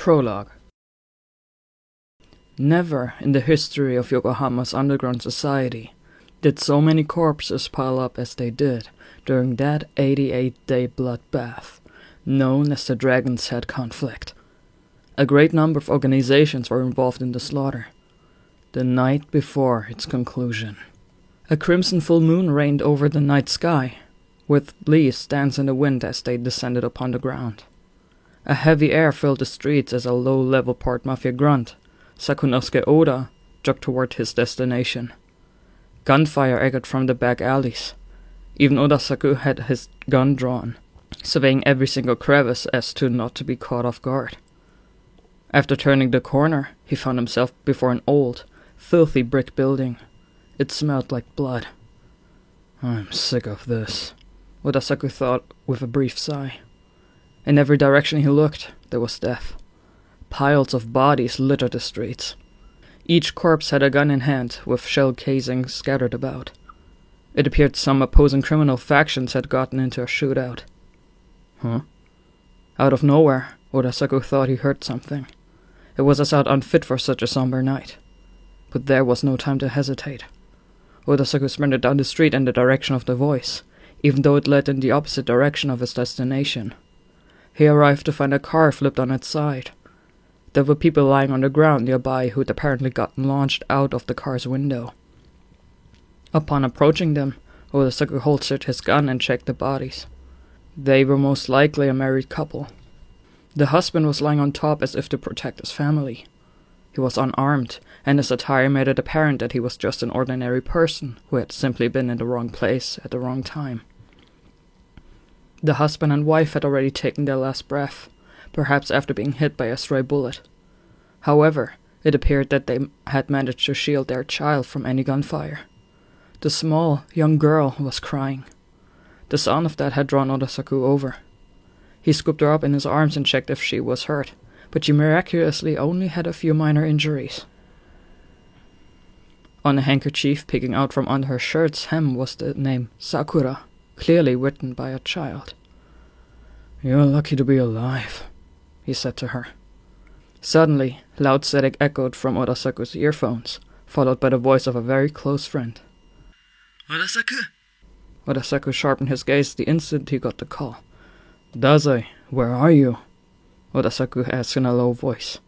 Prologue. Never in the history of Yokohama's underground society did so many corpses pile up as they did during that 88-day bloodbath, known as the Dragon's Head Conflict. A great number of organizations were involved in the slaughter. The night before its conclusion, a crimson full moon reigned over the night sky, with leaves dance in the wind as they descended upon the ground. A heavy air filled the streets as a low-level Port Mafia grunt, Sakunosuke Oda, jogged toward his destination. Gunfire echoed from the back alleys. Even Odasaku had his gun drawn, surveying every single crevice as to not to be caught off guard. After turning the corner, he found himself before an old, filthy brick building. It smelled like blood. "I'm sick of this," Odasaku thought with a brief sigh. In every direction he looked, there was death. Piles of bodies littered the streets. Each corpse had a gun in hand, with shell casings scattered about. It appeared some opposing criminal factions had gotten into a shootout. Out of nowhere, Odasaku thought he heard something. It was a sound unfit for such a somber night. But there was no time to hesitate. Odasaku sprinted down the street in the direction of the voice, even though it led in the opposite direction of his destination. He arrived to find a car flipped on its side. There were people lying on the ground nearby who had apparently gotten launched out of the car's window. Upon approaching them, Odasaku holstered his gun and checked the bodies. They were most likely a married couple. The husband was lying on top as if to protect his family. He was unarmed, and his attire made it apparent that he was just an ordinary person who had simply been in the wrong place at the wrong time. The husband and wife had already taken their last breath, perhaps after being hit by a stray bullet. However, it appeared that they had managed to shield their child from any gunfire. The small, young girl was crying. The sound of that had drawn Odasaku over. He scooped her up in his arms and checked if she was hurt, but she miraculously only had a few minor injuries. On a handkerchief peeking out from under her shirt's hem was the name Sakura, clearly written by a child. "You're lucky to be alive," he said to her. Suddenly, loud static echoed from Odasaku's earphones, followed by the voice of a very close friend. "Odasaku?" Odasaku sharpened his gaze the instant he got the call. "Dazai, where are you?" Odasaku asked in a low voice.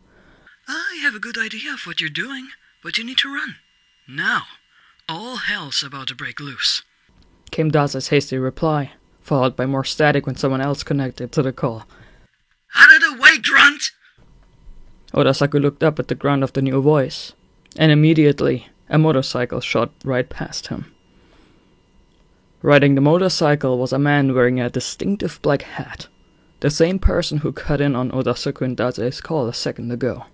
"I have a good idea of what you're doing, but you need to run. Now, all hell's about to break loose," came Dazai's hasty reply, followed by more static when someone else connected to the call. "Out of the way, grunt!" Odasaku looked up at the grunt of the new voice, and immediately a motorcycle shot right past him. Riding the motorcycle was a man wearing a distinctive black hat, the same person who cut in on Odasaku and Dazai's call a second ago.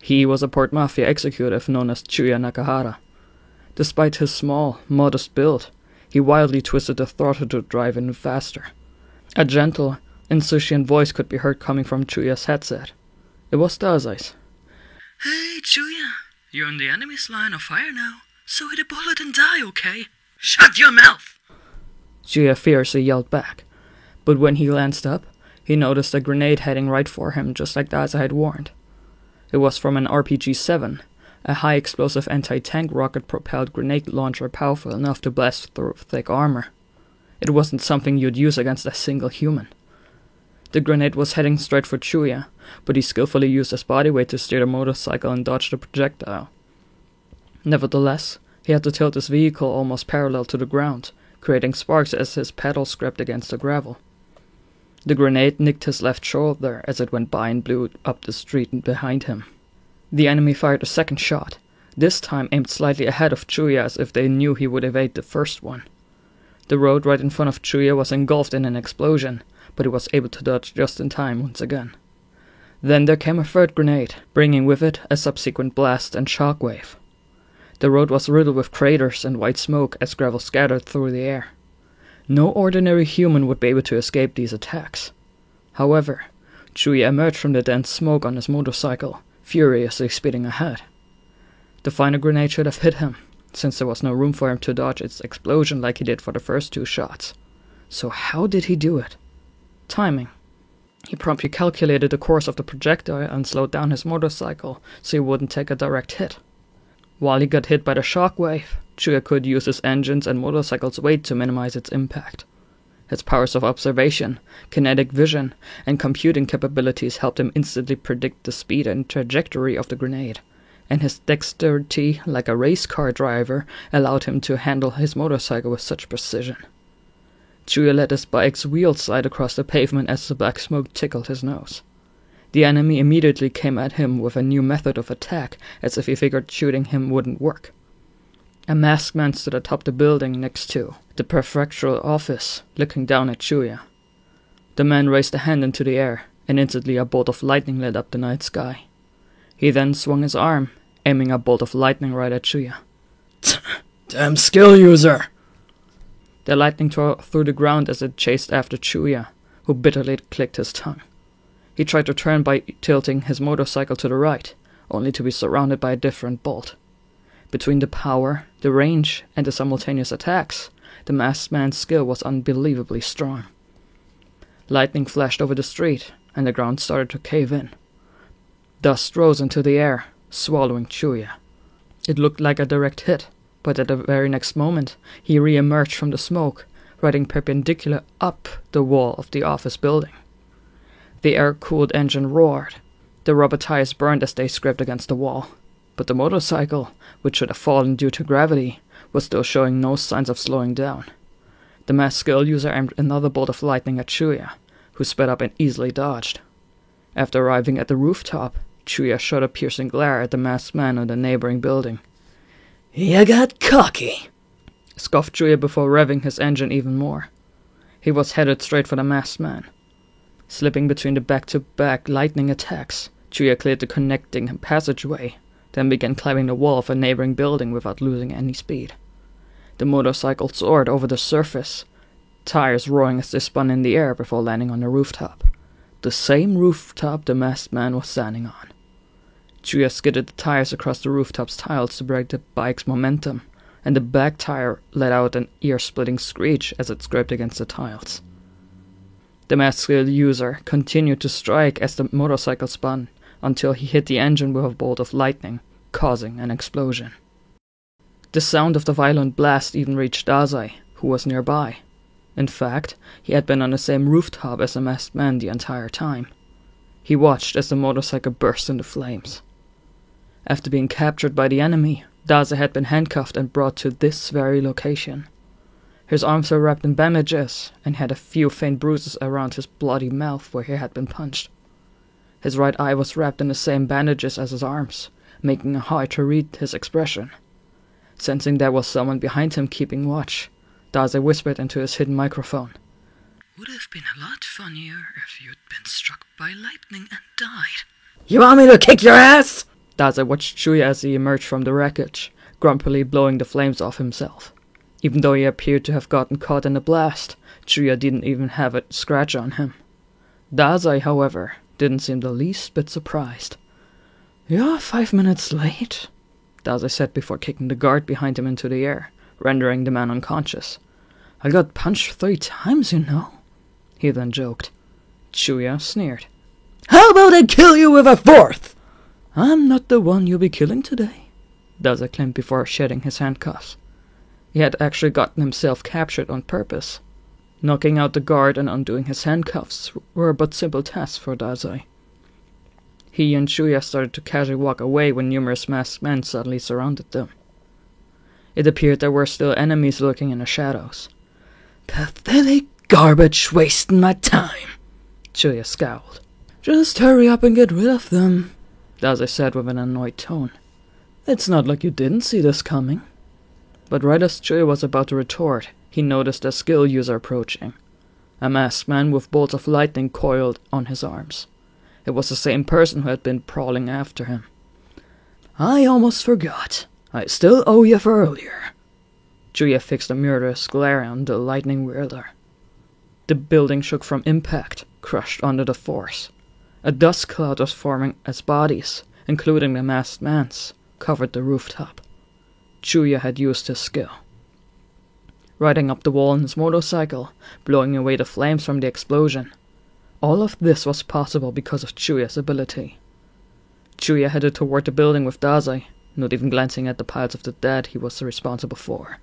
He was a Port Mafia executive known as Chuya Nakahara. Despite his small, modest build, he wildly twisted the throttle to drive in faster. A gentle, insouciant voice could be heard coming from Chuya's headset. It was Dazai's. "Hey, Chuya, you're on the enemy's line of fire now, so hit a bullet and die, okay? Shut your mouth!" Chuya fiercely yelled back, but when he glanced up, he noticed a grenade heading right for him, just like Dazai had warned. It was from an RPG-7, a high-explosive anti-tank rocket-propelled grenade launcher powerful enough to blast through thick armor. It wasn't something you'd use against a single human. The grenade was heading straight for Chuya, but he skillfully used his body weight to steer the motorcycle and dodge the projectile. Nevertheless, he had to tilt his vehicle almost parallel to the ground, creating sparks as his pedals scraped against the gravel. The grenade nicked his left shoulder as it went by and blew up the street behind him. The enemy fired a second shot, this time aimed slightly ahead of Chuya as if they knew he would evade the first one. The road right in front of Chuya was engulfed in an explosion, but he was able to dodge just in time once again. Then there came a third grenade, bringing with it a subsequent blast and shockwave. The road was riddled with craters and white smoke as gravel scattered through the air. No ordinary human would be able to escape these attacks. However, Chuya emerged from the dense smoke on his motorcycle, furiously speeding ahead. The final grenade should have hit him, since there was no room for him to dodge its explosion like he did for the first two shots. So how did he do it? Timing. He promptly calculated the course of the projectile and slowed down his motorcycle so he wouldn't take a direct hit. While he got hit by the shockwave, Chuya could use his engine's and motorcycle's weight to minimize its impact. His powers of observation, kinetic vision, and computing capabilities helped him instantly predict the speed and trajectory of the grenade, and his dexterity like a race car driver allowed him to handle his motorcycle with such precision. Chuya let his bike's wheels slide across the pavement as the black smoke tickled his nose. The enemy immediately came at him with a new method of attack, as if he figured shooting him wouldn't work. A masked man stood atop the building next to the prefectural office, looking down at Chuya. The man raised a hand into the air, and instantly a bolt of lightning lit up the night sky. He then swung his arm, aiming a bolt of lightning right at Chuya. Damn skill user! The lightning tore through the ground as it chased after Chuya, who bitterly clicked his tongue. He tried to turn by tilting his motorcycle to the right, only to be surrounded by a different bolt. Between the power, the range, and the simultaneous attacks, the masked man's skill was unbelievably strong. Lightning flashed over the street, and the ground started to cave in. Dust rose into the air, swallowing Chuya. It looked like a direct hit, but at the very next moment, he re-emerged from the smoke, riding perpendicular up the wall of the office building. The air-cooled engine roared. The rubber tires burned as they scraped against the wall. But the motorcycle, which should have fallen due to gravity, was still showing no signs of slowing down. The masked skill user aimed another bolt of lightning at Chuya, who sped up and easily dodged. After arriving at the rooftop, Chuya shot a piercing glare at the masked man on the neighboring building. "You got cocky," scoffed Chuya before revving his engine even more. He was headed straight for the masked man. Slipping between the back-to-back lightning attacks, Chuya cleared the connecting passageway, then began climbing the wall of a neighboring building without losing any speed. The motorcycle soared over the surface, tires roaring as they spun in the air before landing on the rooftop. The same rooftop the masked man was standing on. Chuya skidded the tires across the rooftop's tiles to break the bike's momentum, and the back tire let out an ear-splitting screech as it scraped against the tiles. The masked skill user continued to strike as the motorcycle spun, until he hit the engine with a bolt of lightning, causing an explosion. The sound of the violent blast even reached Dazai, who was nearby. In fact, he had been on the same rooftop as the masked man the entire time. He watched as the motorcycle burst into flames. After being captured by the enemy, Dazai had been handcuffed and brought to this very location. His arms were wrapped in bandages, and had a few faint bruises around his bloody mouth where he had been punched. His right eye was wrapped in the same bandages as his arms, making it hard to read his expression. Sensing there was someone behind him keeping watch, Dazai whispered into his hidden microphone. Would have been a lot funnier if you'd been struck by lightning and died. "You want me to kick your ass?" Dazai watched Chuya as he emerged from the wreckage, grumpily blowing the flames off himself. Even though he appeared to have gotten caught in the blast, Chuya didn't even have a scratch on him. Dazai, however, didn't seem the least bit surprised. "You're 5 minutes late," Dazai said before kicking the guard behind him into the air, rendering the man unconscious. "I got punched 3 times, you know," he then joked. Chuya sneered. "How about I kill you with a 4th? "I'm not the one you'll be killing today," Dazai claimed before shedding his handcuffs. He had actually gotten himself captured on purpose. Knocking out the guard and undoing his handcuffs were but simple tasks for Dazai. He and Chuya started to casually walk away when numerous masked men suddenly surrounded them. It appeared there were still enemies lurking in the shadows. "Pathetic garbage wasting my time," Chuya scowled. "Just hurry up and get rid of them," Dazai said with an annoyed tone. "It's not like you didn't see this coming." But right as Chuya was about to retort, he noticed a skill user approaching. A masked man with bolts of lightning coiled on his arms. It was the same person who had been prowling after him. "I almost forgot. I still owe you for earlier." Chuya fixed a murderous glare on the lightning wielder. The building shook from impact, crushed under the force. A dust cloud was forming as bodies, including the masked man's, covered the rooftop. Chuya had used his skill. Riding up the wall on his motorcycle, blowing away the flames from the explosion, All of this was possible because of Chuya's ability. Chuya headed toward the building with Dazai, not even glancing at the piles of the dead he was responsible for.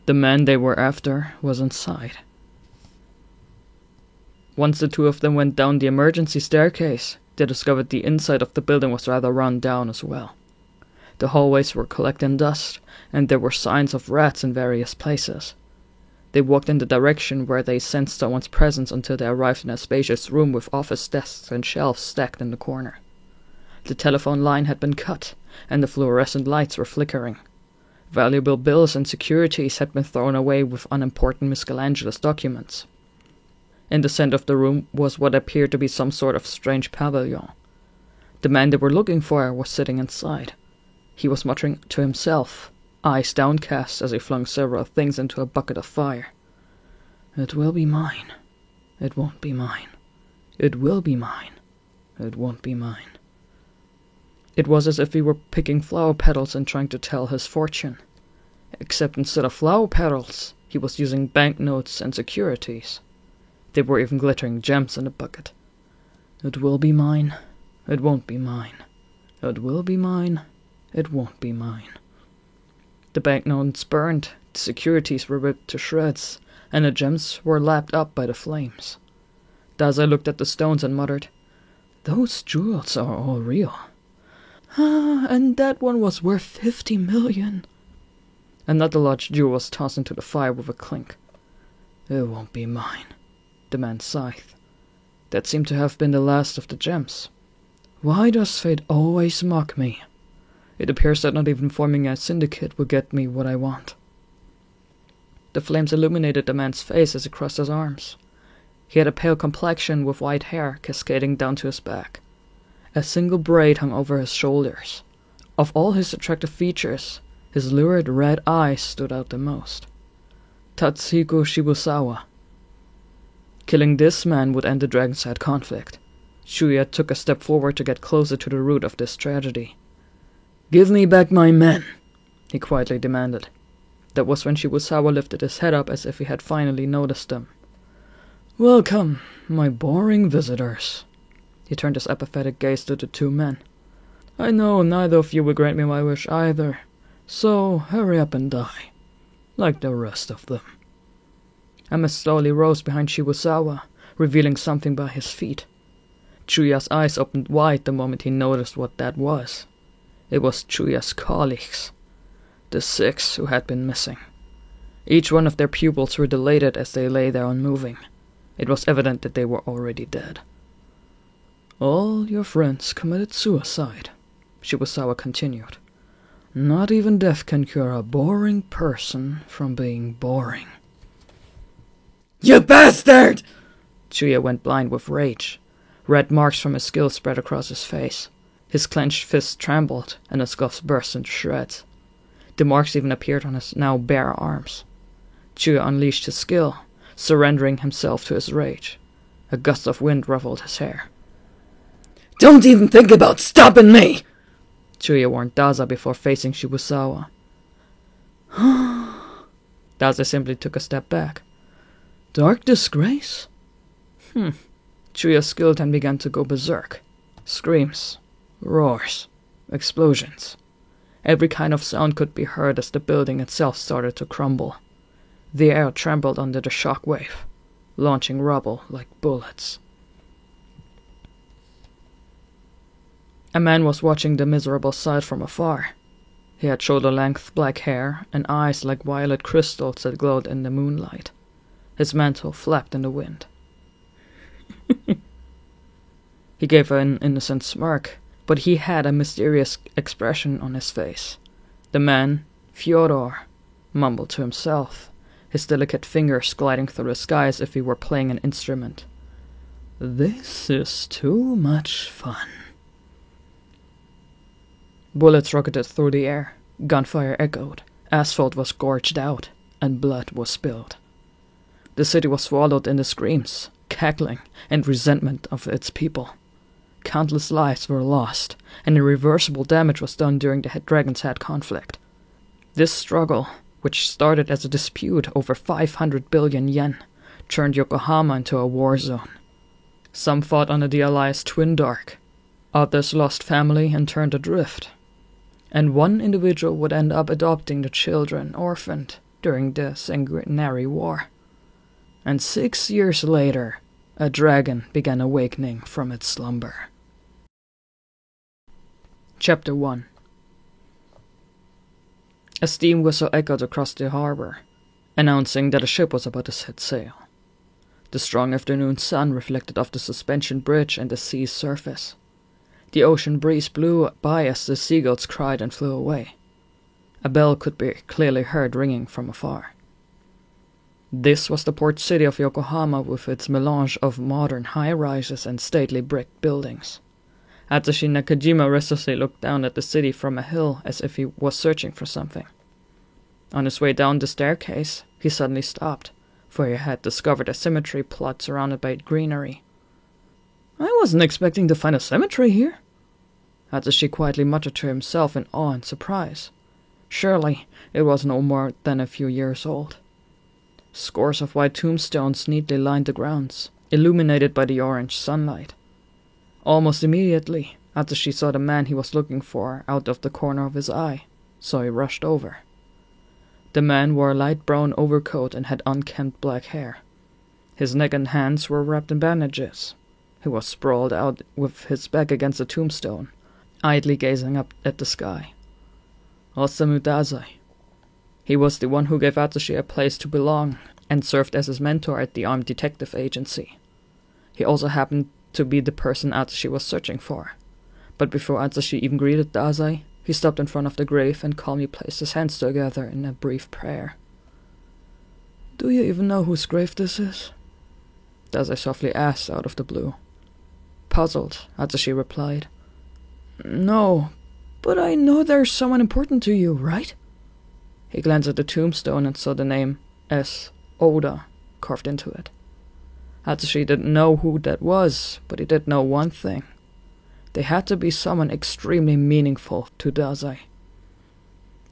The man they were after was inside. Once the two of them went down the emergency staircase, they discovered the inside of the building was rather run down as well. The hallways were collecting dust, and there were signs of rats in various places. They walked in the direction where they sensed someone's presence until they arrived in a spacious room with office desks and shelves stacked in the corner. The telephone line had been cut, and the fluorescent lights were flickering. Valuable bills and securities had been thrown away with unimportant Michelangelo's documents. In the center of the room was what appeared to be some sort of strange pavilion. The man they were looking for was sitting inside. He was muttering to himself, eyes downcast as he flung several things into a bucket of fire. "It will be mine. It won't be mine. It will be mine. It won't be mine." It was as if he were picking flower petals and trying to tell his fortune. Except instead of flower petals, he was using banknotes and securities. There were even glittering gems in the bucket. "It will be mine. It won't be mine. It will be mine. It won't be mine." The banknotes burned, the securities were ripped to shreds, and the gems were lapped up by the flames. Dazai looked at the stones and muttered, "Those jewels are all real. And that one was worth 50 million. Another large jewel was tossed into the fire with a clink. "It won't be mine," the man sighed. That seemed to have been the last of the gems. Why does fate always mock me? It appears that not even forming a syndicate will get me what I want. The flames illuminated the man's face as he crossed his arms. He had a pale complexion with white hair cascading down to his back. A single braid hung over his shoulders. Of all his attractive features, his lurid red eyes stood out the most. Tatsuhiko Shibusawa. Killing this man would end the Dragon's Head conflict. Chuya took a step forward to get closer to the root of this tragedy. "Give me back my men," he quietly demanded. That was when Shibusawa lifted his head up as if he had finally noticed them. "Welcome, my boring visitors." He turned his apathetic gaze to the two men. "I know neither of you will grant me my wish either, so hurry up and die, like the rest of them." A mist slowly rose behind Shibusawa, revealing something by his feet. Chuya's eyes opened wide the moment he noticed what that was. It was Chuya's colleagues, the 6 who had been missing. Each one of their pupils were dilated as they lay there unmoving. It was evident that they were already dead. "All your friends committed suicide," Shibusawa continued. "Not even death can cure a boring person from being boring." "You bastard!" Chuya went blind with rage. Red marks from his skill spread across his face. His clenched fists trembled, and his gloves burst into shreds. The marks even appeared on his now bare arms. Chuya unleashed his skill, surrendering himself to his rage. A gust of wind ruffled his hair. "Don't even think about stopping me!" Chuya warned Dazai before facing Shibusawa. Dazai simply took a step back. "Dark disgrace?" Chuya's skill then began to go berserk. Screams, roars, explosions. Every kind of sound could be heard as the building itself started to crumble. The air trembled under the shock wave, launching rubble like bullets. A man was watching the miserable sight from afar. He had shoulder-length black hair and eyes like violet crystals that glowed in the moonlight. His mantle flapped in the wind. He gave an innocent smirk, but he had a mysterious expression on his face. The man, Fyodor, mumbled to himself, his delicate fingers gliding through the sky as if he were playing an instrument. "This is too much fun." Bullets rocketed through the air, gunfire echoed, asphalt was gorged out, and blood was spilled. The city was swallowed in the screams, cackling, and resentment of its people. Countless lives were lost, and irreversible damage was done during the Dragon's Head conflict. This struggle, which started as a dispute over 500 billion yen, turned Yokohama into a war zone. Some fought under the alliance Twin Dark. Others lost family and turned adrift. And one individual would end up adopting the children orphaned during the Sanguinary War. And 6 years later, a dragon began awakening from its slumber. Chapter 1. A steam whistle echoed across the harbor, announcing that a ship was about to set sail. The strong afternoon sun reflected off the suspension bridge and the sea's surface. The ocean breeze blew by as the seagulls cried and flew away. A bell could be clearly heard ringing from afar. This was the port city of Yokohama with its melange of modern high-rises and stately brick buildings. Atsushi Nakajima restlessly looked down at the city from a hill as if he was searching for something. On his way down the staircase, he suddenly stopped, for he had discovered a cemetery plot surrounded by greenery. "I wasn't expecting to find a cemetery here," Atsushi quietly muttered to himself in awe and surprise. Surely it was no more than a few years old. Scores of white tombstones neatly lined the grounds, illuminated by the orange sunlight. Almost immediately, Atsushi saw the man he was looking for out of the corner of his eye, so he rushed over. The man wore a light brown overcoat and had unkempt black hair. His neck and hands were wrapped in bandages. He was sprawled out with his back against a tombstone, idly gazing up at the sky. Osamu Dazai. He was the one who gave Atsushi a place to belong and served as his mentor at the armed detective agency. He also happened to be the person Atsushi was searching for. But before Atsushi even greeted Dazai, he stopped in front of the grave and calmly placed his hands together in a brief prayer. "Do you even know whose grave this is?" Dazai softly asked out of the blue. Puzzled, Atsushi replied, "No, but I know there's someone important to you, right?" He glanced at the tombstone and saw the name S. Oda carved into it. Atsushi didn't know who that was, but he did know one thing. They had to be someone extremely meaningful to Dazai.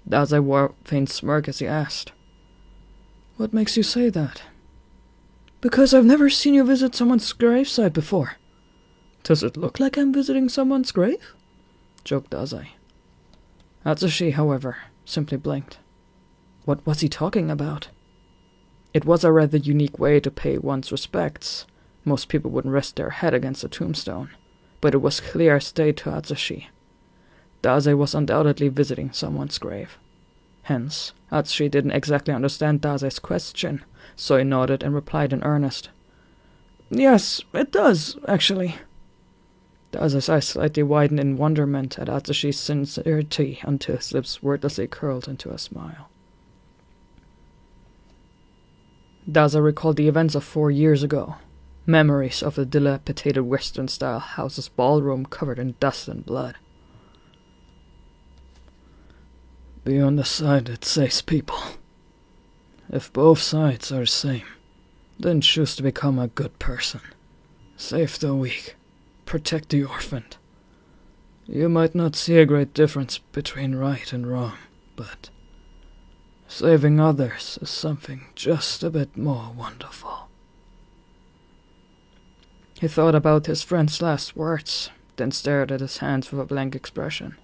Dazai wore a faint smirk as he asked, "What makes you say that?" "Because I've never seen you visit someone's gravesite before." "Does it look like I'm visiting someone's grave?" joked Dazai. Atsushi, however, simply blinked. What was he talking about? It was a rather unique way to pay one's respects. Most people wouldn't rest their head against a tombstone, but it was clear as day to Atsushi. Dazai was undoubtedly visiting someone's grave. Hence, Atsushi didn't exactly understand Dazai's question, so he nodded and replied in earnest. "Yes, it does, actually." Dazai's eyes slightly widened in wonderment at Atsushi's sincerity until his lips wordlessly curled into a smile. Dazai recalled the events of 4 years ago. Memories of the dilapidated Western-style house's ballroom covered in dust and blood. "Be on the side that saves people. If both sides are the same, then choose to become a good person. Save the weak. Protect the orphaned. You might not see a great difference between right and wrong, but saving others is something just a bit more wonderful." He thought about his friend's last words, then stared at his hands with a blank expression.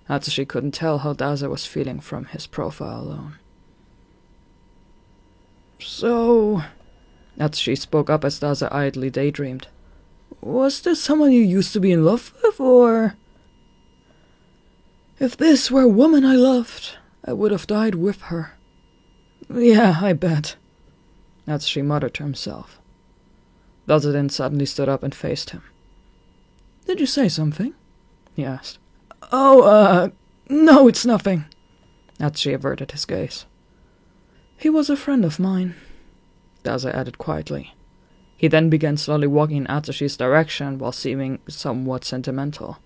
Atsushi couldn't tell how Dazai was feeling from his profile alone. "So," Atsushi spoke up as Dazai idly daydreamed, "was this someone you used to be in love with, or?" "If this were a woman I loved, I would have died with her." "Yeah, I bet," Atsushi muttered to himself. Dazai then suddenly stood up and faced him. "Did you say something?" he asked. "Oh, no, it's nothing." Atsushi averted his gaze. "He was a friend of mine," Dazai added quietly. He then began slowly walking in Atsushi's direction while seeming somewhat sentimental.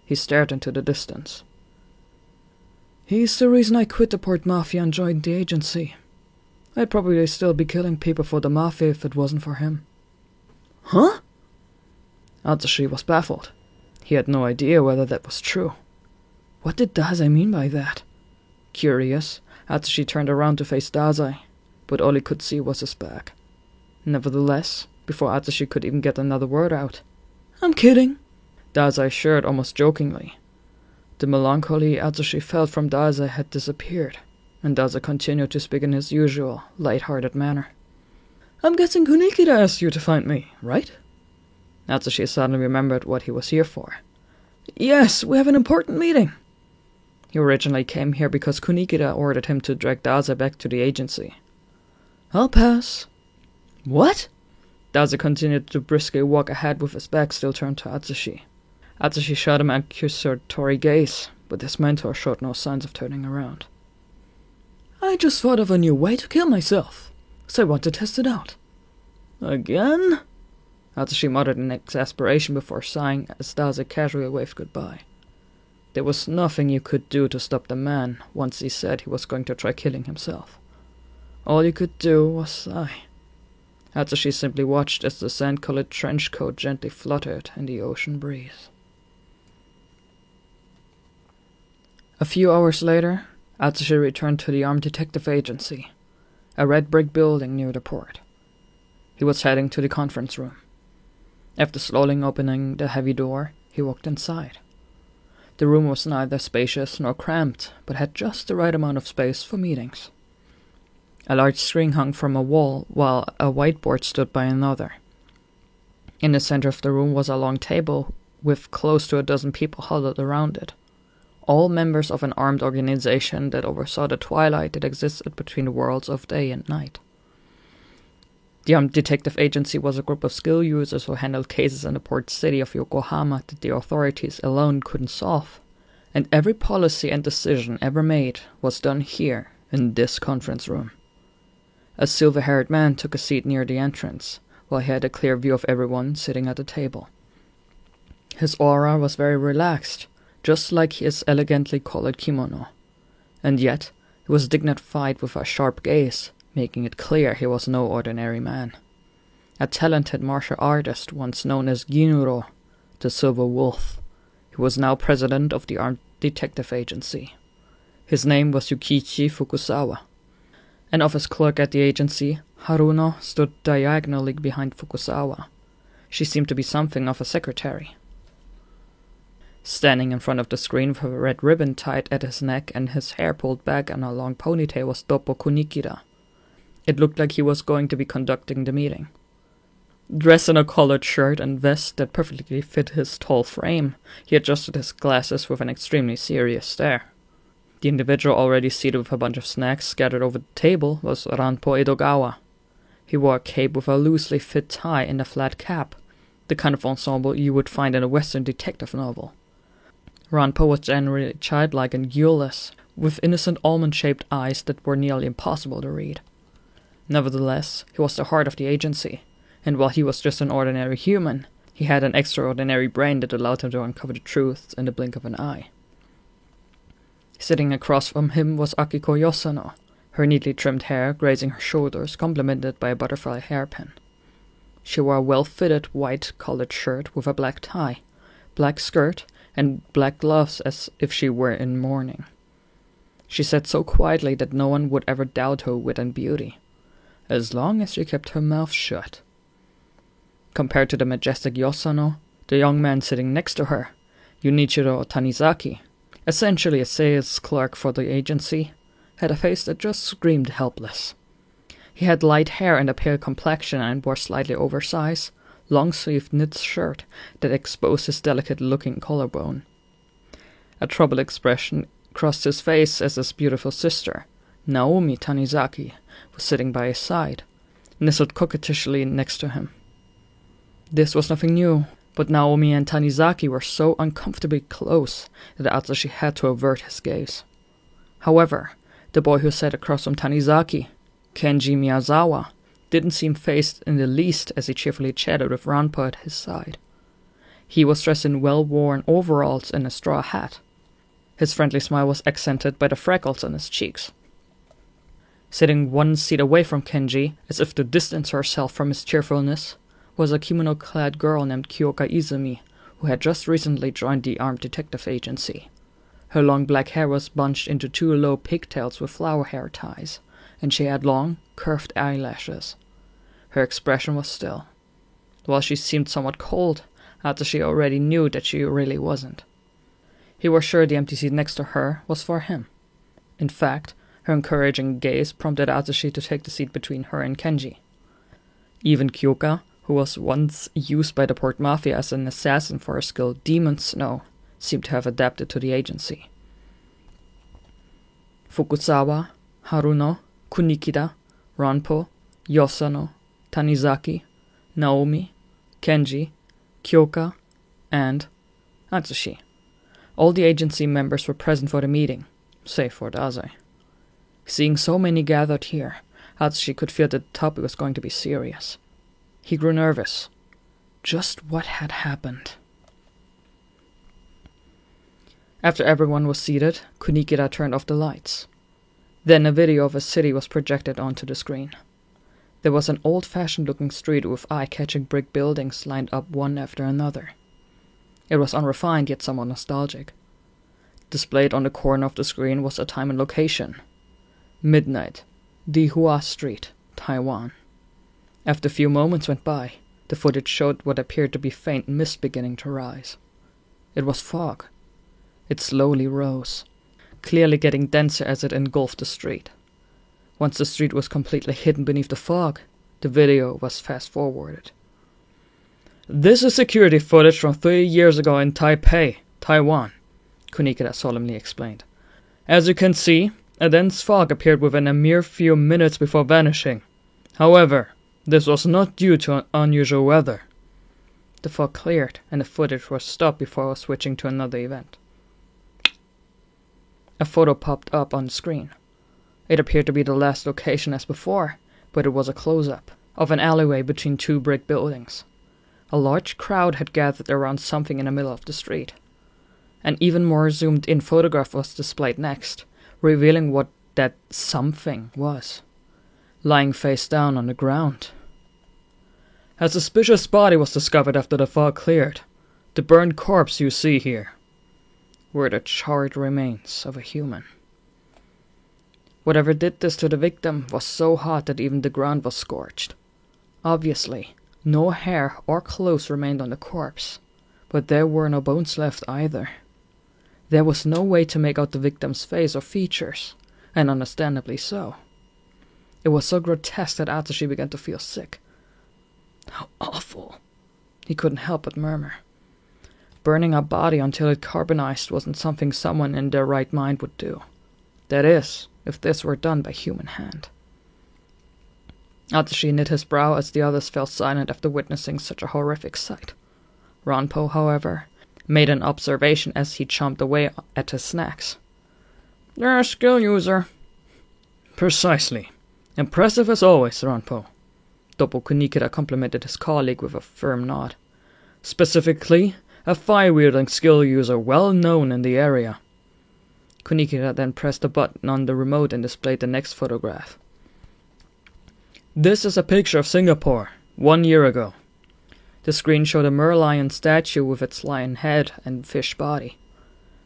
He stared into the distance. "He's the reason I quit the Port Mafia and joined the agency. I'd probably still be killing people for the Mafia if it wasn't for him." "Huh?" Atsushi was baffled. He had no idea whether that was true. What did Dazai mean by that? Curious, Atsushi turned around to face Dazai, but all he could see was his back. Nevertheless, before Atsushi could even get another word out. I'm kidding, Dazai assured almost jokingly. The melancholy Atsushi felt from Dazai had disappeared, and Dazai continued to speak in his usual, light-hearted manner. I'm guessing Kunikida asked you to find me, right? Atsushi suddenly remembered what he was here for. Yes, we have an important meeting. He originally came here because Kunikida ordered him to drag Dazai back to the agency. I'll pass. What? Dazai continued to briskly walk ahead with his back still turned to Atsushi. Atsushi shot him an accusatory gaze, but his mentor showed no signs of turning around. I just thought of a new way to kill myself, so I want to test it out. Again? Atsushi muttered in exasperation before sighing as Dazai casually waved goodbye. There was nothing you could do to stop the man once he said he was going to try killing himself. All you could do was sigh. Atsushi simply watched as the sand-colored trench coat gently fluttered in the ocean breeze. A few hours later, Atsushi returned to the Armed Detective Agency, a red brick building near the port. He was heading to the conference room. After slowly opening the heavy door, he walked inside. The room was neither spacious nor cramped, but had just the right amount of space for meetings. A large screen hung from a wall, while a whiteboard stood by another. In the center of the room was a long table, with close to a dozen people huddled around it, all members of an armed organization that oversaw the twilight that existed between the worlds of day and night. The Armed Detective Agency was a group of skill users who handled cases in the port city of Yokohama that the authorities alone couldn't solve, and every policy and decision ever made was done here, in this conference room. A silver-haired man took a seat near the entrance, while he had a clear view of everyone sitting at the table. His aura was very relaxed, just like his elegantly colored kimono, and yet he was dignified with a sharp gaze, making it clear he was no ordinary man. A talented martial artist once known as Ginuro, the Silver Wolf, he was now president of the Armed Detective Agency. His name was Yukichi Fukusawa. An office clerk at the agency, Haruno, stood diagonally behind Fukusawa. She seemed to be something of a secretary. Standing in front of the screen with a red ribbon tied at his neck and his hair pulled back in a long ponytail was Doppo Kunikida. It looked like he was going to be conducting the meeting. Dressed in a collared shirt and vest that perfectly fit his tall frame, he adjusted his glasses with an extremely serious stare. The individual already seated with a bunch of snacks scattered over the table was Ranpo Edogawa. He wore a cape with a loosely fit tie and a flat cap, the kind of ensemble you would find in a Western detective novel. Ranpo was generally childlike and guileless, with innocent almond-shaped eyes that were nearly impossible to read. Nevertheless, he was the heart of the agency, and while he was just an ordinary human, he had an extraordinary brain that allowed him to uncover the truth in the blink of an eye. Sitting across from him was Akiko Yosano, her neatly trimmed hair grazing her shoulders, complemented by a butterfly hairpin. She wore a well-fitted white collared shirt with a black tie, black skirt, and black gloves as if she were in mourning. She sat so quietly that no one would ever doubt her wit and beauty, as long as she kept her mouth shut. Compared to the majestic Yosano, the young man sitting next to her, Junichiro Tanizaki, essentially a sales clerk for the agency, had a face that just screamed helpless. He had light hair and a pale complexion and wore slightly oversized, long-sleeved knit shirt that exposed his delicate-looking collarbone. A troubled expression crossed his face as his beautiful sister, Naomi Tanizaki, was sitting by his side, nestled coquettishly next to him. This was nothing new, but Naomi and Tanizaki were so uncomfortably close that Atsushi had to avert his gaze. However, the boy who sat across from Tanizaki, Kenji Miyazawa, didn't seem fazed in the least as he cheerfully chatted with Ranpo at his side. He was dressed in well-worn overalls and a straw hat. His friendly smile was accented by the freckles on his cheeks. Sitting one seat away from Kenji, as if to distance herself from his cheerfulness, was a kimono-clad girl named Kyoka Izumi, who had just recently joined the Armed Detective Agency. Her long black hair was bunched into two low pigtails with flower hair ties, and she had long, curved eyelashes. Her expression was still. While she seemed somewhat cold, Atsushi already knew that she really wasn't. He was sure the empty seat next to her was for him. In fact, her encouraging gaze prompted Atsushi to take the seat between her and Kenji. Even Kyoka, who was once used by the Port Mafia as an assassin for her skill Demon Snow, seemed to have adapted to the agency. Fukuzawa, Haruno, Kunikida, Ranpo, Yosano, Tanizaki, Naomi, Kenji, Kyoka, and Atsushi. All the agency members were present for the meeting, save for Dazai. Seeing so many gathered here, Atsushi could feel that the topic was going to be serious. He grew nervous. Just what had happened? After everyone was seated, Kunikida turned off the lights. Then a video of a city was projected onto the screen. There was an old-fashioned looking street with eye-catching brick buildings lined up one after another. It was unrefined yet somewhat nostalgic. Displayed on the corner of the screen was a time and location. Midnight, Dihua Street, Taiwan. After a few moments went by, the footage showed what appeared to be faint mist beginning to rise. It was fog. It slowly rose, clearly getting denser as it engulfed the street. Once the street was completely hidden beneath the fog, the video was fast-forwarded. "This is security footage from 3 years ago in Taipei, Taiwan," Kunikida solemnly explained. "As you can see, a dense fog appeared within a mere few minutes before vanishing. However, this was not due to unusual weather." The fog cleared, and the footage was stopped before switching to another event. A photo popped up on the screen. It appeared to be the last location as before, but it was a close-up of an alleyway between two brick buildings. A large crowd had gathered around something in the middle of the street. An even more zoomed-in photograph was displayed next, revealing what that something was. Lying face down on the ground. A suspicious body was discovered after the fog cleared. The burned corpse you see here were the charred remains of a human. Whatever did this to the victim was so hot that even the ground was scorched. Obviously, no hair or clothes remained on the corpse, but there were no bones left either. There was no way to make out the victim's face or features, and understandably so. It was so grotesque that Atsushi began to feel sick. "How awful," he couldn't help but murmur. Burning a body until it carbonized wasn't something someone in their right mind would do. That is, if this were done by human hand. Atsushi knit his brow as the others fell silent after witnessing such a horrific sight. Ranpo, however, made an observation as he chomped away at his snacks. "You're a skill user." "Precisely. Impressive as always, Ranpo." Doppo Kunikida complimented his colleague with a firm nod. "Specifically, a fire-wielding skill user well known in the area." Kunikida then pressed a button on the remote and displayed the next photograph. "This is a picture of Singapore, 1 year ago." The screen showed a Merlion statue with its lion head and fish body.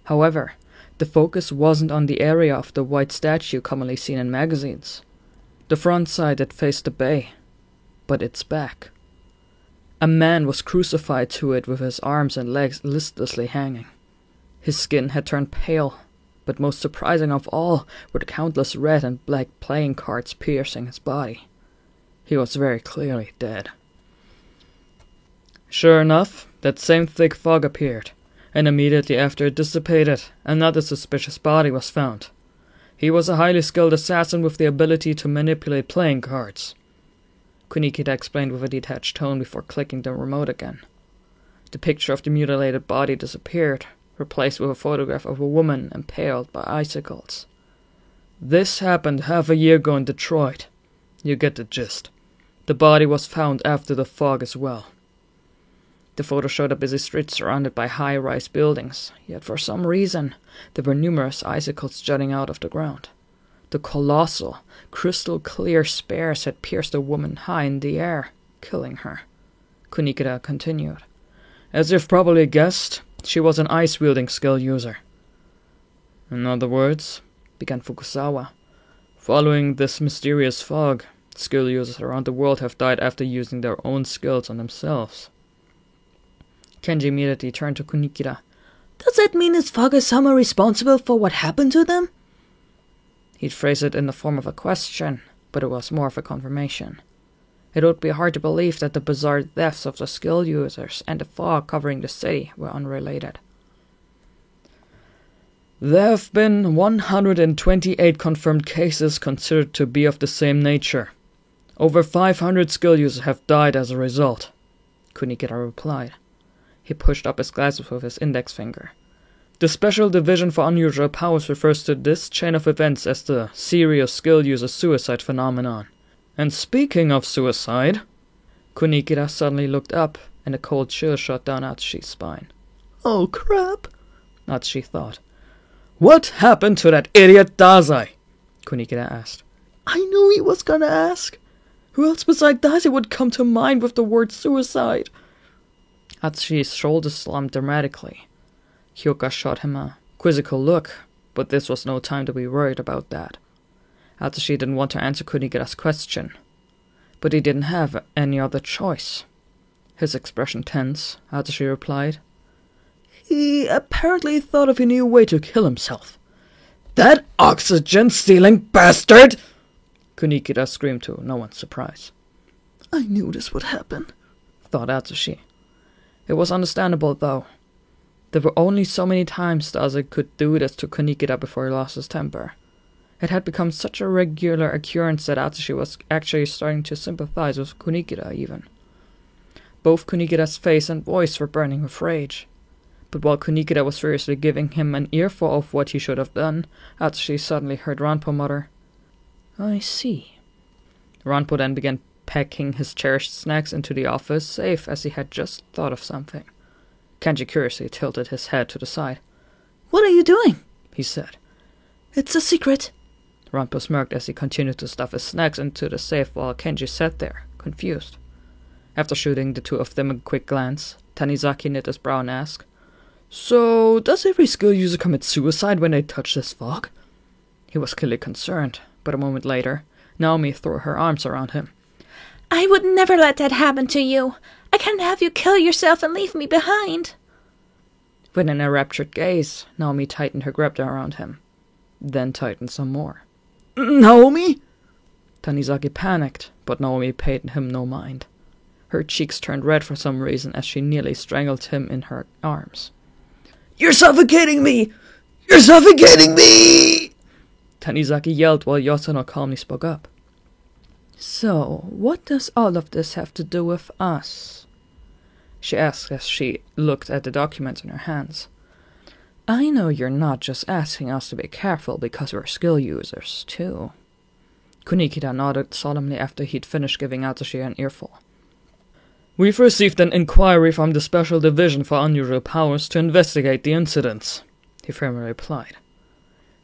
However, the focus wasn't on the area of the white statue commonly seen in magazines. The front side that faced the bay, but its back. A man was crucified to it with his arms and legs listlessly hanging. His skin had turned pale, but most surprising of all were the countless red and black playing cards piercing his body. He was very clearly dead. Sure enough, that same thick fog appeared, and immediately after it dissipated, another suspicious body was found. He was a highly skilled assassin with the ability to manipulate playing cards. Kunikida explained with a detached tone before clicking the remote again. The picture of the mutilated body disappeared, replaced with a photograph of a woman impaled by icicles. "This happened half a year ago in Detroit. You get the gist. The body was found after the fog as well." The photo showed a busy street surrounded by high-rise buildings, yet for some reason there were numerous icicles jutting out of the ground. The colossal, crystal-clear spears had pierced a woman high in the air, killing her. Kunikida continued. "As you've probably guessed, she was an ice-wielding skill user." "In other words," began Fukuzawa, "following this mysterious fog, Skill users around the world have died after using their own skills on themselves. Kenji immediately turned to Kunikida. Does that mean is Fuga-sama responsible for what happened to them? He'd phrase it in the form of a question, but it was more of a confirmation. It would be hard to believe that the bizarre deaths of the skill users and the fog covering the city were unrelated. There have been 128 confirmed cases considered to be of the same nature. Over 500 skill users have died as a result, Kunikida replied. He pushed up his glasses with his index finger. The Special Division for Unusual Powers refers to this chain of events as the Serious Skill User Suicide phenomenon. And speaking of suicide, Kunikida suddenly looked up, and a cold chill shot down Atsushi's spine. Oh crap, Atsushi thought. What happened to that idiot Dazai? Kunikida asked. I knew he was gonna ask. Who else besides Dazai would come to mind with the word suicide? Atsushi's shoulders slumped dramatically. Hyoka shot him a quizzical look, but this was no time to be worried about that. Atsushi didn't want to answer Kunikida's question, but he didn't have any other choice. His expression tense, Atsushi replied. He apparently thought of a new way to kill himself. That oxygen-stealing bastard! Kunikida screamed to no one's surprise. I knew this would happen, thought Atsushi. It was understandable, though. There were only so many times Dazai could do this to Kunikida before he lost his temper. It had become such a regular occurrence that Atsushi was actually starting to sympathize with Kunikida, even. Both Kunikida's face and voice were burning with rage. But while Kunikida was furiously giving him an earful of what he should have done, Atsushi suddenly heard Ranpo mutter, I see. Ranpo then began packing his cherished snacks into the office safe as he had just thought of something. Kenji curiously tilted his head to the side. What are you doing? He said. It's a secret. Ranpo smirked as he continued to stuff his snacks into the safe while Kenji sat there, confused. After shooting the two of them a quick glance, Tanizaki knit his brow and asked, So, does every skill user commit suicide when they touch this fog? He was clearly concerned, but a moment later, Naomi threw her arms around him. I would never let that happen to you. I can't have you kill yourself and leave me behind. With an enraptured gaze, Naomi tightened her grip around him, then tightened some more. Naomi? Tanizaki panicked, but Naomi paid him no mind. Her cheeks turned red for some reason as she nearly strangled him in her arms. You're suffocating me! You're suffocating me! Tanizaki yelled while Yosono calmly spoke up. So, what does all of this have to do with us? She asked as she looked at the documents in her hands. I know you're not just asking us to be careful because we're skill users, too. Kunikida nodded solemnly after he'd finished giving Atsushi an earful. We've received an inquiry from the Special Division for Unusual Powers to investigate the incidents, he firmly replied.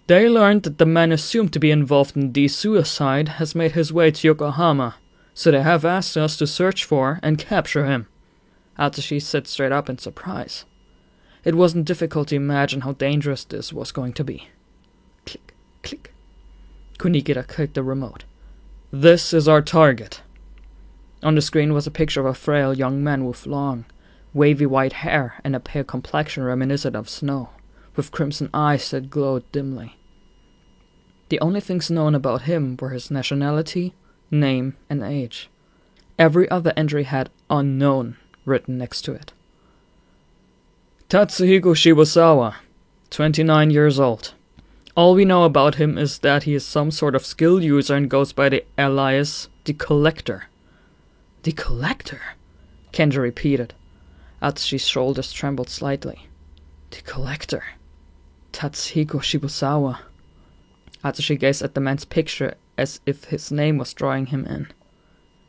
They learned that the man assumed to be involved in the suicide has made his way to Yokohama, so they have asked us to search for and capture him. Atsushi sat straight up in surprise. It wasn't difficult to imagine how dangerous this was going to be. Click, click. Kunikida clicked the remote. This is our target. On the screen was a picture of a frail young man with long, wavy white hair and a pale complexion reminiscent of snow, with crimson eyes that glowed dimly. The only things known about him were his nationality, name, and age. Every other entry had unknown written next to it. Tatsuhiko Shibusawa, 29 years old. All we know about him is that he is some sort of skill user and goes by the alias The Collector. The Collector? Kenji repeated. Atsushi's shoulders trembled slightly. The Collector. Tatsuhiko Shibusawa. Atsushi gazed at the man's picture as if his name was drawing him in.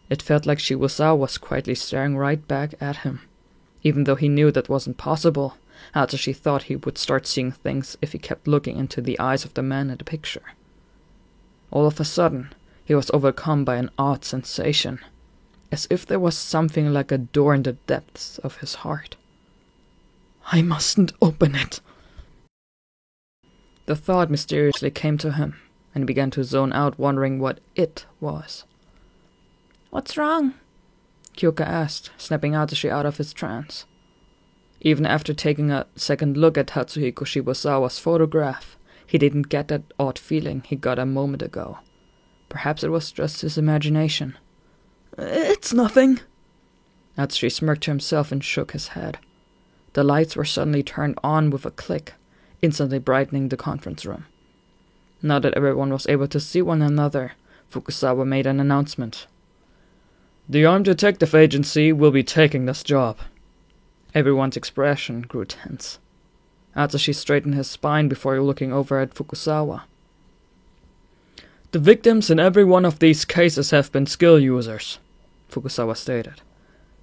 It felt like Shibusawa was quietly staring right back at him. Even though he knew that wasn't possible, Atsushi thought he would start seeing things if he kept looking into the eyes of the man in the picture. All of a sudden, he was overcome by an odd sensation, as if there was something like a door in the depths of his heart. I mustn't open it. The thought mysteriously came to him, and he began to zone out wondering what it was. What's wrong? Kyoka asked, snapping Atsushi out of his trance. Even after taking a second look at Tatsuhiko Shibusawa's photograph, he didn't get that odd feeling he got a moment ago. Perhaps it was just his imagination. It's nothing. Atsushi smirked to himself and shook his head. The lights were suddenly turned on with a click, instantly brightening the conference room. Now that everyone was able to see one another, Fukusawa made an announcement. The Armed Detective Agency will be taking this job. Everyone's expression grew tense. Atsushi straightened his spine before looking over at Fukusawa. The victims in every one of these cases have been skill users, Fukusawa stated.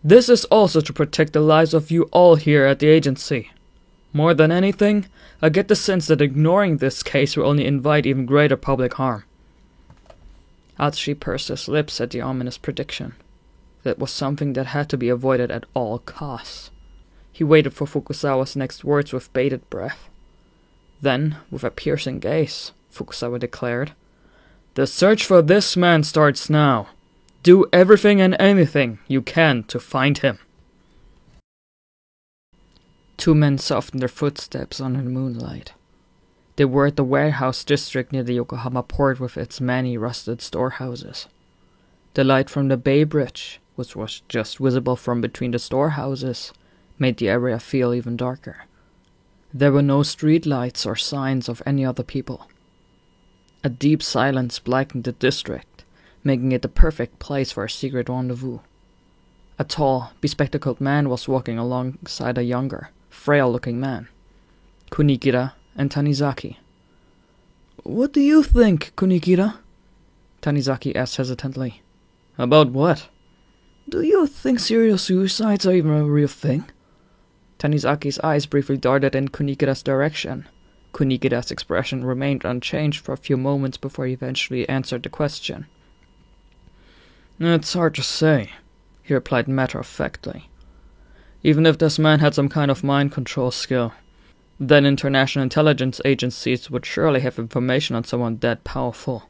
This is also to protect the lives of you all here at the agency. More than anything, I get the sense that ignoring this case will only invite even greater public harm. Atsushi pursed his lips at the ominous prediction. That was something that had to be avoided at all costs. He waited for Fukusawa's next words with bated breath. Then, with a piercing gaze, Fukusawa declared, The search for this man starts now. Do everything and anything you can to find him. Two men softened their footsteps under the moonlight. They were at the warehouse district near the Yokohama port with its many rusted storehouses. The light from the Bay Bridge, which was just visible from between the storehouses, made the area feel even darker. There were no street lights or signs of any other people. A deep silence blackened the district, making it the perfect place for a secret rendezvous. A tall, bespectacled man was walking alongside a younger, frail-looking man, Kunikira and Tanizaki. What do you think, Kunikira? Tanizaki asked hesitantly. About what? Do you think serial suicides are even a real thing? Tanizaki's eyes briefly darted in Kunikira's direction. Kunikira's expression remained unchanged for a few moments before he eventually answered the question. It's hard to say, he replied matter-of-factly. Even if this man had some kind of mind control skill, then international intelligence agencies would surely have information on someone that powerful.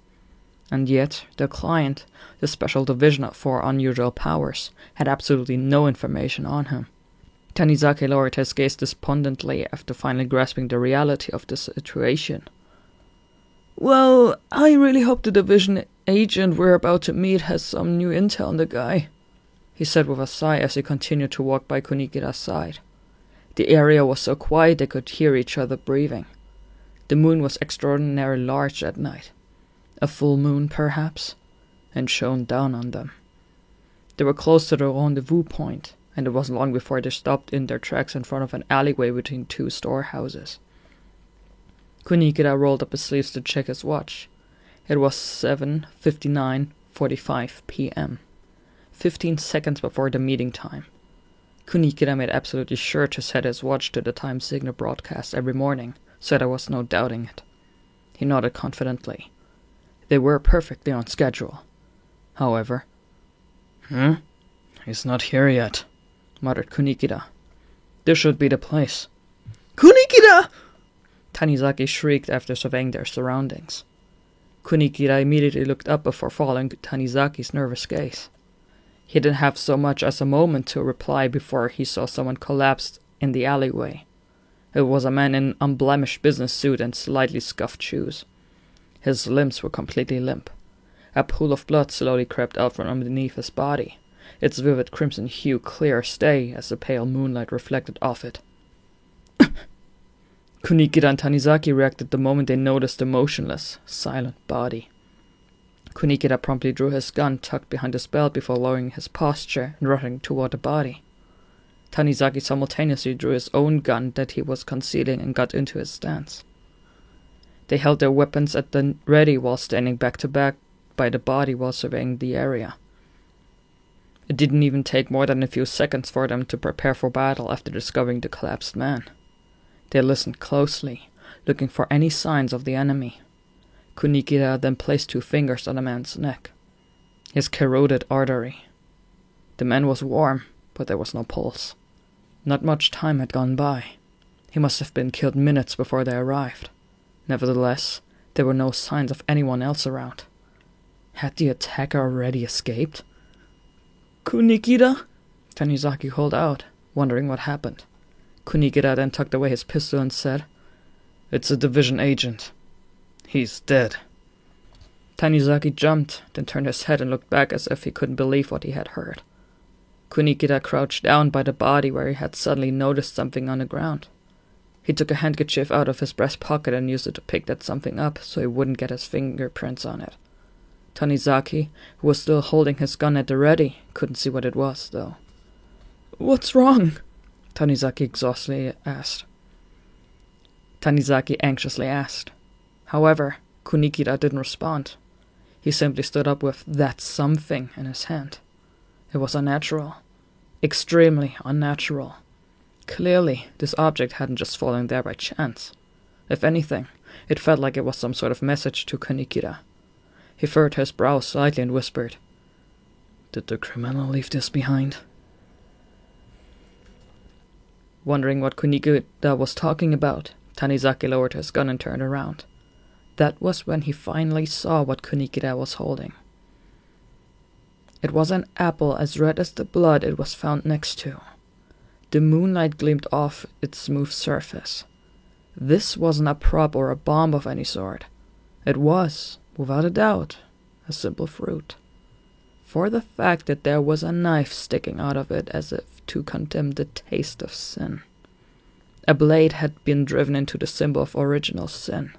And yet, their client, the Special Division for Unusual Powers, had absolutely no information on him. Tanizaki lowered his gaze despondently after finally grasping the reality of the situation. Well, I really hope the division agent we're about to meet has some new intel on the guy, he said with a sigh as he continued to walk by Kunikira's side. The area was so quiet they could hear each other breathing. The moon was extraordinarily large at night. A full moon, perhaps, and shone down on them. They were close to the rendezvous point, and it wasn't long before they stopped in their tracks in front of an alleyway between two storehouses. Kunikira rolled up his sleeves to check his watch. It was 7:59:45 p.m., 15 seconds before the meeting time. Kunikira made absolutely sure to set his watch to the time signal broadcast every morning, so there was no doubting it. He nodded confidently. They were perfectly on schedule. However, He's not here yet, muttered Kunikira. This should be the place. Kunikira! Tanizaki shrieked after surveying their surroundings. Kunikira immediately looked up before following Tanizaki's nervous gaze. He didn't have so much as a moment to reply before he saw someone collapse in the alleyway. It was a man in an unblemished business suit and slightly scuffed shoes. His limbs were completely limp. A pool of blood slowly crept out from underneath his body, its vivid crimson hue clear as day as the pale moonlight reflected off it. Kunikira and Tanizaki reacted the moment they noticed the motionless, silent body. Kunikira promptly drew his gun tucked behind his belt before lowering his posture and running toward the body. Tanizaki simultaneously drew his own gun that he was concealing and got into his stance. They held their weapons at the ready while standing back to back by the body while surveying the area. It didn't even take more than a few seconds for them to prepare for battle after discovering the collapsed man. They listened closely, looking for any signs of the enemy. Kunikira then placed 2 fingers on the man's neck, his carotid artery. The man was warm, but there was no pulse. Not much time had gone by. He must have been killed minutes before they arrived. Nevertheless, there were no signs of anyone else around. Had the attacker already escaped? Kunikida? Tanizaki called out, wondering what happened. Kunikida then tucked away his pistol and said, "It's a division agent. He's dead." Tanizaki jumped, then turned his head and looked back as if he couldn't believe what he had heard. Kunikida crouched down by the body where he had suddenly noticed something on the ground. He took a handkerchief out of his breast pocket and used it to pick that something up so he wouldn't get his fingerprints on it. Tanizaki, who was still holding his gun at the ready, couldn't see what it was, though. "What's wrong?" Tanizaki anxiously asked. However, Kunikida didn't respond. He simply stood up with that something in his hand. It was unnatural. Extremely unnatural. Clearly, this object hadn't just fallen there by chance. If anything, it felt like it was some sort of message to Kunikida. He furrowed his brow slightly and whispered, "Did the criminal leave this behind?" Wondering what Kunikida was talking about, Tanizaki lowered his gun and turned around. That was when he finally saw what Kunikida was holding. It was an apple as red as the blood it was found next to. The moonlight gleamed off its smooth surface. This wasn't a prop or a bomb of any sort. It was, without a doubt, a simple fruit. For the fact that there was a knife sticking out of it as if to condemn the taste of sin. A blade had been driven into the symbol of original sin.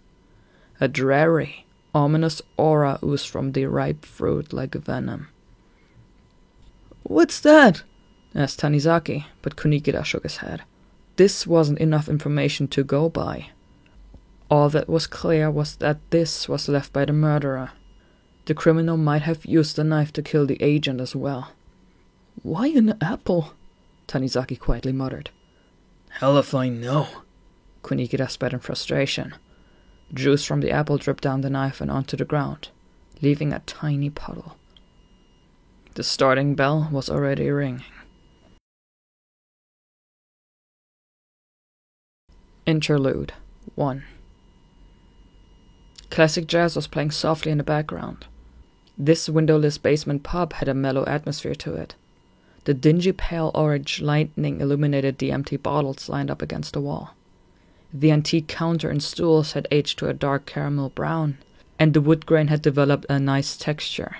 A dreary, ominous aura oozed from the ripe fruit like venom. "What's that?" asked Tanizaki, but Kunikida shook his head. This wasn't enough information to go by. All that was clear was that this was left by the murderer. The criminal might have used the knife to kill the agent as well. "Why an apple?" Tanizaki quietly muttered. "Hell if I know," Kunikida spat in frustration. Juice from the apple dripped down the knife and onto the ground, leaving a tiny puddle. The starting bell was already ringing. Interlude 1. Classic jazz was playing softly in the background. This windowless basement pub had a mellow atmosphere to it. The dingy pale orange lightning illuminated the empty bottles lined up against the wall. The antique counter and stools had aged to a dark caramel brown, and the wood grain had developed a nice texture.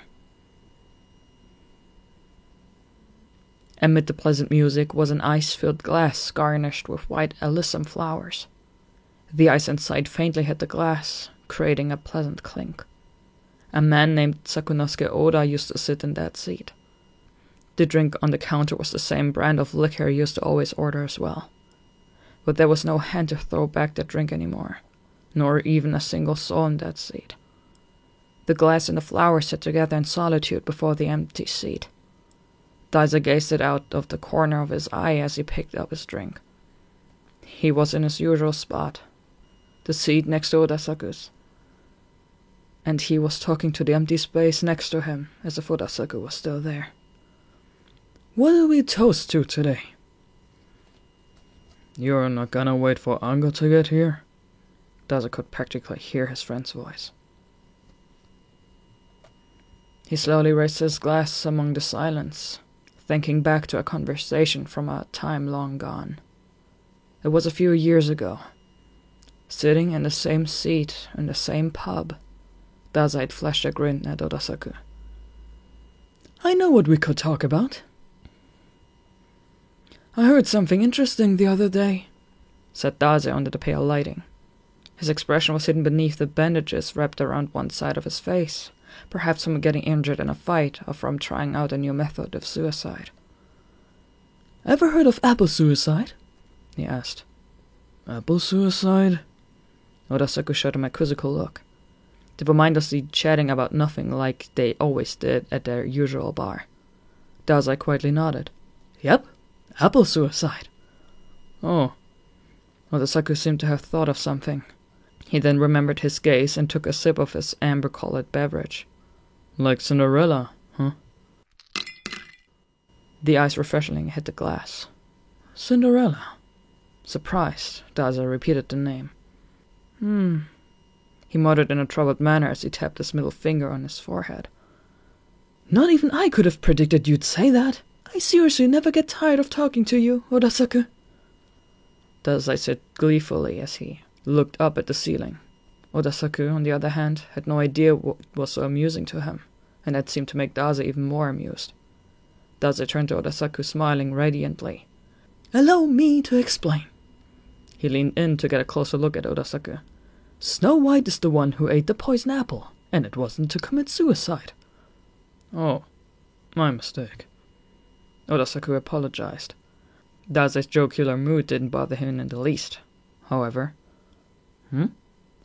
Amid the pleasant music was an ice-filled glass garnished with white alyssum flowers. The ice inside faintly hit the glass, creating a pleasant clink. A man named Sakunosuke Oda used to sit in that seat. The drink on the counter was the same brand of liquor he used to always order as well. But there was no hand to throw back that drink anymore, nor even a single soul in that seat. The glass and the flowers sat together in solitude before the empty seat. Daiza gazed it out of the corner of his eye as he picked up his drink. He was in his usual spot, the seat next to Odasaku's, and he was talking to the empty space next to him as if Odasaku was still there. "What do we toast to today?" "You're not gonna wait for Ango to get here?" Daiza could practically hear his friend's voice. He slowly raised his glass among the silence, thinking back to a conversation from a time long gone. It was a few years ago. Sitting in the same seat in the same pub, Daiza had flashed a grin at Odasaku. "I know what we could talk about." "I heard something interesting the other day," said Daiza under the pale lighting. His expression was hidden beneath the bandages wrapped around one side of his face, perhaps from getting injured in a fight or from trying out a new method of suicide. "Ever heard of apple suicide?" he asked. "Apple suicide?" Odasaku showed him a quizzical look. They were mindlessly chatting about nothing like they always did at their usual bar. Daiza quietly nodded. "Yep, apple suicide." "Oh." Odasaku seemed to have thought of something. He then remembered his gaze and took a sip of his amber-colored beverage. "Like Cinderella, huh?" The ice refreshingly hit the glass. "Cinderella?" Surprised, Daiza repeated the name. He muttered in a troubled manner as he tapped his middle finger on his forehead. Not even I could have predicted you'd say that. I seriously never get tired of talking to you, Odasaku. Dazai said gleefully as he looked up at the ceiling. Odasaku, on the other hand, had no idea what was so amusing to him, and that seemed to make Dazai even more amused. Dazai turned to Odasaku, smiling radiantly. Allow me to explain. He leaned in to get a closer look at Odasaku. Snow White is the one who ate the poison apple, and it wasn't to commit suicide. Oh, my mistake. Odasaku apologized. Dazai's jocular mood didn't bother him in the least. However,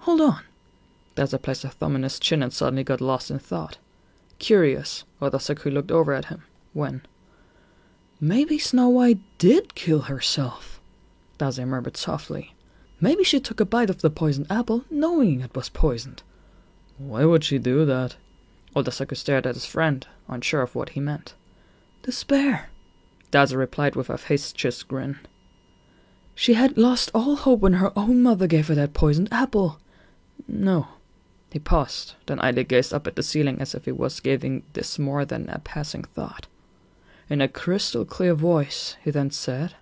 Hold on. Dazai placed a thumb in his chin and suddenly got lost in thought. Curious, Odasaku looked over at him. When? Maybe Snow White did kill herself, Dazai murmured softly. Maybe she took a bite of the poisoned apple, knowing it was poisoned. Why would she do that? Odasaku stared at his friend, unsure of what he meant. Despair, Dazai replied with a face-chest grin. She had lost all hope when her own mother gave her that poisoned apple. No. He paused, then idly gazed up at the ceiling as if he was giving this more than a passing thought. In a crystal-clear voice, he then said,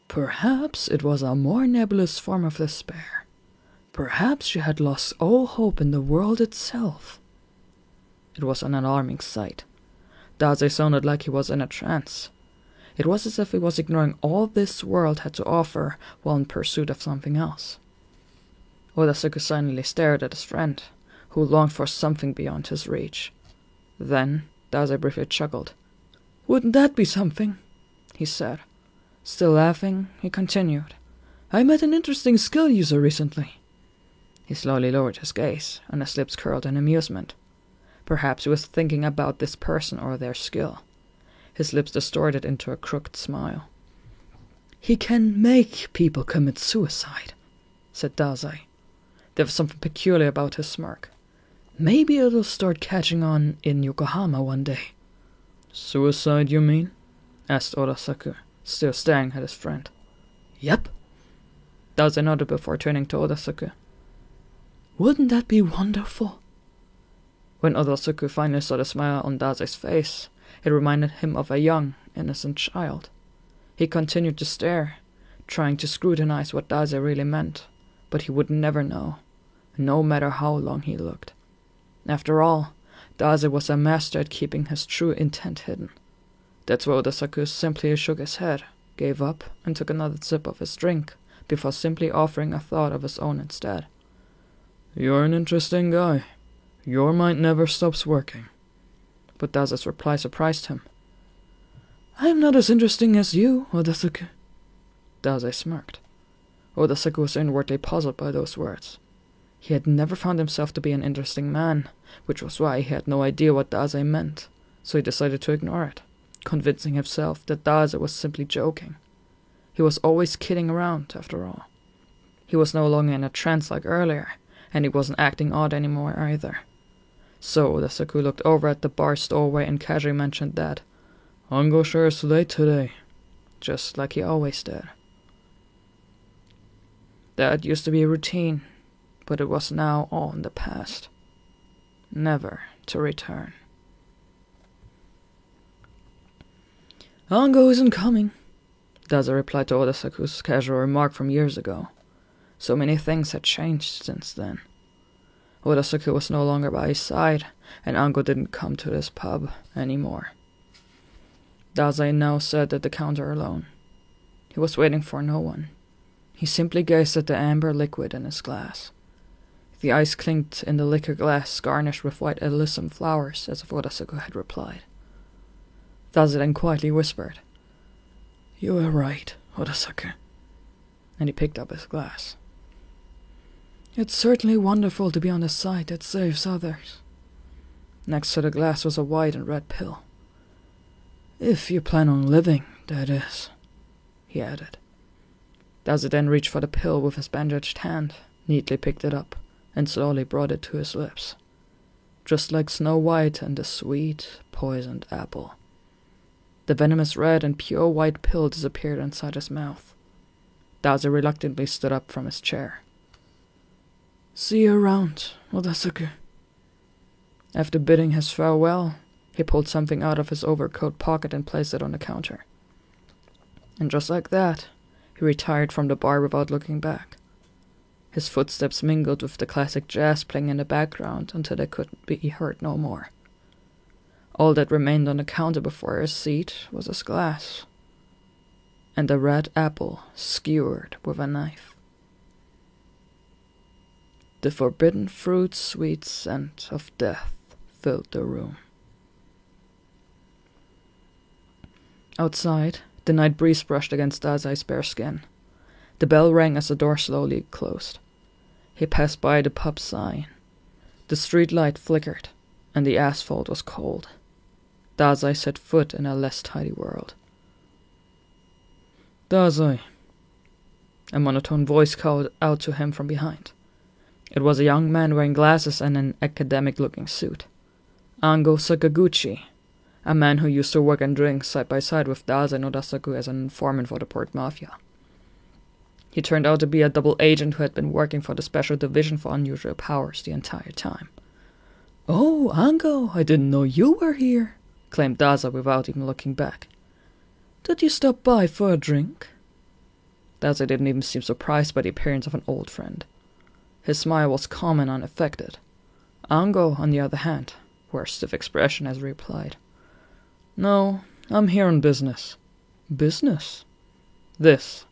Perhaps it was a more nebulous form of despair. Perhaps she had lost all hope in the world itself. It was an alarming sight. Dazai sounded like he was in a trance. It was as if he was ignoring all this world had to offer while in pursuit of something else. Odasaku silently stared at his friend, who longed for something beyond his reach. Then Dazai briefly chuckled. Wouldn't that be something? He said. Still laughing, he continued. I met an interesting skill user recently. He slowly lowered his gaze, and his lips curled in amusement. Perhaps he was thinking about this person or their skill. His lips distorted into a crooked smile. He can make people commit suicide, said Dazai. There was something peculiar about his smirk. Maybe it'll start catching on in Yokohama one day. Suicide, you mean? Asked Odasaku, still staring at his friend. Yep. Dazai nodded before turning to Odasaku. Wouldn't that be wonderful? When Odasaku finally saw the smile on Dazai's face, it reminded him of a young, innocent child. He continued to stare, trying to scrutinize what Dazai really meant, but he would never know, no matter how long he looked. After all, Dazai was a master at keeping his true intent hidden. That's why Odasaku simply shook his head, gave up, and took another sip of his drink, before simply offering a thought of his own instead. You're an interesting guy. Your mind never stops working. But Dazai's reply surprised him. I'm not as interesting as you, Odasaku. Dazai smirked. Odasaku was inwardly puzzled by those words. He had never found himself to be an interesting man, which was why he had no idea what Dazai meant, so he decided to ignore it, convincing himself that Dazai was simply joking. He was always kidding around, after all. He was no longer in a trance like earlier, and he wasn't acting odd anymore either. So Odasaku looked over at the bar's doorway and casually mentioned that Ango sure is late today, just like he always did. That used to be a routine, but it was now all in the past, never to return. Ango isn't coming, Dazai replied to Odasaku's casual remark from years ago. So many things had changed since then. Odasaku was no longer by his side, and Ango didn't come to this pub anymore. Dazai now sat at the counter alone. He was waiting for no one. He simply gazed at the amber liquid in his glass. The ice clinked in the liquor glass garnished with white alyssum flowers, as if Odasaku had replied. Dazai then quietly whispered, You were right, Odasaku. And he picked up his glass. It's certainly wonderful to be on the side that saves others. Next to the glass was a white and red pill. If you plan on living, that is, he added. Dazai then reached for the pill with his bandaged hand, neatly picked it up, and slowly brought it to his lips. Just like Snow White and the sweet, poisoned apple. The venomous red and pure white pill disappeared inside his mouth. Dazai reluctantly stood up from his chair. See you around, Odasaku. After bidding his farewell, He pulled something out of his overcoat pocket and placed it on the counter. And just like that, he retired from the bar without looking back. His footsteps mingled with the classic jazz playing in the background until they could be heard no more. All that remained on the counter before his seat was his glass, and a red apple skewered with a knife. The forbidden fruit's sweet scent of death filled the room. Outside, the night breeze brushed against Dazai's bare skin. The bell rang as the door slowly closed. He passed by the pub sign. The street light flickered, and the asphalt was cold. Dazai set foot in a less tidy world. Dazai. A monotone voice called out to him from behind. It was a young man wearing glasses and an academic-looking suit. Ango Sakaguchi, a man who used to work and drink side by side with Dazai Nodasaku as an informant for the Port Mafia. He turned out to be a double agent who had been working for the Special Division for Unusual Powers the entire time. "Oh, Ango, I didn't know you were here," claimed Dazai without even looking back. "Did you stop by for a drink?" Dazai didn't even seem surprised by the appearance of an old friend. His smile was calm and unaffected. Ango, on the other hand, wore a stiff expression as he replied, "No, I'm here on business." "Business?" "This."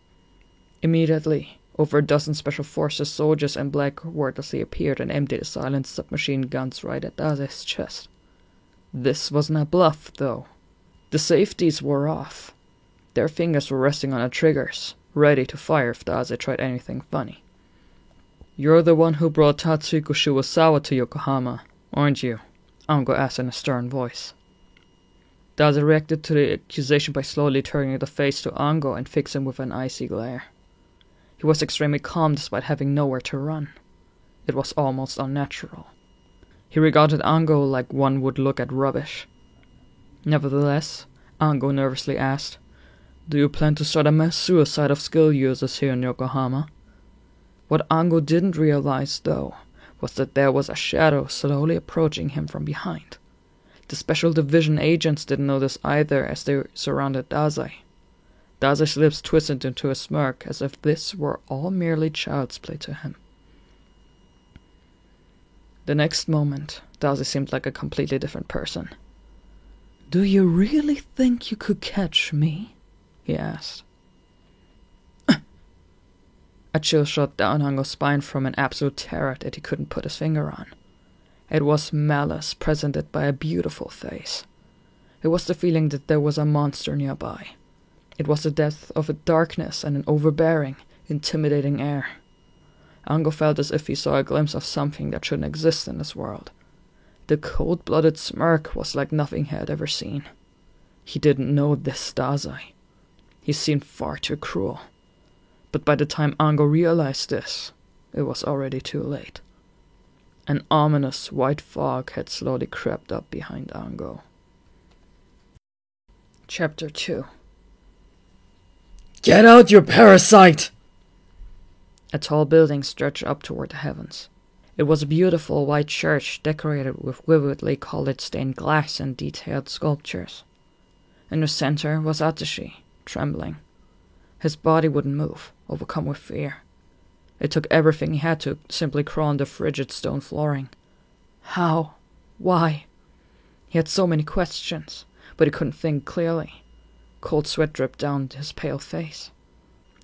Immediately, over a dozen Special Forces soldiers in black wordlessly appeared and emptied the silenced submachine guns right at Dazai's chest. This wasn't a bluff, though. The safeties were off. Their fingers were resting on the triggers, ready to fire if Dazai tried anything funny. "You're the one who brought Tatsuhiko Shiwasawa to Yokohama, aren't you?" Ango asked in a stern voice. Dazai reacted to the accusation by slowly turning the face to Ango and fixing him with an icy glare. He was extremely calm despite having nowhere to run. It was almost unnatural. He regarded Ango like one would look at rubbish. Nevertheless, Ango nervously asked, "Do you plan to start a mass suicide of skill users here in Yokohama?" What Ango didn't realize, though, was that there was a shadow slowly approaching him from behind. The Special Division agents didn't notice either as they surrounded Dazai. Dazai's lips twisted into a smirk as if this were all merely child's play to him. The next moment, Dazai seemed like a completely different person. "Do you really think you could catch me?" he asked. A chill shot down Ango's spine from an absolute terror that he couldn't put his finger on. It was malice presented by a beautiful face. It was the feeling that there was a monster nearby. It was the depth of a darkness and an overbearing, intimidating air. Ango felt as if he saw a glimpse of something that shouldn't exist in this world. The cold-blooded smirk was like nothing he had ever seen. He didn't know this Dazai. He seemed far too cruel. But by the time Ango realized this, it was already too late. An ominous white fog had slowly crept up behind Ango. Chapter 2. "Get out, you parasite!" A tall building stretched up toward the heavens. It was a beautiful white church decorated with vividly colored stained glass and detailed sculptures. In the center was Atsushi, trembling. His body wouldn't move, overcome with fear. It took everything he had to simply crawl on the frigid stone flooring. How? Why? He had so many questions, but he couldn't think clearly. Cold sweat dripped down his pale face.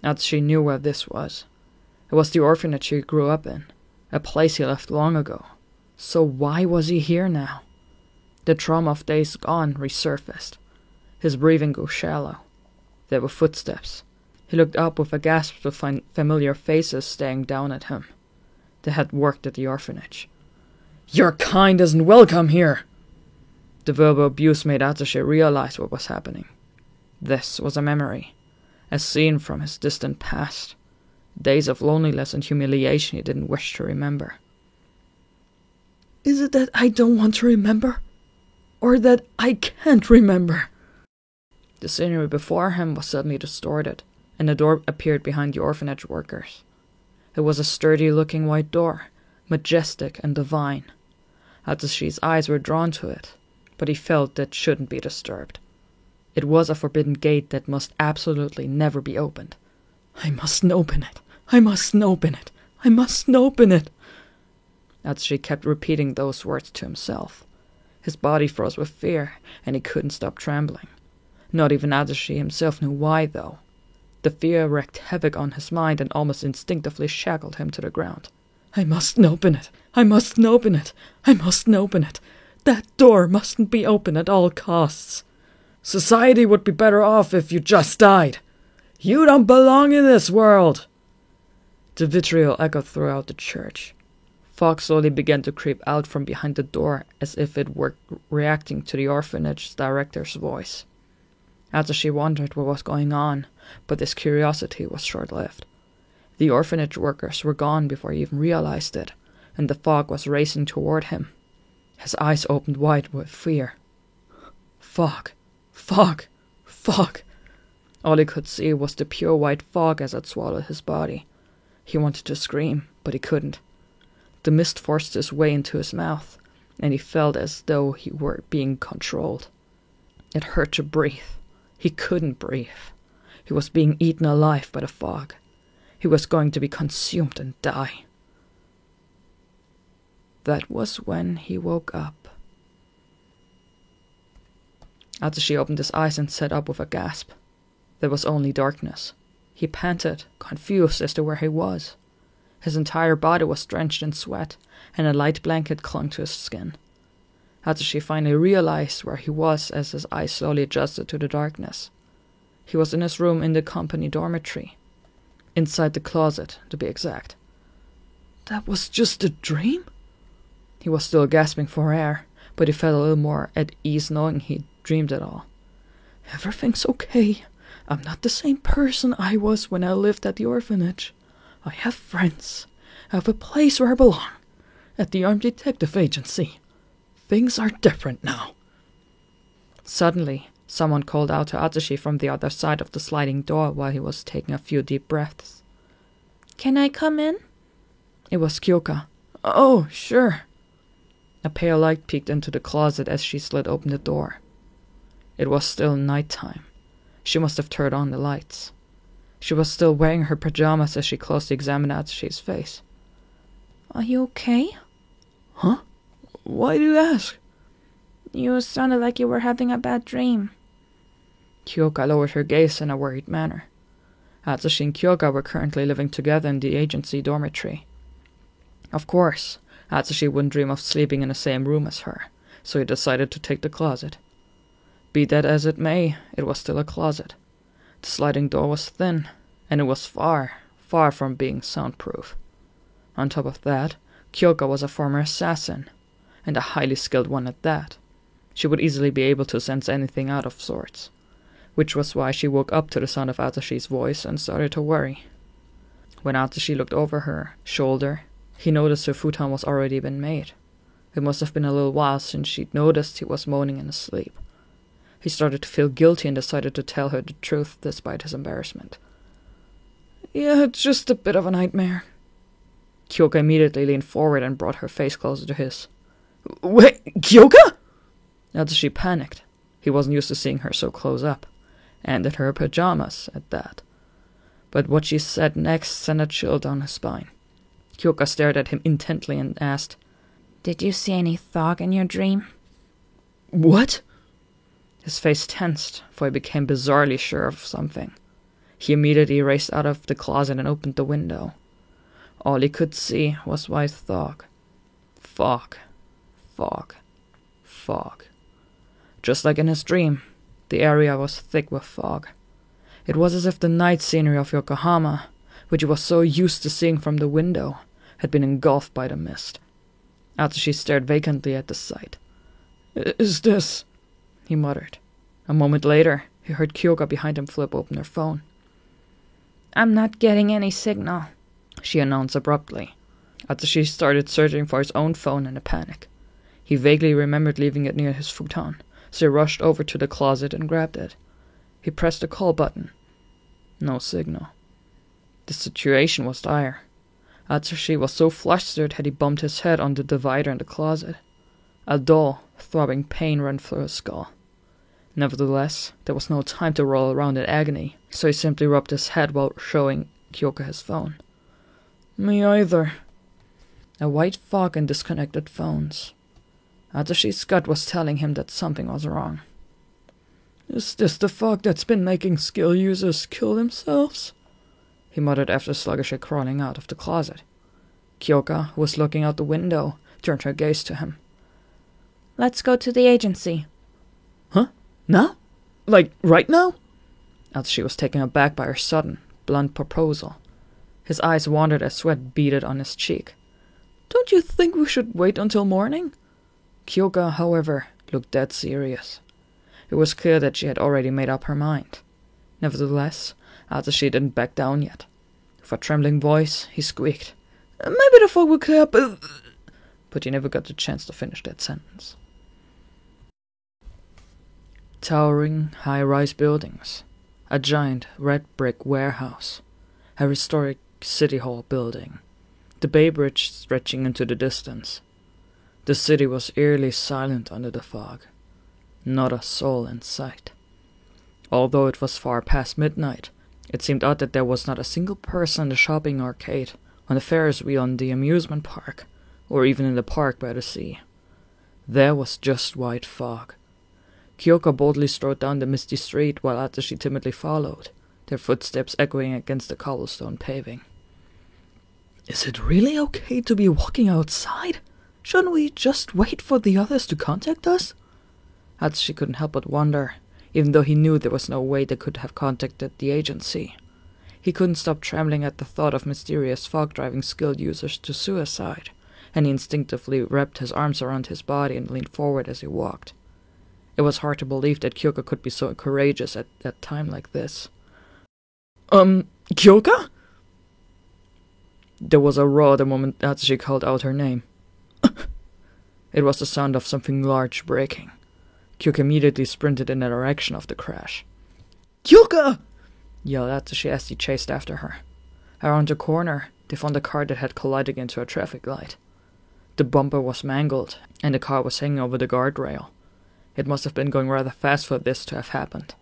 Atsushi knew where this was. It was the orphanage he grew up in, a place he left long ago. So why was he here now? The trauma of days gone resurfaced. His breathing grew shallow. There were footsteps. He looked up with a gasp to find familiar faces staring down at him. They had worked at the orphanage. "Your kind isn't welcome here!" The verbal abuse made Atsushi realize what was happening. This was a memory, a scene from his distant past. Days of loneliness and humiliation he didn't wish to remember. "Is it that I don't want to remember? Or that I can't remember?" The scenery before him was suddenly distorted, and a door appeared behind the orphanage workers. It was a sturdy-looking white door, majestic and divine. Atsushi's eyes were drawn to it, but he felt that shouldn't be disturbed. It was a forbidden gate that must absolutely never be opened. I mustn't open it. I mustn't open it. I mustn't open it. Atsushi kept repeating those words to himself. His body froze with fear, and he couldn't stop trembling. Not even Atsushi himself knew why, though. The fear wreaked havoc on his mind and almost instinctively shackled him to the ground. I mustn't open it. I mustn't open it. I mustn't open it. That door mustn't be open at all costs. Society would be better off if you just died. You don't belong in this world. The vitriol echoed throughout the church. Fog slowly began to creep out from behind the door as if it were reacting to the orphanage's director's voice. Atsushi wondered what was going on, but his curiosity was short-lived. The orphanage workers were gone before he even realized it, and the fog was racing toward him. His eyes opened wide with fear. Fog. Fog. Fog. All he could see was the pure white fog as it swallowed his body. He wanted to scream, but he couldn't. The mist forced its way into his mouth, and he felt as though he were being controlled. It hurt to breathe. He couldn't breathe. He was being eaten alive by the fog. He was going to be consumed and die. That was when he woke up. Atsushi opened his eyes and sat up with a gasp. There was only darkness. He panted, confused as to where he was. His entire body was drenched in sweat, and a light blanket clung to his skin. Atsushi finally realized where he was as his eyes slowly adjusted to the darkness. He was in his room in the company dormitory. Inside the closet, to be exact. That was just a dream? He was still gasping for air, but he felt a little more at ease knowing he'd dreamed it all. Everything's okay. I'm not the same person I was when I lived at the orphanage. I have friends. I have a place where I belong. At the Armed Detective Agency. Things are different now. Suddenly, someone called out to Atsushi from the other side of the sliding door while he was taking a few deep breaths. Can I come in? It was Kyoka. Oh, sure. A pale light peeked into the closet as she slid open the door. It was still nighttime. She must have turned on the lights. She was still wearing her pajamas as she closely examined Atsushi's face. Are you okay? Huh? Why do you ask? You sounded like you were having a bad dream. Kyoka lowered her gaze in a worried manner. Atsushi and Kyoka were currently living together in the agency dormitory. Of course, Atsushi wouldn't dream of sleeping in the same room as her, so he decided to take the closet. Be that as it may, it was still a closet. The sliding door was thin, and it was far, far from being soundproof. On top of that, Kyoka was a former assassin, and a highly skilled one at that. She would easily be able to sense anything out of sorts, which was why she woke up to the sound of Atsushi's voice and started to worry. When Atsushi looked over her shoulder, he noticed her futon was already been made. It must have been a little while since she'd noticed he was moaning in his sleep. He started to feel guilty and decided to tell her the truth despite his embarrassment. Yeah, it's just a bit of a nightmare. Kyoka immediately leaned forward and brought her face closer to his. Wait, Kyoka? Atsushi panicked. He wasn't used to seeing her so close up, and in her pajamas at that. But what she said next sent a chill down his spine. Kyoka stared at him intently and asked, Did you see any fog in your dream? What? His face tensed, for he became bizarrely sure of something. He immediately raced out of the closet and opened the window. All he could see was white fog. Fog. Fog. Fog. Just like in his dream, the area was thick with fog. It was as if the night scenery of Yokohama, which he was so used to seeing from the window, had been engulfed by the mist. Atsushi stared vacantly at the sight. Is this... he muttered. A moment later, he heard Kyoka behind him flip open her phone. I'm not getting any signal, she announced abruptly. Atsushi started searching for his own phone in a panic. He vaguely remembered leaving it near his futon, so he rushed over to the closet and grabbed it. He pressed the call button. No signal. The situation was dire. Atsushi was so flustered that he bumped his head on the divider in the closet. A dull, throbbing pain ran through his skull. Nevertheless, there was no time to roll around in agony, so he simply rubbed his head while showing Kyoka his phone. Me either. A white fog and disconnected phones. Atashi's gut was telling him that something was wrong. Is this the fog that's been making skill users kill themselves? He muttered after sluggishly crawling out of the closet. Kyoka, who was looking out the window, turned her gaze to him. Let's go to the agency. Huh? Now? Like, right now? Atashi was taken aback by her sudden, blunt proposal. His eyes wandered as sweat beaded on his cheek. Don't you think we should wait until morning? Kyoka, however, looked dead serious. It was clear that she had already made up her mind. Nevertheless, Atashi didn't back down yet. With a trembling voice, he squeaked, Maybe the fog will clear up, but he never got the chance to finish that sentence. Towering, high-rise buildings, a giant red brick warehouse, a historic city hall building, the Bay Bridge stretching into the distance. The city was eerily silent under the fog. Not a soul in sight. Although it was far past midnight, it seemed odd that there was not a single person in the shopping arcade, on the Ferris wheel in the amusement park, or even in the park by the sea. There was just white fog. Kyoka boldly strode down the misty street while Atashi timidly followed, their footsteps echoing against the cobblestone paving. Is it really okay to be walking outside? Shouldn't we just wait for the others to contact us? Atashi couldn't help but wonder, even though he knew there was no way they could have contacted the agency. He couldn't stop trembling at the thought of mysterious fog-driving skilled users to suicide, and he instinctively wrapped his arms around his body and leaned forward as he walked. It was hard to believe that Kyoka could be so courageous at that time like this. Kyoka? There was a roar the moment Atashi called out her name. It was the sound of something large breaking. Kyoka immediately sprinted in the direction of the crash. Kyoka! Yelled Atashi as he chased after her. Around the corner, they found a car that had collided into a traffic light. The bumper was mangled, and the car was hanging over the guardrail. It must have been going rather fast for this to have happened.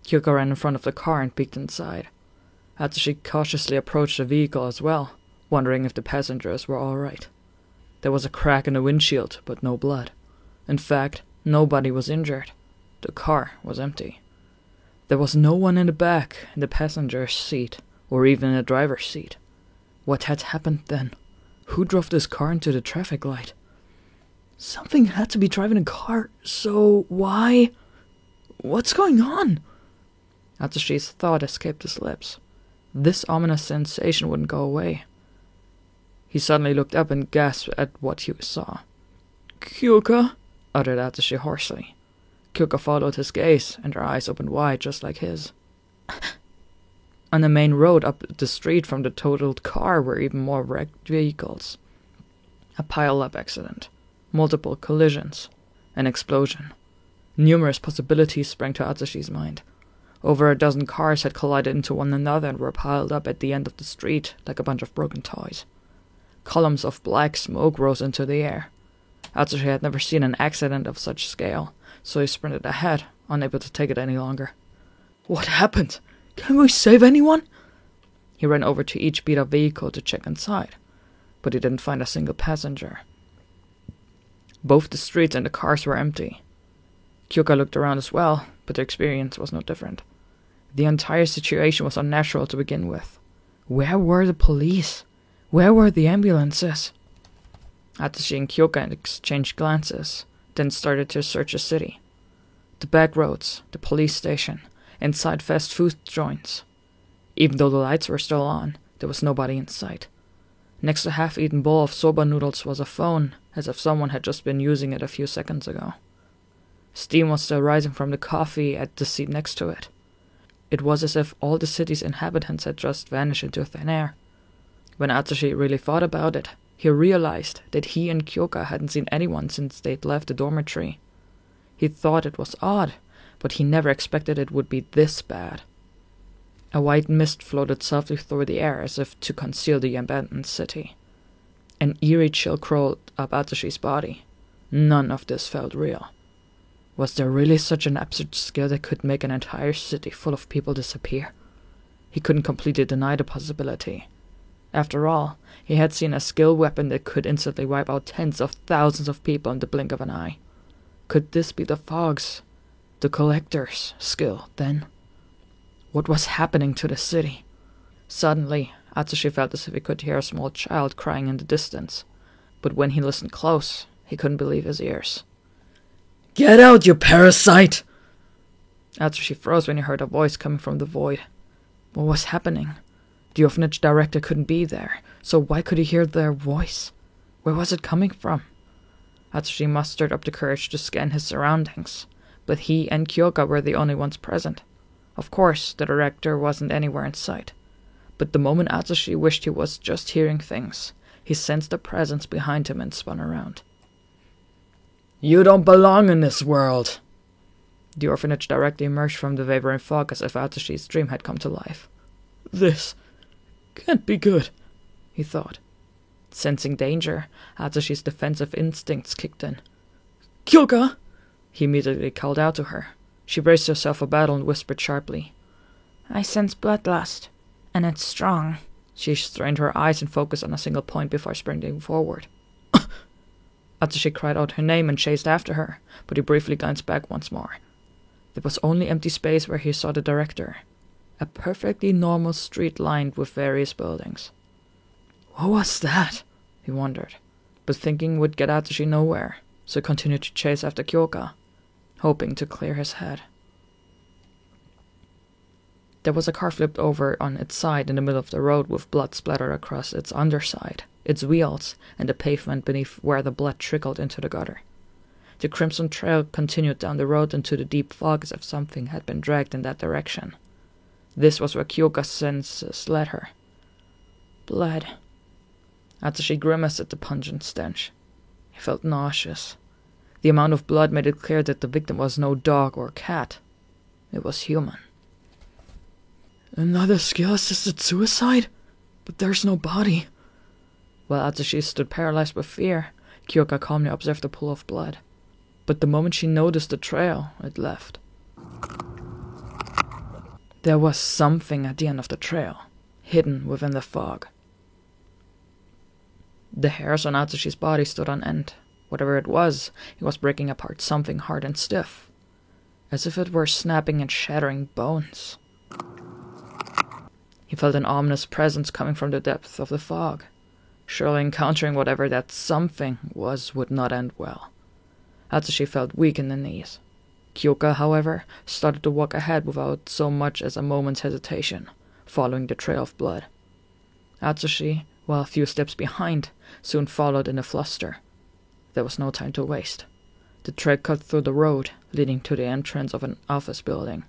Kyoka ran in front of the car and peeked inside. Atashi cautiously approached the vehicle as well, wondering if the passengers were all right. There was a crack in the windshield, but no blood. In fact, nobody was injured. The car was empty. There was no one in the back, in the passenger's seat, or even in the driver's seat. What had happened then? Who drove this car into the traffic light? Something had to be driving a car, so why? What's going on? Atashi's thought escaped his lips. This ominous sensation wouldn't go away. He suddenly looked up and gasped at what he saw. Kyoka? Uttered Atashi hoarsely. Kyoka followed his gaze, and her eyes opened wide just like his. On the main road up the street from the totaled car were even more wrecked vehicles. A pile-up accident. Multiple collisions. An explosion. Numerous possibilities sprang to Atashi's mind. Over a dozen cars had collided into one another and were piled up at the end of the street like a bunch of broken toys. Columns of black smoke rose into the air. Atashi had never seen an accident of such scale, so he sprinted ahead, unable to take it any longer. What happened? Can we save anyone? He ran over to each beat-up vehicle to check inside, but he didn't find a single passenger. Both the streets and the cars were empty. Kyoka looked around as well, but the experience was no different. The entire situation was unnatural to begin with. Where were the police? Where were the ambulances? Atashi and Kyoka exchanged glances, then started to search the city. The back roads, the police station, inside fast food joints. Even though the lights were still on, there was nobody in sight. Next to a half-eaten bowl of soba noodles was a phone, as if someone had just been using it a few seconds ago. Steam was still rising from the coffee at the seat next to it. It was as if all the city's inhabitants had just vanished into thin air. When Atashi really thought about it, he realized that he and Kyoka hadn't seen anyone since they'd left the dormitory. He thought it was odd, but he never expected it would be this bad. A white mist floated softly through the air as if to conceal the abandoned city. An eerie chill crawled up Atashi's body. None of this felt real. Was there really such an absurd skill that could make an entire city full of people disappear? He couldn't completely deny the possibility. After all, he had seen a skilled weapon that could instantly wipe out tens of thousands of people in the blink of an eye. Could this be the Fog's, the Collector's skill, then? What was happening to the city? Suddenly, Atsushi felt as if he could hear a small child crying in the distance. But when he listened close, he couldn't believe his ears. Get out, you parasite! Atsushi froze when he heard a voice coming from the void. What was happening? The orphanage director couldn't be there, so why could he hear their voice? Where was it coming from? Atsushi mustered up the courage to scan his surroundings, but he and Kyoka were the only ones present. Of course, the director wasn't anywhere in sight. But the moment Atsushi wished he was just hearing things, he sensed a presence behind him and spun around. You don't belong in this world! The orphanage director emerged from the wavering fog as if Atsushi's dream had come to life. This can't be good, he thought. Sensing danger, Atsushi's defensive instincts kicked in. Kyoka! He immediately called out to her. She braced herself for battle and whispered sharply. I sense bloodlust, and it's strong. She strained her eyes and focused on a single point before sprinting forward. Atsushi cried out her name and chased after her, but he briefly glanced back once more. There was only empty space where he saw the director. A perfectly normal street lined with various buildings. What was that? He wondered, but thinking would get Atsushi nowhere, so he continued to chase after Kyoka, hoping to clear his head. There was a car flipped over on its side in the middle of the road with blood splattered across its underside, its wheels, and the pavement beneath where the blood trickled into the gutter. The crimson trail continued down the road into the deep fog as if something had been dragged in that direction. This was where Kyoka's senses led her. Blood. Atsushi grimaced at the pungent stench. He felt nauseous. The amount of blood made it clear that the victim was no dog or cat. It was human. Another skill-assisted suicide? But there's no body. While Atsushi stood paralyzed with fear, Kyoka calmly observed the pool of blood. But the moment she noticed the trail, it left. There was something at the end of the trail, hidden within the fog. The hairs on Atsushi's body stood on end. Whatever it was breaking apart something hard and stiff, as if it were snapping and shattering bones. He felt an ominous presence coming from the depth of the fog. Surely encountering whatever that something was would not end well. Atsushi felt weak in the knees. Kyoka, however, started to walk ahead without so much as a moment's hesitation, following the trail of blood. Atsushi, while a few steps behind, soon followed in a fluster. There was no time to waste. The trail cut through the road, leading to the entrance of an office building.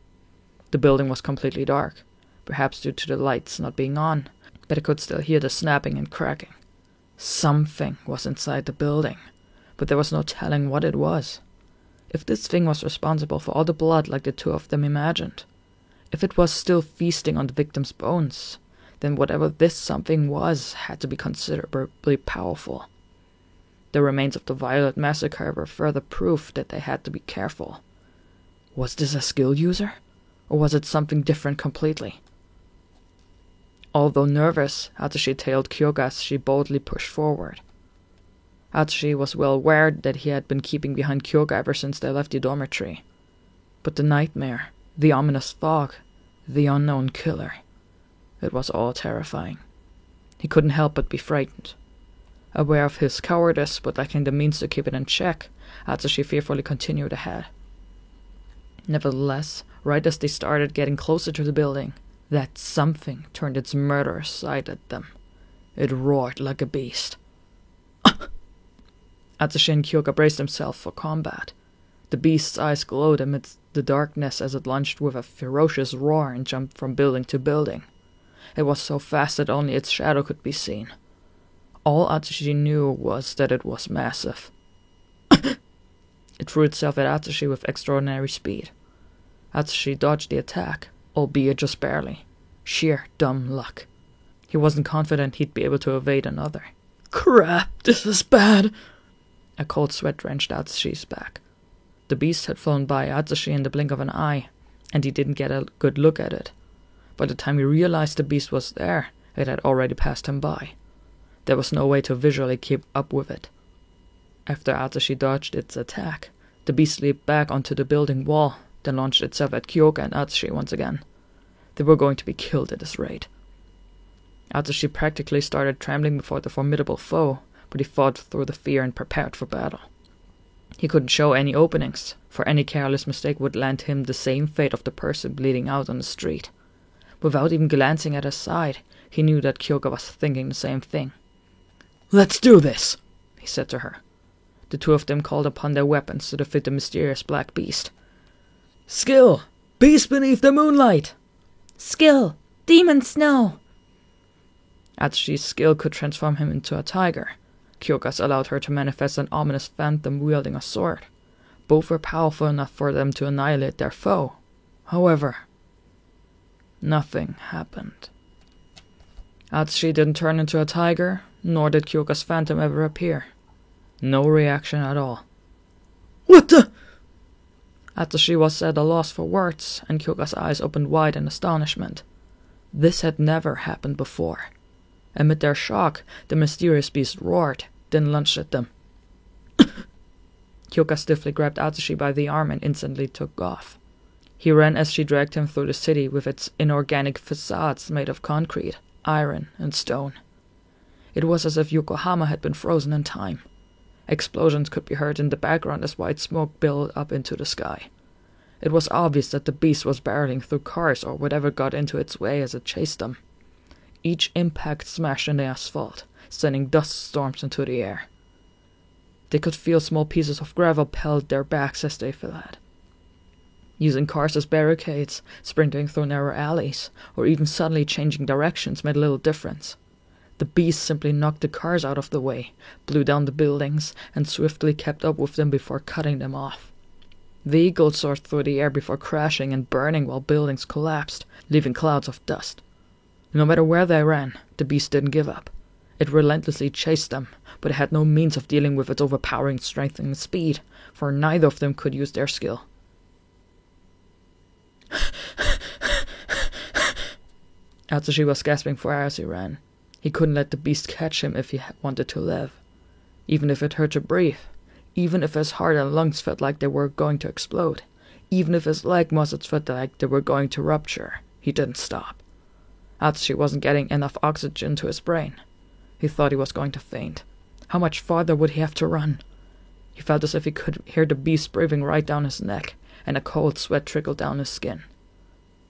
The building was completely dark, perhaps due to the lights not being on, but I could still hear the snapping and cracking. Something was inside the building, but there was no telling what it was. If this thing was responsible for all the blood like the two of them imagined, if it was still feasting on the victim's bones, then whatever this something was had to be considerably powerful. The remains of the Violet Massacre were further proof that they had to be careful. Was this a skill user? Or was it something different completely? Although nervous, Atsushi tailed Kyoka as she boldly pushed forward. Atsushi was well aware that he had been keeping behind Kyoka ever since they left the dormitory. But the nightmare, the ominous fog, the unknown killer, it was all terrifying. He couldn't help but be frightened. Aware of his cowardice, but lacking the means to keep it in check, Atsushi fearfully continued ahead. Nevertheless, right as they started getting closer to the building, that something turned its murderous side at them. It roared like a beast. Atsushi and Kyoka braced themselves for combat. The beast's eyes glowed amidst the darkness as it lunged with a ferocious roar and jumped from building to building. It was so fast that only its shadow could be seen. All Atsushi knew was that it was massive. It threw itself at Atsushi with extraordinary speed. Atsushi dodged the attack, albeit just barely. Sheer dumb luck. He wasn't confident he'd be able to evade another. Crap, this is bad. A cold sweat drenched Atsushi's back. The beast had flown by Atsushi in the blink of an eye, and he didn't get a good look at it. By the time he realized the beast was there, it had already passed him by. There was no way to visually keep up with it. After Atsushi dodged its attack, the beast leaped back onto the building wall, then launched itself at Kyoka and Atsushi once again. They were going to be killed at this rate. Atsushi practically started trembling before the formidable foe, but he fought through the fear and prepared for battle. He couldn't show any openings, for any careless mistake would land him the same fate of the person bleeding out on the street. Without even glancing at his side, he knew that Kyoka was thinking the same thing. "Let's do this," he said to her. The two of them called upon their weapons to defeat the mysterious black beast. "Skill! Beast beneath the moonlight!" Skill! Demon snow! Atsushi's skill could transform him into a tiger. Kyoka's allowed her to manifest an ominous phantom wielding a sword. Both were powerful enough for them to annihilate their foe. However, nothing happened. Atsushi didn't turn into a tiger, nor did Kyoka's phantom ever appear. No reaction at all. "What the?" Atsushi was at a loss for words, and Kyoka's eyes opened wide in astonishment. This had never happened before. Amid their shock, the mysterious beast roared, then lunged at them. Kyoka stiffly grabbed Atsushi by the arm and instantly took off. He ran as she dragged him through the city with its inorganic facades made of concrete, iron, and stone. It was as if Yokohama had been frozen in time. Explosions could be heard in the background as white smoke billowed up into the sky. It was obvious that the beast was barreling through cars or whatever got into its way as it chased them. Each impact smashed in the asphalt, sending dust storms into the air. They could feel small pieces of gravel pelt their backs as they fled. Using cars as barricades, sprinting through narrow alleys, or even suddenly changing directions made little difference. The beast simply knocked the cars out of the way, blew down the buildings, and swiftly kept up with them before cutting them off. Vehicles soared through the air before crashing and burning while buildings collapsed, leaving clouds of dust. No matter where they ran, the beast didn't give up. It relentlessly chased them, but it had no means of dealing with its overpowering strength and speed, for neither of them could use their skill. Atsushi was gasping for air as he ran. He couldn't let the beast catch him if he wanted to live. Even if it hurt to breathe, even if his heart and lungs felt like they were going to explode, even if his leg muscles felt like they were going to rupture, he didn't stop. Atsushi wasn't getting enough oxygen to his brain. He thought he was going to faint. How much farther would he have to run? He felt as if he could hear the beast breathing right down his neck, and a cold sweat trickled down his skin.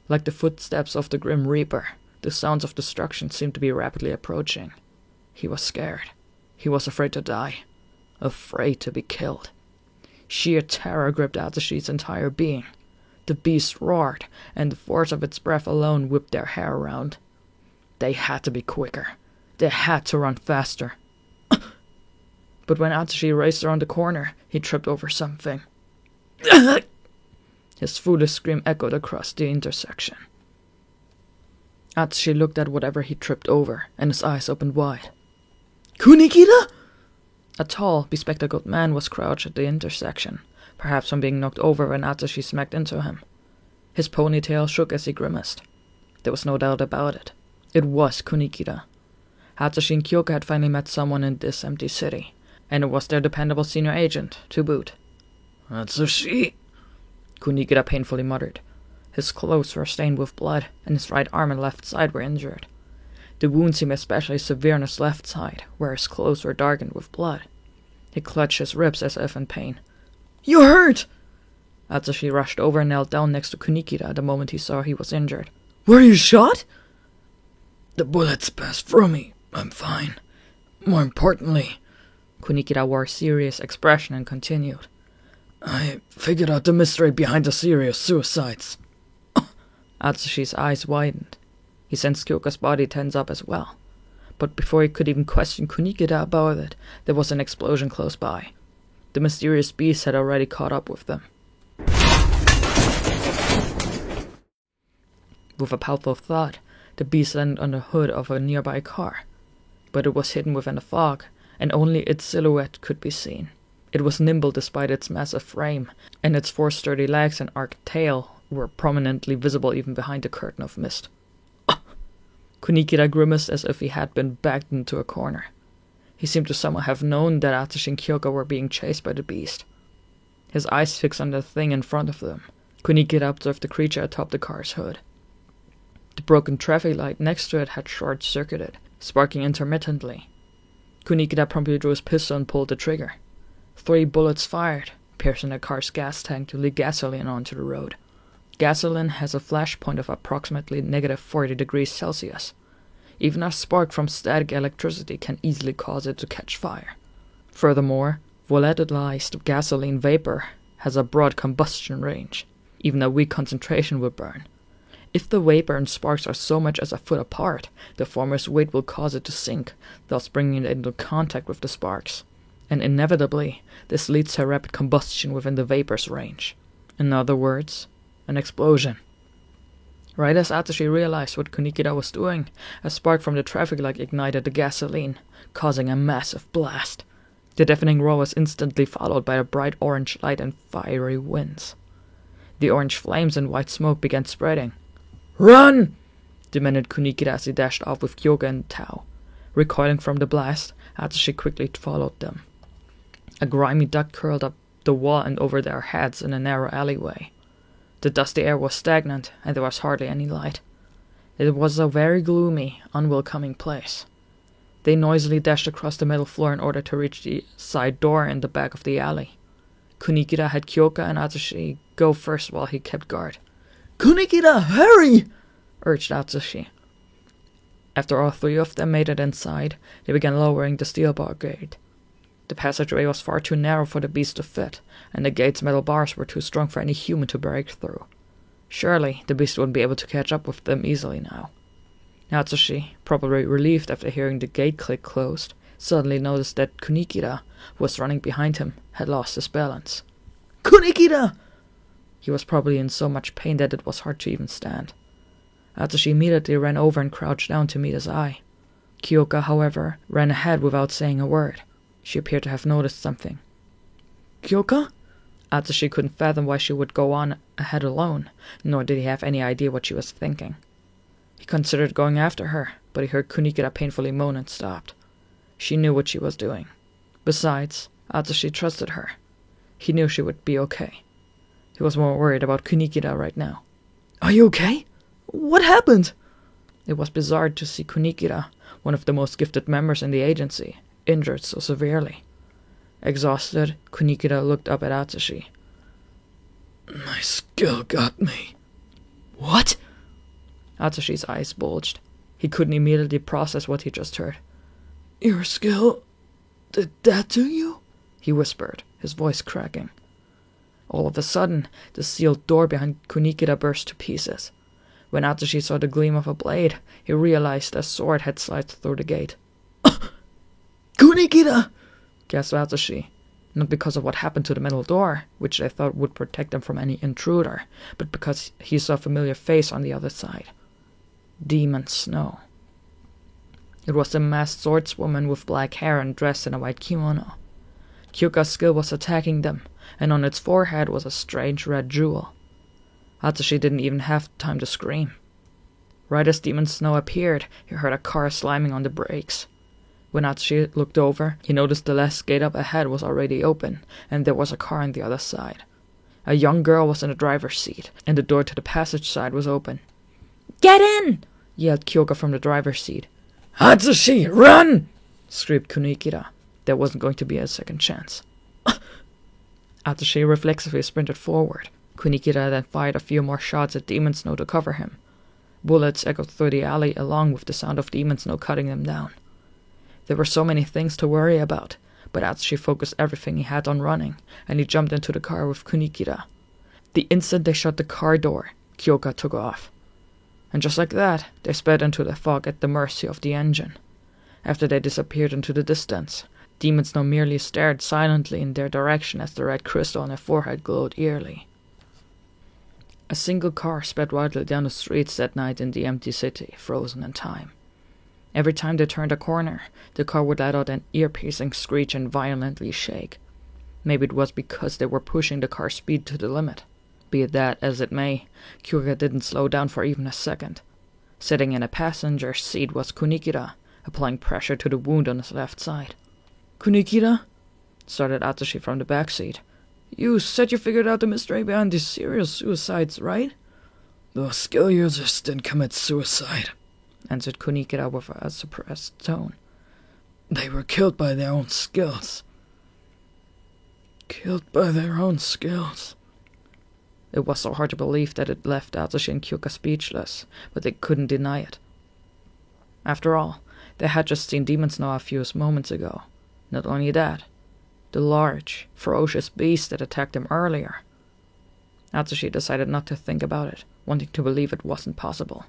Like the footsteps of the Grim Reaper, the sounds of destruction seemed to be rapidly approaching. He was scared. He was afraid to die. Afraid to be killed. Sheer terror gripped Atsushi's entire being. The beast roared, and the force of its breath alone whipped their hair around. They had to be quicker. They had to run faster. But when Atsushi raced around the corner, he tripped over something. His foolish scream echoed across the intersection. Atsushi looked at whatever he tripped over, and his eyes opened wide. "Kunikida?" A tall, bespectacled man was crouched at the intersection, perhaps from being knocked over when Atsushi smacked into him. His ponytail shook as he grimaced. There was no doubt about it. It was Kunikida. Atsushi and Kyoka had finally met someone in this empty city, and it was their dependable senior agent, to boot. "Atsushi," Kunikida painfully muttered. His clothes were stained with blood, and his right arm and left side were injured. The wound seemed especially severe on his left side, where his clothes were darkened with blood. He clutched his ribs as if in pain. "You're hurt!" Atsushi rushed over and knelt down next to Kunikida the moment he saw he was injured. "Were you shot?" "The bullets passed through me. I'm fine. More importantly," Kunikida wore a serious expression and continued, "I figured out the mystery behind the serious suicides." Atsushi's eyes widened. He sensed Kyoka's body tense up as well. But before he could even question Kunikida about it, there was an explosion close by. The mysterious beast had already caught up with them. With a powerful thud, the beast landed on the hood of a nearby car. But it was hidden within the fog, and only its silhouette could be seen. It was nimble despite its massive frame, and its 4 sturdy legs and arched tail were prominently visible even behind the curtain of mist. Kunikida grimaced as if he had been backed into a corner. He seemed to somehow have known that Atsushi and Kyoka were being chased by the beast. His eyes fixed on the thing in front of them, Kunikida observed the creature atop the car's hood. The broken traffic light next to it had short-circuited, sparking intermittently. Kunikida promptly drew his pistol and pulled the trigger. 3 bullets fired, piercing the car's gas tank to leak gasoline onto the road. Gasoline has a flash point of approximately -40 degrees Celsius. Even a spark from static electricity can easily cause it to catch fire. Furthermore, volatilized gasoline vapor has a broad combustion range. Even a weak concentration will burn. If the vapor and sparks are so much as a foot apart, the former's weight will cause it to sink, thus bringing it into contact with the sparks. And inevitably, this leads to a rapid combustion within the vapor's range. In other words, an explosion. Right as Atsushi realized what Kunikida was doing, a spark from the traffic light ignited the gasoline, causing a massive blast. The deafening roar was instantly followed by a bright orange light and fiery winds. The orange flames and white smoke began spreading. "Run!" demanded Kunikida as he dashed off with Kyoka and Tao. Recoiling from the blast, Atsushi quickly followed them. A grimy duck curled up the wall and over their heads in a narrow alleyway. The dusty air was stagnant, and there was hardly any light. It was a very gloomy, unwelcoming place. They noisily dashed across the metal floor in order to reach the side door in the back of the alley. Kunikida had Kyoka and Atsushi go first while he kept guard. "Kunikida, hurry!" urged Atsushi. After all 3 of them made it inside, they began lowering the steel bar gate. The passageway was far too narrow for the beast to fit, and the gate's metal bars were too strong for any human to break through. Surely, the beast wouldn't be able to catch up with them easily now. Atsushi, probably relieved after hearing the gate click closed, suddenly noticed that Kunikida, who was running behind him, had lost his balance. "Kunikida!" He was probably in so much pain that it was hard to even stand. Atsushi immediately ran over and crouched down to meet his eye. Kyoka, however, ran ahead without saying a word. She appeared to have noticed something. "Kyoka?" Atsushi couldn't fathom why she would go on ahead alone, nor did he have any idea what she was thinking. He considered going after her, but he heard Kunikida painfully moan and stopped. She knew what she was doing. Besides, Atsushi trusted her. He knew she would be okay. He was more worried about Kunikida right now. "Are you okay? What happened?" It was bizarre to see Kunikida, one of the most gifted members in the agency, injured so severely. Exhausted, Kunikida looked up at Atsushi. "My skill got me." "What?" Atsushi's eyes bulged. He couldn't immediately process what he just heard. "Your skill did that to you?" he whispered, his voice cracking. All of a sudden, the sealed door behind Kunikida burst to pieces. When Atsushi saw the gleam of a blade, he realized a sword had sliced through the gate. "Kunikida!" gasped Atsushi, not because of what happened to the metal door, which they thought would protect them from any intruder, but because he saw a familiar face on the other side. Demon Snow. It was the masked swordswoman with black hair and dressed in a white kimono. Kyoka's skill was attacking them, and on its forehead was a strange red jewel. Atsushi didn't even have time to scream. Right as Demon Snow appeared, he heard a car slamming on the brakes. When Atsushi looked over, he noticed the last gate up ahead was already open, and there was a car on the other side. A young girl was in the driver's seat, and the door to the passage side was open. "Get in!" yelled Kyoka from the driver's seat. "Atsushi, run!" screamed Kunikida. There wasn't going to be a second chance. Atsushi reflexively sprinted forward. Kunikida then fired a few more shots at Demon Snow to cover him. Bullets echoed through the alley along with the sound of Demon Snow cutting them down. There were so many things to worry about, but Atsushi focused everything he had on running, and he jumped into the car with Kunikida. The instant they shut the car door, Kyoka took off. And just like that, they sped into the fog at the mercy of the engine. After they disappeared into the distance, Demon Snow merely stared silently in their direction as the red crystal on their forehead glowed eerily. A single car sped wildly down the streets that night in the empty city, frozen in time. Every time they turned a corner, the car would let out an ear-piercing screech and violently shake. Maybe it was because they were pushing the car's speed to the limit. Be it that as it may, Kyoga didn't slow down for even a second. Sitting in a passenger seat was Kunikida, applying pressure to the wound on his left side. Kunikida? Started Atsushi from the back seat. You said you figured out the mystery behind these serial suicides, right? Those skill users didn't commit suicide, answered Kunikida with a suppressed tone. They were killed by their own skills. Killed by their own skills. It was so hard to believe that it left Atsushi and Kyoka speechless, but they couldn't deny it. After all, they had just seen Demon Snow a few moments ago. Not only that, the large, ferocious beast that attacked them earlier. Atsushi decided not to think about it, wanting to believe it wasn't possible.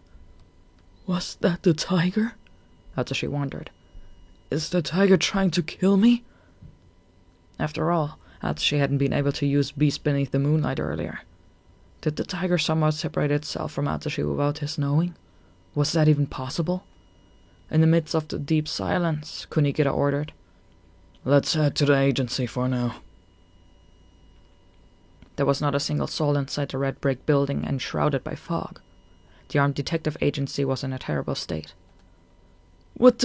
Was that the tiger? Atsushi wondered. Is the tiger trying to kill me? After all, Atsushi hadn't been able to use Beast Beneath the Moonlight earlier. Did the tiger somehow separate itself from Atsushi without his knowing? Was that even possible? In the midst of the deep silence, Kunikida ordered, "Let's head to the agency for now." There was not a single soul inside the red brick building enshrouded by fog. The armed detective agency was in a terrible state. What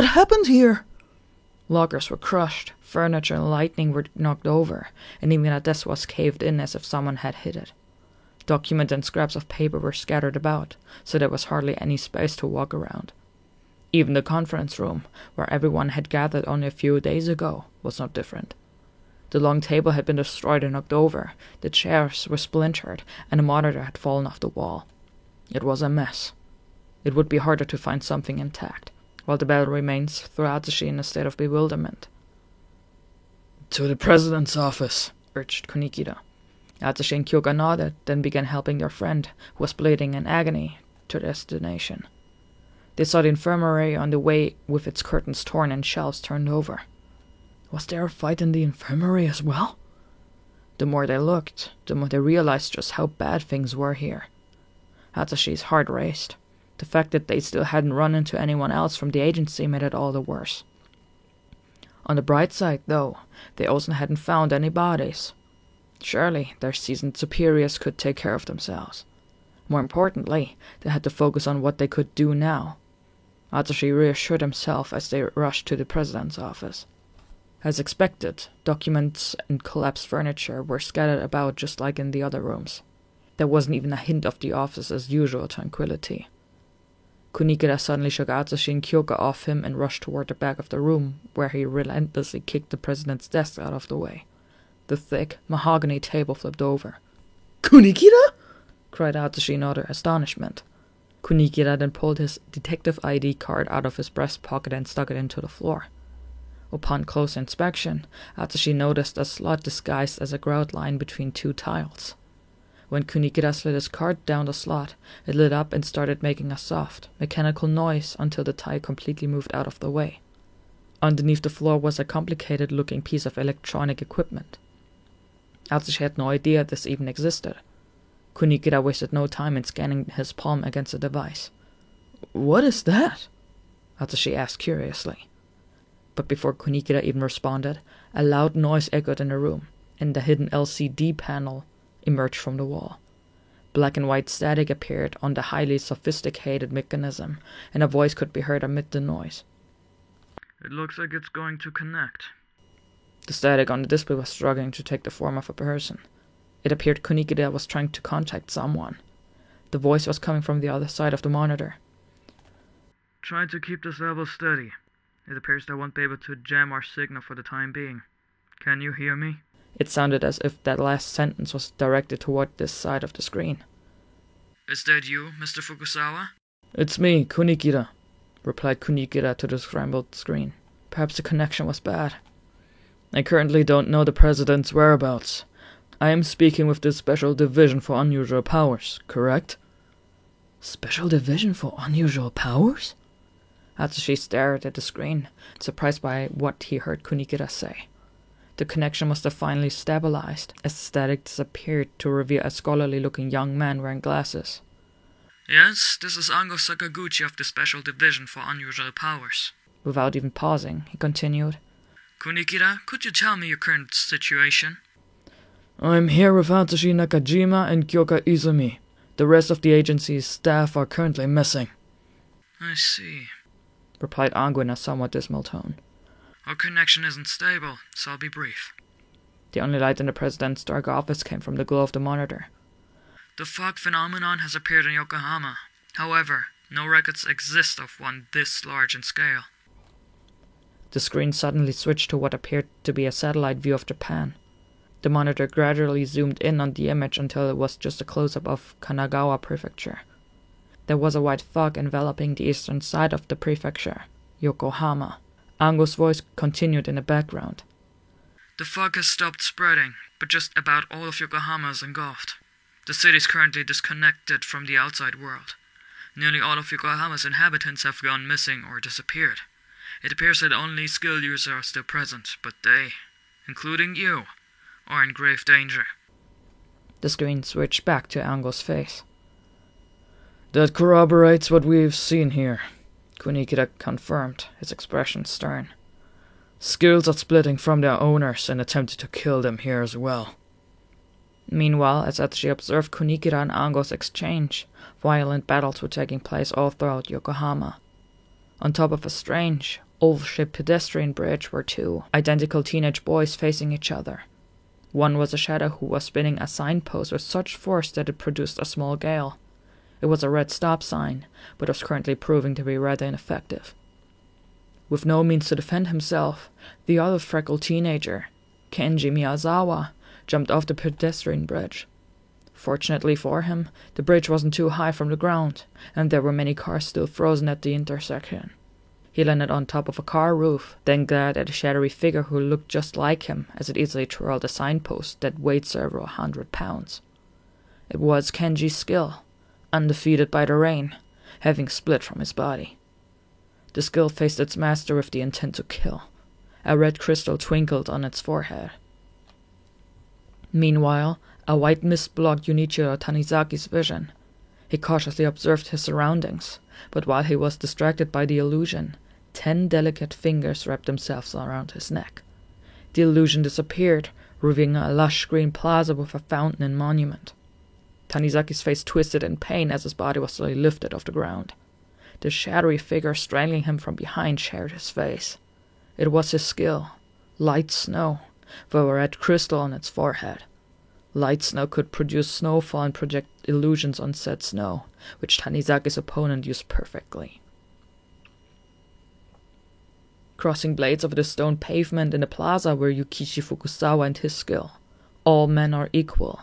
happened here? Lockers were crushed, furniture and lighting were knocked over, and even a desk was caved in as if someone had hit it. Documents and scraps of paper were scattered about, so there was hardly any space to walk around. Even the conference room, where everyone had gathered only a few days ago, was not different. The long table had been destroyed and knocked over, the chairs were splintered, and a monitor had fallen off the wall. It was a mess. It would be harder to find something intact, while the bell remains threw Atsushi in a state of bewilderment. "To the president's office," urged Kunikida. Atsushi and Kyoga nodded, then began helping their friend, who was bleeding in agony, to their destination. They saw the infirmary on the way with its curtains torn and shelves turned over. Was there a fight in the infirmary as well? The more they looked, the more they realized just how bad things were here. Atsushi's heart raced. The fact that they still hadn't run into anyone else from the agency made it all the worse. On the bright side, though, they also hadn't found any bodies. Surely their seasoned superiors could take care of themselves. More importantly, they had to focus on what they could do now. Atsushi reassured himself as they rushed to the president's office. As expected, documents and collapsed furniture were scattered about just like in the other rooms. There wasn't even a hint of the office's usual tranquility. Kunikida suddenly shook Atsushi and Kyoka off him and rushed toward the back of the room, where he relentlessly kicked the president's desk out of the way. The thick, mahogany table flipped over. "Kunikida?" cried Atsushi in utter astonishment. Kunikida then pulled his detective ID card out of his breast pocket and stuck it into the floor. Upon close inspection, Atsushi noticed a slot disguised as a grout line between two tiles. When Kunikida slid his card down the slot, it lit up and started making a soft, mechanical noise until the tile completely moved out of the way. Underneath the floor was a complicated-looking piece of electronic equipment. Atsushi had no idea this even existed. Kunikida wasted no time in scanning his palm against the device. "What is that?" Atsushi asked curiously. But before Kunikida even responded, a loud noise echoed in the room, and the hidden LCD panel emerged from the wall. Black and white static appeared on the highly sophisticated mechanism, and a voice could be heard amid the noise. "It looks like it's going to connect." The static on the display was struggling to take the form of a person. It appeared Kunikida was trying to contact someone. The voice was coming from the other side of the monitor. "Try to keep this level steady. It appears they won't be able to jam our signal for the time being. Can you hear me?" It sounded as if that last sentence was directed toward this side of the screen. "Is that you, Mr. Fukusawa?" "It's me, Kunikida," replied Kunikida to the scrambled screen. Perhaps the connection was bad. "I currently don't know the president's whereabouts. I am speaking with the Special Division for Unusual Powers, correct?" Special Division for Unusual Powers? Atsushi stared at the screen, surprised by what he heard Kunikida say. The connection must have finally stabilized, as the static disappeared to reveal a scholarly-looking young man wearing glasses. "Yes, this is Ango Sakaguchi of the Special Division for Unusual Powers." Without even pausing, he continued. Kunikira, could you tell me your current situation? I'm here with Atsushi Nakajima and Kyoka Izumi. The rest of the agency's staff are currently missing. I see, replied Ango in a somewhat dismal tone. Our connection isn't stable, so I'll be brief. The only light in the president's dark office came from the glow of the monitor. The fog phenomenon has appeared in Yokohama. However, no records exist of one this large in scale. The screen suddenly switched to what appeared to be a satellite view of Japan. The monitor gradually zoomed in on the image until it was just a close-up of Kanagawa Prefecture. There was a white fog enveloping the eastern side of the prefecture, Yokohama. Ango's voice continued in the background. The fog has stopped spreading, but just about all of Yokohama is engulfed. The city is currently disconnected from the outside world. Nearly all of Yokohama's inhabitants have gone missing or disappeared. It appears that only skilled users are still present, but they, including you, are in grave danger. The screen switched back to Ango's face. That corroborates what we've seen here, Kunikida confirmed, his expression stern. Skills are splitting from their owners and attempted to kill them here as well. Meanwhile, as Atsushi observed Kunikida and Ango's exchange, violent battles were taking place all throughout Yokohama. On top of a strange, oval-shaped pedestrian bridge were two identical teenage boys facing each other. One was a shadow who was spinning a signpost with such force that it produced a small gale. It was a red stop sign, but was currently proving to be rather ineffective. With no means to defend himself, the other freckled teenager, Kenji Miyazawa, jumped off the pedestrian bridge. Fortunately for him, the bridge wasn't too high from the ground, and there were many cars still frozen at the intersection. He landed on top of a car roof, then glared at a shadowy figure who looked just like him as it easily twirled a signpost that weighed several 100 pounds. It was Kenji's skill, undefeated by the rain, having split from his body. The skill faced its master with the intent to kill. A red crystal twinkled on its forehead. Meanwhile, a white mist blocked Junichiro Tanizaki's vision. He cautiously observed his surroundings, but while he was distracted by the illusion, 10 delicate fingers wrapped themselves around his neck. The illusion disappeared, revealing a lush green plaza with a fountain and monument. Tanizaki's face twisted in pain as his body was slowly lifted off the ground. The shadowy figure strangling him from behind shared his face. It was his skill, light snow, with a red crystal on its forehead. Light snow could produce snowfall and project illusions on said snow, which Tanizaki's opponent used perfectly. Crossing blades over the stone pavement in the plaza were Yukichi Fukusawa and his skill. All men are equal,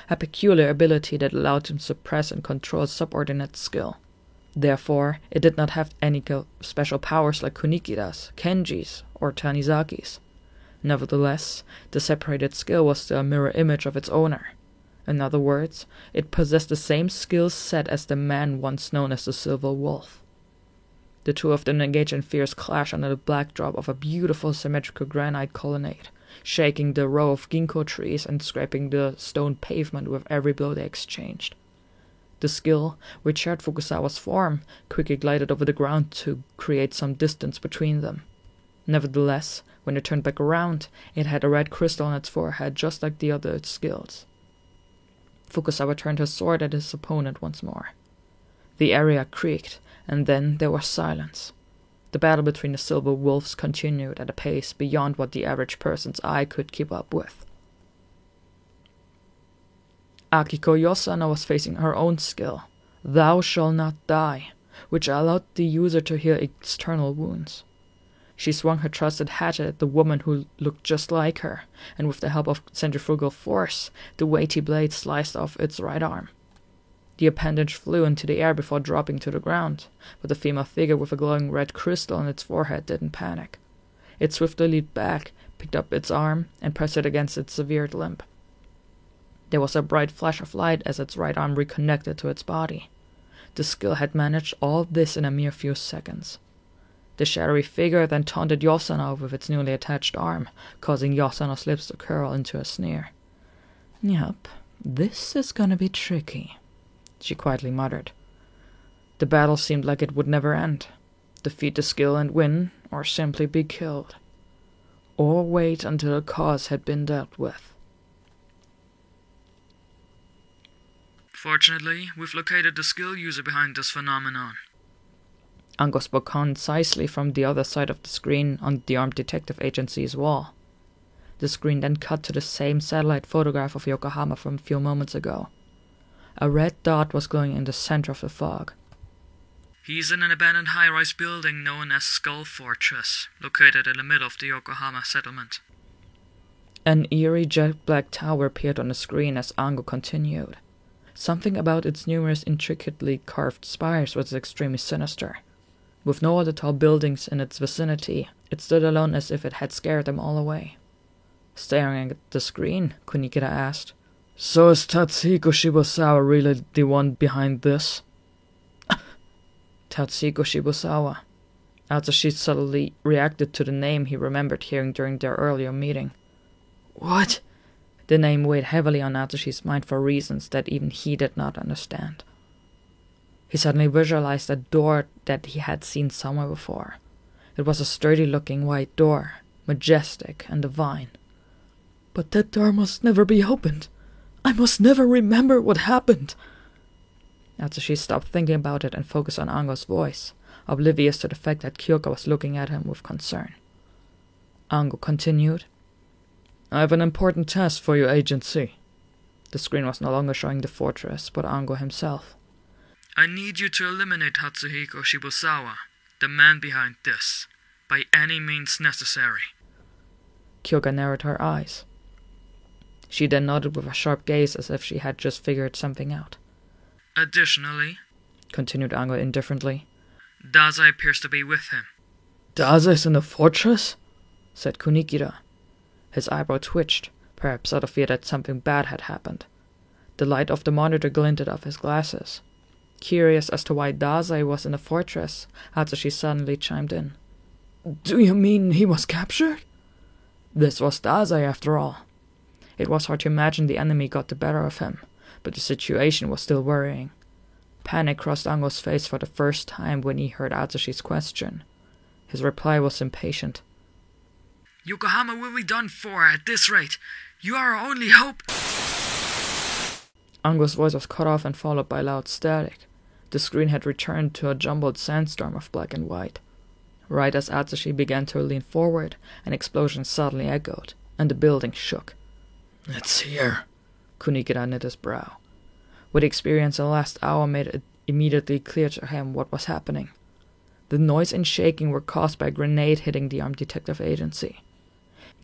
a peculiar ability that allowed him to suppress and control subordinate skill. Therefore, it did not have any special powers like Kunikida's, Kenji's, or Tanizaki's. Nevertheless, the separated skill was still a mirror image of its owner. In other words, it possessed the same skill set as the man once known as the Silver Wolf. The two of them engaged in fierce clash under the backdrop of a beautiful symmetrical granite colonnade, shaking the row of ginkgo trees and scraping the stone pavement with every blow they exchanged. The skill, which shared Fukusawa's form, quickly glided over the ground to create some distance between them. Nevertheless, when it turned back around, it had a red crystal on its forehead just like the other skills. Fukusawa turned his sword at his opponent once more. The area creaked, and then there was silence. The battle between the Silver Wolves continued at a pace beyond what the average person's eye could keep up with. Akiko Yosana was facing her own skill, Thou Shall Not Die, which allowed the user to heal external wounds. She swung her trusted hatchet at the woman who looked just like her, and with the help of centrifugal force, the weighty blade sliced off its right arm. The appendage flew into the air before dropping to the ground, but the female figure with a glowing red crystal on its forehead didn't panic. It swiftly leaped back, picked up its arm, and pressed it against its severed limb. There was a bright flash of light as its right arm reconnected to its body. The skill had managed all this in a mere few seconds. The shadowy figure then taunted Yosana with its newly attached arm, causing Yosana's lips to curl into a sneer. Yup, this is gonna be tricky, she quietly muttered. The battle seemed like it would never end. Defeat the skill and win, or simply be killed. or wait until the cause had been dealt with. Fortunately, we've located the skill user behind this phenomenon. Ango spoke concisely from the other side of the screen on the armed detective agency's wall. The screen then cut to the same satellite photograph of Yokohama from a few moments ago. A red dot was glowing in the center of the fog. He's in an abandoned high-rise building known as Skull Fortress, located in the middle of the Yokohama settlement. An eerie jet-black tower appeared on the screen as Ango continued. Something about its numerous intricately carved spires was extremely sinister. With no other tall buildings in its vicinity, it stood alone as if it had scared them all away. Staring at the screen, Kunikida asked, "So is Tatsuhiko Shibusawa really the one behind this?" Tatsuhiko Shibusawa. Atsushi subtly reacted to the name he remembered hearing during their earlier meeting. What? The name weighed heavily on Atsushi's mind for reasons that even he did not understand. He suddenly visualized a door that he had seen somewhere before. It was a sturdy-looking white door, majestic and divine. But that door must never be opened. I must never remember what happened. Atsushi stopped thinking about it and focused on Ango's voice, oblivious to the fact that Kyoka was looking at him with concern. Ango continued, "I have an important task for your agency." The screen was no longer showing the fortress, but Ango himself. I need you to eliminate Tatsuhiko Shibusawa, the man behind this, by any means necessary. Kyoka narrowed her eyes. She then nodded with a sharp gaze as if she had just figured something out. Additionally, continued Ango indifferently, Dazai appears to be with him. Dazai's in the fortress? Said Kunikida. His eyebrow twitched, perhaps out of fear that something bad had happened. The light of the monitor glinted off his glasses. Curious as to why Dazai was in the fortress, Atsushi suddenly chimed in. Do you mean he was captured? This was Dazai after all. It was hard to imagine the enemy got the better of him, but the situation was still worrying. Panic crossed Ango's face for the first time when he heard Atsushi's question. His reply was impatient. Yokohama will be done for at this rate. You are our only hope. Ango's voice was cut off and followed by loud static. The screen had returned to a jumbled sandstorm of black and white. Right as Atsushi began to lean forward, an explosion suddenly echoed, and the building shook. It's here. Kunikida knit his brow. What he experienced in the last hour made it immediately clear to him what was happening. The noise and shaking were caused by a grenade hitting the armed detective agency.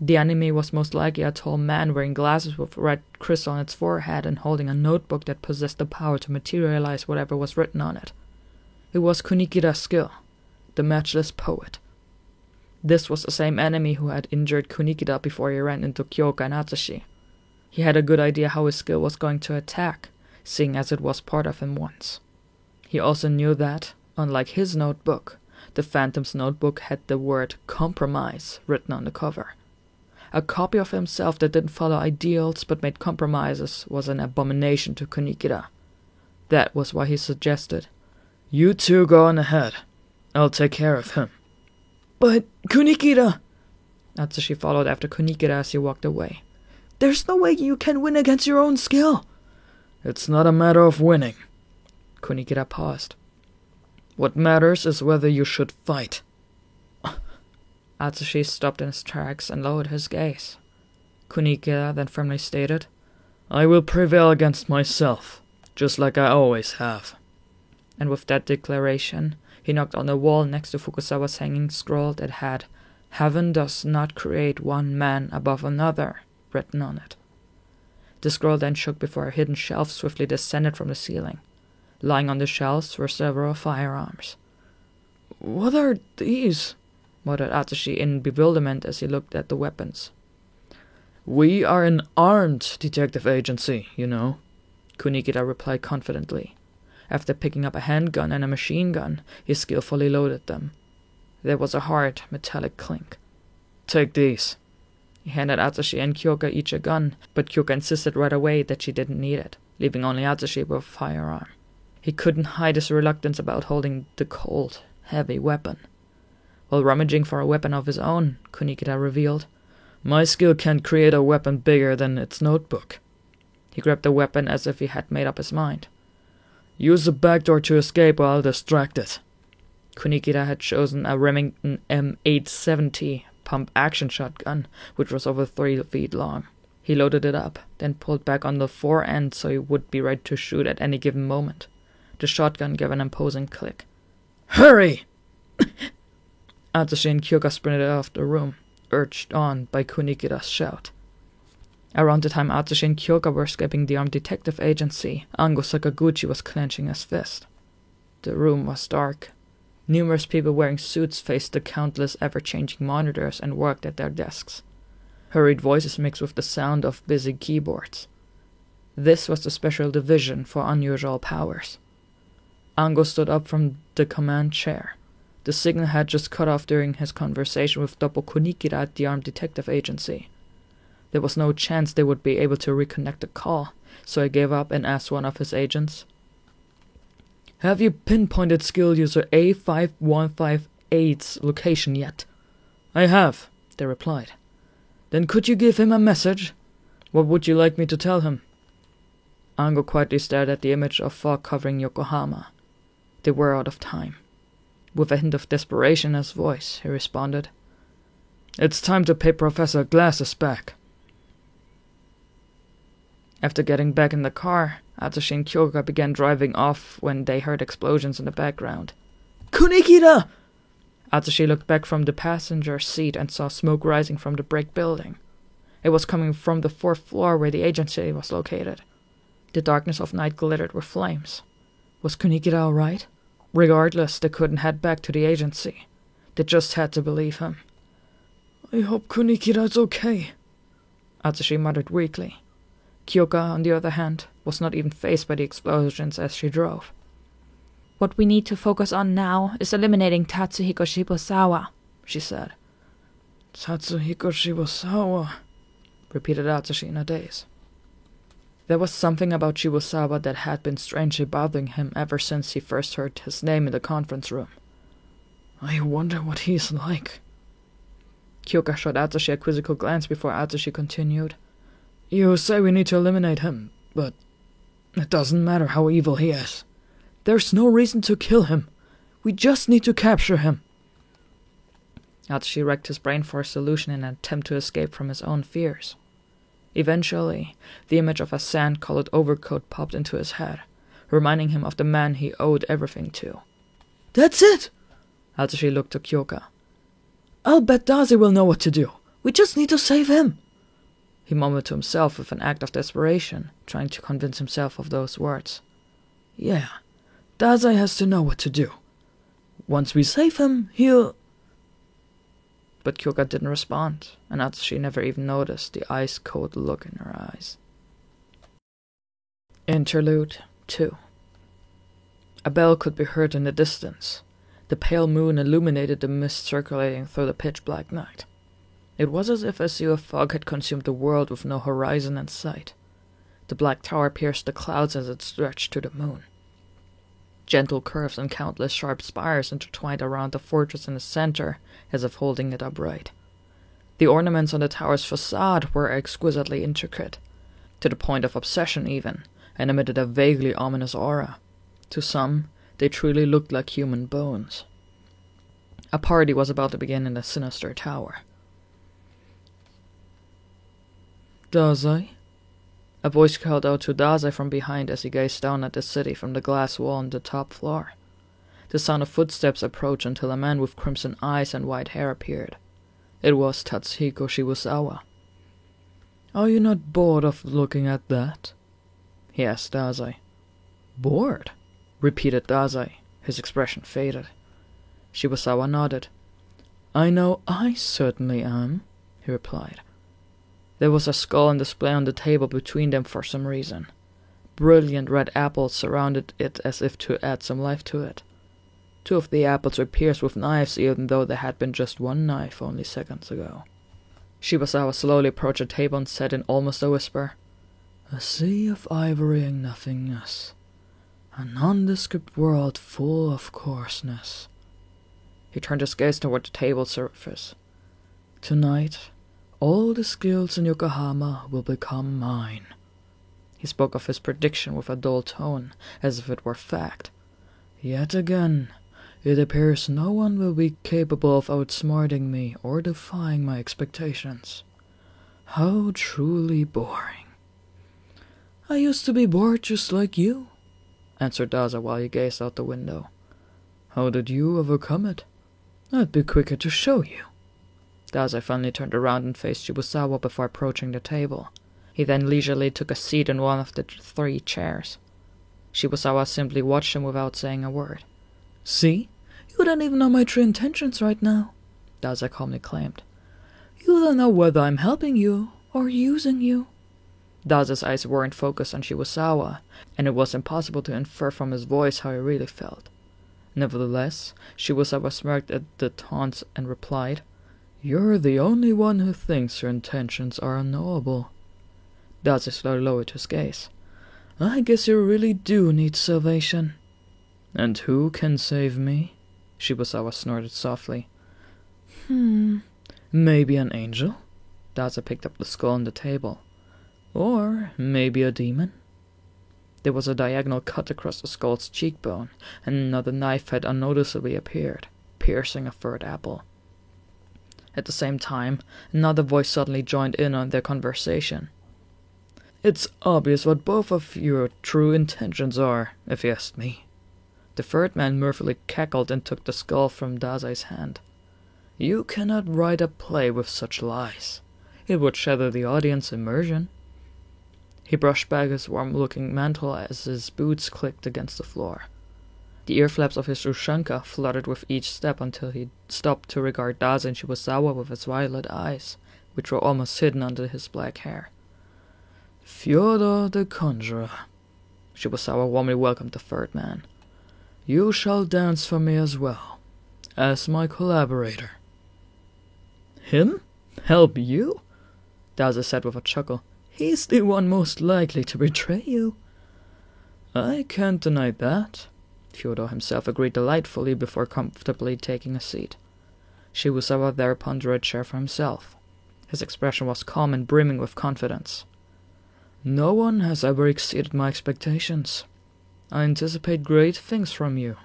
The enemy was most likely a tall man wearing glasses with red crystal on its forehead and holding a notebook that possessed the power to materialize whatever was written on it. It was Kunikida's skill, the matchless poet. This was the same enemy who had injured Kunikida before he ran into Kyoka and Atsushi. He had a good idea how his skill was going to attack, seeing as it was part of him once. He also knew that, unlike his notebook, the Phantom's notebook had the word compromise written on the cover. A copy of himself that didn't follow ideals but made compromises was an abomination to Kunikida. That was why he suggested, You two go on ahead. I'll take care of him. But Kunikida! Atsushi followed after Kunikida as he walked away. There's no way you can win against your own skill. It's not a matter of winning. Kunikida paused. What matters is whether you should fight. Atsushi stopped in his tracks and lowered his gaze. Kunikida then firmly stated, I will prevail against myself, just like I always have. And with that declaration, he knocked on the wall next to Fukusawa's hanging scroll that had, Heaven does not create one man above another, written on it. The scroll then shook before a hidden shelf swiftly descended from the ceiling. Lying on the shelves were several firearms. What are these? Muttered Atsushi in bewilderment as he looked at the weapons. We are an armed detective agency, you know, Kunikida replied confidently. After picking up a handgun and a machine gun, he skillfully loaded them. There was a hard, metallic clink. Take these. He handed Atsushi and Kyoka each a gun, but Kyoka insisted right away that she didn't need it, leaving only Atsushi with a firearm. He couldn't hide his reluctance about holding the cold, heavy weapon. While rummaging for a weapon of his own, Kunikida revealed, My skill can't create a weapon bigger than its notebook. He grabbed the weapon as if he had made up his mind. Use the back door to escape while I'll distract it. Kunikida had chosen a Remington M870 pump-action shotgun, which was over 3 feet long. He loaded it up, then pulled back on the fore end so he would be ready to shoot at any given moment. The shotgun gave an imposing click. Hurry! Atsushi and Kyoka sprinted out of the room, urged on by Kunikida's shout. Around the time Atsushi and Kyoka were escaping the armed detective agency, Ango Sakaguchi was clenching his fist. The room was dark. Numerous people wearing suits faced the countless ever-changing monitors and worked at their desks. Hurried voices mixed with the sound of busy keyboards. This was the special division for unusual powers. Ango stood up from the command chair. The signal had just cut off during his conversation with Doppo Kunikida at the armed detective agency. There was no chance they would be able to reconnect the call, so he gave up and asked one of his agents, "Have you pinpointed skill user A5158's location yet?" "I have," they replied. "Then could you give him a message? What would you like me to tell him?" Ango quietly stared at the image of fog covering Yokohama. They were out of time. With a hint of desperation in his voice, he responded, "It's time to pay Professor Glasses back." After getting back in the car, Atsushi and Kyoka began driving off when they heard explosions in the background. "Kunikida!" Atsushi looked back from the passenger seat and saw smoke rising from the brick building. It was coming from the 4th floor where the agency was located. The darkness of night glittered with flames. Was Kunikida all right? Regardless, they couldn't head back to the agency. They just had to believe him. "I hope Kunikida's okay," Atsushi muttered weakly. Kyoka, on the other hand, was not even fazed by the explosions as she drove. "What we need to focus on now is eliminating Tatsuhiko Shibusawa," she said. "Tatsuhiko Shibusawa," repeated Atsushi in a daze. There was something about Shibusawa that had been strangely bothering him ever since he first heard his name in the conference room. "I wonder what he's like." Kyoka shot Atsushi a quizzical glance before Atsushi continued. "You say we need to eliminate him, but it doesn't matter how evil he is. There's no reason to kill him. We just need to capture him." Atsushi racked his brain for a solution in an attempt to escape from his own fears. Eventually, the image of a sand-colored overcoat popped into his head, reminding him of the man he owed everything to. "That's it!" Atsushi looked to Kyoka. "I'll bet Daze will know what to do. We just need to save him." He mumbled to himself with an act of desperation, trying to convince himself of those words. "Yeah, Daze has to know what to do. Once we save him, he'll—" But Kyoka didn't respond, and Atsushi never even noticed the ice-cold look in her eyes. Interlude 2. A bell could be heard in the distance. The pale moon illuminated the mist circulating through the pitch-black night. It was as if a sea of fog had consumed the world with no horizon in sight. The black tower pierced the clouds as it stretched to the moon. Gentle curves and countless sharp spires intertwined around the fortress in the center, as if holding it upright. The ornaments on the tower's facade were exquisitely intricate, to the point of obsession even, and emitted a vaguely ominous aura. To some, they truly looked like human bones. A party was about to begin in the sinister tower. "Daze?" A voice called out to Daze from behind as he gazed down at the city from the glass wall on the top floor. The sound of footsteps approached until a man with crimson eyes and white hair appeared. It was Tatsuhiko Shibusawa. "Are you not bored of looking at that?" he asked Daze. "Bored?" repeated Daze. His expression faded. Shibusawa nodded. "I know I certainly am," he replied. There was a skull on display on the table between them for some reason. Brilliant red apples surrounded it as if to add some life to it. 2 of the apples were pierced with knives, even though there had been just 1 knife only seconds ago. Shibusawa slowly approached the table and said in almost a whisper, "A sea of ivory and nothingness. A nondescript world full of coarseness." He turned his gaze toward the table's surface. "Tonight, all the skills in Yokohama will become mine. He spoke of his prediction with a dull tone, as if it were fact. Yet again, it appears no one will be capable of outsmarting me or defying my expectations. How truly boring. I used to be bored just like you, answered Daza while he gazed out the window. How did you overcome it? I'd be quicker to show you. Daza finally turned around and faced Shibusawa before approaching the table. He then leisurely took a seat in one of the 3 chairs. Shibusawa simply watched him without saying a word. See? You don't even know my true intentions right now, Daza calmly claimed. You don't know whether I'm helping you or using you. Daza's eyes weren't focused on Shibusawa, and it was impossible to infer from his voice how he really felt. Nevertheless, Shibusawa smirked at the taunts and replied, You're the only one who thinks your intentions are unknowable. Daza slowly lowered his gaze. I guess you really do need salvation. And who can save me? Shibusawa snorted softly. Maybe an angel? Daza picked up the skull on the table. Or maybe a demon? There was a diagonal cut across the skull's cheekbone, and another knife had unnoticeably appeared, piercing a third apple. At the same time, another voice suddenly joined in on their conversation. It's obvious what both of your true intentions are, if you ask me. The third man mirthfully cackled and took the skull from Dazai's hand. You cannot write a play with such lies. It would shatter the audience immersion. He brushed back his warm-looking mantle as his boots clicked against the floor. The ear flaps of his Ushanka fluttered with each step until he stopped to regard Daza and Shibusawa with his violet eyes, which were almost hidden under his black hair. Fyodor the Conjurer, Shibusawa warmly welcomed the third man. You shall dance for me as well, as my collaborator. Him? Help you? Daza said with a chuckle. He's the one most likely to betray you. I can't deny that, Fyodor himself agreed delightfully before comfortably taking a seat. Shibusawa thereupon drew a chair for himself. His expression was calm and brimming with confidence. No one has ever exceeded my expectations. I anticipate great things from you.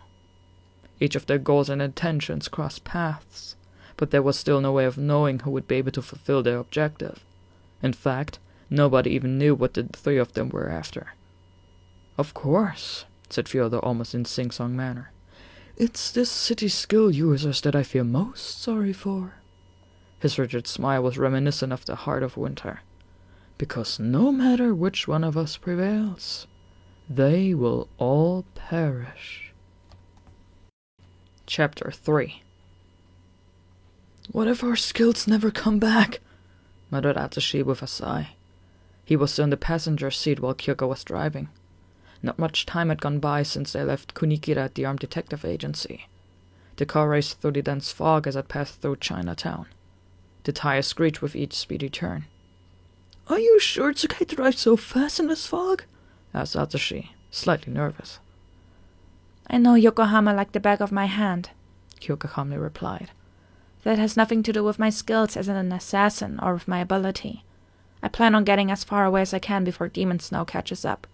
Each of their goals and intentions crossed paths, but there was still no way of knowing who would be able to fulfill their objective. In fact, nobody even knew what the 3 of them were after. Of course, said Fyodor almost in sing-song manner. It's the city skill users that I feel most sorry for. His rigid smile was reminiscent of the heart of winter. Because no matter which one of us prevails, they will all perish. Chapter 3. What if our skills never come back? Muttered Atsushi with a sigh. He was in the passenger seat while Kyoka was driving. Not much time had gone by since they left Kunikira at the Armed Detective Agency. The car raced through the dense fog as it passed through Chinatown. The tires screeched with each speedy turn. Are you sure it's okay to drive so fast in this fog? Asked Atsushi, slightly nervous. I know Yokohama like the back of my hand, Kyoka calmly replied. That has nothing to do with my skills as an assassin or with my ability. I plan on getting as far away as I can before Demon Snow catches up.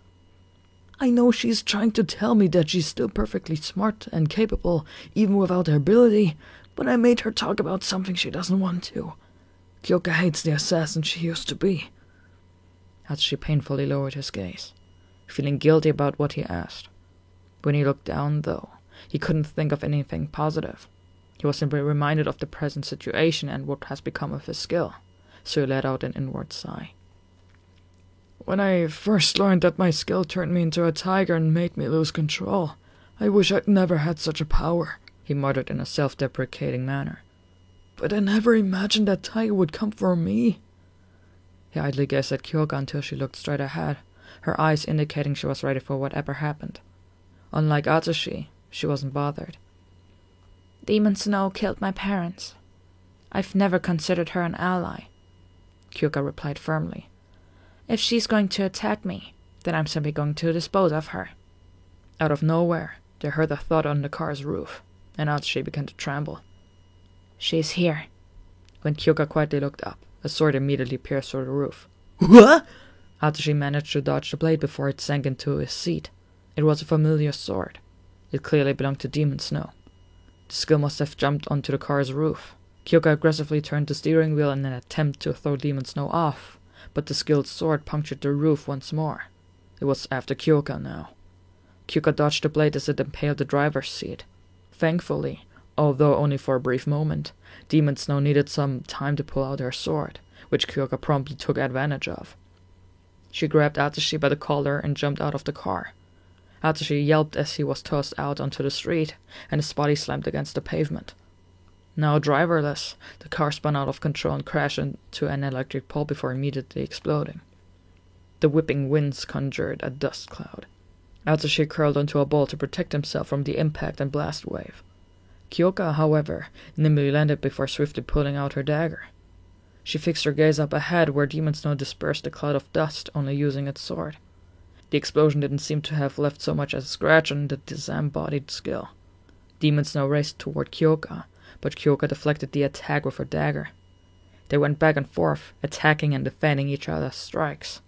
I know she's trying to tell me that she's still perfectly smart and capable, even without her ability, but I made her talk about something she doesn't want to. Kyoka hates the assassin she used to be. Atsushi painfully lowered his gaze, feeling guilty about what he asked. When he looked down, though, he couldn't think of anything positive. He was simply reminded of the present situation and what has become of his skill, so he let out an inward sigh. When I first learned that my skill turned me into a tiger and made me lose control, I wish I'd never had such a power, he muttered in a self-deprecating manner. But I never imagined that tiger would come for me. He idly gazed at Kyoka until she looked straight ahead, her eyes indicating she was ready for whatever happened. Unlike Atsushi, she wasn't bothered. Demon Snow killed my parents. I've never considered her an ally, Kyoka replied firmly. If she's going to attack me, then I'm simply going to dispose of her. Out of nowhere, they heard a thud on the car's roof, and Atsushi began to tremble. She's here. When Kyoka quietly looked up, A sword immediately pierced through the roof. What? Atsushi managed to dodge the blade before it sank into his seat. It was a familiar sword. It clearly belonged to Demon Snow. The skill must have jumped onto the car's roof. Kyoka aggressively turned the steering wheel in an attempt to throw Demon Snow off, but the skilled sword punctured the roof once more. It was after Kyoka now. Kyoka dodged the blade as it impaled the driver's seat. Thankfully, although only for a brief moment, Demon Snow needed some time to pull out her sword, which Kyoka promptly took advantage of. She grabbed Atsushi by the collar and jumped out of the car. Atsushi yelped as he was tossed out onto the street, and his body slammed against the pavement. Now driverless, the car spun out of control and crashed into an electric pole before immediately exploding. The whipping winds conjured a dust cloud. Atsushi curled into a ball to protect himself from the impact and blast wave. Kyoka, however, nimbly landed before swiftly pulling out her dagger. She fixed her gaze up ahead where Demon Snow dispersed a cloud of dust, only using its sword. The explosion didn't seem to have left so much as a scratch on the disembodied skill. Demon Snow raced toward Kyoka, but Kyoka deflected the attack with her dagger. They went back and forth, attacking and defending each other's strikes.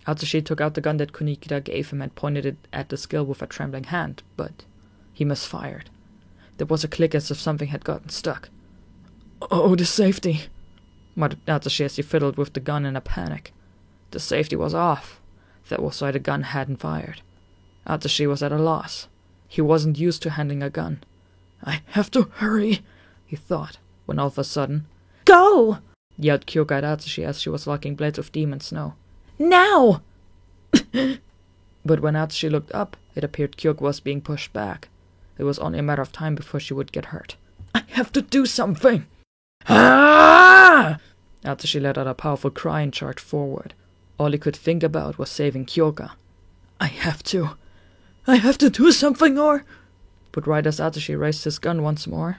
Atsushi took out the gun that Kunikida gave him and pointed it at the skill with a trembling hand, but he misfired. There was a click as if something had gotten stuck. Oh, the safety, muttered Atsushi as he fiddled with the gun in a panic. The safety was off. That was why the gun hadn't fired. Atsushi was at a loss. He wasn't used to handling a gun. I have to hurry, he thought, when all of a sudden, "Go!" yelled Kyoka at Atsushi as she was locking blades with Demon Snow. "Now!" But when Atsushi looked up, it appeared Kyoka was being pushed back. It was only a matter of time before she would get hurt. I have to do something! Ah! Atsushi let out a powerful cry and charged forward. All he could think about was saving Kyoka. I have to do something or... But right as Atsushi raised his gun once more,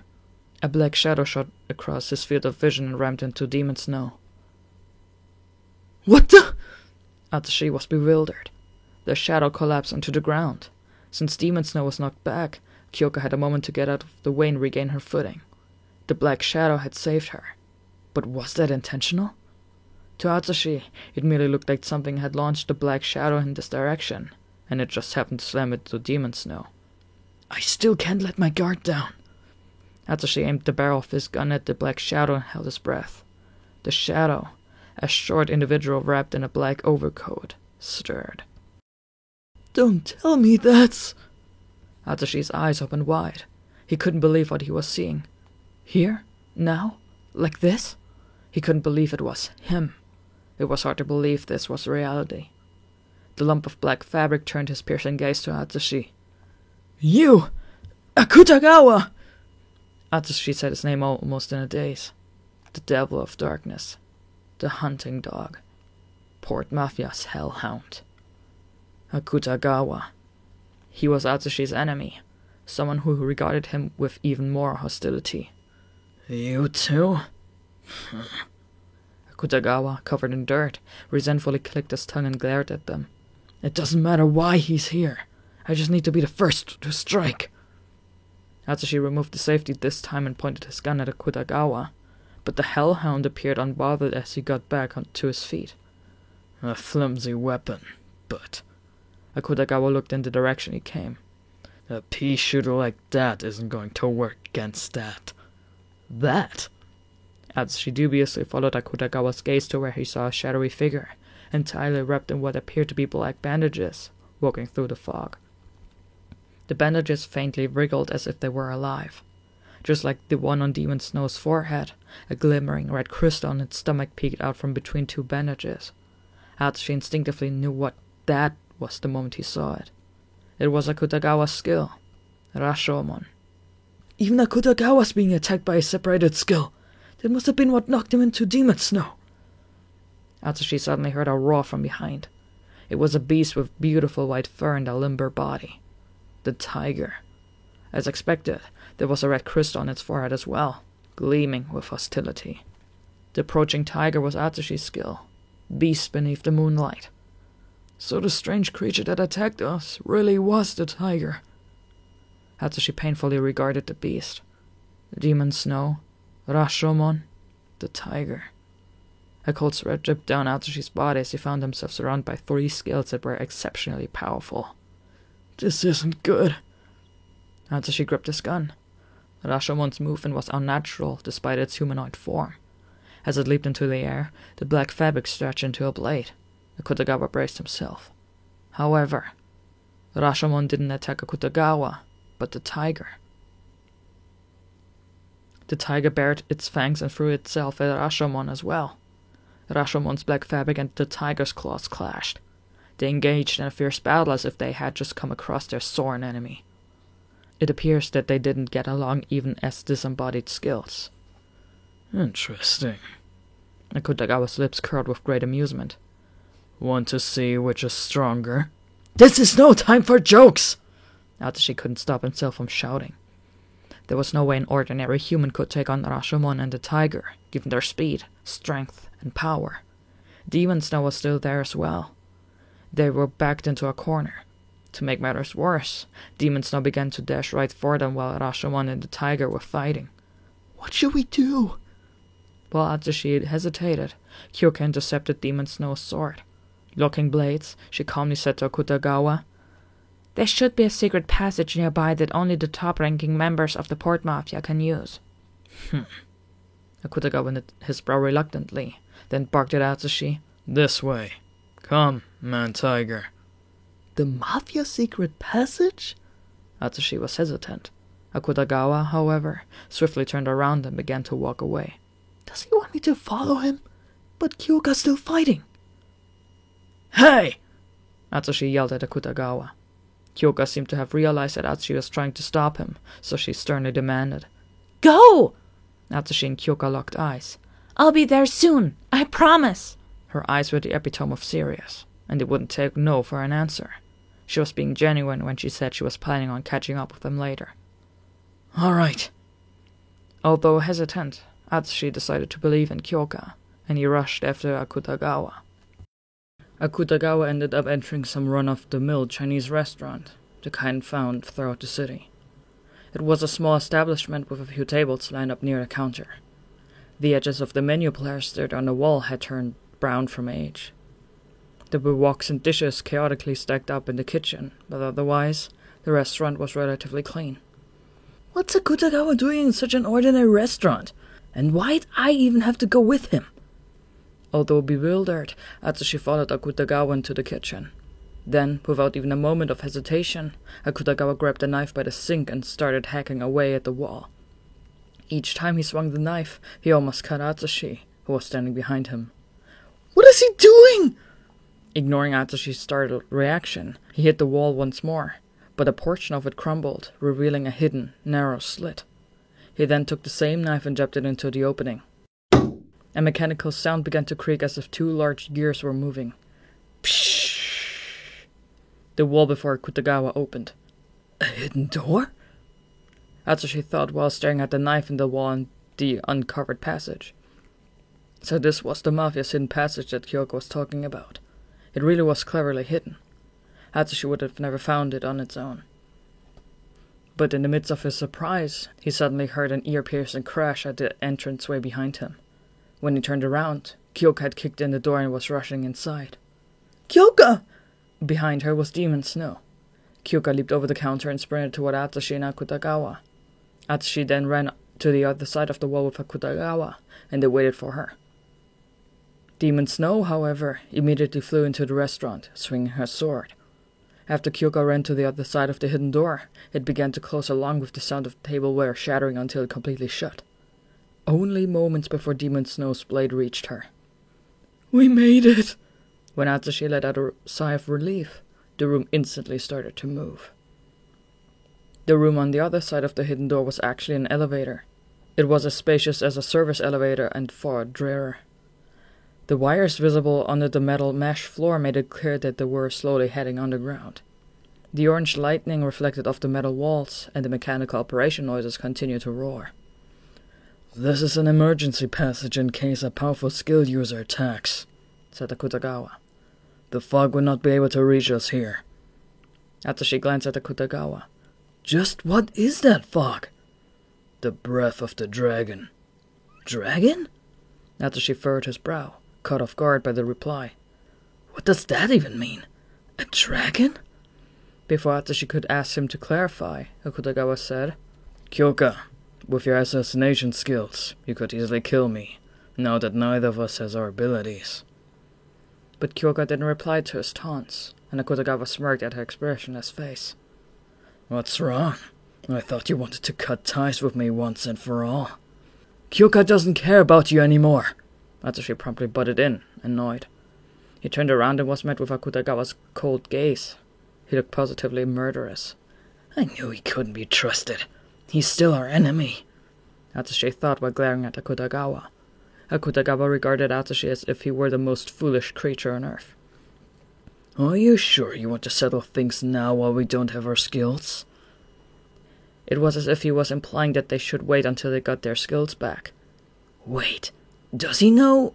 a black shadow shot across his field of vision and rammed into Demon Snow. What the? Atsushi was bewildered. The shadow collapsed onto the ground. Since Demon Snow was knocked back, Kyoka had a moment to get out of the way and regain her footing. The black shadow had saved her. But was that intentional? To Atsushi, it merely looked like something had launched the black shadow in this direction, and it just happened to slam into Demon Snow. I still can't let my guard down. Atsushi aimed the barrel of his gun at the black shadow and held his breath. The shadow, a short individual wrapped in a black overcoat, stirred. Don't tell me that's... Atsushi's eyes opened wide. He couldn't believe what he was seeing. Here? Now? Like this? He couldn't believe it was him. It was hard to believe this was reality. The lump of black fabric turned his piercing gaze to Atsushi. You! Akutagawa! Atsushi said his name almost in a daze. The Devil of Darkness. The Hunting Dog. Port Mafia's Hellhound. Akutagawa. He was Atsushi's enemy, someone who regarded him with even more hostility. You too? Akutagawa, covered in dirt, resentfully clicked his tongue and glared at them. It doesn't matter why he's here. I just need to be the first to strike. Atsushi removed the safety this time and pointed his gun at Akutagawa, but the Hellhound appeared unbothered as he got back to his feet. A flimsy weapon, but... Akutagawa looked in the direction he came. A pea shooter like that isn't going to work against that. That? Atsushi dubiously followed Akutagawa's gaze to where he saw a shadowy figure, entirely wrapped in what appeared to be black bandages, walking through the fog. The bandages faintly wriggled as if they were alive. Just like the one on Demon Snow's forehead, a glimmering red crystal on its stomach peeked out from between two bandages. Atsushi instinctively knew what that was the moment he saw it. It was Akutagawa's skill, Rashomon. Even Akutagawa's being attacked by a separated skill. That must have been what knocked him into Demon Snow. Atsushi suddenly heard a roar from behind. It was a beast with beautiful white fur and a limber body. The tiger. As expected, there was a red crystal on its forehead as well, gleaming with hostility. The approaching tiger was Atsushi's skill, Beast Beneath the Moonlight. So the strange creature that attacked us really was the tiger. Atsushi painfully regarded the beast. Demon Snow, Rashomon, the tiger. A cold sweat dripped down Atsushi's body as he found himself surrounded by 3 skills that were exceptionally powerful. This isn't good. Atsushi gripped his gun. Rashomon's movement was unnatural despite its humanoid form. As it leaped into the air, the black fabric stretched into a blade. Akutagawa braced himself. However, Rashomon didn't attack Akutagawa, but the tiger. The tiger bared its fangs and threw itself at Rashomon as well. Rashomon's black fabric and the tiger's claws clashed. They engaged in a fierce battle as if they had just come across their sworn enemy. It appears that they didn't get along even as disembodied skills. Interesting. Akutagawa's lips curled with great amusement. Want to see which is stronger? This is no time for jokes! Atsushi couldn't stop himself from shouting. There was no way an ordinary human could take on Rashomon and the tiger, given their speed, strength, and power. Demon Snow was still there as well. They were backed into a corner. To make matters worse, Demon Snow began to dash right for them while Rashomon and the tiger were fighting. What should we do? While Atsushi hesitated, Kyoka intercepted Demon Snow's sword. Locking blades, she calmly said to Akutagawa, "There should be a secret passage nearby that only the top-ranking members of the Port Mafia can use." Akutagawa knit his brow reluctantly, then barked at Atsushi. This way. Come, man-tiger. The Mafia secret passage? Atsushi was hesitant. Akutagawa, however, swiftly turned around and began to walk away. Does he want me to follow him? But Kyoka's still fighting. Hey! Atsushi yelled at Akutagawa. Kyoka seemed to have realized that Atsushi was trying to stop him, so she sternly demanded. Go! Atsushi and Kyoka locked eyes. I'll be there soon, I promise. Her eyes were the epitome of serious, and it wouldn't take no for an answer. She was being genuine when she said she was planning on catching up with them later. All right. Although hesitant, Atsushi decided to believe in Kyoka, and he rushed after Akutagawa. Akutagawa ended up entering some run-of-the-mill Chinese restaurant, the kind found throughout the city. It was a small establishment with a few tables lined up near the counter. The edges of the menu plastered on the wall had turned brown from age. There were woks and dishes chaotically stacked up in the kitchen, but otherwise, the restaurant was relatively clean. What's Akutagawa doing in such an ordinary restaurant? And why'd I even have to go with him? Although bewildered, Atsushi followed Akutagawa into the kitchen. Then, without even a moment of hesitation, Akutagawa grabbed a knife by the sink and started hacking away at the wall. Each time he swung the knife, he almost cut Atsushi, who was standing behind him. What is he doing? Ignoring Atsushi's startled reaction, he hit the wall once more, but a portion of it crumbled, revealing a hidden, narrow slit. He then took the same knife and jabbed it into the opening. A mechanical sound began to creak as if 2 large gears were moving. Pshh! The wall before Akutagawa opened. A hidden door? Atsushi thought while staring at the knife in the wall and the uncovered passage. So this was the Mafia's hidden passage that Kyoka was talking about. It really was cleverly hidden. Atsushi would have never found it on its own. But in the midst of his surprise, he suddenly heard an ear-piercing crash at the entranceway behind him. When he turned around, Kyoka had kicked in the door and was rushing inside. Kyoka! Behind her was Demon Snow. Kyoka leaped over the counter and sprinted toward Atsushi and Akutagawa. Atsushi then ran to the other side of the wall with Akutagawa, and they waited for her. Demon Snow, however, immediately flew into the restaurant, swinging her sword. After Kyoka ran to the other side of the hidden door, it began to close along with the sound of tableware shattering until it completely shut. Only moments before Demon Snow's blade reached her. We made it! When Atsushi let out a sigh of relief, the room instantly started to move. The room on the other side of the hidden door was actually an elevator. It was as spacious as a service elevator and far drearier. The wires visible under the metal mesh floor made it clear that they were slowly heading underground. The orange lightning reflected off the metal walls, and the mechanical operation noises continued to roar. This is an emergency passage in case a powerful skill user attacks, said Akutagawa. The fog will not be able to reach us here. Atsushi glanced at Akutagawa. Just what is that fog? The breath of the dragon. Dragon? Atsushi furrowed his brow, caught off guard by the reply. What does that even mean? A dragon? Before Atsushi could ask him to clarify, Akutagawa said, Kyoka, with your assassination skills, you could easily kill me, now that neither of us has our abilities. But Kyoka didn't reply to his taunts, and Akutagawa smirked at her expressionless face. What's wrong? I thought you wanted to cut ties with me once and for all. Kyoka doesn't care about you anymore. Atsushi promptly butted in, annoyed. He turned around and was met with Akutagawa's cold gaze. He looked positively murderous. I knew he couldn't be trusted. He's still our enemy, Atsushi thought while glaring at Akutagawa. Akutagawa regarded Atsushi as if he were the most foolish creature on earth. Are you sure you want to settle things now while we don't have our skills? It was as if he was implying that they should wait until they got their skills back. Wait, does he know?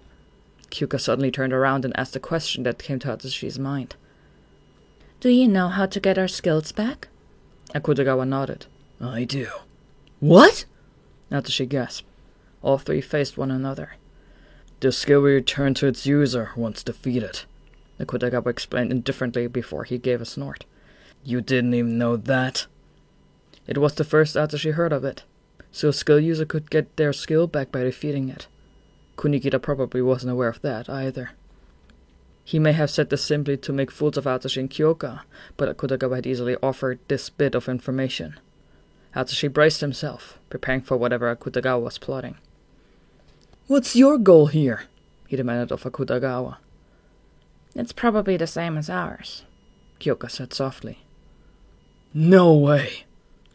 Kyoka suddenly turned around and asked a question that came to Atsushi's mind. Do you know how to get our skills back? Akutagawa nodded. I do. What? Atsushi gasped. All three faced one another. The skill will return to its user once defeated, Akutagawa explained indifferently before he gave a snort. You didn't even know that? It was the first Atsushi heard of it, so a skill user could get their skill back by defeating it. Kunigita probably wasn't aware of that either. He may have said this simply to make fools of Atsushi and Kyoka, but Akutagawa had easily offered this bit of information. Atsushi braced himself, preparing for whatever Akutagawa was plotting. What's your goal here? He demanded of Akutagawa. It's probably the same as ours, Kyoka said softly. No way!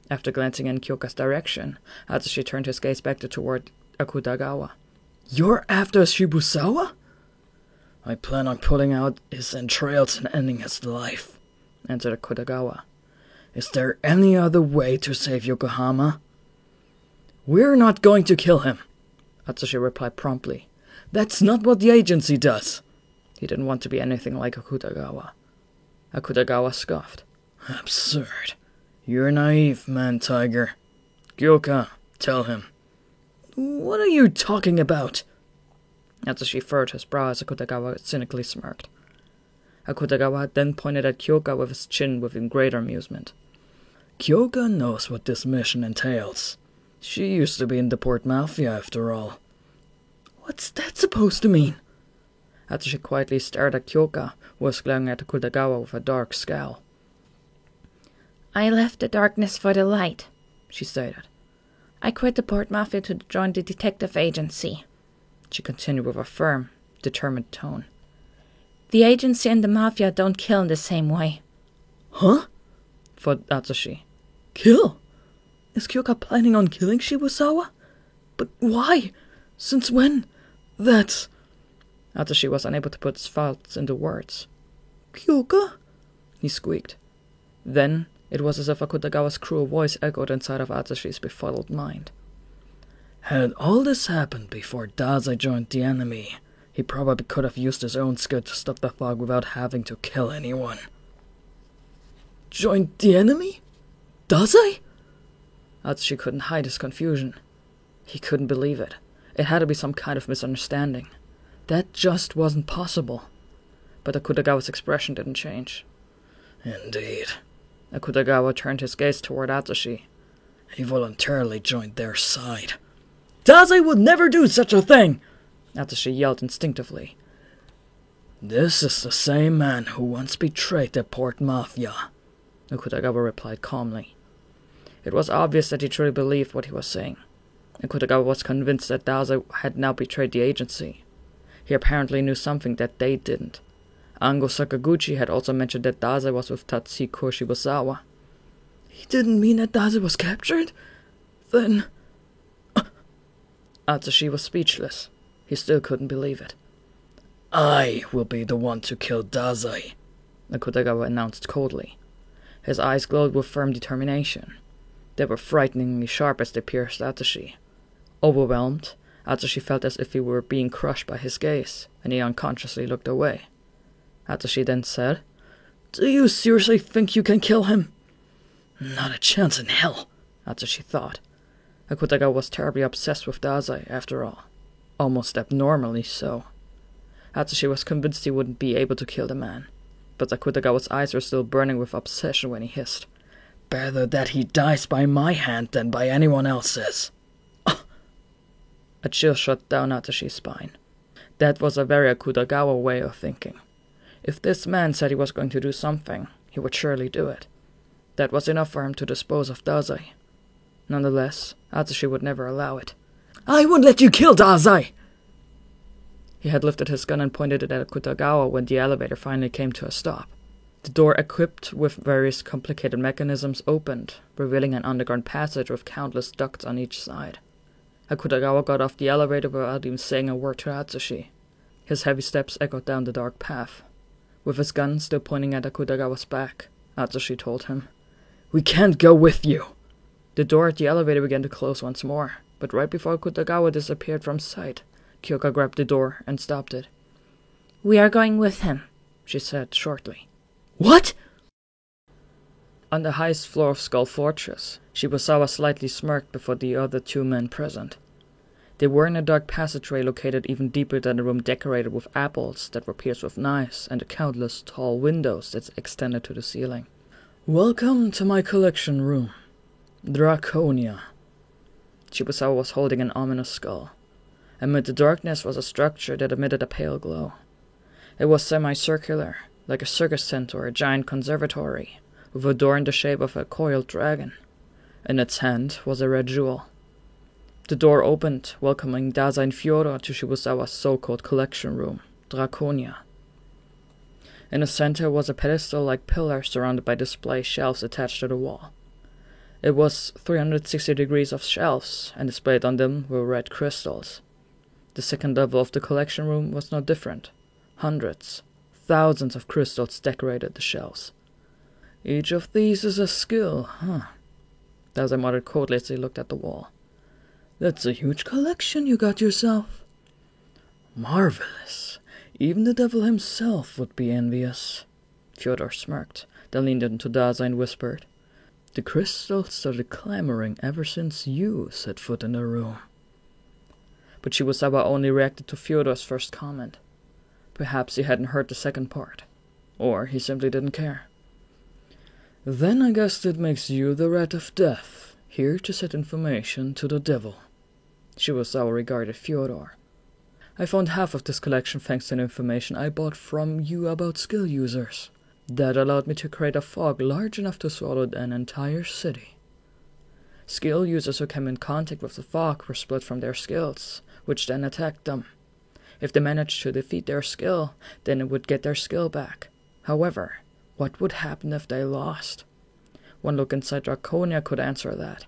After glancing in Kyoka's direction, Atsushi turned his gaze back toward Akutagawa. You're after Shibusawa? I plan on pulling out his entrails and ending his life, answered Akutagawa. Is there any other way to save Yokohama? We're not going to kill him, Atsushi replied promptly. That's not what the agency does. He didn't want to be anything like Akutagawa. Akutagawa scoffed. Absurd. You're naive, man-tiger. Kyoka, tell him. What are you talking about? Atsushi furrowed his brow as Akutagawa cynically smirked. Akutagawa then pointed at Kyoka with his chin with even greater amusement. Kyoka knows what this mission entails. She used to be in the Port Mafia, after all. What's that supposed to mean? Atsushi quietly stared at Kyoka, who was glaring at Akutagawa with a dark scowl. I left the darkness for the light, she stated. I quit the Port Mafia to join the detective agency, she continued with a firm, determined tone. The agency and the Mafia don't kill in the same way. Huh? Thought Atsushi. Kill? Is Kyoka planning on killing Shibusawa? But why? Since when? That's... Atsushi was unable to put his thoughts into words. Kyoka? He squeaked. Then it was as if Akutagawa's cruel voice echoed inside of Atsushi's befuddled mind. Had all this happened before Dazai joined the enemy, he probably could have used his own skill to stop the fog without having to kill anyone. Joined the enemy? Dazai? Atsushi couldn't hide his confusion. He couldn't believe it. It had to be some kind of misunderstanding. That just wasn't possible. But Akutagawa's expression didn't change. Indeed. Akutagawa turned his gaze toward Atsushi. He voluntarily joined their side. Dazai would never do such a thing! Atsushi yelled instinctively. This is the same man who once betrayed the Port Mafia, Akutagawa replied calmly. It was obvious that he truly believed what he was saying. Akutagawa was convinced that Dazai had now betrayed the agency. He apparently knew something that they didn't. Ango Sakaguchi had also mentioned that Dazai was with Tatsuhiko Shibusawa. He didn't mean that Dazai was captured? Then... Atsushi was speechless. He still couldn't believe it. I will be the one to kill Dazai, Akutagawa announced coldly. His eyes glowed with firm determination. They were frighteningly sharp as they pierced Atsushi. Overwhelmed, Atsushi felt as if he were being crushed by his gaze, and he unconsciously looked away. Atsushi then said, Do you seriously think you can kill him? Not a chance in hell, Atsushi thought. Akutagawa was terribly obsessed with Dazai, after all. Almost abnormally so. Hatsushi was convinced he wouldn't be able to kill the man, but Akutagawa's eyes were still burning with obsession when he hissed, "Better that he dies by my hand than by anyone else's." A chill shot down Hatsushi's spine. That was a very Akutagawa way of thinking. If this man said he was going to do something, he would surely do it. That was enough for him to dispose of Dazai. Nonetheless, Hatsushi would never allow it. "I won't let you kill Dazai!" He had lifted his gun and pointed it at Akutagawa when the elevator finally came to a stop. The door, equipped with various complicated mechanisms, opened, revealing an underground passage with countless ducts on each side. Akutagawa got off the elevator without even saying a word to Hatsushi. His heavy steps echoed down the dark path. With his gun still pointing at Akutagawa's back, Hatsushi told him, "We can't go with you." The door at the elevator began to close once more, but right before Akutagawa disappeared from sight, Kyoka grabbed the door and stopped it. "We are going with him," she said shortly. "What?" On the highest floor of Skull Fortress, Shibusawa slightly smirked before the other two men present. They were in a dark passageway located even deeper than the room decorated with apples that were pierced with knives and the countless tall windows that extended to the ceiling. "Welcome to my collection room, Draconia." Shibusawa was holding an ominous skull. Amid the darkness was a structure that emitted a pale glow. It was semicircular, like a circus tent or a giant conservatory, with a door in the shape of a coiled dragon. In its hand was a red jewel. The door opened, welcoming Dazai and Fyodor to Shibusawa's so-called collection room, Draconia. In the center was a pedestal-like pillar surrounded by display shelves attached to the wall. It was 360 degrees of shelves, and displayed on them were red crystals. The second level of the collection room was no different. Hundreds, thousands of crystals decorated the shelves. "Each of these is a skill, huh?" Dazai muttered coldly as he looked at the wall. "That's a huge collection you got yourself." "Marvelous. Even the devil himself would be envious." Fyodor smirked, then leaned into Dazai and whispered, "The crystals started clamoring ever since you set foot in the room." But Shibusawa only reacted to Fyodor's first comment. Perhaps he hadn't heard the second part, or he simply didn't care. "Then I guess that makes you the Rat of Death, here to set information to the devil." Shibusawa regarded Fyodor. "I found half of this collection thanks to the information I bought from you about skill users. That allowed me to create a fog large enough to swallow an entire city. Skill users who came in contact with the fog were split from their skills, which then attacked them. If they managed to defeat their skill, then it would get their skill back. However, what would happen if they lost? One look inside Draconia could answer that.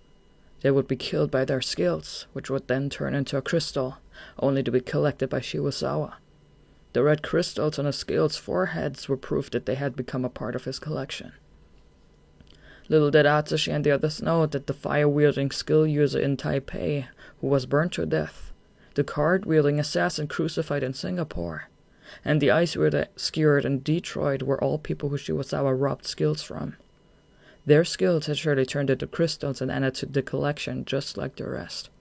They would be killed by their skills, which would then turn into a crystal, only to be collected by Shibusawa. The red crystals on the skills' foreheads were proof that they had become a part of his collection. Little did Atsushi and the others know that the fire-wielding skill user in Taipei, who was burned to death, the card-wielding assassin crucified in Singapore, and the ice-wielding skewered in Detroit were all people who Shibusawa robbed skills from. Their skills had surely turned into crystals and added to the collection just like the rest.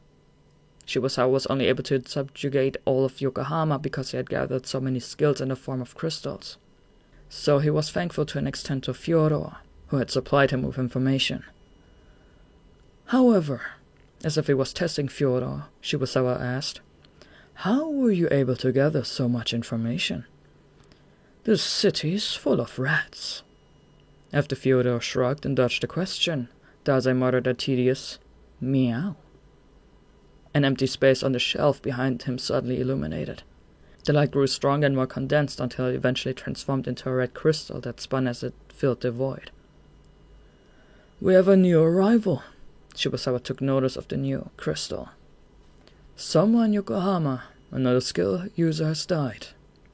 Shibusawa was only able to subjugate all of Yokohama because he had gathered so many skills in the form of crystals. So he was thankful to an extent to Fyodor, who had supplied him with information. However, as if he was testing Fyodor, Shibusawa asked, "How were you able to gather so much information? This city is full of rats." After Fyodor shrugged and dodged the question, Dazai muttered a tedious, "Meow." An empty space on the shelf behind him suddenly illuminated. The light grew stronger and more condensed until it eventually transformed into a red crystal that spun as it filled the void. "We have a new arrival." Shibusawa took notice of the new crystal. "Someone in Yokohama, another skill user, has died.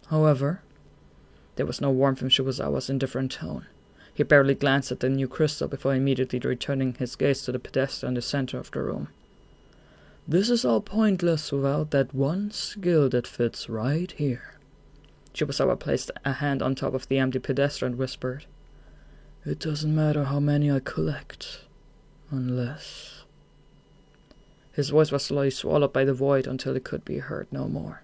However," there was no warmth in Shibusawa's indifferent tone. He barely glanced at the new crystal before immediately returning his gaze to the pedestal in the center of the room. "This is all pointless without that one skill that fits right here." Shibusawa placed a hand on top of the empty pedestal and whispered, "It doesn't matter how many I collect, unless..." His voice was slowly swallowed by the void until it could be heard no more.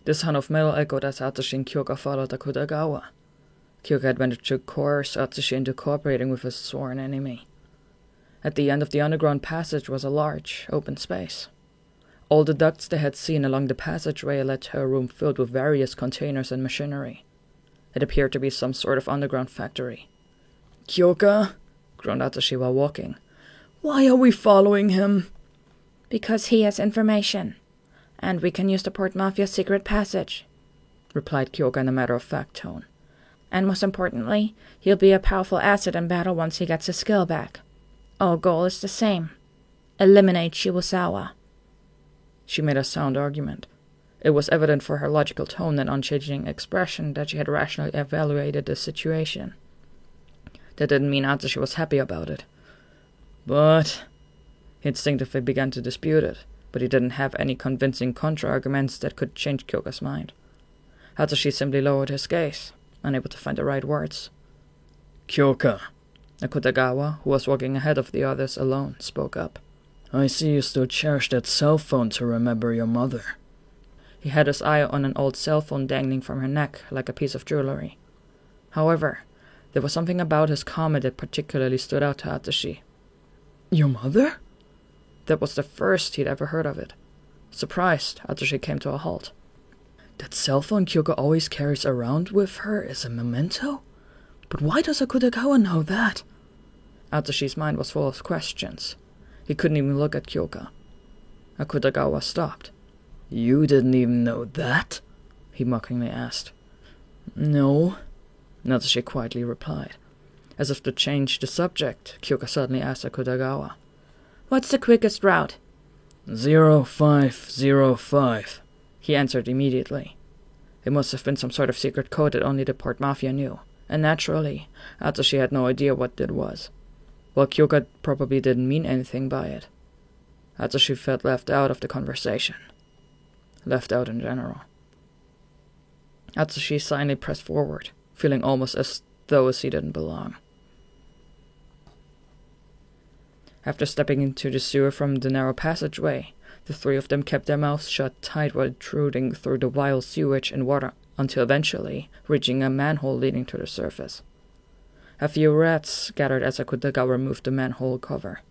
The sound of metal echoed as Atsushi and Kyoka followed Akutagawa. Kyoka had managed to coerce Atsushi into cooperating with his sworn enemy. At the end of the underground passage was a large, open space. All the ducts they had seen along the passageway led to a room filled with various containers and machinery. It appeared to be some sort of underground factory. Kyoka, groaned Atsushi while walking. Why are we following him? Because he has information, and we can use the Port Mafia's secret passage, replied Kyoka in a matter-of-fact tone. And most importantly, he'll be a powerful asset in battle once he gets his skill back. Our goal is the same. Eliminate Shibusawa. She made a sound argument. It was evident for her logical tone and unchanging expression that she had rationally evaluated the situation. That didn't mean Atsushi was happy about it. But he instinctively began to dispute it, but he didn't have any convincing counter-arguments that could change Kyoka's mind. Atsushi simply lowered his gaze, unable to find the right words. Kyoka, Akutagawa, who was walking ahead of the others alone, spoke up. I see you still cherish that cell phone to remember your mother. He had his eye on an old cell phone dangling from her neck like a piece of jewelry. However, there was something about his comment that particularly stood out to Atsushi. Your mother? That was the first he'd ever heard of it. Surprised, Atsushi came to a halt. That cell phone Kyoka always carries around with her is a memento? But why does Akutagawa know that? Atsushi's mind was full of questions. He couldn't even look at Kyoka. Akutagawa stopped. You didn't even know that? He mockingly asked. No, Atsushi quietly replied. As if to change the subject, Kyoka suddenly asked Akutagawa. What's the quickest route? 0505. He answered immediately. It must have been some sort of secret code that only the Port Mafia knew, and naturally, Atsushi had no idea what it was. While Kyoka probably didn't mean anything by it. Atsushi felt left out of the conversation. Left out in general. Atsushi silently pressed forward, feeling almost as though he didn't belong. After stepping into the sewer from the narrow passageway, the three of them kept their mouths shut tight while intruding through the vile sewage and water until eventually reaching a manhole leading to the surface. A few rats gathered as Akutagawa removed the manhole cover.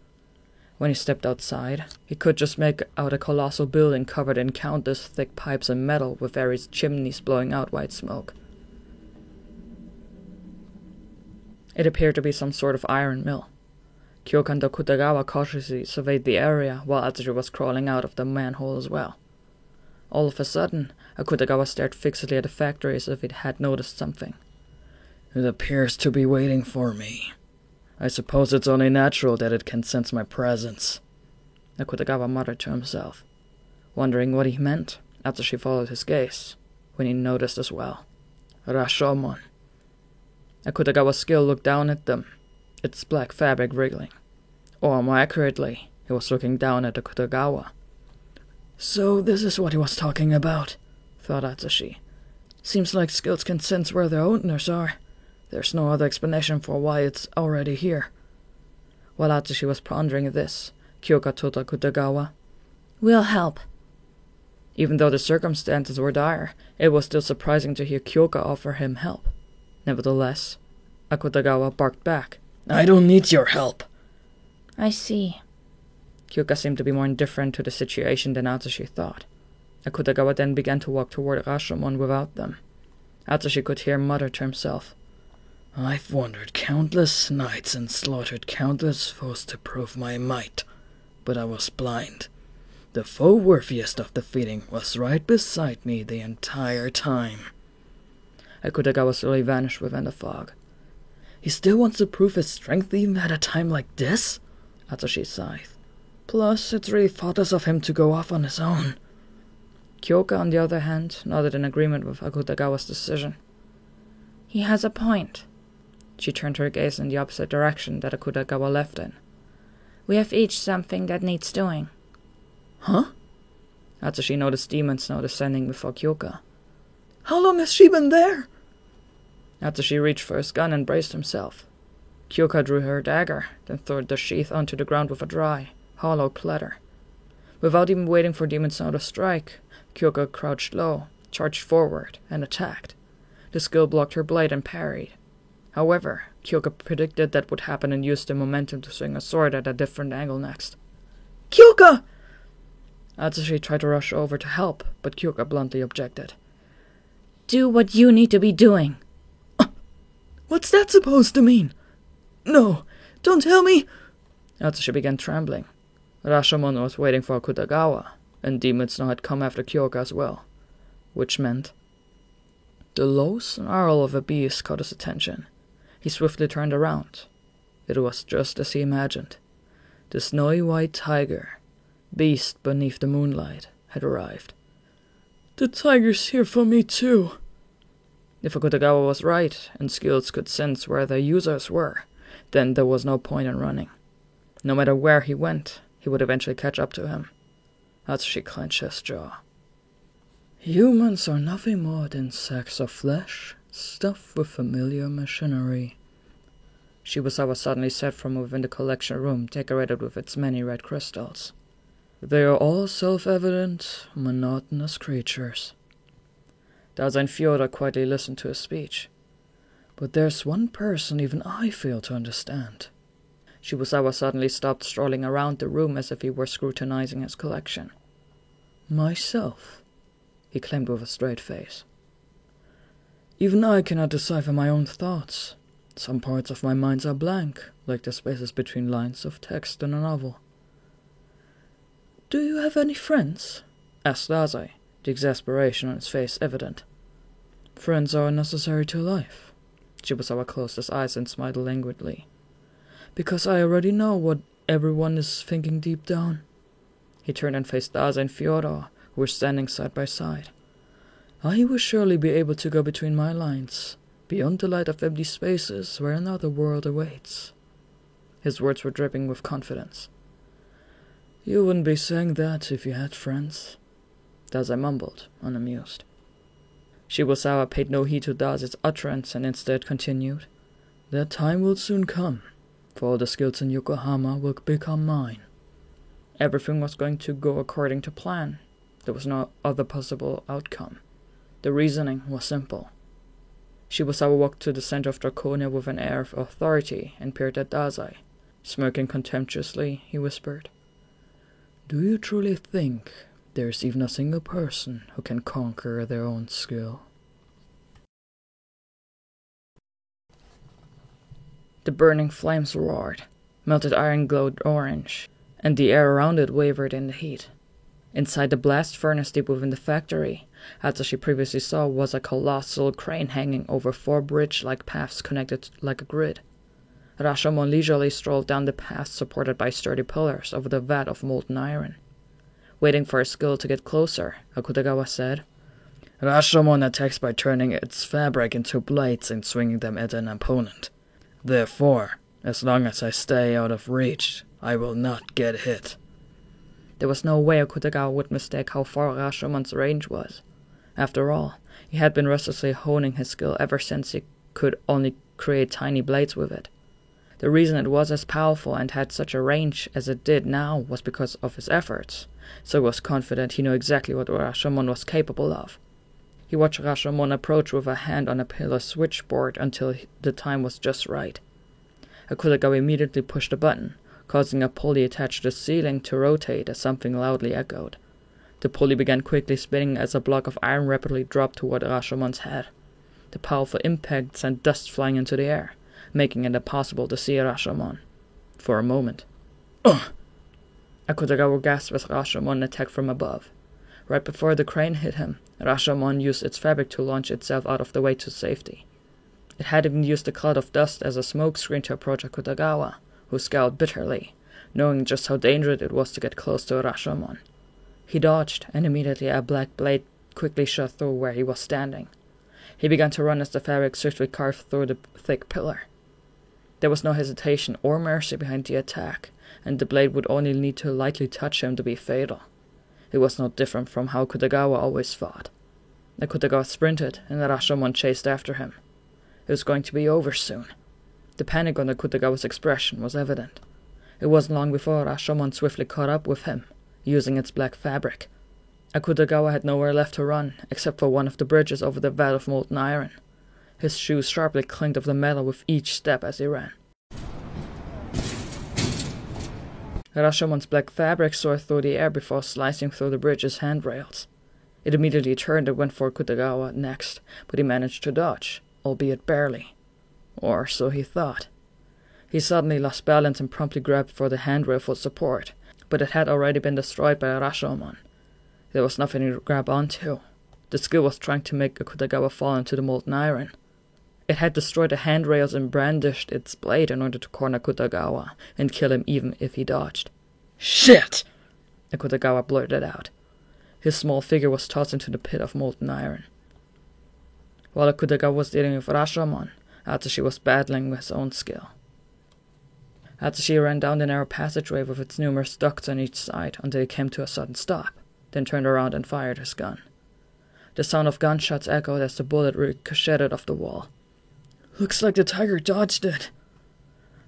When he stepped outside, he could just make out a colossal building covered in countless thick pipes and metal with various chimneys blowing out white smoke. It appeared to be some sort of iron mill. Kyoka and Akutagawa cautiously surveyed the area while Atsushi was crawling out of the manhole as well. All of a sudden, Akutagawa stared fixedly at the factory as if it had noticed something. It appears to be waiting for me. I suppose it's only natural that it can sense my presence, Akutagawa muttered to himself. Wondering what he meant, Atsushi followed his gaze, when he noticed as well. Rashomon. Akutagawa's skill looked down at them, its black fabric wriggling. Or more accurately, he was looking down at Akutagawa. So this is what he was talking about, thought Atsushi. Seems like skills can sense where their owners are. There's no other explanation for why it's already here. While Atsushi was pondering this, Kyoka told Akutagawa, We'll help. Even though the circumstances were dire, it was still surprising to hear Kyoka offer him help. Nevertheless, Akutagawa barked back. I don't need your help. I see. Kyoka seemed to be more indifferent to the situation than Atsushi thought. Akutagawa then began to walk toward Rashomon without them. Atsushi could hear him mutter to himself. I've wandered countless nights and slaughtered countless foes to prove my might, but I was blind. The foe worthiest of defeating was right beside me the entire time. Akutagawa slowly vanished within the fog. He still wants to prove his strength even at a time like this? Atsushi sighed. Plus, it's really thoughtless of him to go off on his own. Kyoka, on the other hand, nodded in agreement with Akutagawa's decision. He has a point. She turned her gaze in the opposite direction that Akutagawa left in. We have each something that needs doing. Huh? Atsushi noticed Demon Snow descending before Kyoka. How long has she been there? Atsushi reached for his gun and braced himself. Kyoka drew her dagger, then threw the sheath onto the ground with a dry, hollow clatter. Without even waiting for Demon Snow to strike, Kyoka crouched low, charged forward and attacked. The skill blocked her blade and parried. However, Kyoka predicted that would happen and used the momentum to swing a sword at a different angle next. Kyoka! Atsushi tried to rush over to help, but Kyoka bluntly objected. Do what you need to be doing. What's that supposed to mean? No, don't tell me! Atsushi began trembling. Rashomon was waiting for Akutagawa, and Demon Snow had come after Kyoka as well, which meant... The low snarl of a beast caught his attention. He swiftly turned around. It was just as he imagined. The snowy white tiger, beast beneath the moonlight, had arrived. The tiger's here for me too. If Akutagawa was right, and skills could sense where their users were, then there was no point in running. No matter where he went, he would eventually catch up to him. Atsushi clenched his jaw. Humans are nothing more than sacks of flesh, stuffed with familiar machinery. Shibusawa suddenly said from within the collection room decorated with its many red crystals. They are all self-evident, monotonous creatures. Dasein Fyodor quietly listened to his speech. But there's one person even I fail to understand. Shibusawa suddenly stopped strolling around the room as if he were scrutinizing his collection. Myself, he claimed with a straight face. Even I cannot decipher my own thoughts. Some parts of my mind are blank, like the spaces between lines of text in a novel. Do you have any friends? Asked Dazai, the exasperation on his face evident. Friends are necessary to life. Shibusawa closed his eyes and smiled languidly. Because I already know what everyone is thinking deep down. He turned and faced Dasein and Fyodor, who were standing side by side. I will surely be able to go between my lines, beyond the light of empty spaces where another world awaits. His words were dripping with confidence. You wouldn't be saying that if you had friends, Dazai mumbled, unamused. Shibusawa paid no heed to Dazai's utterance and instead continued. That time will soon come, for all the skills in Yokohama will become mine. Everything was going to go according to plan. There was no other possible outcome. The reasoning was simple. Shibusawa walked to the center of Draconia with an air of authority and peered at Dazai. Smirking contemptuously, he whispered, Do you truly think there's even a single person who can conquer their own skill? The burning flames roared. Melted iron glowed orange, and the air around it wavered in the heat. Inside the blast furnace deep within the factory, Atsushi previously saw was a colossal crane hanging over 4 bridge-like paths connected like a grid. Rashomon leisurely strolled down the path supported by sturdy pillars over the vat of molten iron. Waiting for his skill to get closer, Akutagawa said, Rashomon attacks by turning its fabric into blades and swinging them at an opponent. Therefore, as long as I stay out of reach, I will not get hit. There was no way Akutagawa would mistake how far Rashomon's range was. After all, he had been restlessly honing his skill ever since he could only create tiny blades with it. The reason it was as powerful and had such a range as it did now was because of his efforts, so he was confident he knew exactly what Rashomon was capable of. He watched Rashomon approach with a hand on a pillar switchboard until the time was just right. Akutagawa immediately pushed a button, causing a pulley attached to the ceiling to rotate as something loudly echoed. The pulley began quickly spinning as a block of iron rapidly dropped toward Rashomon's head. The powerful impact sent dust flying into the air, making it impossible to see Rashomon. For a moment. Ugh! Akutagawa gasped as Rashomon attacked from above. Right before the crane hit him, Rashomon used its fabric to launch itself out of the way to safety. It had even used a cloud of dust as a smokescreen to approach Akutagawa, who scowled bitterly, knowing just how dangerous it was to get close to Rashomon. He dodged, and immediately a black blade quickly shot through where he was standing. He began to run as the fabric swiftly carved through the thick pillar. There was no hesitation or mercy behind the attack, and the blade would only need to lightly touch him to be fatal. It was no different from how Akutagawa always fought. Akutagawa sprinted, and Rashomon chased after him. It was going to be over soon. The panic on Akutagawa's expression was evident. It wasn't long before Rashomon swiftly caught up with him, using its black fabric. Akutagawa had nowhere left to run, except for one of the bridges over the vat of molten iron. His shoes sharply clinked of the metal with each step as he ran. Rashomon's black fabric soared through the air before slicing through the bridge's handrails. It immediately turned and went for Akutagawa next, but he managed to dodge, albeit barely. Or so he thought. He suddenly lost balance and promptly grabbed for the handrail for support, but it had already been destroyed by Rashomon. There was nothing to grab onto. The skill was trying to make Akutagawa fall into the molten iron. It had destroyed the handrails and brandished its blade in order to corner Akutagawa and kill him even if he dodged. "Shit!" Akutagawa blurted out. His small figure was tossed into the pit of molten iron. While Akutagawa was dealing with Rashomon, Atsushi was battling with his own skill. Atsushi ran down the narrow passageway with its numerous ducts on each side until he came to a sudden stop, then turned around and fired his gun. The sound of gunshots echoed as the bullet ricocheted off the wall. "Looks like the tiger dodged it."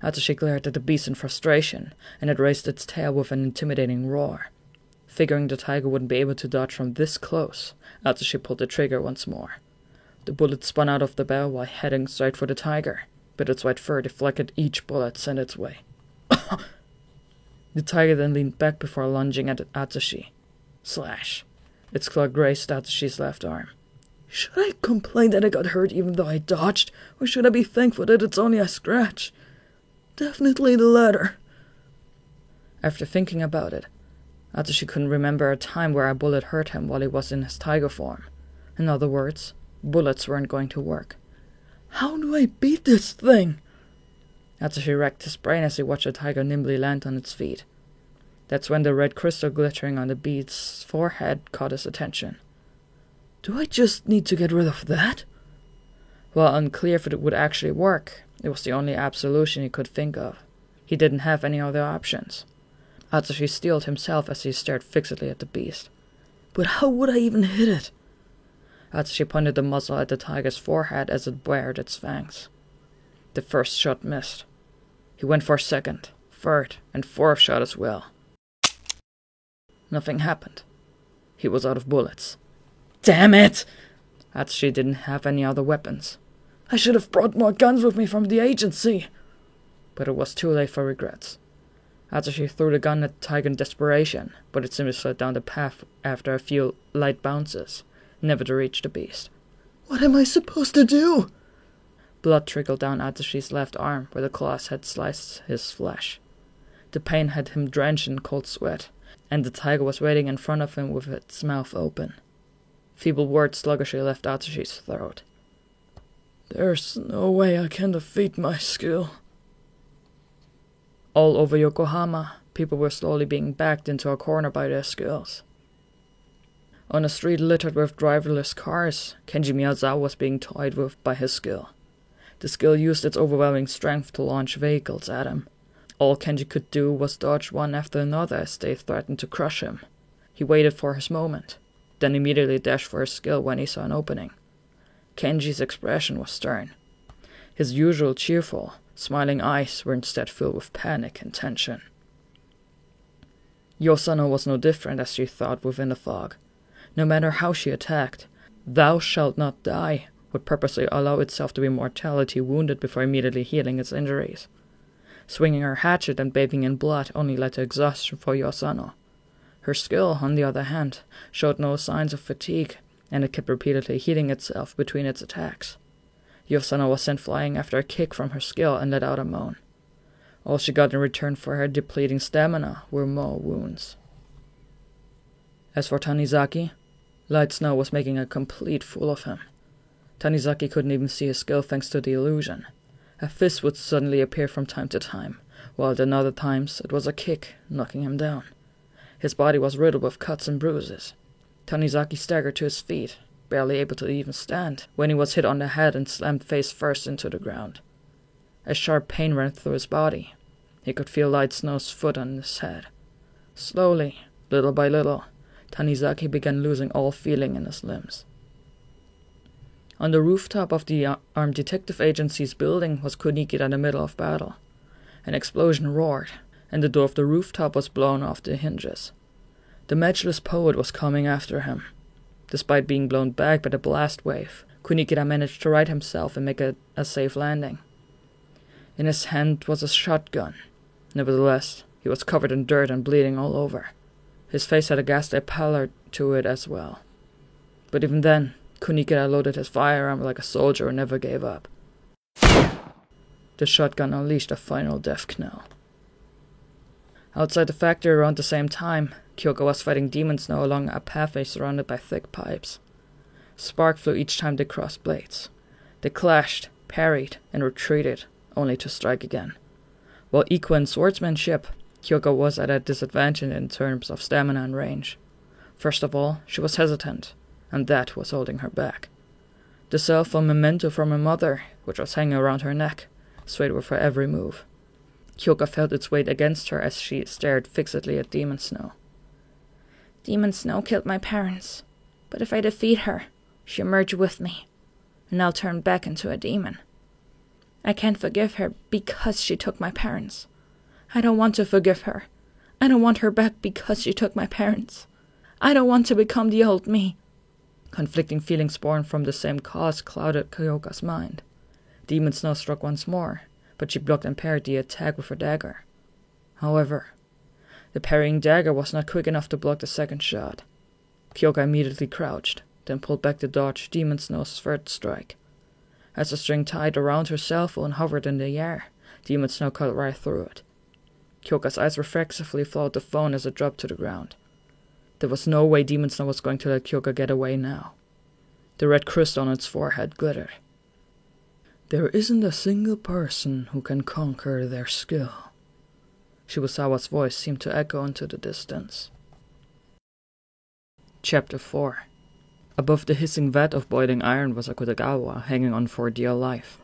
Atsushi glared at the beast in frustration, and it raised its tail with an intimidating roar. Figuring the tiger wouldn't be able to dodge from this close, Atsushi pulled the trigger once more. The bullet spun out of the barrel while heading straight for the tiger, but its white fur deflected each bullet sent its way. The tiger then leaned back before lunging at Atsushi. Slash. Its claw grazed Atsushi's left arm. Should I complain that I got hurt even though I dodged, or should I be thankful that it's only a scratch? Definitely the latter. After thinking about it, Atsushi couldn't remember a time where a bullet hurt him while he was in his tiger form. In other words, bullets weren't going to work. How do I beat this thing? Atsushi racked his brain as he watched the tiger nimbly land on its feet. That's when the red crystal glittering on the beast's forehead caught his attention. Do I just need to get rid of that? While unclear if it would actually work, it was the only absolution he could think of. He didn't have any other options. Atsushi steeled himself as he stared fixedly at the beast. But how would I even hit it? Atsushi pointed the muzzle at the tiger's forehead as it bared its fangs. The first shot missed. He went for a second, third, and fourth shot as well. Nothing happened. He was out of bullets. Damn it! Atsushi didn't have any other weapons. I should have brought more guns with me from the agency. But it was too late for regrets. Atsushi threw the gun at the tiger in desperation, but it simply slid down the path after a few light bounces, never to reach the beast. What am I supposed to do? Blood trickled down Atsushi's left arm where the claws had sliced his flesh. The pain had him drenched in cold sweat, and the tiger was waiting in front of him with its mouth open. Feeble words sluggishly left Atsushi's throat. There's no way I can defeat my skill. All over Yokohama, people were slowly being backed into a corner by their skills. On a street littered with driverless cars, Kenji Miyazawa was being toyed with by his skill. The skill used its overwhelming strength to launch vehicles at him. All Kenji could do was dodge one after another as they threatened to crush him. He waited for his moment, then immediately dashed for his skill when he saw an opening. Kenji's expression was stern. His usual cheerful, smiling eyes were instead filled with panic and tension. Yosano was no different as she thought within the fog. No matter how she attacked, "Thou shalt not die" would purposely allow itself to be mortality wounded before immediately healing its injuries. Swinging her hatchet and bathing in blood only led to exhaustion for Yosano. Her skill, on the other hand, showed no signs of fatigue, and it kept repeatedly healing itself between its attacks. Yosano was sent flying after a kick from her skill and let out a moan. All she got in return for her depleting stamina were more wounds. As for Tanizaki, Light Snow was making a complete fool of him. Tanizaki couldn't even see his skill thanks to the illusion. A fist would suddenly appear from time to time, while at other times it was a kick, knocking him down. His body was riddled with cuts and bruises. Tanizaki staggered to his feet, barely able to even stand, when he was hit on the head and slammed face first into the ground. A sharp pain ran through his body. He could feel Light Snow's foot on his head. Slowly, little by little, Tanizaki began losing all feeling in his limbs. On the rooftop of the Armed Detective Agency's building was Kunikida in the middle of battle. An explosion roared, and the door of the rooftop was blown off the hinges. The matchless poet was coming after him. Despite being blown back by the blast wave, Kunikida managed to right himself and make a safe landing. In his hand was a shotgun. Nevertheless, he was covered in dirt and bleeding all over. His face had a ghastly pallor to it as well. But even then, Kunikida loaded his firearm like a soldier and never gave up. The shotgun unleashed a final death knell. Outside the factory around the same time, Kyoka was fighting Demon Snow along a pathway surrounded by thick pipes. Spark flew each time they crossed blades. They clashed, parried, and retreated, only to strike again. While equal in swordsmanship, Kyoka was at a disadvantage in terms of stamina and range. First of all, she was hesitant, and that was holding her back. The cell phone memento from her mother, which was hanging around her neck, swayed with her every move. Kyoka felt its weight against her as she stared fixedly at Demon Snow. Demon Snow killed my parents, but if I defeat her, she'll merge with me, and I'll turn back into a demon. I can't forgive her because she took my parents. I don't want to forgive her. I don't want her back because she took my parents. I don't want to become the old me. Conflicting feelings born from the same cause clouded Kyoka's mind. Demon Snow struck once more, but she blocked and parried the attack with her dagger. However, the parrying dagger was not quick enough to block the second shot. Kyoka immediately crouched, then pulled back to dodge Demon Snow's third strike. As the string tied around her cell phone hovered in the air, Demon Snow cut right through it. Kyoka's eyes reflexively followed the phone as it dropped to the ground. There was no way Demon Snow was going to let Kyoka get away now. The red crystal on its forehead glittered. There isn't a single person who can conquer their skill. Shibusawa's voice seemed to echo into the distance. Chapter 4. Above the hissing vat of boiling iron was Akutagawa, hanging on for dear life.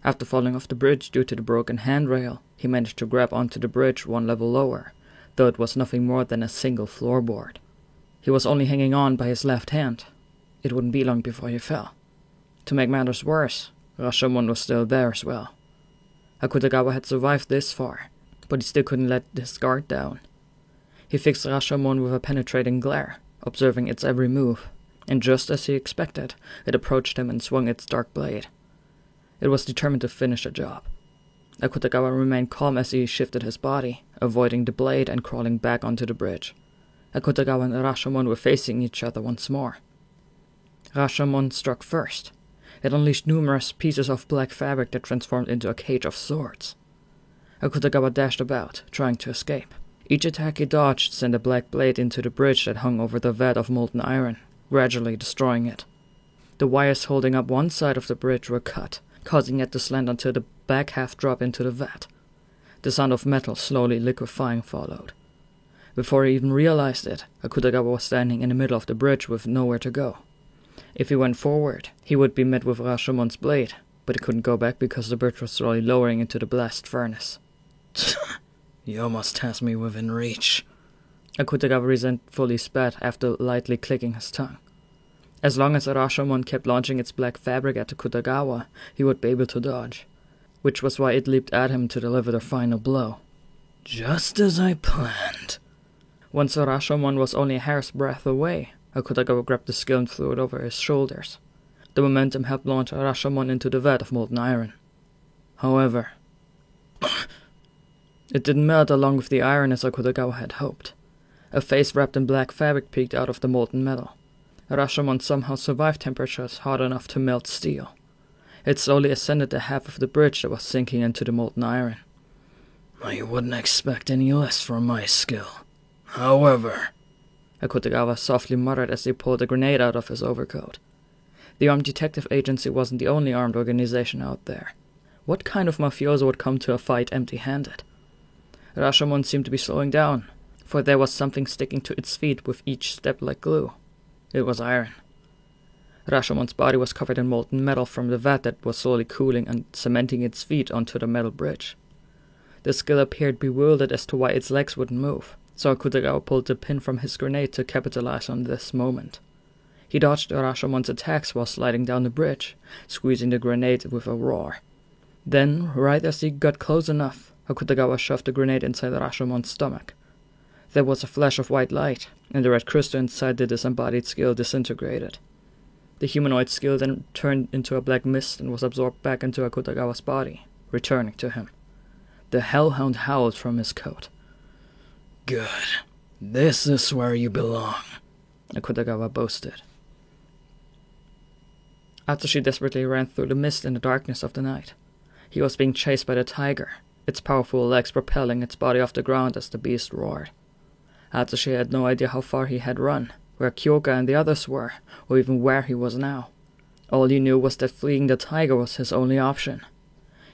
After falling off the bridge due to the broken handrail, he managed to grab onto the bridge one level lower, though it was nothing more than a single floorboard. He was only hanging on by his left hand. It wouldn't be long before he fell. To make matters worse, Rashomon was still there as well. Akutagawa had survived this far, but he still couldn't let his guard down. He fixed Rashomon with a penetrating glare, observing its every move, and just as he expected, it approached him and swung its dark blade. It was determined to finish the job. Akutagawa remained calm as he shifted his body, avoiding the blade and crawling back onto the bridge. Akutagawa and Rashomon were facing each other once more. Rashomon struck first. It unleashed numerous pieces of black fabric that transformed into a cage of swords. Akutagawa dashed about, trying to escape. Each attack he dodged sent a black blade into the bridge that hung over the vat of molten iron, gradually destroying it. The wires holding up one side of the bridge were cut, causing it to slant until the back half dropped into the vat. The sound of metal slowly liquefying followed. Before he even realized it, Akutagawa was standing in the middle of the bridge with nowhere to go. If he went forward, he would be met with Rashomon's blade, but he couldn't go back because the bridge was slowly lowering into the blast furnace. You almost has me within reach. Akutagawa resentfully spat after lightly clicking his tongue. As long as Rashomon kept launching its black fabric at Akutagawa, he would be able to dodge, which was why it leaped at him to deliver the final blow. Just as I planned. Once Rashomon was only a hair's breadth away, Akutagawa grabbed the skill and threw it over his shoulders. The momentum helped launch Rashomon into the vat of molten iron. However, it didn't melt along with the iron as Akutagawa had hoped. A face wrapped in black fabric peeked out of the molten metal. Rashomon somehow survived temperatures hot enough to melt steel. It slowly ascended the half of the bridge that was sinking into the molten iron. I wouldn't expect any less from my skill. However, Akutagawa softly muttered as he pulled a grenade out of his overcoat. The Armed Detective Agency wasn't the only armed organization out there. What kind of mafioso would come to a fight empty-handed? Rashomon seemed to be slowing down, for there was something sticking to its feet with each step like glue. It was iron. Rashomon's body was covered in molten metal from the vat that was slowly cooling and cementing its feet onto the metal bridge. The skill appeared bewildered as to why its legs wouldn't move, so Akutagawa pulled the pin from his grenade to capitalize on this moment. He dodged Rashomon's attacks while sliding down the bridge, squeezing the grenade with a roar. Then, right as he got close enough, Akutagawa shoved the grenade inside Rashomon's stomach. There was a flash of white light, and the red crystal inside the disembodied skill disintegrated. The humanoid skill then turned into a black mist and was absorbed back into Akutagawa's body, returning to him. The hellhound howled from his coat. Good. This is where you belong, Akutagawa boasted. Atsushi desperately ran through the mist in the darkness of the night. He was being chased by the tiger, its powerful legs propelling its body off the ground as the beast roared. Atsushi had no idea how far he had run, where Kyoka and the others were, or even where he was now. All he knew was that fleeing the tiger was his only option.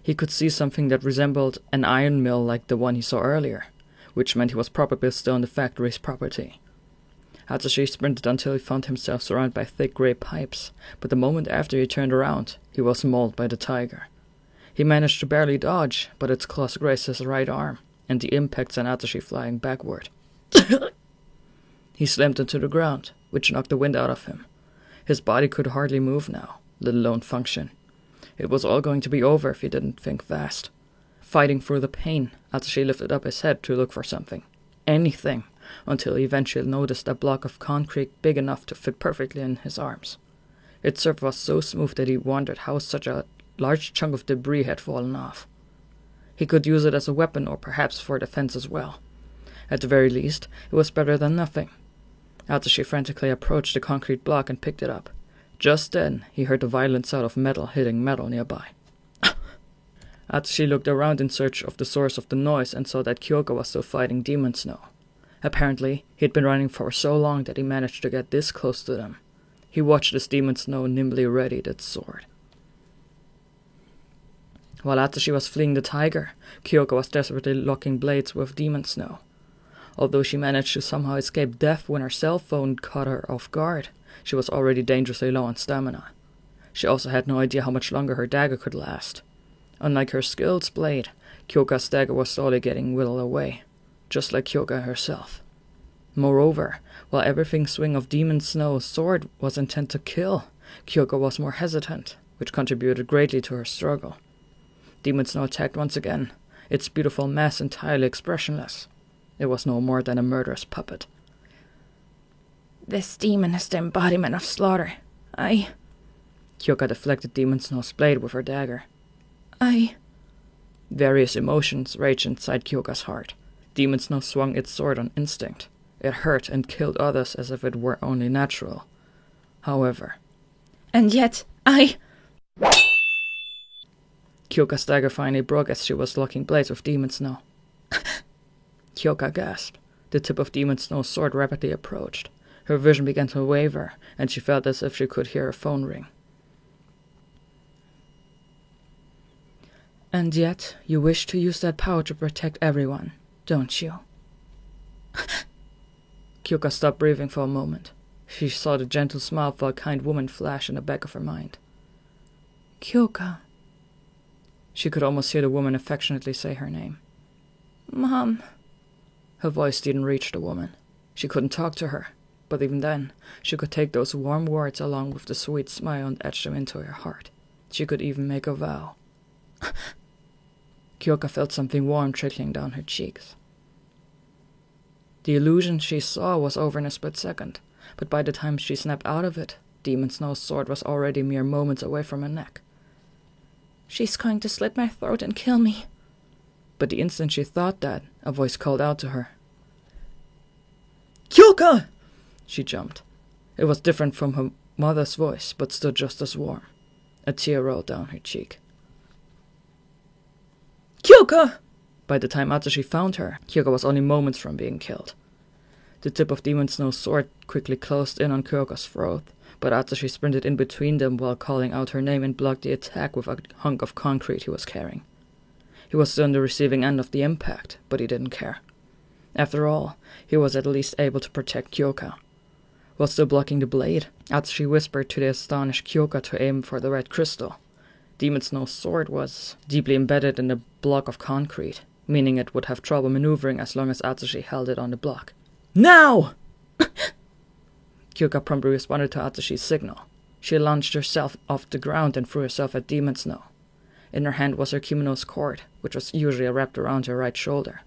He could see something that resembled an iron mill like the one he saw earlier, which meant he was probably still on the factory's property. Atsushi sprinted until he found himself surrounded by thick grey pipes, but the moment after he turned around, he was mauled by the tiger. He managed to barely dodge, but its claws grazed his right arm, and the impact sent Atsushi flying backward. He slammed into the ground, which knocked the wind out of him. His body could hardly move now, let alone function. It was all going to be over if he didn't think fast. Fighting through the pain, Atsushi lifted up his head to look for something. Anything, until he eventually noticed a block of concrete big enough to fit perfectly in his arms. Its surface was so smooth that he wondered how such a large chunk of debris had fallen off. He could use it as a weapon or perhaps for defense as well. At the very least, it was better than nothing. Atsushi frantically approached the concrete block and picked it up. Just then, he heard the violent sound of metal hitting metal nearby. Atsushi looked around in search of the source of the noise and saw that Kyoka was still fighting Demon Snow. Apparently, he had been running for so long that he managed to get this close to them. He watched as Demon Snow nimbly readied its sword. While Atsushi was fleeing the tiger, Kyoka was desperately locking blades with Demon Snow. Although she managed to somehow escape death when her cell phone caught her off guard, she was already dangerously low on stamina. She also had no idea how much longer her dagger could last. Unlike her skilled blade, Kyoka's dagger was slowly getting whittled away, just like Kyoka herself. Moreover, while every swing of Demon Snow's sword was intent to kill, Kyoka was more hesitant, which contributed greatly to her struggle. Demon Snow attacked once again, its beautiful mass entirely expressionless. It was no more than a murderous puppet. This demon is the embodiment of slaughter. Kyoka deflected Demon Snow's blade with her dagger. Various emotions raged inside Kyoka's heart. Demon Snow swung its sword on instinct. It hurt and killed others as if it were only natural. However... And yet, Kyoka's dagger finally broke as she was locking blades with Demon Snow. Kyoka gasped. The tip of Demon Snow's sword rapidly approached. Her vision began to waver, and she felt as if she could hear a phone ring. And yet, you wish to use that power to protect everyone, don't you? Kyoka stopped breathing for a moment. She saw the gentle smile of a kind woman flash in the back of her mind. Kyoka. She could almost hear the woman affectionately say her name. Mom. Her voice didn't reach the woman. She couldn't talk to her, but even then, she could take those warm words along with the sweet smile and etch them into her heart. She could even make a vow. Kyoka felt something warm trickling down her cheeks. The illusion she saw was over in a split second, but by the time she snapped out of it, Demon Snow's sword was already mere moments away from her neck. She's going to slit my throat and kill me. But the instant she thought that, a voice called out to her. Kyoka! She jumped. It was different from her mother's voice, but still just as warm. A tear rolled down her cheek. Kyoka! By the time Atsushi found her, Kyoka was only moments from being killed. The tip of Demon Snow's sword quickly closed in on Kyoka's throat, but Atsushi sprinted in between them while calling out her name and blocked the attack with a hunk of concrete he was carrying. He was still on the receiving end of the impact, but he didn't care. After all, he was at least able to protect Kyoka. While still blocking the blade, Atsushi whispered to the astonished Kyoka to aim for the red crystal. Demon Snow's sword was deeply embedded in the block of concrete, meaning it would have trouble maneuvering as long as Atsushi held it on the block. Now! Kyoka promptly responded to Atsushi's signal. She launched herself off the ground and threw herself at Demon Snow. In her hand was her kimono's cord, which was usually wrapped around her right shoulder.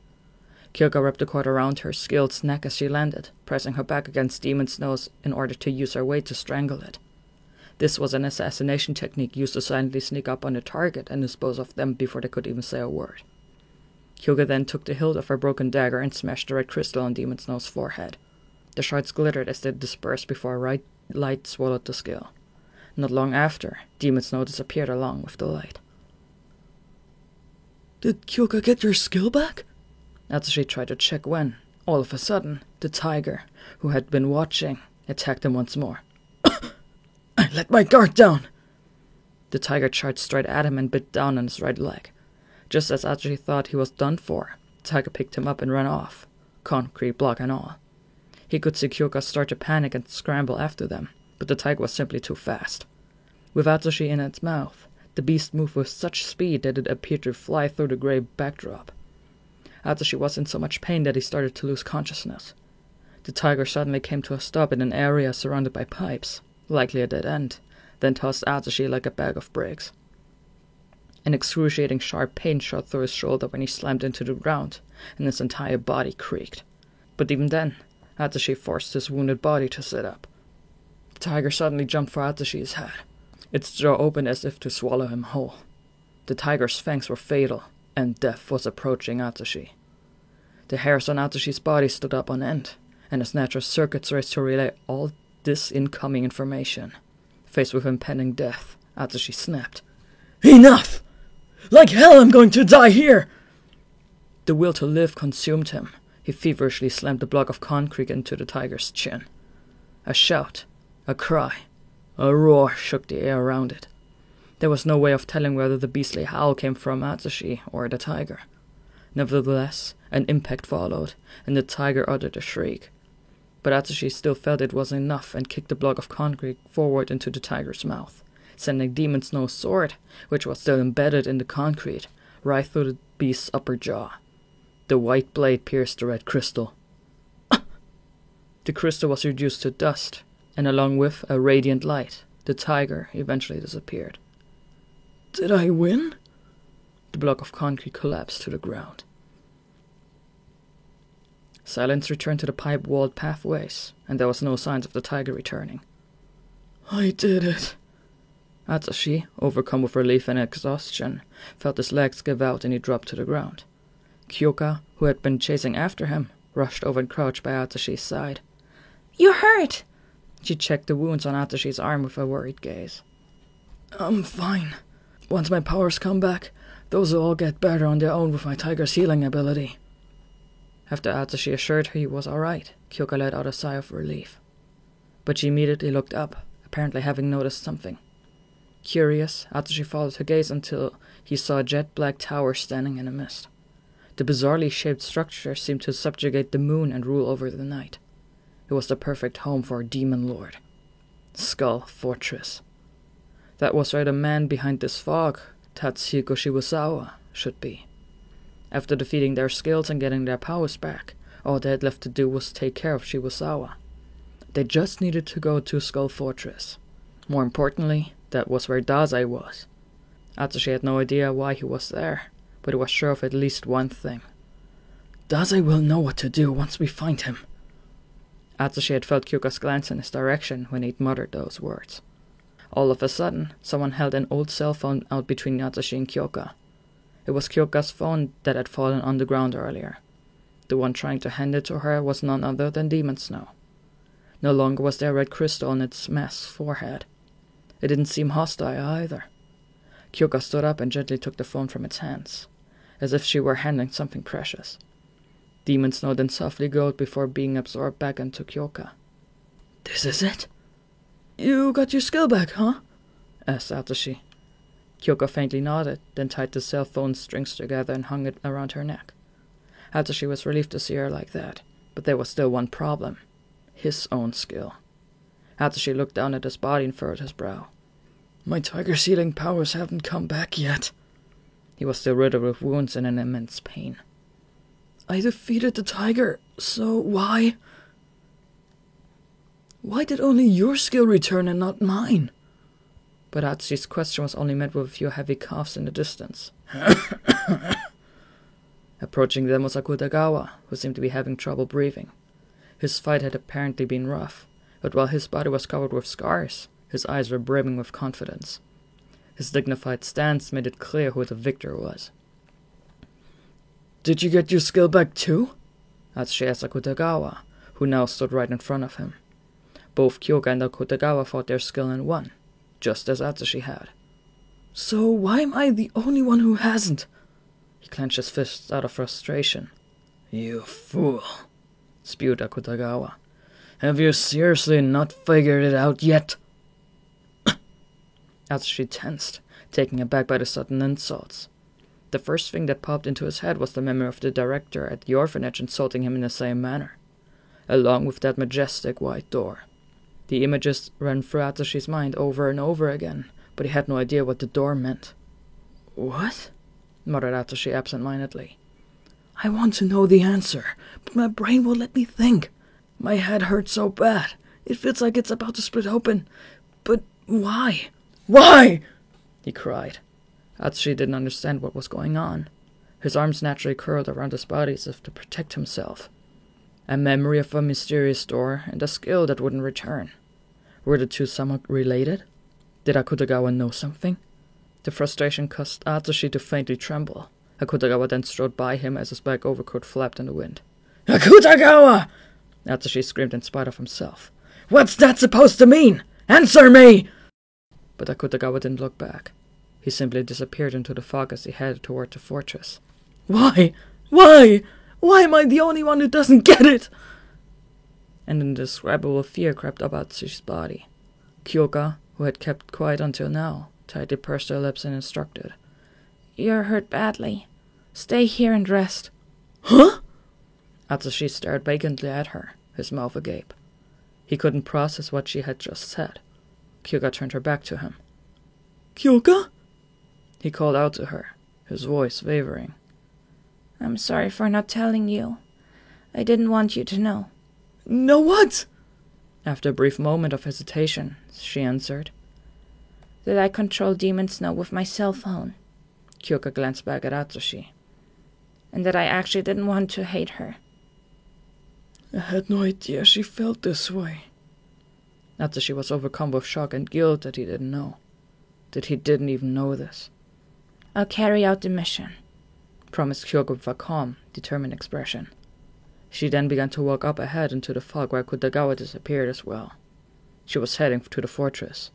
Kyoka wrapped the cord around her skilled's neck as she landed, pressing her back against Demon's nose in order to use her weight to strangle it. This was an assassination technique used to silently sneak up on the target and dispose of them before they could even say a word. Kyoka then took the hilt of her broken dagger and smashed the red crystal on Demon's Nose's forehead. The shards glittered as they dispersed before a light swallowed the skill. Not long after, Demon's Nose disappeared along with the light. Did Kyoka get your skill back? Atsushi tried to check when, all of a sudden, the tiger, who had been watching, attacked him once more. I let my guard down! The tiger charged straight at him and bit down on his right leg. Just as Atsushi thought he was done for, the tiger picked him up and ran off, concrete block and all. He could see Kyoka start to panic and scramble after them, but the tiger was simply too fast. With Atsushi in its mouth, the beast moved with such speed that it appeared to fly through the grey backdrop. Atsushi was in so much pain that he started to lose consciousness. The tiger suddenly came to a stop in an area surrounded by pipes, likely a dead end, then tossed Atsushi like a bag of bricks. An excruciating sharp pain shot through his shoulder when he slammed into the ground, and his entire body creaked. But even then, Atsushi forced his wounded body to sit up. The tiger suddenly jumped for Atsushi's head. Its jaw opened as if to swallow him whole. The tiger's fangs were fatal, and death was approaching Atsushi. The hairs on Atsushi's body stood up on end, and his natural circuits raced to relay all this incoming information. Faced with impending death, Atsushi snapped. Enough! Like hell I'm going to die here! The will to live consumed him. He feverishly slammed the block of concrete into the tiger's chin. A shout, a cry, a roar shook the air around it. There was no way of telling whether the beastly howl came from Atsushi or the tiger. Nevertheless, an impact followed, and the tiger uttered a shriek. But Atsushi still felt it was enough and kicked the block of concrete forward into the tiger's mouth, sending Demon's Nose's sword, which was still embedded in the concrete, right through the beast's upper jaw. The white blade pierced the red crystal. The crystal was reduced to dust, and along with a radiant light, the tiger eventually disappeared. Did I win? The block of concrete collapsed to the ground. Silence returned to the pipe-walled pathways, and there was no signs of the tiger returning. I did it. Atsushi, overcome with relief and exhaustion, felt his legs give out and he dropped to the ground. Kyoka, who had been chasing after him, rushed over and crouched by Atsushi's side. "You're hurt!" She checked the wounds on Atsushi's arm with a worried gaze. I'm fine. Once my powers come back, those will all get better on their own with my tiger's healing ability. After Atsushi assured her he was alright, Kyoka let out a sigh of relief. But she immediately looked up, apparently having noticed something. Curious, Atsushi followed her gaze until he saw a jet-black tower standing in the mist. The bizarrely shaped structure seemed to subjugate the moon and rule over the night. It was the perfect home for a demon lord. Skull Fortress. That was where the man behind this fog, Tatsuhiko Shibusawa, should be. After defeating their skills and getting their powers back, all they had left to do was take care of Shibusawa. They just needed to go to Skull Fortress. More importantly, that was where Dazai was. Atsushi had no idea why he was there, but he was sure of at least one thing. Dazai will know what to do once we find him. Atsushi had felt Kyoka's glance in his direction when he'd muttered those words. All of a sudden, someone held an old cell phone out between Atsushi and Kyoka. It was Kyoka's phone that had fallen on the ground earlier. The one trying to hand it to her was none other than Demon Snow. No longer was there a red crystal on its masked forehead. It didn't seem hostile either. Kyoka stood up and gently took the phone from its hands, as if she were handling something precious. Demon Snow then softly glowed before being absorbed back into Kyoka. This is it? You got your skill back, huh? Asked Atsushi. Kyoka faintly nodded, then tied the cell phone strings together and hung it around her neck. Atsushi was relieved to see her like that, but there was still one problem. His own skill. Atsushi looked down at his body and furrowed his brow. My tiger's healing powers haven't come back yet. He was still riddled with wounds and in immense pain. I defeated the tiger, so why? Why did only your skill return and not mine? But Atsushi's question was only met with a few heavy coughs in the distance. Approaching them was Akutagawa, who seemed to be having trouble breathing. His fight had apparently been rough, but while his body was covered with scars, his eyes were brimming with confidence. His dignified stance made it clear who the victor was. "Did you get your skill back too?" Atsushi asked Akutagawa, who now stood right in front of him. Both Kyoka and Akutagawa fought their skill and won, just as Atsushi had. "So why am I the only one who hasn't?" He clenched his fists out of frustration. "You fool," spewed Akutagawa. "Have you seriously not figured it out yet?" Atsushi tensed, taken aback by the sudden insults. The first thing that popped into his head was the memory of the director at the orphanage insulting him in the same manner, along with that majestic white door. The images ran through Atsushi's mind over and over again, but he had no idea what the door meant. "What?" muttered Atsushi absent-mindedly. "I want to know the answer, but my brain won't let me think. My head hurts so bad. It feels like it's about to split open. But why? Why?" he cried. Atsushi didn't understand what was going on. His arms naturally curled around his body as if to protect himself. A memory of a mysterious door and a skill that wouldn't return. Were the two somewhat related? Did Akutagawa know something? The frustration caused Atsushi to faintly tremble. Akutagawa then strode by him as his black overcoat flapped in the wind. "Akutagawa!" Atsushi screamed in spite of himself. "What's that supposed to mean? Answer me!" But Akutagawa didn't look back. He simply disappeared into the fog as he headed toward the fortress. "Why? Why? Why am I the only one who doesn't get it?" An indescribable fear crept up Atsushi's body. Kyoka, who had kept quiet until now, tightly pursed her lips and instructed. "You're hurt badly. Stay here and rest." "Huh?" Atsushi stared vacantly at her, his mouth agape. He couldn't process what she had just said. Kyoka turned her back to him. "Kyoka?" He called out to her, his voice wavering. "I'm sorry for not telling you. I didn't want you to know." "Know what?" After a brief moment of hesitation, she answered. "That I control Demon Snow with my cell phone." Kyoka glanced back at Atsushi. "And that I actually didn't want to hate her." "I had no idea she felt this way." Atsushi was overcome with shock and guilt that he didn't know. That he didn't even know this. "I'll carry out the mission," promised Kyoka with a calm, determined expression. She then began to walk up ahead into the fog where Akutagawa disappeared as well. She was heading to the fortress.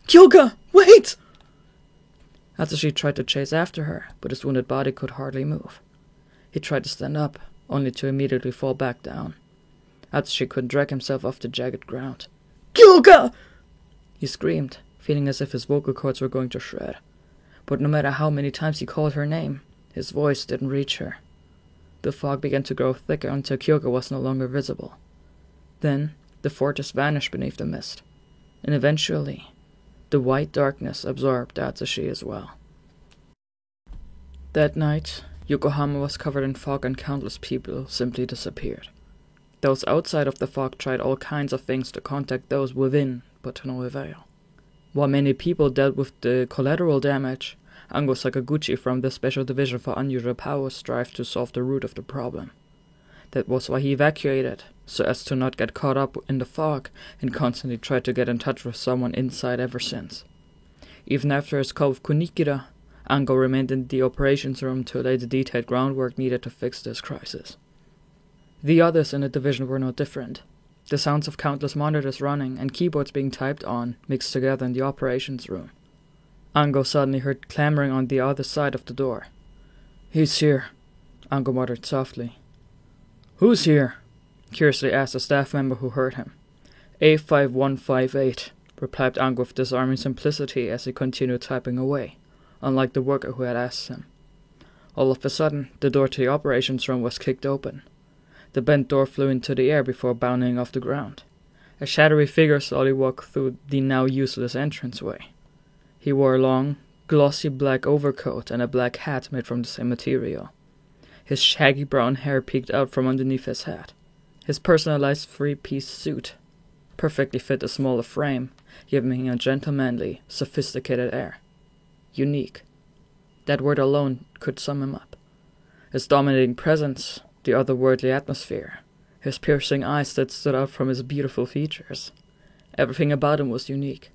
"Kyoka, wait!" Atsushi tried to chase after her, but his wounded body could hardly move. He tried to stand up, only to immediately fall back down. Atsushi couldn't drag himself off the jagged ground. "Kyoka!" He screamed, feeling as if his vocal cords were going to shred. But no matter how many times he called her name, his voice didn't reach her. The fog began to grow thicker until Kyoka was no longer visible. Then, the fortress vanished beneath the mist, and eventually, the white darkness absorbed Atsushi as well. That night, Yokohama was covered in fog and countless people simply disappeared. Those outside of the fog tried all kinds of things to contact those within, but to no avail. While many people dealt with the collateral damage, Ango Sakaguchi from the Special Division for Unusual Powers strived to solve the root of the problem. That was why he evacuated, so as to not get caught up in the fog, and constantly tried to get in touch with someone inside ever since. Even after his call with Kunikira, Ango remained in the operations room to lay the detailed groundwork needed to fix this crisis. The others in the division were no different. The sounds of countless monitors running and keyboards being typed on mixed together in the operations room. Ango suddenly heard clamoring on the other side of the door. "He's here," Ango muttered softly. "Who's here?" curiously asked a staff member who heard him. A5158, replied Ango with disarming simplicity as he continued typing away, unlike the worker who had asked him. All of a sudden, the door to the operations room was kicked open. The bent door flew into the air before bounding off the ground. A shadowy figure slowly walked through the now useless entranceway. He wore a long, glossy black overcoat and a black hat made from the same material. His shaggy brown hair peeked out from underneath his hat. His personalized three-piece suit perfectly fit a smaller frame, giving him a gentlemanly, sophisticated air. Unique. That word alone could sum him up. His dominating presence, the otherworldly atmosphere, his piercing eyes that stood out from his beautiful features. Everything about him was unique.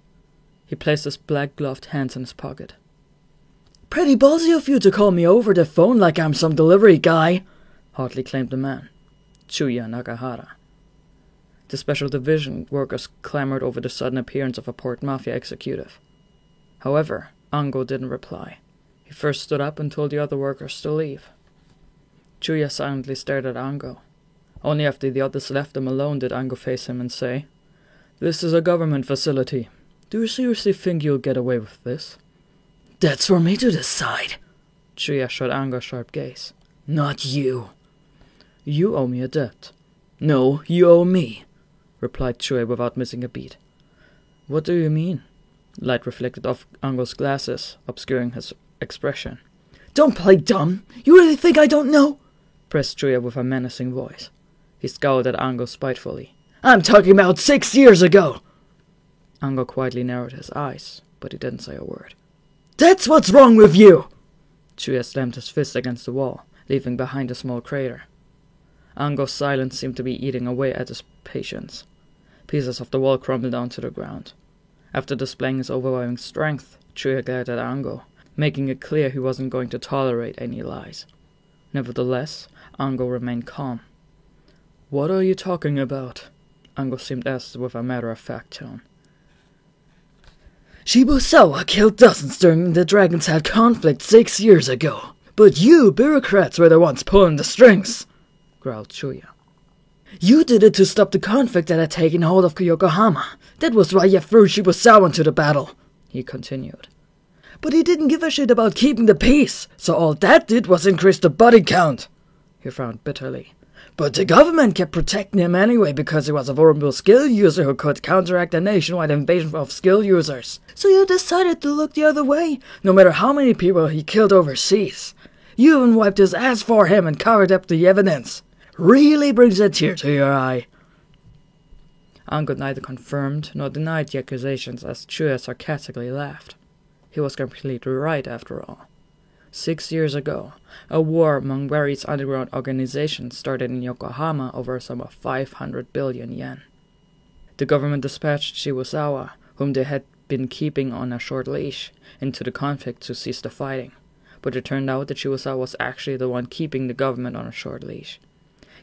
He placed his black-gloved hands in his pocket. "Pretty ballsy of you to call me over the phone like I'm some delivery guy," hotly claimed the man, Chuya Nakahara. The Special Division workers clamored over the sudden appearance of a Port Mafia executive. However, Ango didn't reply. He first stood up and told the other workers to leave. Chuya silently stared at Ango. Only after the others left them alone did Ango face him and say, "This is a government facility. Do you seriously think you'll get away with this?" "That's for me to decide." Chuya shot Ango a sharp gaze. "Not you." "You owe me a debt." "No, you owe me," replied Chuya without missing a beat. "What do you mean?" Light reflected off Ango's glasses, obscuring his expression. "Don't play dumb. You really think I don't know?" pressed Chuya with a menacing voice. He scowled at Ango spitefully. "I'm talking about 6 years ago." Ango quietly narrowed his eyes, but he didn't say a word. "That's what's wrong with you!" Chuya slammed his fist against the wall, leaving behind a small crater. Ango's silence seemed to be eating away at his patience. Pieces of the wall crumbled down to the ground. After displaying his overwhelming strength, Chuya glared at Ango, making it clear he wasn't going to tolerate any lies. Nevertheless, Ango remained calm. "What are you talking about?" Ango seemed asked with a matter-of-fact tone. "Shibusawa killed dozens during the Dragon's Head conflict 6 years ago. But you bureaucrats were the ones pulling the strings," growled Chuya. "You did it to stop the conflict that had taken hold of Yokohama. That was why you threw Shibusawa into the battle," he continued. "But he didn't give a shit about keeping the peace, so all that did was increase the body count." He frowned bitterly. "But the government kept protecting him anyway because he was a vulnerable skill user who could counteract a nationwide invasion of skill users. So you decided to look the other way, no matter how many people he killed overseas. You even wiped his ass for him and covered up the evidence. Really brings a tear to your eye." Ango neither confirmed nor denied the accusations as Chuya sarcastically laughed. He was completely right, after all. 6 years ago, a war among various underground organizations started in Yokohama over a sum of 500 billion yen. The government dispatched Shibusawa, whom they had been keeping on a short leash, into the conflict to cease the fighting. But it turned out that Shibusawa was actually the one keeping the government on a short leash.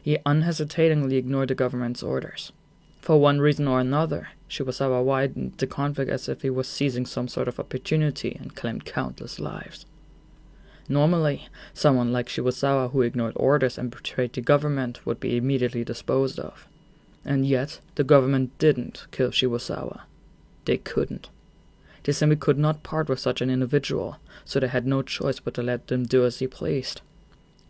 He unhesitatingly ignored the government's orders. For one reason or another, Shibusawa widened the conflict as if he was seizing some sort of opportunity and claimed countless lives. Normally, someone like Shibusawa who ignored orders and betrayed the government would be immediately disposed of. And yet, the government didn't kill Shibusawa. They couldn't. They simply could not part with such an individual, so they had no choice but to let them do as he pleased.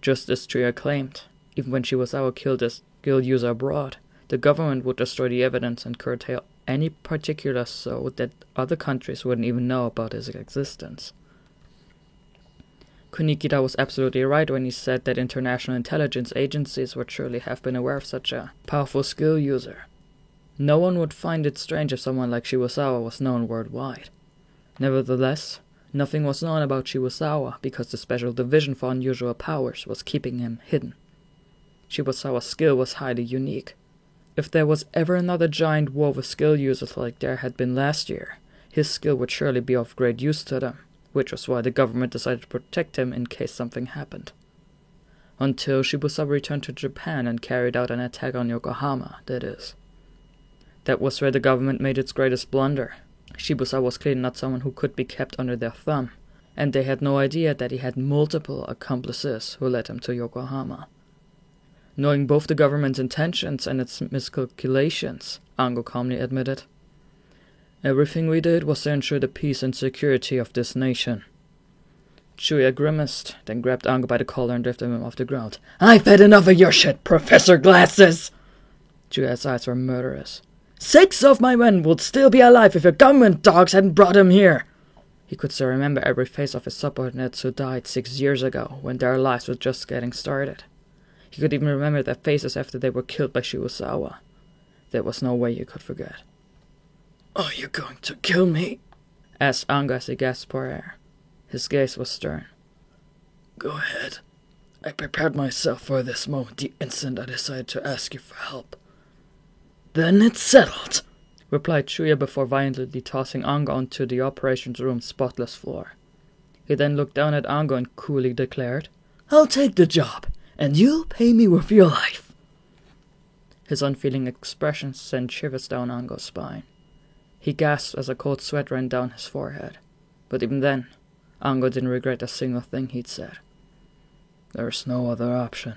Just as Chuya claimed, even when Shibusawa killed a skill user abroad, the government would destroy the evidence and curtail any particulars so that other countries wouldn't even know about his existence. Kunikida was absolutely right when he said that international intelligence agencies would surely have been aware of such a powerful skill user. No one would find it strange if someone like Shibusawa was known worldwide. Nevertheless, nothing was known about Shibusawa because the Special Division for Unusual Powers was keeping him hidden. Shibusawa's skill was highly unique. If there was ever another giant war with skill users like there had been last year, his skill would surely be of great use to them, which was why the government decided to protect him in case something happened. Until Shibusawa returned to Japan and carried out an attack on Yokohama, that is. That was where the government made its greatest blunder. Shibusawa was clearly not someone who could be kept under their thumb, and they had no idea that he had multiple accomplices who led him to Yokohama. Knowing both the government's intentions and its miscalculations, Ango calmly admitted, "Everything we did was to ensure the peace and security of this nation." Chuya grimaced, then grabbed Ango by the collar and lifted him off the ground. "I've had enough of your shit, Professor Glasses!" Chuya's eyes were murderous. 6 of my men would still be alive if your government dogs hadn't brought him here. He could still remember every face of his subordinates who died 6 years ago, when their lives were just getting started. He could even remember their faces after they were killed by Shibusawa. There was no way he could forget. "Are you going to kill me?" asked Ango as he gasped for air. His gaze was stern. "Go ahead. I prepared myself for this moment the instant I decided to ask you for help. Then it's settled, replied Shuya before violently tossing Ango onto the operations room's spotless floor. He then looked down at Ango and coolly declared, I'll take the job, and you'll pay me with your life. His unfeeling expression sent shivers down Ango's spine. He gasped as a cold sweat ran down his forehead. But even then, Ango didn't regret a single thing he'd said. There's no other option.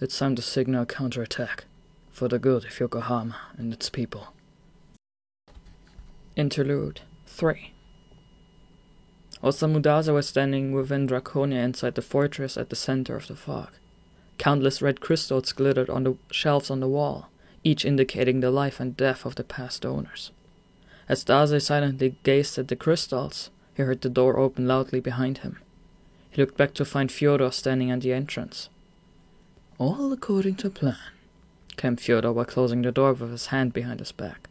It's time to signal counterattack, for the good of Yokohama and its people. Interlude 3. Osamu Dazai was standing within Draconia inside the fortress at the center of the fog. Countless red crystals glittered on the shelves on the wall, each indicating the life and death of the past owners. As Dazai silently gazed at the crystals, he heard the door open loudly behind him. He looked back to find Fyodor standing at the entrance. All according to plan, came Fyodor while closing the door with his hand behind his back.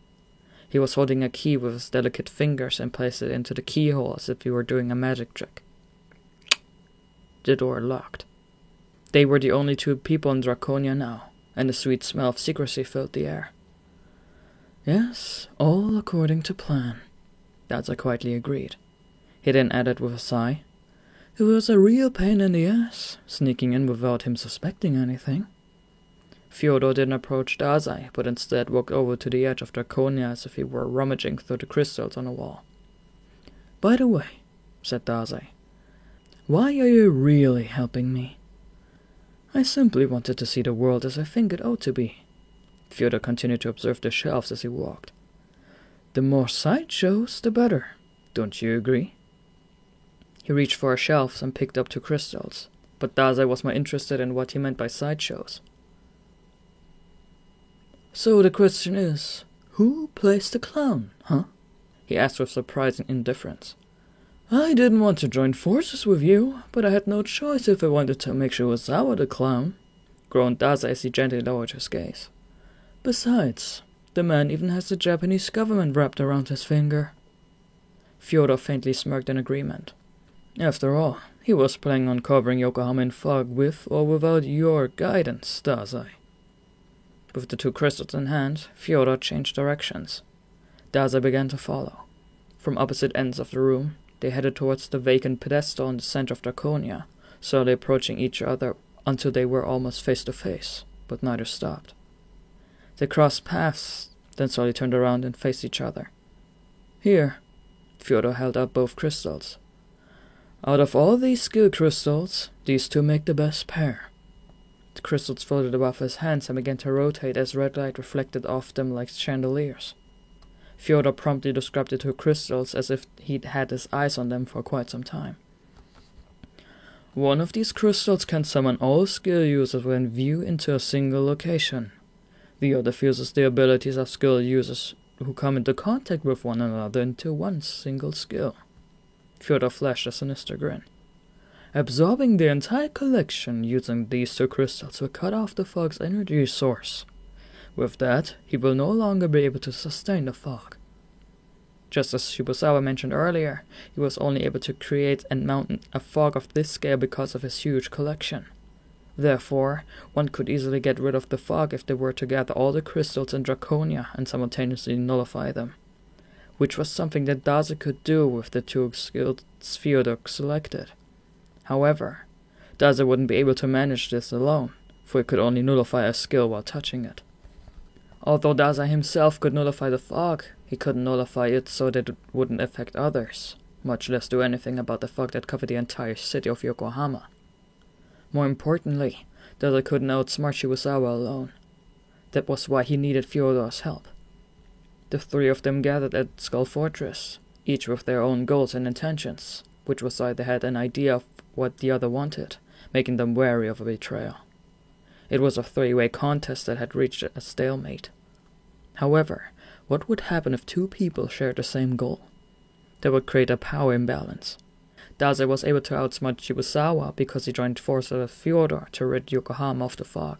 He was holding a key with his delicate fingers and placed it into the keyhole as if he were doing a magic trick. The door locked. They were the only two people in Draconia now, and the sweet smell of secrecy filled the air. Yes, all according to plan, Dazai quietly agreed. He then added with a sigh, It was a real pain in the ass, sneaking in without him suspecting anything. Fyodor didn't approach Dazai, but instead walked over to the edge of Draconia as if he were rummaging through the crystals on the wall. By the way, said Dazai, why are you really helping me? I simply wanted to see the world as I think it ought to be. Fyodor continued to observe the shelves as he walked. The more sideshows, the better. Don't you agree? He reached for a shelf and picked up 2 crystals, but Dazai was more interested in what he meant by sideshows. So the question is, who plays the clown, huh? He asked with surprising indifference. I didn't want to join forces with you, but I had no choice if I wanted to make Shibusawa the clown, groaned Dazai as he gently lowered his gaze. Besides, the man even has the Japanese government wrapped around his finger. Fyodor faintly smirked in agreement. After all, he was planning on covering Yokohama in fog with or without your guidance, Dazai. With the 2 crystals in hand, Fyodor changed directions. Dazai began to follow. From opposite ends of the room, they headed towards the vacant pedestal in the center of Draconia, slowly approaching each other until they were almost face to face, but neither stopped. They crossed paths, then slowly turned around and faced each other. Here, Fyodor held up both crystals. Out of all these skill crystals, these 2 make the best pair. The crystals floated above his hands and began to rotate as red light reflected off them like chandeliers. Fyodor promptly described the 2 crystals as if he'd had his eyes on them for quite some time. One of these crystals can summon all skill users when viewed into a single location. The other fuses the abilities of skill users who come into contact with one another into one single skill. Fyodor flashed a sinister grin. Absorbing the entire collection using these 2 crystals will cut off the fog's energy source. With that, he will no longer be able to sustain the fog. Just as Shibusawa mentioned earlier, he was only able to create and mount a fog of this scale because of his huge collection. Therefore, one could easily get rid of the fog if they were to gather all the crystals in Draconia and simultaneously nullify them, which was something that Dazai could do with the 2 skills Fyodor selected. However, Dazai wouldn't be able to manage this alone, for he could only nullify a skill while touching it. Although Dazai himself could nullify the fog, he couldn't nullify it so that it wouldn't affect others, much less do anything about the fog that covered the entire city of Yokohama. More importantly, Dazai couldn't outsmart Shibusawa alone. That was why he needed Fyodor's help. The 3 of them gathered at Skull Fortress, each with their own goals and intentions, which was why they had an idea of what the other wanted, making them wary of a betrayal. It was a 3-way contest that had reached a stalemate. However, what would happen if 2 people shared the same goal? That would create a power imbalance. Dazai was able to outsmart Shibusawa because he joined forces with Fyodor to rid Yokohama of the fog.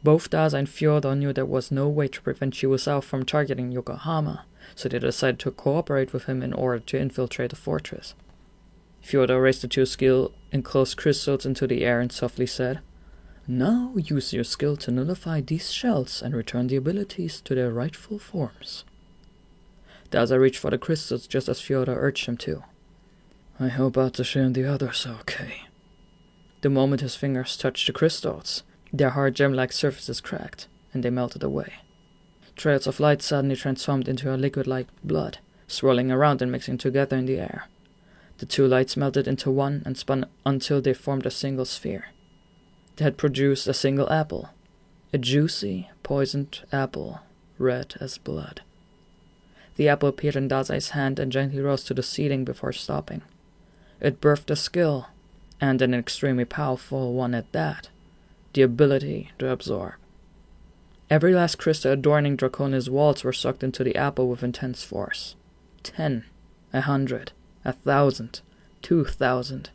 Both Dazai and Fyodor knew there was no way to prevent Shibusawa from targeting Yokohama, so they decided to cooperate with him in order to infiltrate the fortress. Fyodor raised the two skill-enclosed crystals into the air and softly said, "Now use your skill to nullify these shells and return the abilities to their rightful forms." Daza reached for the crystals just as Fyodor urged him to. "I hope Atashi and the others are okay." The moment his fingers touched the crystals, their hard gem-like surfaces cracked, and they melted away. Trails of light suddenly transformed into a liquid like blood, swirling around and mixing together in the air. The two lights melted into one and spun until they formed a single sphere. They had produced a single apple, a juicy, poisoned apple, red as blood. The apple appeared in Dazai's hand and gently rose to the ceiling before stopping. It birthed a skill, and an extremely powerful one at that, the ability to absorb. Every last crystal adorning Draconia's walls were sucked into the apple with intense force. 10, 100, 1,000, 2,000.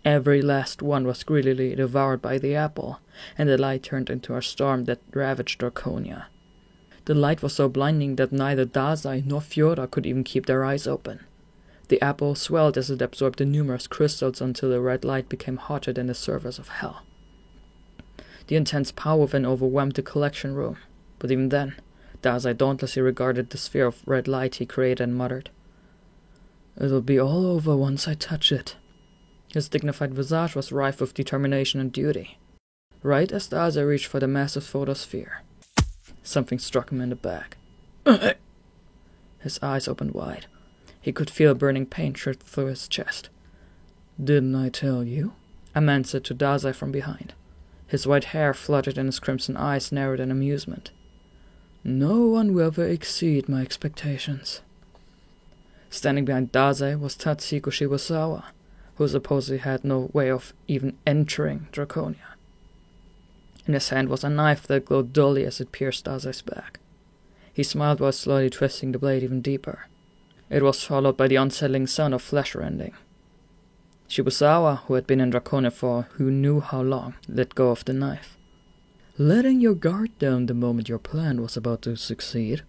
Every last one was greedily devoured by the apple, and the light turned into a storm that ravaged Draconia. The light was so blinding that neither Dazai nor Fyodor could even keep their eyes open. The apple swelled as it absorbed the numerous crystals until the red light became hotter than the surface of hell. The intense power within overwhelmed the collection room, but even then, Dazai dauntlessly regarded the sphere of red light he created and muttered, "It'll be all over once I touch it." His dignified visage was rife with determination and duty. Right as Dazai reached for the massive photosphere, something struck him in the back. His eyes opened wide. He could feel burning pain shoot through his chest. "Didn't I tell you?" a man said to Dazai from behind. His white hair fluttered and his crimson eyes narrowed in amusement. "No one will ever exceed my expectations." Standing behind Dazai was Tatsuko Shibusawa, who supposedly had no way of even entering Draconia. In his hand was a knife that glowed dully as it pierced Dazai's back. He smiled while slowly twisting the blade even deeper. It was followed by the unsettling sound of flesh rending. Shibusawa, who had been in Draconia for who knew how long, let go of the knife. "Letting your guard down the moment your plan was about to succeed.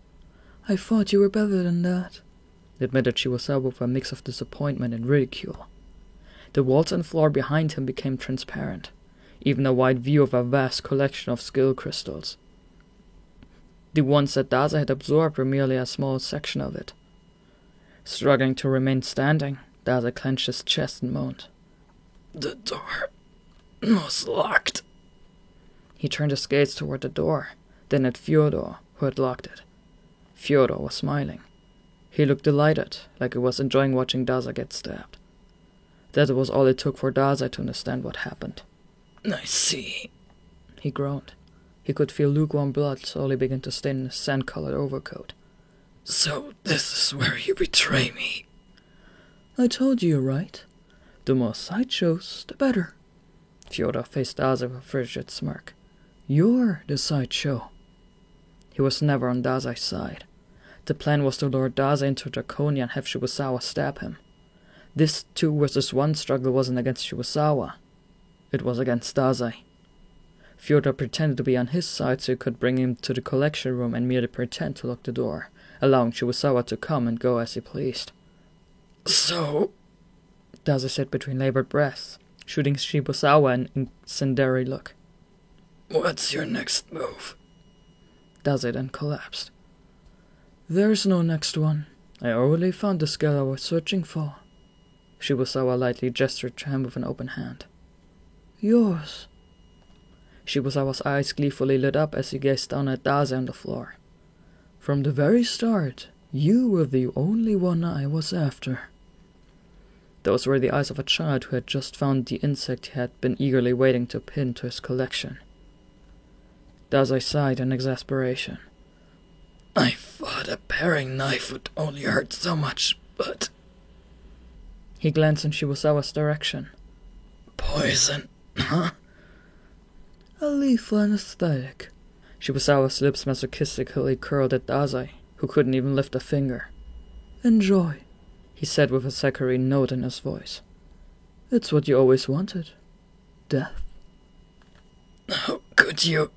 I thought you were better than that," admitted Shibusawa with a mix of disappointment and ridicule. The walls and floor behind him became transparent, even a wide view of a vast collection of skill crystals. The ones that Dazai had absorbed were merely a small section of it. Struggling to remain standing, Dazai clenched his chest and moaned. "The door was locked." He turned his gaze toward the door, then at Fyodor, who had locked it. Fyodor was smiling. He looked delighted, like he was enjoying watching Dazai get stabbed. That was all it took for Dazai to understand what happened. "I see," he groaned. He could feel lukewarm blood slowly begin to stain his sand-colored overcoat. "So this is where you betray me." "I told you, right? The more sideshows, the better." Fyodor faced Dazai with a frigid smirk. "You're the sideshow." He was never on Dazai's side. The plan was to lure Dazai into Draconia and have Shibusawa stab him. This 2-versus-1 struggle wasn't against Shibusawa. It was against Dazai. Fyodor pretended to be on his side so he could bring him to the collection room and merely pretend to lock the door, allowing Shibusawa to come and go as he pleased. "So," Dazai said between labored breaths, shooting Shibusawa an incendiary look. "What's your next move?" Dazai then collapsed. "There's no next one. I already found the skill I was searching for." Shibusawa lightly gestured to him with an open hand. "Yours." Shibusawa's eyes gleefully lit up as he gazed down at Dazai on the floor. "From the very start, you were the only one I was after." Those were the eyes of a child who had just found the insect he had been eagerly waiting to pin to his collection. Dazai sighed in exasperation. "I thought a paring knife would only hurt so much, but..." He glanced in Shibusawa's direction. "Poison, huh?" "A lethal anesthetic." Shibusawa's lips masochistically curled at Dazai, who couldn't even lift a finger. "Enjoy," he said with a saccharine note in his voice. "It's what you always wanted. Death." "How could you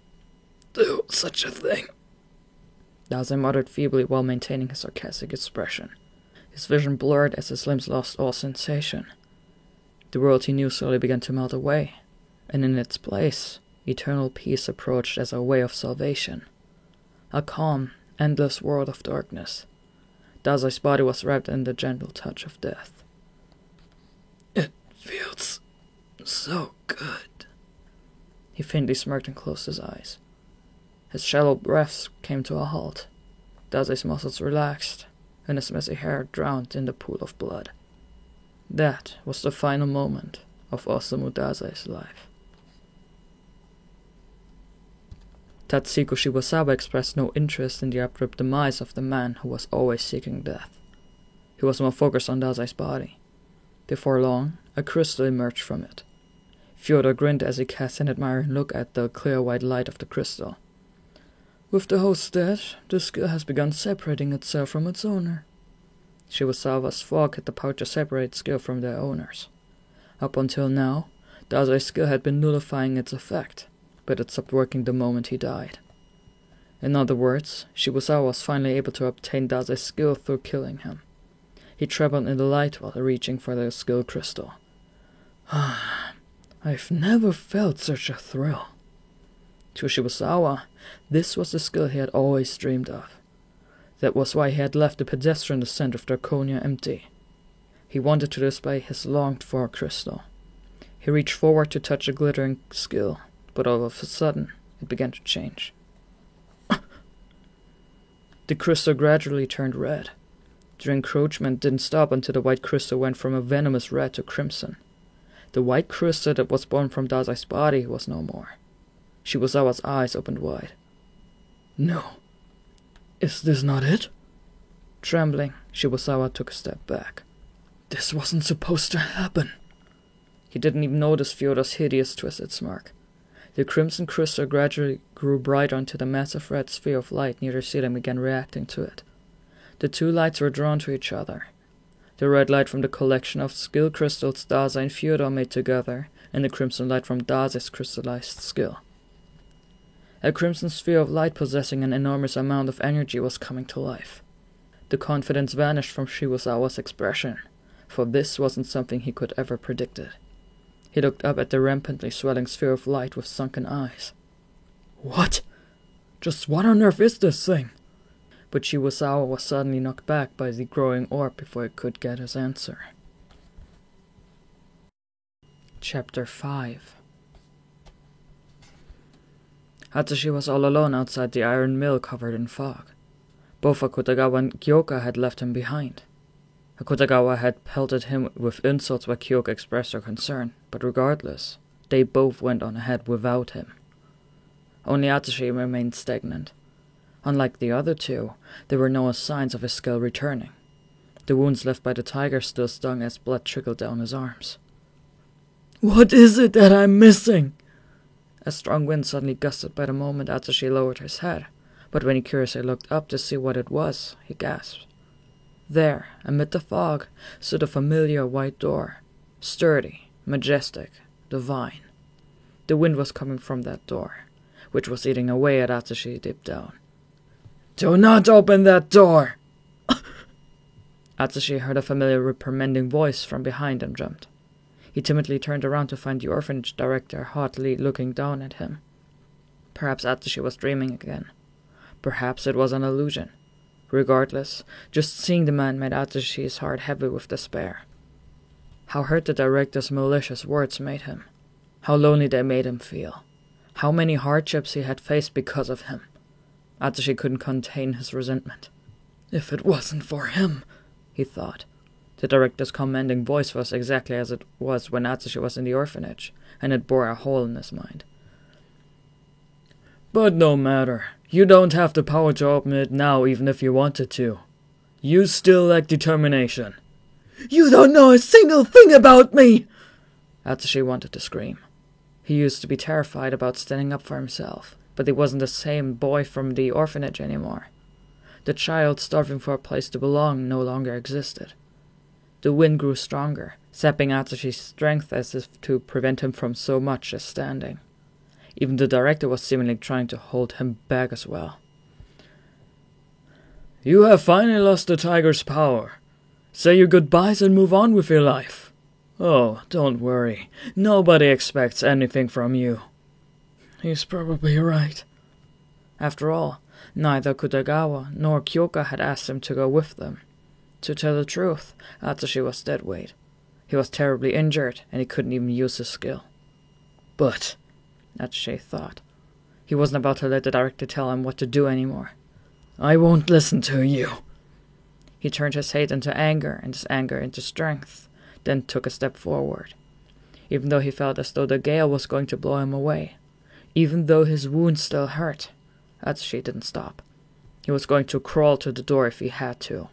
do such a thing?" Dazai muttered feebly while maintaining his sarcastic expression. His vision blurred as his limbs lost all sensation. The world he knew slowly began to melt away, and in its place, eternal peace approached as a way of salvation. A calm, endless world of darkness. Dazai's body was wrapped in the gentle touch of death. It feels so good. He faintly smirked and closed his eyes. His shallow breaths came to a halt. Dazai's muscles relaxed, and his messy hair drowned in the pool of blood. That was the final moment of Osamu Dazai's life. Tatsuko Shibusawa expressed no interest in the abrupt demise of the man who was always seeking death. He was more focused on Dazai's body. Before long, a crystal emerged from it. Fyodor grinned as he cast an admiring look at the clear white light of the crystal. With the host dead, the skill has begun separating itself from its owner. Shibusawa's fog had the power to separate skill from their owners. Up until now, Dazai's skill had been nullifying its effect, but it stopped working the moment he died. In other words, Shibusawa was finally able to obtain Dazai's skill through killing him. He traveled in the light while reaching for the skill crystal. I've never felt such a thrill. To Shibusawa, this was the skill he had always dreamed of. That was why he had left the pedestrian descent of Draconia empty. He wanted to display his longed-for crystal. He reached forward to touch the glittering skill, but all of a sudden, it began to change. The crystal gradually turned red. Their encroachment didn't stop until the white crystal went from a venomous red to crimson. The white crystal that was born from Dazai's body was no more. Shibusawa's eyes opened wide. No. Is this not it? Trembling, Shibusawa took a step back. This wasn't supposed to happen. He didn't even notice Fyodor's hideous twisted smirk. The crimson crystal gradually grew brighter until the massive red sphere of light near the ceiling began reacting to it. The two lights were drawn to each other. The red light from the collection of skill crystals Dazai and Fyodor made together, and the crimson light from Dazai's crystallized skill. A crimson sphere of light possessing an enormous amount of energy was coming to life. The confidence vanished from Shibusawa's expression, for this wasn't something he could ever predicted. He looked up at the rampantly swelling sphere of light with sunken eyes. What? Just what on earth is this thing? But Shibusawa was suddenly knocked back by the growing orb before he could get his answer. Chapter 5. Hatsushi was all alone outside the iron mill covered in fog. Both Akutagawa and Kyoka had left him behind. Akutagawa had pelted him with insults while Kyoka expressed her concern, but regardless, they both went on ahead without him. Only Atsushi remained stagnant. Unlike the other two, there were no signs of his skill returning. The wounds left by the tiger still stung as blood trickled down his arms. What is it that I'm missing? A strong wind suddenly gusted by the moment Atsushi lowered his head, but when he curiously looked up to see what it was, he gasped. There, amid the fog, stood a familiar white door, sturdy, majestic, divine. The wind was coming from that door, which was eating away at Atsushi deep down. Do not open that door! Atsushi heard a familiar reprimanding voice from behind and jumped. He timidly turned around to find the orphanage director hotly looking down at him. Perhaps Atsushi was dreaming again. Perhaps it was an illusion. Regardless, just seeing the man made Atsushi's heart heavy with despair. How hurt the director's malicious words made him. How lonely they made him feel. How many hardships he had faced because of him. Atsushi couldn't contain his resentment. If it wasn't for him, he thought. The director's commanding voice was exactly as it was when Atsushi was in the orphanage, and it bore a hole in his mind. But no matter. You don't have the power to open it now even if you wanted to. You still lack determination. You don't know a single thing about me! Atsushi wanted to scream. He used to be terrified about standing up for himself, but he wasn't the same boy from the orphanage anymore. The child starving for a place to belong no longer existed. The wind grew stronger, sapping Atsushi's strength as if to prevent him from so much as standing. Even the director was seemingly trying to hold him back as well. You have finally lost the tiger's power. Say your goodbyes and move on with your life. Oh, don't worry. Nobody expects anything from you. He's probably right. After all, neither Kutagawa nor Kyoka had asked him to go with them. To tell the truth, Atsushi was dead weight. He was terribly injured, and he couldn't even use his skill. But, Atsushi thought, he wasn't about to let the director tell him what to do anymore. I won't listen to you. He turned his hate into anger, and his anger into strength, then took a step forward. Even though he felt as though the gale was going to blow him away, even though his wound still hurt, Atsushi didn't stop. He was going to crawl to the door if he had to.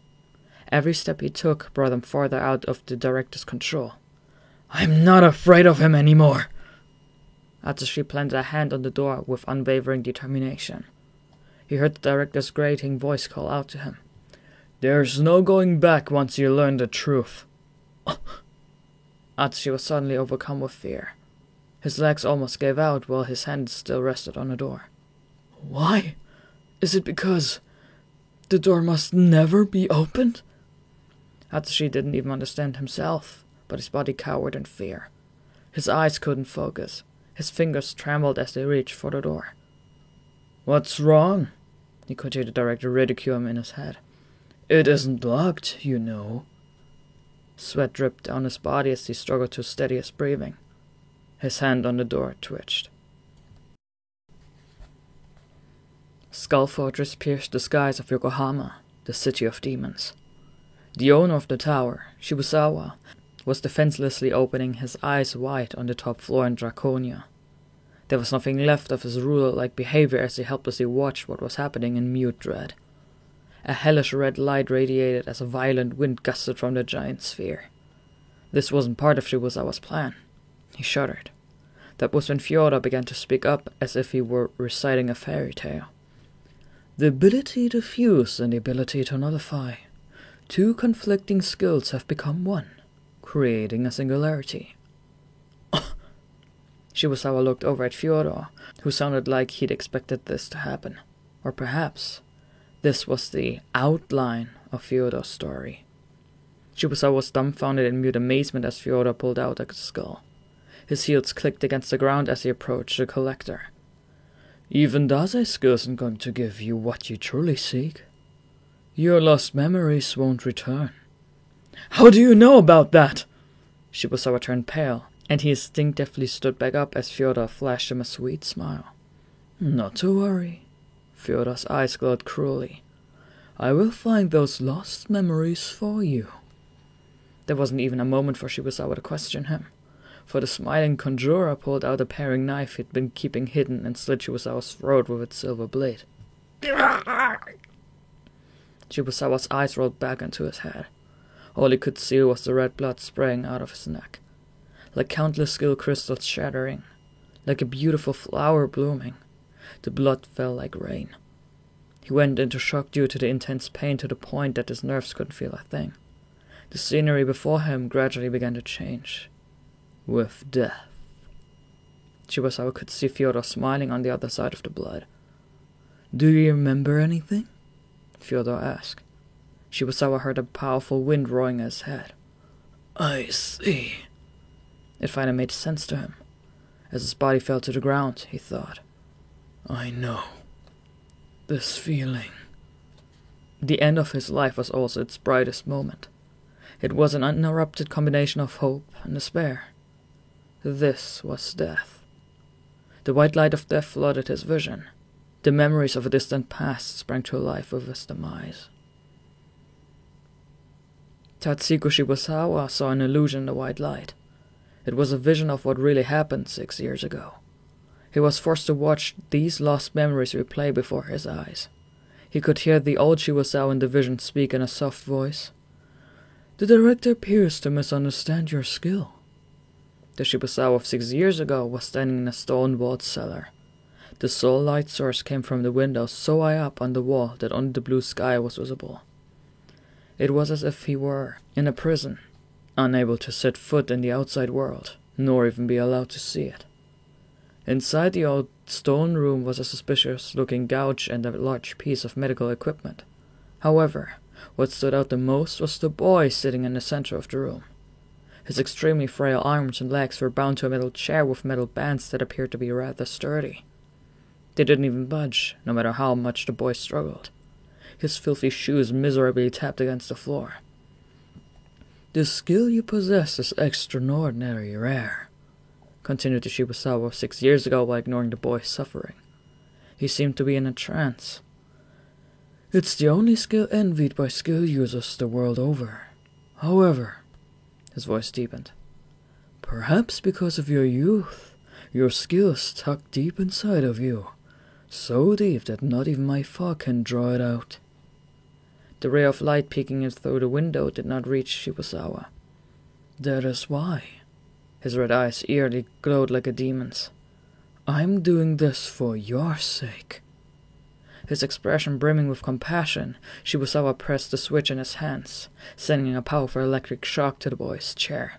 Every step he took brought him farther out of the director's control. I'm not afraid of him anymore. Atsushi planted a hand on the door with unwavering determination. He heard the director's grating voice call out to him. There's no going back once you learn the truth. Atsushi was suddenly overcome with fear. His legs almost gave out while his hand still rested on the door. Why? Is it because the door must never be opened? Atsushi didn't even understand himself, but his body cowered in fear. His eyes couldn't focus. His fingers trembled as they reached for the door. What's wrong? He could hear the director ridicule him in his head. It isn't locked, you know. Sweat dripped down his body as he struggled to steady his breathing. His hand on the door twitched. Skull Fortress pierced the skies of Yokohama, the city of demons. The owner of the tower, Shibusawa, was defenselessly opening his eyes wide on the top floor in Draconia. There was nothing left of his ruler-like behavior as he helplessly watched what was happening in mute dread. A hellish red light radiated as a violent wind gusted from the giant sphere. This wasn't part of Shibusawa's plan. He shuddered. That was when Fyodor began to speak up as if he were reciting a fairy tale. The ability to fuse and the ability to nullify. Two conflicting skills have become one, creating a singularity. Shibusawa looked over at Fyodor, who sounded like he'd expected this to happen. Or perhaps this was the outline of Fyodor's story. Shibusawa was dumbfounded in mute amazement as Fyodor pulled out a skull. His heels clicked against the ground as he approached the collector. Even Dazai skill isn't going to give you what you truly seek. Your lost memories won't return. How do you know about that? Shibusawa turned pale, and he instinctively stood back up as Fyodor flashed him a sweet smile. Not to worry. Fyodor's eyes glowed cruelly. I will find those lost memories for you. There wasn't even a moment for Shibusawa to question him, for the smiling conjurer pulled out a paring knife he'd been keeping hidden and slit Shibusawa's throat with its silver blade. Shibusawa's eyes rolled back into his head. All he could see was the red blood spraying out of his neck, like countless skill crystals shattering, like a beautiful flower blooming. The blood fell like rain. He went into shock due to the intense pain to the point that his nerves couldn't feel a thing. The scenery before him gradually began to change. With death. Shibusawa could see Fyodor smiling on the other side of the blood. Do you remember anything? Fyodor asked. Shibusawa heard a powerful wind roaring in his head. I see. It finally made sense to him. As his body fell to the ground, he thought. I know. This feeling. The end of his life was also its brightest moment. It was an uninterrupted combination of hope and despair. This was death. The white light of death flooded his vision. The memories of a distant past sprang to life with his demise. Tatsuko Shibusawa saw an illusion in the white light. It was a vision of what really happened 6 years ago. He was forced to watch these lost memories replay before his eyes. He could hear the old Shibusawa in the vision speak in a soft voice. The director appears to misunderstand your skill. The Shibusawa of 6 years ago was standing in a stone-walled cellar. The sole light source came from the window so high up on the wall that only the blue sky was visible. It was as if he were in a prison, unable to set foot in the outside world, nor even be allowed to see it. Inside the old stone room was a suspicious-looking gouge and a large piece of medical equipment. However, what stood out the most was the boy sitting in the center of the room. His extremely frail arms and legs were bound to a metal chair with metal bands that appeared to be rather sturdy. They didn't even budge, no matter how much the boy struggled. His filthy shoes miserably tapped against the floor. "The skill you possess is extraordinarily rare," continued the Shibusawa 6 years ago while ignoring the boy's suffering. He seemed to be in a trance. "It's the only skill envied by skill users the world over. However," his voice deepened, "perhaps because of your youth, your skill is tucked deep inside of you, so deep that not even my fog can draw it out." The ray of light peeking in through the window did not reach Shibusawa. "That is why." His red eyes eerily glowed like a demon's. "I'm doing this for your sake." His expression brimming with compassion, Shibusawa pressed the switch in his hands, sending a powerful electric shock to the boy's chair.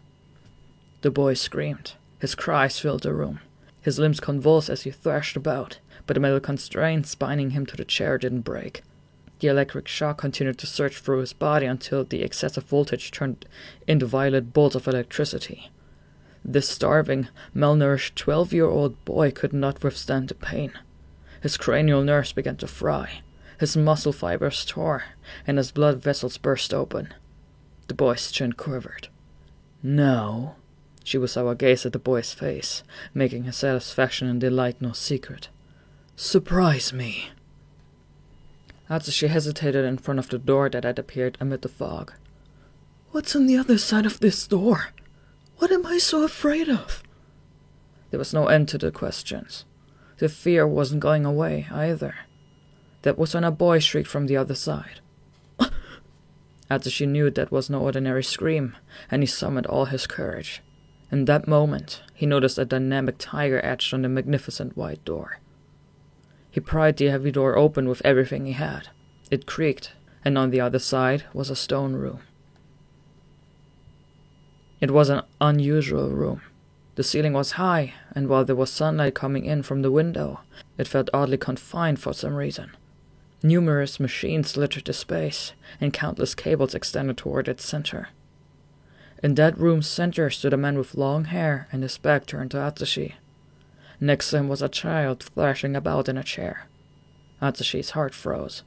The boy screamed. His cries filled the room. His limbs convulsed as he thrashed about, but the metal constraints binding him to the chair didn't break. The electric shock continued to surge through his body until the excessive voltage turned into violent bolts of electricity. This starving, malnourished 12-year-old boy could not withstand the pain. His cranial nerves began to fry, his muscle fibers tore, and his blood vessels burst open. The boy's chin quivered. "Now," Shibusawa gazed at the boy's face, making his satisfaction and delight no secret. "Surprise me." Atsushi hesitated in front of the door that had appeared amid the fog. "What's on the other side of this door? What am I so afraid of?" There was no end to the questions. The fear wasn't going away, either. That was when a boy shrieked from the other side. Atsushi knew that was no ordinary scream, and he summoned all his courage. In that moment, he noticed a dynamic tiger etched on the magnificent white door. He pried the heavy door open with everything he had. It creaked, and on the other side was a stone room. It was an unusual room. The ceiling was high, and while there was sunlight coming in from the window, it felt oddly confined for some reason. Numerous machines littered the space, and countless cables extended toward its center. In that room's center stood a man with long hair and his back turned to Atsushi. Next to him was a child thrashing about in a chair. Atsushi's heart froze.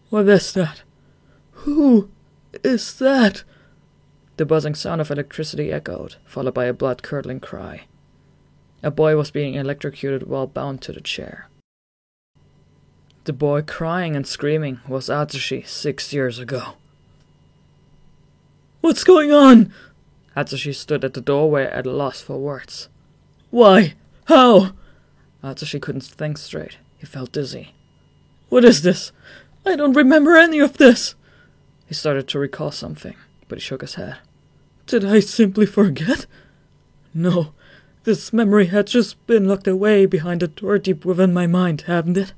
"What is that? Who is that?" The buzzing sound of electricity echoed, followed by a blood-curdling cry. A boy was being electrocuted while bound to the chair. The boy crying and screaming was Atsushi 6 years ago. "What's going on?" Atsushi stood at the doorway at a loss for words. "Why? How?" Atsushi couldn't think straight. He felt dizzy. "What is this? I don't remember any of this." He started to recall something, but he shook his head. "Did I simply forget? No, this memory had just been locked away behind a door deep within my mind, hadn't it?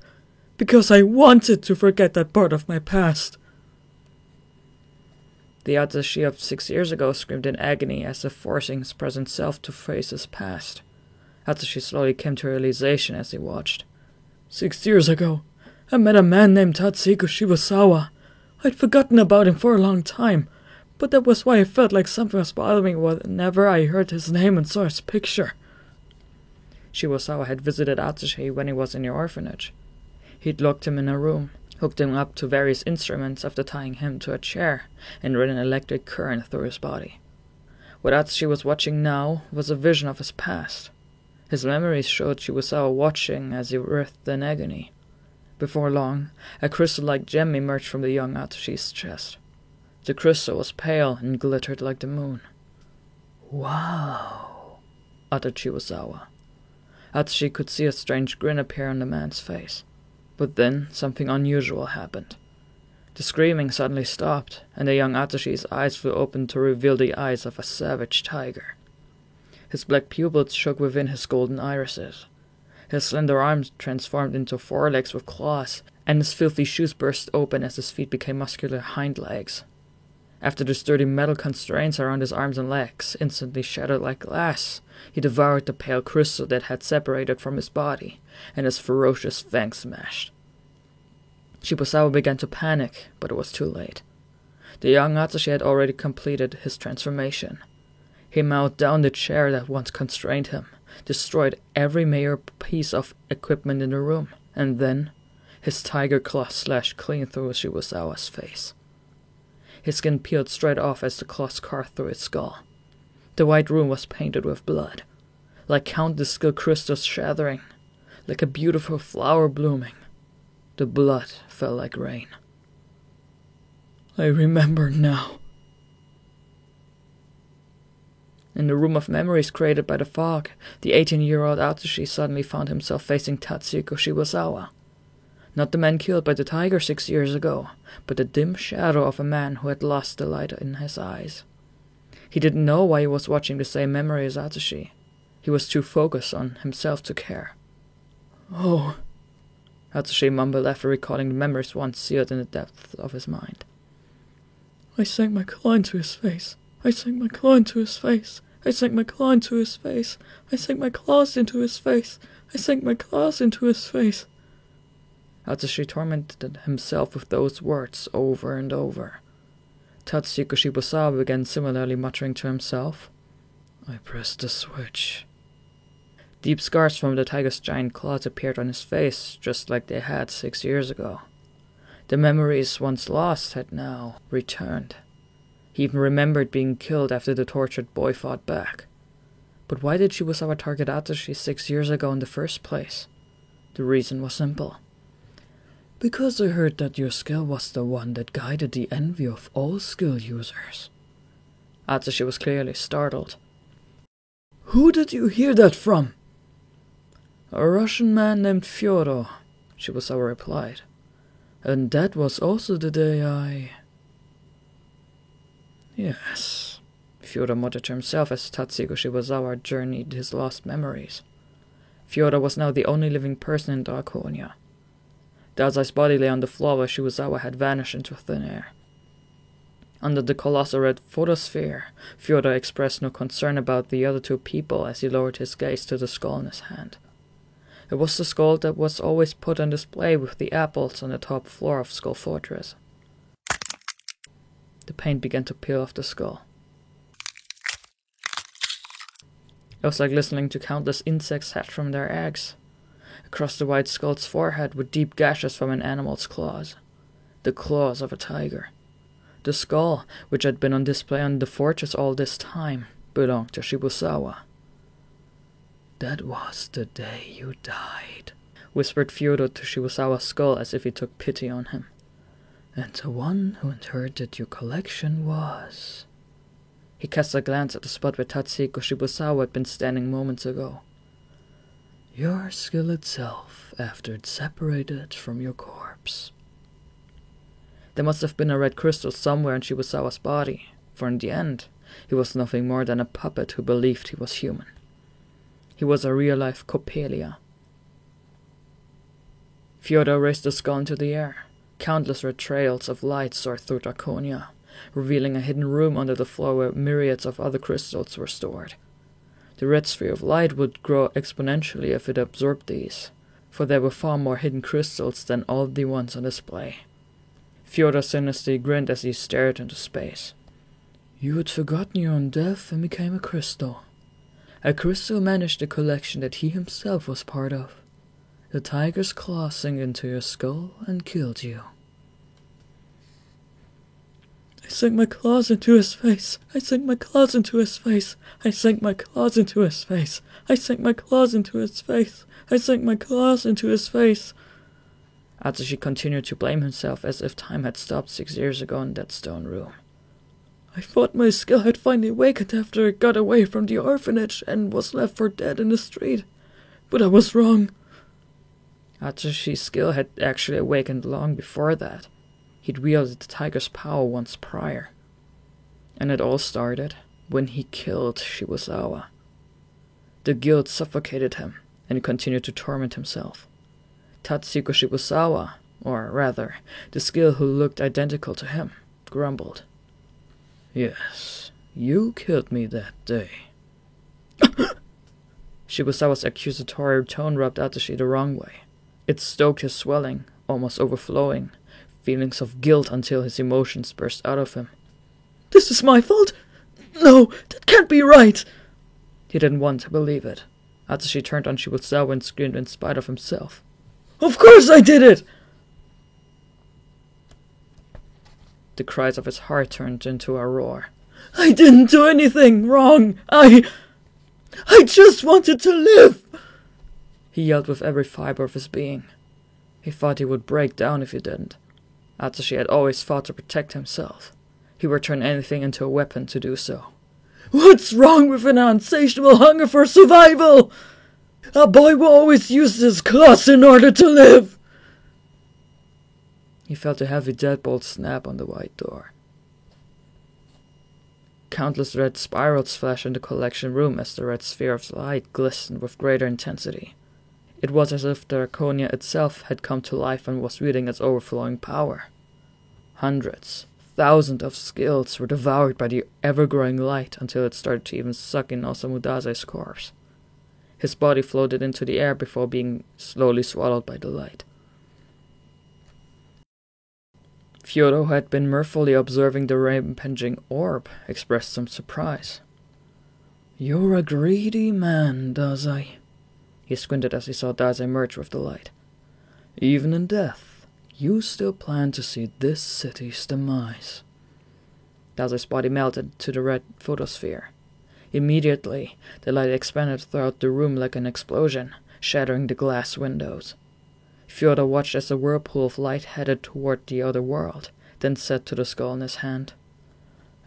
Because I wanted to forget that part of my past." The Atsushi of 6 years ago screamed in agony as if forcing his present self to face his past. Atsushi slowly came to realization as he watched. 6 years ago, I met a man named Tatsuhiko Shibusawa. I'd forgotten about him for a long time, but that was why I felt like something was bothering me whenever I heard his name and saw his picture. Shibusawa had visited Atsushi when he was in the orphanage. He'd locked him in a room, hooked him up to various instruments after tying him to a chair, and ran an electric current through his body. What Atsushi was watching now was a vision of his past. His memories showed Shibusawa watching as he writhed in agony. Before long, a crystal-like gem emerged from the young Atsushi's chest. The crystal was pale and glittered like the moon. "Wow," uttered Shibusawa. Atsushi could see a strange grin appear on the man's face. But then something unusual happened. The screaming suddenly stopped, and the young Atsushi's eyes flew open to reveal the eyes of a savage tiger. His black pupils shook within his golden irises. His slender arms transformed into forelegs with claws, and his filthy shoes burst open as his feet became muscular hind legs. After the sturdy metal constraints around his arms and legs instantly shattered like glass, he devoured the pale crystal that had separated from his body, and his ferocious fangs smashed. Shibusawa began to panic, but it was too late. The young Atsushi had already completed his transformation. He mowed down the chair that once constrained him, destroyed every mere piece of equipment in the room, and then his tiger claw slashed clean through Shibusawa's face. His skin peeled straight off as the claws carved through his skull. The white room was painted with blood, like countless skill crystals shattering, like a beautiful flower blooming. The blood fell like rain. I remember now. In the room of memories created by the fog, the 18-year-old Atsushi suddenly found himself facing Tatsuhiko Shibusawa. Not the man killed by the tiger 6 years ago, but the dim shadow of a man who had lost the light in his eyes. He didn't know why he was watching the same memory as Atsushi. He was too focused on himself to care. Oh, Atsushi mumbled after recalling the memories once sealed in the depths of his mind. I sank my claw into his face. I sank my claw into his face. I sank my claw into his face. I sank my claws into his face. I sank my claws into his face. Atsushi tormented himself with those words over and over. Tatsuhiko Shibusawa began similarly muttering to himself. I pressed the switch. Deep scars from the tiger's giant claws appeared on his face, just like they had 6 years ago. The memories once lost had now returned. He even remembered being killed after the tortured boy fought back. But why did Shibusawa target Atsushi 6 years ago in the first place? The reason was simple. Because I heard that your skill was the one that guided the envy of all skill users. Atsushi was clearly startled. Who did you hear that from? A Russian man named Fyodor, Shibusawa replied. And that was also the day I... Yes, Fyodor muttered to himself as Tatsuhiko Shibusawa journeyed his lost memories. Fyodor was now the only living person in Draconia. Dazai's body lay on the floor where Shibusawa had vanished into thin air. Under the colossal red photosphere, Fyodor expressed no concern about the other two people as he lowered his gaze to the skull in his hand. It was the skull that was always put on display with the apples on the top floor of Skull Fortress. The paint began to peel off the skull. It was like listening to countless insects hatch from their eggs. Across the white skull's forehead were deep gashes from an animal's claws. The claws of a tiger. The skull, which had been on display on the fortress all this time, belonged to Shibusawa. That was the day you died, whispered Fyodor to Shibusawa's skull as if he took pity on him. And the one who inherited your collection was... He cast a glance at the spot where Tatsuhiko Shibusawa had been standing moments ago. Your skill itself, after it separated from your corpse. There must have been a red crystal somewhere in Shibusawa's body, for in the end, he was nothing more than a puppet who believed he was human. He was a real-life Coppelia. Fyodor raised the skull into the air. Countless red trails of light soared through Draconia, revealing a hidden room under the floor where myriads of other crystals were stored. The red sphere of light would grow exponentially if it absorbed these, for there were far more hidden crystals than all the ones on display. Fyodor sinisterly grinned as he stared into space. You had forgotten your own death and became a crystal. A crystal managed the collection that he himself was part of. The tiger's claw sank into your skull and killed you. I sank my claws into his face. I sank my claws into his face. I sank my claws into his face. I sank my claws into his face. I sank my claws into his face. Atsushi continued to blame himself as if time had stopped 6 years ago in that stone room. I thought my skill had finally awakened after it got away from the orphanage and was left for dead in the street. But I was wrong. Atsushi's skill had actually awakened long before that. He'd wielded the tiger's power once prior. And it all started when he killed Shibusawa. The guilt suffocated him, and he continued to torment himself. Tatsuhiko Shibusawa, or rather, the skill who looked identical to him, grumbled. Yes, you killed me that day. Shibusawa's accusatory tone rubbed Atsushi the wrong way. It stoked his swelling, almost overflowing, feelings of guilt until his emotions burst out of him. This is my fault! No, that can't be right! He didn't want to believe it. Atsushi turned on Shibusawa and screamed in spite of himself. Of course I did it! The cries of his heart turned into a roar. I didn't do anything wrong! I just wanted to live! He yelled with every fiber of his being. He thought he would break down if he didn't. Atsushi had always fought to protect himself. He would turn anything into a weapon to do so. What's wrong with an insatiable hunger for survival? A boy will always use his claws in order to live! He felt a heavy deadbolt snap on the white door. Countless red spirals flashed in the collection room as the red sphere of light glistened with greater intensity. It was as if the Draconia itself had come to life and was wielding its overflowing power. Hundreds, thousands of skills were devoured by the ever-growing light until it started to even suck in Osamu Dase's corpse. His body floated into the air before being slowly swallowed by the light. Fyodor, who had been mirthfully observing the impinging orb, expressed some surprise. You're a greedy man, Dazai. He squinted as he saw Dazai emerge with the light. Even in death, you still plan to see this city's demise. Dazai's body melted to the red photosphere. Immediately, the light expanded throughout the room like an explosion, shattering the glass windows. Fyodor watched as a whirlpool of light headed toward the other world, then said to the skull in his hand,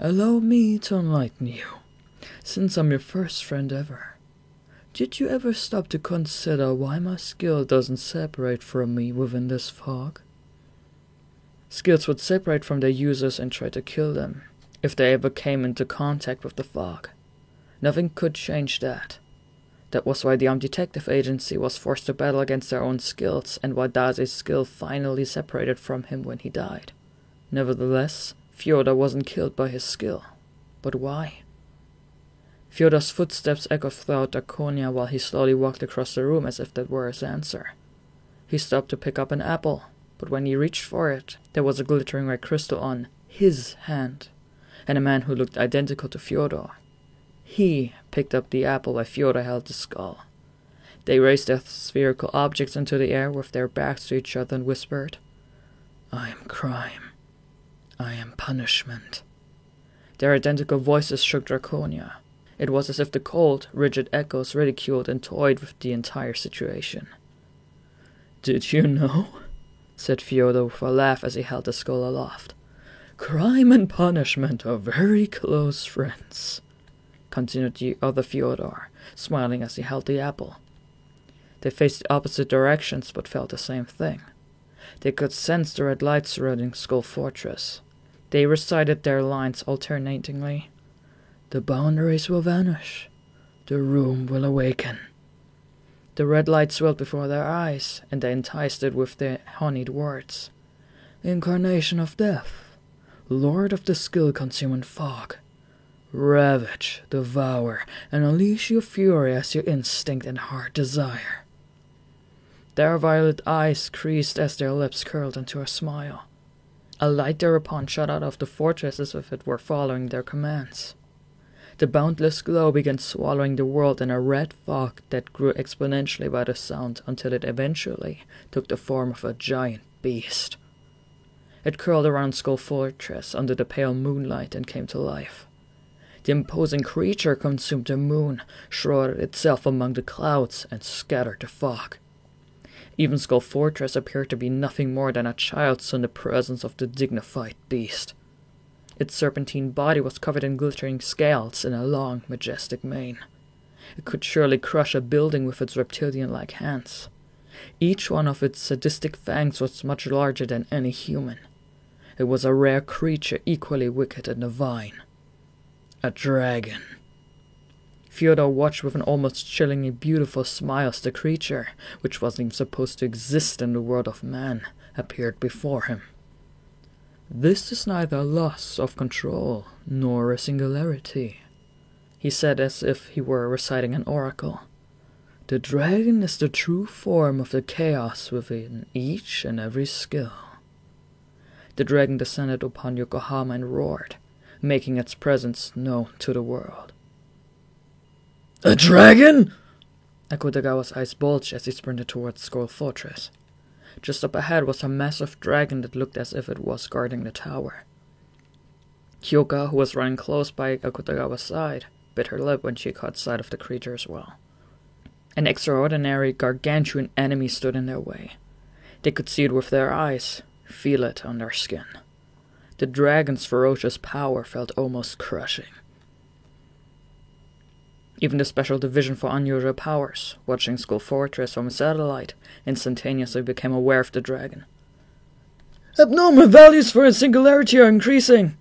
Allow me to enlighten you, since I'm your first friend ever. Did you ever stop to consider why my skill doesn't separate from me within this fog? Skills would separate from their users and try to kill them, if they ever came into contact with the fog. Nothing could change that. That was why the Detective Agency was forced to battle against their own skills, and why Dase's skill finally separated from him when he died. Nevertheless, Fyodor wasn't killed by his skill. But why? Fyodor's footsteps echoed throughout Draconia while he slowly walked across the room as if that were his answer. He stopped to pick up an apple, but when he reached for it, there was a glittering red crystal on his hand, and a man who looked identical to Fyodor. He picked up the apple while Fyodor held the skull. They raised their spherical objects into the air with their backs to each other and whispered, I am crime. I am punishment. Their identical voices shook Draconia. It was as if the cold, rigid echoes ridiculed and toyed with the entire situation. Did you know? Said Fyodor with a laugh as he held the skull aloft. Crime and punishment are very close friends. Continued the other Fyodor, smiling as he held the apple. They faced opposite directions but felt the same thing. They could sense the red light surrounding Skull Fortress. They recited their lines alternatingly. The boundaries will vanish. The room will awaken. The red light swelled before their eyes, and they enticed it with their honeyed words. Incarnation of death, Lord of the skill-consuming fog. Ravage, devour, and unleash your fury as your instinct and heart desire. Their violet eyes creased as their lips curled into a smile. A light thereupon shot out of the fortress as if it were following their commands. The boundless glow began swallowing the world in a red fog that grew exponentially by the sound until it eventually took the form of a giant beast. It curled around Skull Fortress under the pale moonlight and came to life. The imposing creature consumed the moon, shrouded itself among the clouds, and scattered the fog. Even Skull Fortress appeared to be nothing more than a child's son in the presence of the dignified beast. Its serpentine body was covered in glittering scales and a long, majestic mane. It could surely crush a building with its reptilian-like hands. Each one of its sadistic fangs was much larger than any human. It was a rare creature equally wicked and divine. A dragon. Fyodor watched with an almost chillingly beautiful smile as the creature, which wasn't even supposed to exist in the world of man, appeared before him. This is neither loss of control nor a singularity, he said as if he were reciting an oracle. The dragon is the true form of the chaos within each and every skill. The dragon descended upon Yokohama and roared. making its presence known to the world. A dragon? Akutagawa's eyes bulged as he sprinted towards Skull Fortress. Just up ahead was a massive dragon that looked as if it was guarding the tower. Kyoka, who was running close by Akutagawa's side, bit her lip when she caught sight of the creature as well. An extraordinary, gargantuan enemy stood in their way. They could see it with their eyes, feel it on their skin. The dragon's ferocious power felt almost crushing. Even the Special Division for Unusual Powers, watching Skull Fortress from a satellite, instantaneously became aware of the dragon. Abnormal values for its singularity are increasing,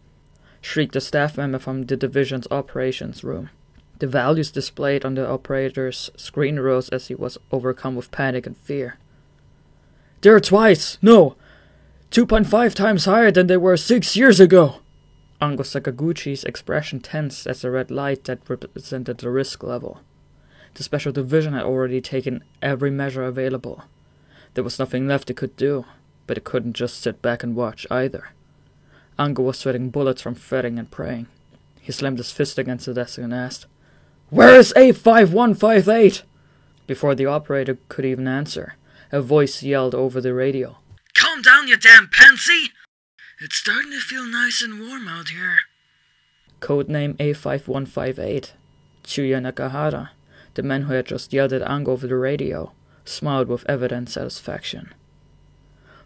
shrieked a staff member from the division's operations room. The values displayed on the operator's screen rose as he was overcome with panic and fear. They're twice, no, 2.5 times higher than they were 6 years ago. Ango Sakaguchi's expression tensed as the red light that represented the risk level. The Special Division had already taken every measure available. There was nothing left it could do, but it couldn't just sit back and watch either. Ango was sweating bullets from fretting and praying. He slammed his fist against the desk and asked, "Where is A5158? Before the operator could even answer, a voice yelled over the radio. Calm down, you damn pansy! It's starting to feel nice and warm out here. Codename A5158. Chuya Nakahara, the man who had just yelled at Ango over the radio, smiled with evident satisfaction.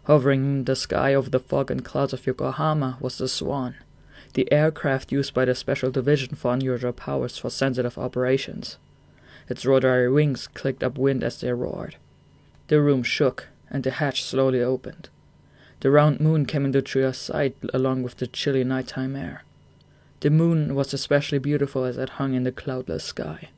Hovering in the sky over the fog and clouds of Yokohama was the Swan, the aircraft used by the Special Division for Unusual Powers for sensitive operations. Its rotary wings clicked upwind as they roared. The room shook, and the hatch slowly opened. The round moon came into Chuya's sight along with the chilly nighttime air. The moon was especially beautiful as it hung in the cloudless sky.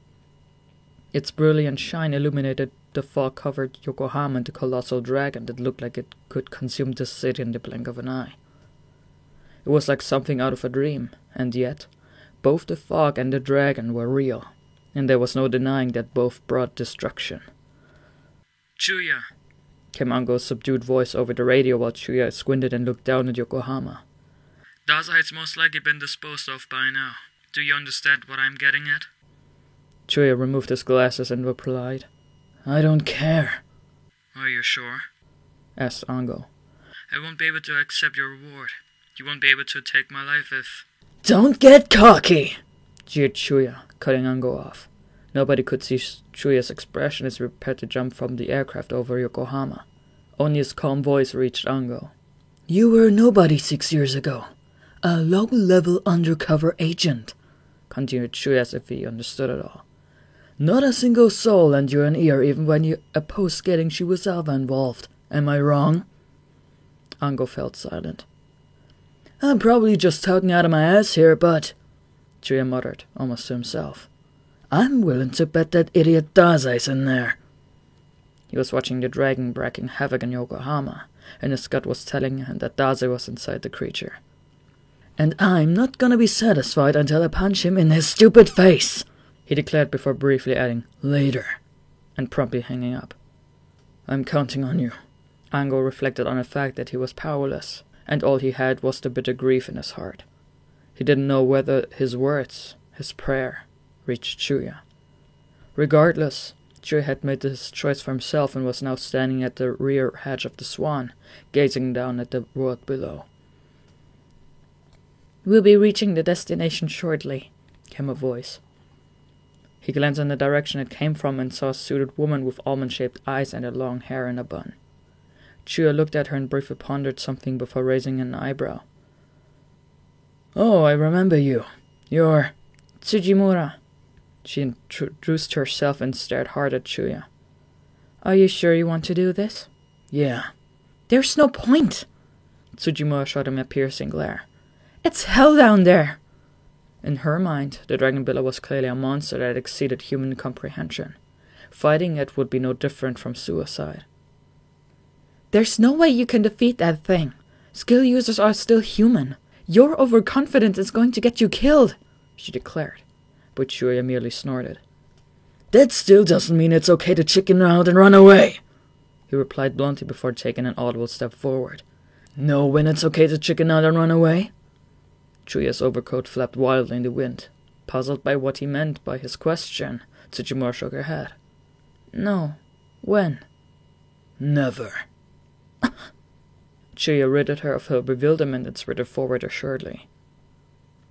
Its brilliant shine illuminated the fog-covered Yokohama and the colossal dragon that looked like it could consume the city in the blink of an eye. It was like something out of a dream, and yet, both the fog and the dragon were real, and there was no denying that both brought destruction. Chuya, came Ango's subdued voice over the radio while Chuya squinted and looked down at Yokohama. Dazai's most likely been disposed of by now. Do you understand what I'm getting at? Chuya removed his glasses and replied, "I don't care." Are you sure? asked Ango. I won't be able to accept your reward. You won't be able to take my life if... Don't get cocky, jeered Chuya, cutting Ango off. Nobody could see Chuya's expression as he prepared to jump from the aircraft over Yokohama. Only his calm voice reached Ango. You were nobody 6 years ago. A low-level undercover agent, continued Chuya as if he understood it all. Not a single soul lent you an ear even when you opposed getting Shibusawa involved. Am I wrong? Ango felt silent. I'm probably just talking out of my ass here, but... Chuya muttered, almost to himself. I'm willing to bet that idiot Dazai's in there. He was watching the dragon wreaking havoc in Yokohama, and his gut was telling him that Dazai was inside the creature. And I'm not gonna be satisfied until I punch him in his stupid face, he declared before briefly adding, later, and promptly hanging up. I'm counting on you. Ango reflected on the fact that he was powerless, and all he had was the bitter grief in his heart. He didn't know whether his words, his prayer, reached Chuya. Regardless, Chuya had made his choice for himself and was now standing at the rear hatch of the Swan, gazing down at the world below. We'll be reaching the destination shortly, came a voice. He glanced in the direction it came from and saw a suited woman with almond-shaped eyes and long hair in a bun. Chuya looked at her and briefly pondered something before raising an eyebrow. Oh, I remember you. You're... Tsujimura. She introduced herself and stared hard at Chuya. Are you sure you want to do this? Yeah. There's no point. Tsujimura shot him a piercing glare. It's hell down there. In her mind, the dragon Billa was clearly a monster that exceeded human comprehension. Fighting it would be no different from suicide. There's no way you can defeat that thing. Skill users are still human. Your overconfidence is going to get you killed, she declared. But Chuya merely snorted. That still doesn't mean it's okay to chicken out and run away, he replied bluntly before taking an audible step forward. Know when it's okay to chicken out and run away? Chuya's overcoat flapped wildly in the wind. Puzzled by what he meant by his question, Tsujimura shook her head. No. When? Never. Chuya ridded her of her bewilderment and sprinted forward assuredly.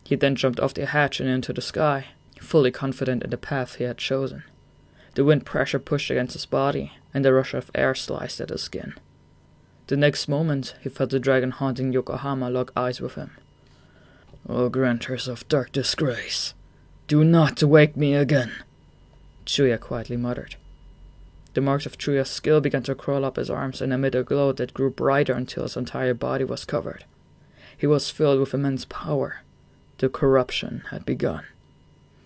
He then jumped off the hatch and into the sky, fully confident in the path he had chosen. The wind pressure pushed against his body, and the rush of air sliced at his skin. The next moment, he felt the dragon haunting Yokohama lock eyes with him. O granters of dark disgrace, do not wake me again, Chuya quietly muttered. The marks of Chuya's skill began to crawl up his arms and emit a glow that grew brighter until his entire body was covered. He was filled with immense power. The corruption had begun.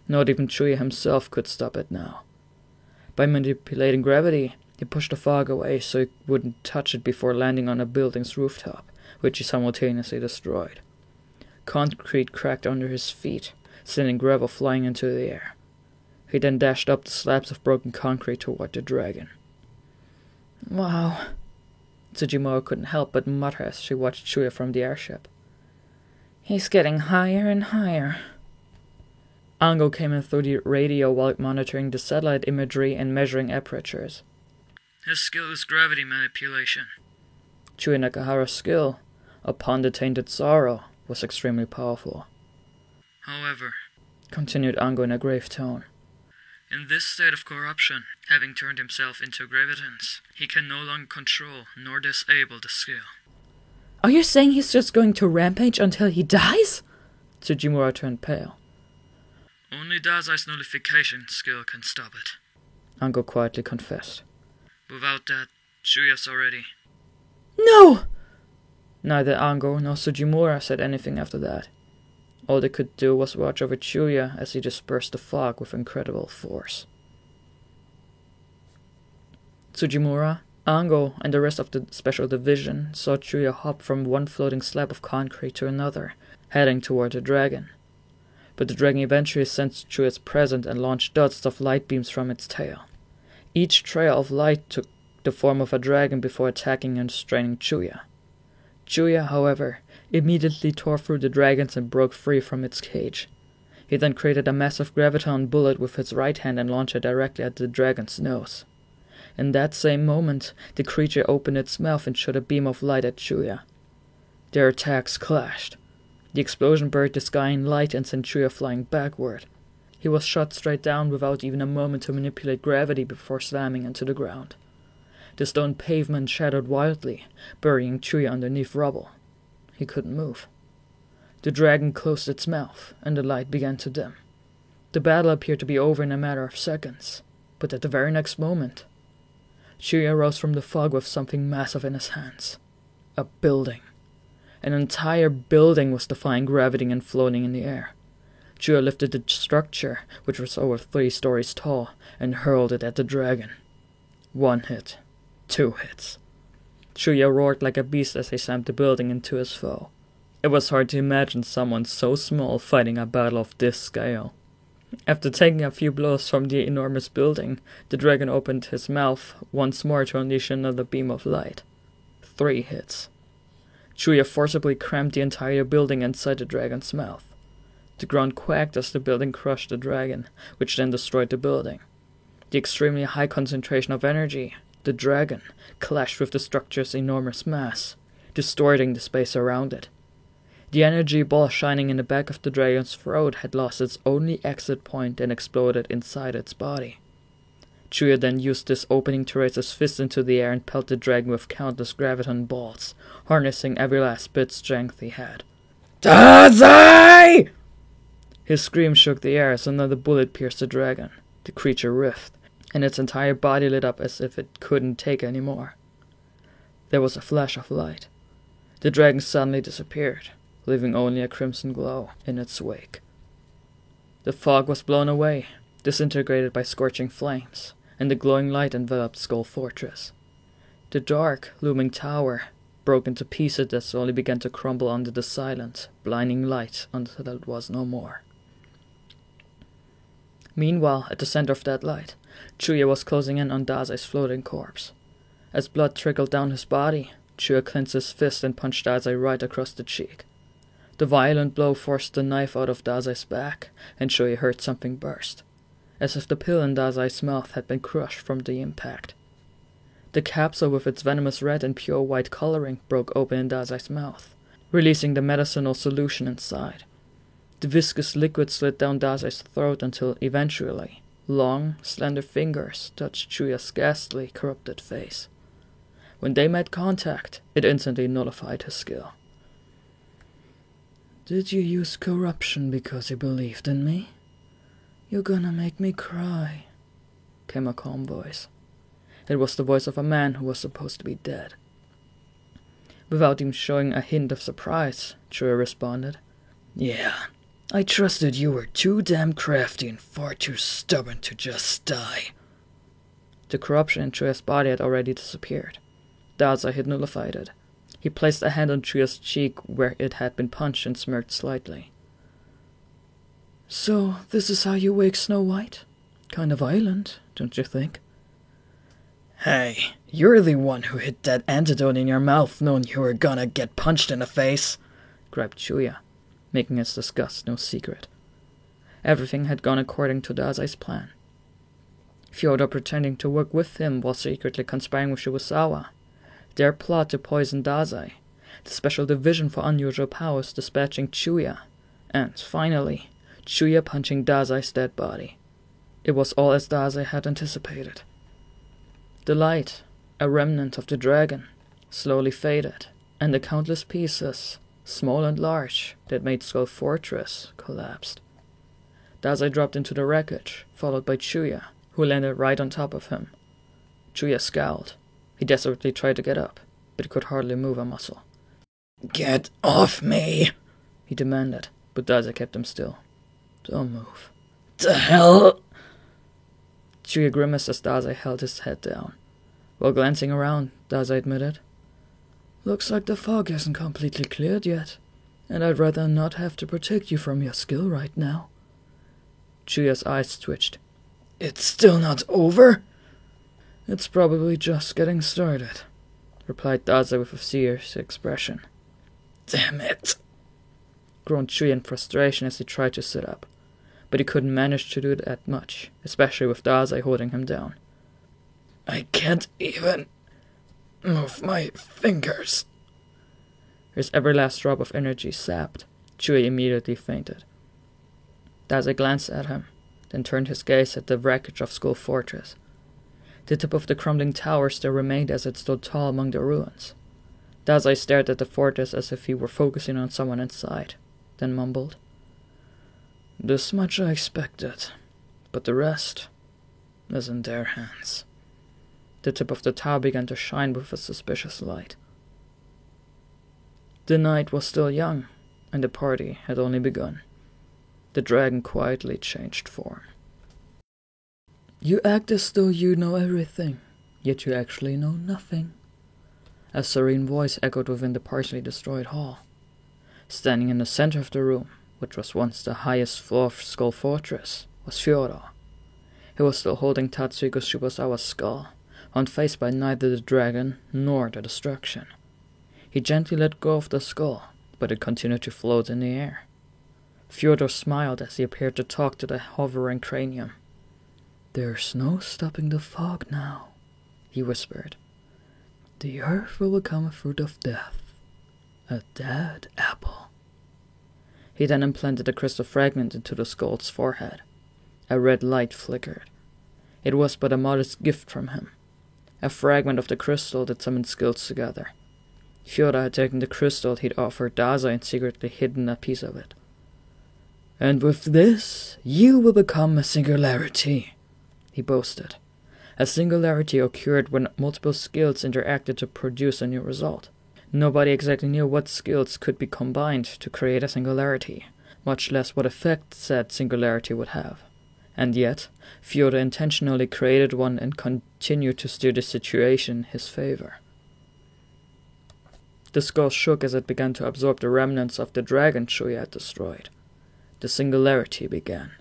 Not even Chuya himself could stop it now. By manipulating gravity, he pushed the fog away so he wouldn't touch it before landing on a building's rooftop, which he simultaneously destroyed. Concrete cracked under his feet, sending gravel flying into the air. He then dashed up the slabs of broken concrete toward the dragon. Wow. Tsujimura couldn't help but mutter as she watched Chuya from the airship. He's getting higher and higher. Ango came in through the radio while monitoring the satellite imagery and measuring apertures. His skill is gravity manipulation. Chuya Nakahara's skill, upon the tainted sorrow, was extremely powerful. However, continued Ango in a grave tone, in this state of corruption, having turned himself into gravitans, he can no longer control nor disable the skill. Are you saying he's just going to rampage until he dies? Tsujimura turned pale. Only Dazai's nullification skill can stop it, Ango quietly confessed. Without that, Chuya's already... No! Neither Ango nor Tsujimura said anything after that. All they could do was watch over Chuya as he dispersed the fog with incredible force. Tsujimura, Ango, and the rest of the special division saw Chuya hop from one floating slab of concrete to another, heading toward the dragon. But the dragon eventually sensed Chuya's presence and launched dots of light beams from its tail. Each trail of light took the form of a dragon before attacking and straining Chuya. Chuya, however, immediately tore through the dragons and broke free from its cage. He then created a massive graviton bullet with his right hand and launched it directly at the dragon's nose. In that same moment, the creature opened its mouth and shot a beam of light at Chuya. Their attacks clashed. The explosion buried the sky in light and sent Chuya flying backward. He was shot straight down without even a moment to manipulate gravity before slamming into the ground. The stone pavement shattered wildly, burying Chuya underneath rubble. He couldn't move. The dragon closed its mouth, and the light began to dim. The battle appeared to be over in a matter of seconds, but at the very next moment, Chuya rose from the fog with something massive in his hands. A building. An entire building was defying gravity and floating in the air. Chuya lifted the structure, which was over 3 stories tall, and hurled it at the dragon. 1 hit. 2 hits. Chuya roared like a beast as he slammed the building into his foe. It was hard to imagine someone so small fighting a battle of this scale. After taking a few blows from the enormous building, the dragon opened his mouth once more to unleash another beam of light. 3 hits. Chuya forcibly crammed the entire building inside the dragon's mouth. The ground quacked as the building crushed the dragon, which then destroyed the building. The extremely high concentration of energy, the dragon, clashed with the structure's enormous mass, distorting the space around it. The energy ball shining in the back of the dragon's throat had lost its only exit point and exploded inside its body. Chuya then used this opening to raise his fist into the air and pelt the dragon with countless graviton balls, harnessing every last bit strength he had. Dazai! His scream shook the air as another bullet pierced the dragon. The creature writhed, and its entire body lit up as if it couldn't take any more. There was a flash of light. The dragon suddenly disappeared, leaving only a crimson glow in its wake. The fog was blown away, disintegrated by scorching flames, and the glowing light enveloped Skull Fortress. The dark, looming tower broke into pieces that slowly began to crumble under the silent, blinding light until it was no more. Meanwhile, at the center of that light, Chuya was closing in on Dazai's floating corpse. As blood trickled down his body, Chuya clenched his fist and punched Dazai right across the cheek. The violent blow forced the knife out of Dazai's back, and Chuya heard something burst, as if the pill in Dazai's mouth had been crushed from the impact. The capsule with its venomous red and pure white coloring broke open in Dazai's mouth, releasing the medicinal solution inside. The viscous liquid slid down Dazai's throat until eventually long, slender fingers touched Chuya's ghastly, corrupted face. When they made contact, it instantly nullified his skill. "Did you use corruption because you believed in me? You're gonna make me cry," came a calm voice. It was the voice of a man who was supposed to be dead. Without even showing a hint of surprise, Chuya responded, "Yeah, I trusted you were too damn crafty and far too stubborn to just die." The corruption in Chuya's body had already disappeared. Dazai had nullified it. He placed a hand on Chuya's cheek where it had been punched and smirked slightly. "So, this is how you wake Snow White? Kind of violent, don't you think?" "Hey, you're the one who hid that antidote in your mouth knowing you were gonna get punched in the face," griped Chuya, making his disgust no secret. Everything had gone according to Dazai's plan. Fyodor pretending to work with him while secretly conspiring with Shibusawa, their plot to poison Dazai, the Special Division for Unusual Powers dispatching Chuya, and, finally, Chuya punching Dazai's dead body. It was all as Dazai had anticipated. The light, a remnant of the dragon, slowly faded, and the countless pieces, small and large, that made Skull Fortress collapsed. Dazai dropped into the wreckage, followed by Chuya, who landed right on top of him. Chuya scowled. He desperately tried to get up, but he could hardly move a muscle. "Get off me!" he demanded, but Dazai kept him still. "Don't move." "The hell?" Chuya grimaced as Dazai held his head down. While glancing around, Dazai admitted, "Looks like the fog hasn't completely cleared yet, and I'd rather not have to protect you from your skill right now." Chuya's eyes twitched. "It's still not over?" "It's probably just getting started," replied Dazai with a serious expression. "Damn it," groaned Chuya in frustration as he tried to sit up, but he couldn't manage to do that much, especially with Dazai holding him down. "I can't even move my fingers." His every last drop of energy sapped, Chuya immediately fainted. Dazai glanced at him, then turned his gaze at the wreckage of Skull Fortress. The tip of the crumbling tower still remained as it stood tall among the ruins. Dazai stared at the fortress as if he were focusing on someone inside, then mumbled, "This much I expected, but the rest is in their hands." The tip of the tower began to shine with a suspicious light. The night was still young, and the party had only begun. The dragon quietly changed form. "You act as though you know everything, yet you actually know nothing." A serene voice echoed within the partially destroyed hall. Standing in the center of the room, which was once the highest floor of Skull Fortress, was Fyodor. He was still holding Tatsuhiko Shibusawa's skull, unfazed by neither the dragon nor the destruction. He gently let go of the skull, but it continued to float in the air. Fyodor smiled as he appeared to talk to the hovering cranium. "There's no stopping the fog now," he whispered. "The earth will become a fruit of death, a dead apple." He then implanted a crystal fragment into the skull's forehead. A red light flickered. It was but a modest gift from him, a fragment of the crystal that summoned skills together. Fyodor had taken the crystal he'd offered Dazai and secretly hidden a piece of it. "And with this, you will become a singularity," he boasted. A singularity occurred when multiple skills interacted to produce a new result. Nobody exactly knew what skills could be combined to create a singularity, much less what effect said singularity would have. And yet, Fyodor intentionally created one and continued to steer the situation in his favor. The skull shook as it began to absorb the remnants of the dragon Chuya had destroyed. The singularity began.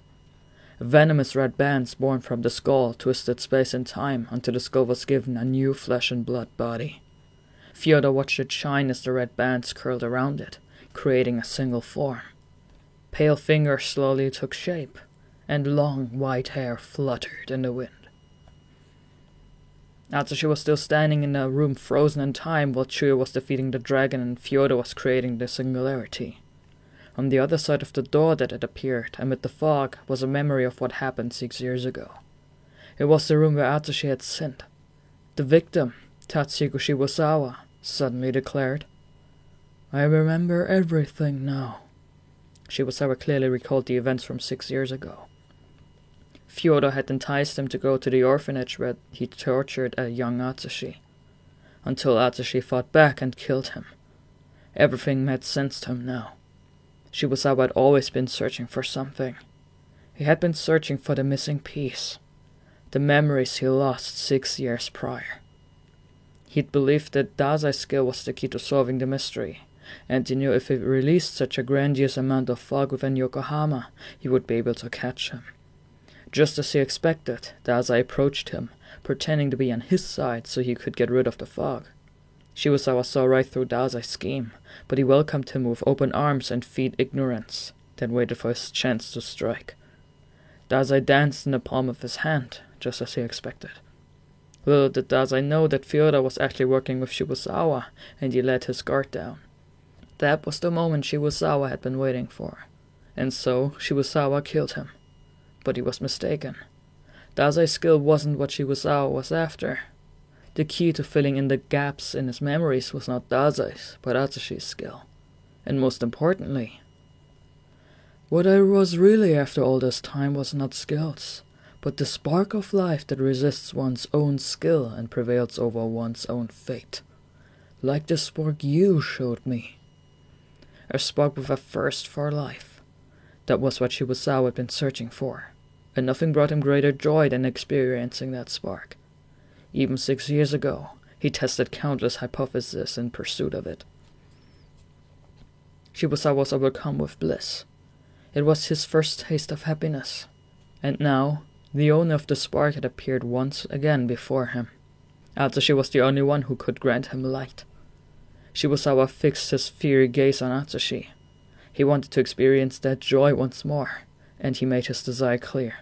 Venomous red bands born from the skull twisted space and time until the skull was given a new flesh and blood body. Fyodor watched it shine as the red bands curled around it, creating a single form. Pale fingers slowly took shape, and long white hair fluttered in the wind. Atsushi was still standing in a room frozen in time while Chuyo was defeating the dragon and Fyodor was creating the singularity. On the other side of the door that had appeared, amid the fog, was a memory of what happened 6 years ago. It was the room where Atsushi had sinned. The victim, Tatsuko Shibusawa, suddenly declared, "I remember everything now." Shibusawa clearly recalled the events from 6 years ago. Fyodor had enticed him to go to the orphanage where he tortured a young Atsushi, until Atsushi fought back and killed him. Everything made sense to him now. Shibusawa had always been searching for something. He had been searching for the missing piece, the memories he lost 6 years prior. He'd believed that Dazai's skill was the key to solving the mystery, and he knew if he released such a grandiose amount of fog within Yokohama, he would be able to catch him. Just as he expected, Dazai approached him, pretending to be on his side so he could get rid of the fog. Shibusawa saw right through Dazai's scheme, but he welcomed him with open arms and feared ignorance, then waited for his chance to strike. Dazai danced in the palm of his hand, just as he expected. Little did Dazai know that Fyodor was actually working with Shibusawa, and he let his guard down. That was the moment Shibusawa had been waiting for, and so Shibusawa killed him. But he was mistaken. Dazai's skill wasn't what Shibusawa was after. The key to filling in the gaps in his memories was not Dazai's, but Atsushi's skill. And most importantly, what I was really after all this time was not skills, but the spark of life that resists one's own skill and prevails over one's own fate. Like the spark you showed me. A spark with a thirst for life. That was what Shibusawa had been searching for, and nothing brought him greater joy than experiencing that spark. Even 6 years ago, he tested countless hypotheses in pursuit of it. Shibusawa was overcome with bliss. It was his first taste of happiness, and now the owner of the spark had appeared once again before him. Atsushi was the only one who could grant him light. Shibusawa fixed his fiery gaze on Atsushi. He wanted to experience that joy once more, and he made his desire clear.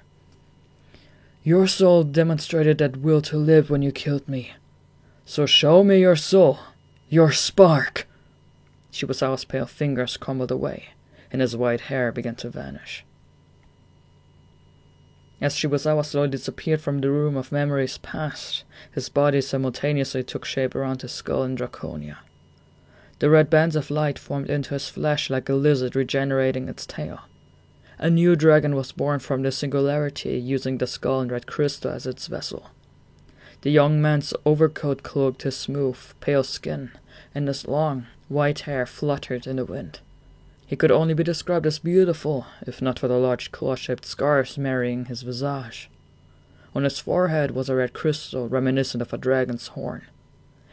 Your soul demonstrated that will to live when you killed me. So show me your soul, your spark. Shibusawa's pale fingers crumbled away, and his white hair began to vanish. As Shibusawa slowly disappeared from the room of memories past, his body simultaneously took shape around his skull in Draconia. The red bands of light formed into his flesh like a lizard regenerating its tail. A new dragon was born from the singularity, using the skull and red crystal as its vessel. The young man's overcoat cloaked his smooth, pale skin, and his long, white hair fluttered in the wind. He could only be described as beautiful, if not for the large claw-shaped scars marrying his visage. On his forehead was a red crystal reminiscent of a dragon's horn.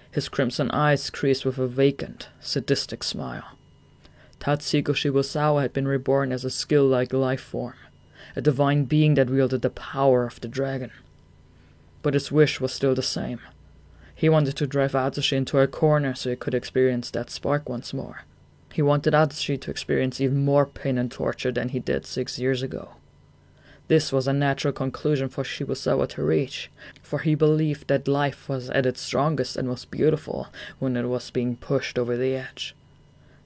His crimson eyes creased with a vacant, sadistic smile. Tatsuko Shibusawa had been reborn as a skill-like life form, a divine being that wielded the power of the dragon. But his wish was still the same. He wanted to drive Atsushi into a corner so he could experience that spark once more. He wanted Atsushi to experience even more pain and torture than he did 6 years ago. This was a natural conclusion for Shibusawa to reach, for he believed that life was at its strongest and most beautiful when it was being pushed over the edge.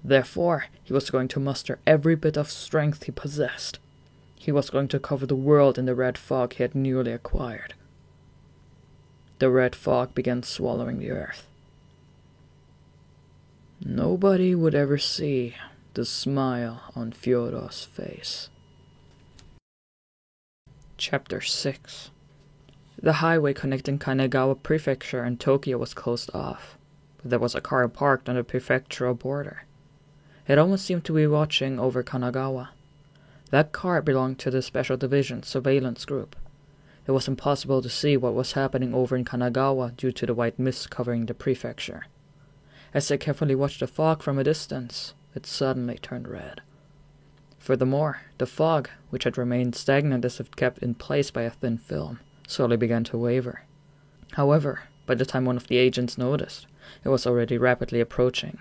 Therefore, he was going to muster every bit of strength he possessed. He was going to cover the world in the red fog he had newly acquired. The red fog began swallowing the earth. Nobody would ever see the smile on Fyodor's face. Chapter 6. The highway connecting Kanagawa Prefecture and Tokyo was closed off, but there was a car parked on the prefectural border. It almost seemed to be watching over Kanagawa. That car belonged to the Special Division Surveillance Group. It was impossible to see what was happening over in Kanagawa due to the white mist covering the prefecture. As they carefully watched the fog from a distance, it suddenly turned red. Furthermore, the fog, which had remained stagnant as if kept in place by a thin film, slowly began to waver. However, by the time one of the agents noticed, it was already rapidly approaching.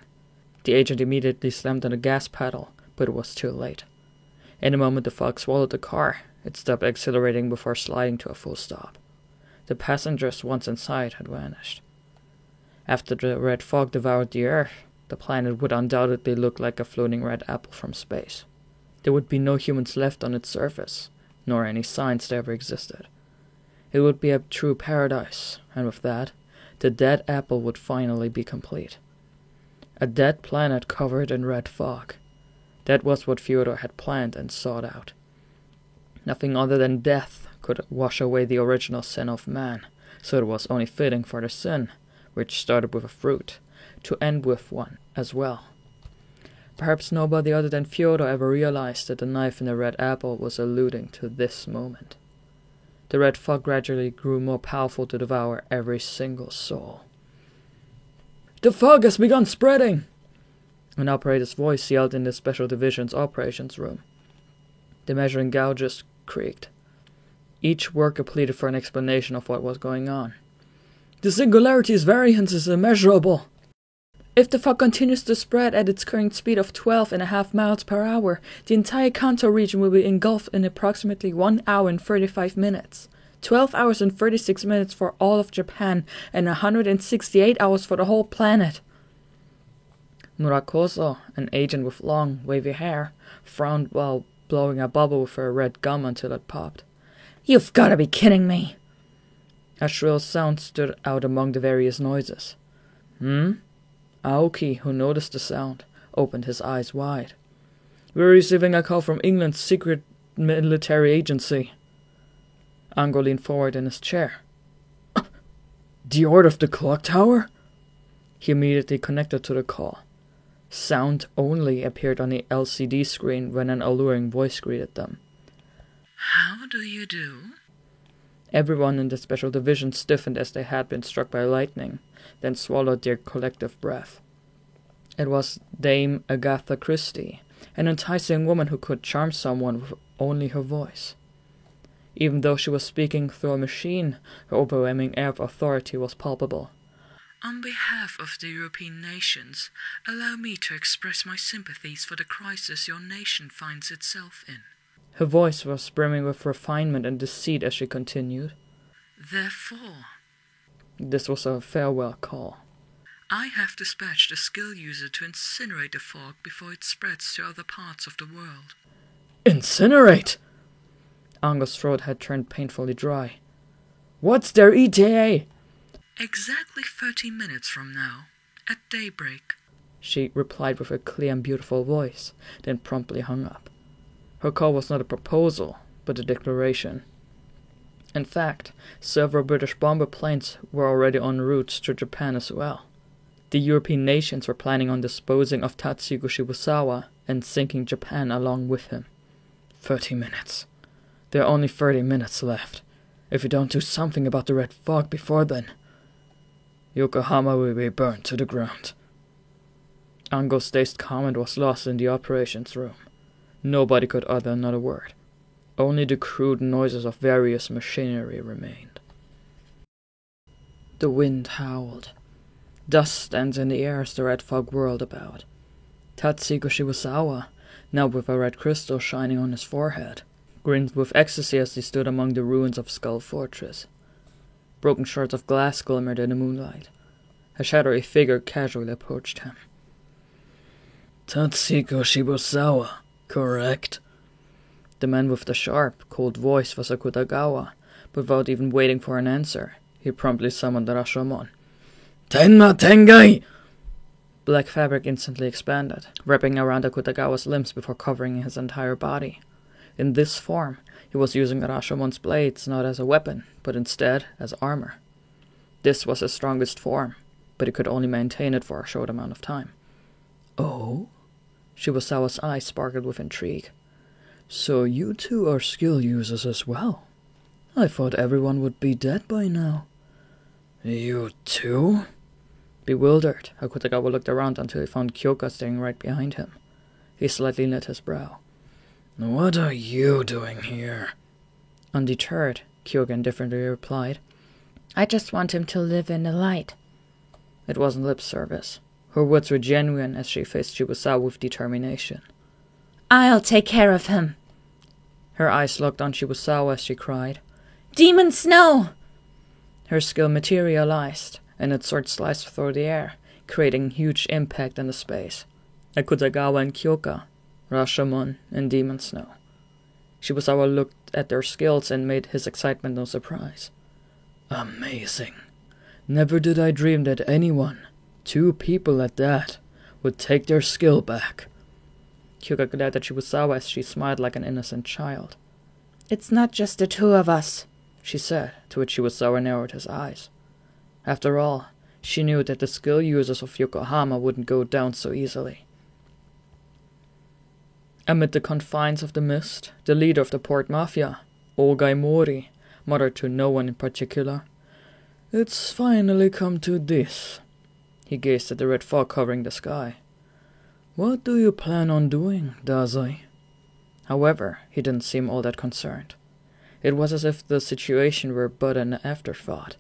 The agent immediately slammed on the gas pedal, but it was too late. In a moment the fog swallowed the car. It stopped accelerating before sliding to a full stop. The passengers, once inside, had vanished. After the red fog devoured the Earth, the planet would undoubtedly look like a floating red apple from space. There would be no humans left on its surface, nor any signs they ever existed. It would be a true paradise, and with that, the dead apple would finally be complete. A dead planet covered in red fog. That was what Fyodor had planned and sought out. Nothing other than death could wash away the original sin of man, so it was only fitting for the sin, which started with a fruit, to end with one as well. Perhaps nobody other than Fyodor ever realized that the knife in the red apple was alluding to this moment. The red fog gradually grew more powerful to devour every single soul. "The fog has begun spreading!" An operator's voice yelled in the Special Division's operations room. The measuring gauges creaked. Each worker pleaded for an explanation of what was going on. "The singularity's variance is immeasurable. If the fog continues to spread at its current speed of 12.5 miles per hour, the entire Kanto region will be engulfed in approximately 1 hour and 35 minutes. 12 hours and 36 minutes for all of Japan, and 168 hours for the whole planet." Murakoso, an agent with long, wavy hair, frowned while blowing a bubble with her red gum until it popped. "You've gotta be kidding me!" A shrill sound stood out among the various noises. Aoki, who noticed the sound, opened his eyes wide. "We're receiving a call from England's secret military agency." Ango leaned forward in his chair. "The order of the clock tower?" He immediately connected to the call. Sound only appeared on the LCD screen when an alluring voice greeted them. "How do you do?" Everyone in the Special Division stiffened as they had been struck by lightning, then swallowed their collective breath. It was Dame Agatha Christie, an enticing woman who could charm someone with only her voice. Even though she was speaking through a machine, her overwhelming air of authority was palpable. "On behalf of the European nations, allow me to express my sympathies for the crisis your nation finds itself in." Her voice was brimming with refinement and deceit as she continued. "Therefore, this was a farewell call. I have dispatched a skill user to incinerate the fog before it spreads to other parts of the world." "Incinerate?" Ango's throat had turned painfully dry. "What's their ETA?" "Exactly 30 minutes from now, at daybreak," she replied with a clear and beautiful voice, then promptly hung up. Her call was not a proposal, but a declaration. In fact, several British bomber planes were already en route to Japan as well. The European nations were planning on disposing of Tatsugo Shibusawa and sinking Japan along with him. 30 minutes. There are only 30 minutes left. If we don't do something about the red fog before then, Yokohama will be burned to the ground. Ango's dazed comment was lost in the operations room. Nobody could utter another word. Only the crude noises of various machinery remained. The wind howled. Dust stands in the air as the red fog whirled about. Tatsugo Shibusawa, now with a red crystal shining on his forehead, grinned with ecstasy as he stood among the ruins of Skull Fortress. Broken shards of glass glimmered in the moonlight. A shadowy figure casually approached him. "Tatsugo Shibusawa, correct?" The man with the sharp, cold voice was Akutagawa, but without even waiting for an answer, he promptly summoned Rashomon. "Tenma Tengai!" Black fabric instantly expanded, wrapping around Akutagawa's limbs before covering his entire body. In this form, he was using Rashomon's blades not as a weapon, but instead as armor. This was his strongest form, but he could only maintain it for a short amount of time. "Oh?" Shibusawa's eyes sparkled with intrigue. "So you two are skill users as well? I thought everyone would be dead by now." "You too?" Bewildered, Akutagawa looked around until he found Kyoka standing right behind him. He slightly knit his brow. "What are you doing here?" Undeterred, Kyoka indifferently replied, "I just want him to live in the light." It wasn't lip service. Her words were genuine as she faced Shibusawa with determination. I'll take care of him. Her eyes locked on Shibusawa as she cried, Demon Snow! Her skill materialized, and its sword sliced through the air, creating huge impact in the space. Akutagawa and Kyoka, Rashomon, and Demon Snow. Shibusawa looked at their skills and made his excitement no surprise. Amazing. Never did I dream that anyone, 2 people at that, would take their skill back. Kyoka glared at Shibusawa as she smiled like an innocent child. It's not just the 2 of us, she said, to which Shibusawa narrowed his eyes. After all, she knew that the skill users of Yokohama wouldn't go down so easily. Amid the confines of the mist, the leader of the port mafia, Ogai Mori, muttered to no one in particular, It's finally come to this. He gazed at the red fog covering the sky. What do you plan on doing, Dazai? However, he didn't seem all that concerned. It was as if the situation were but an afterthought.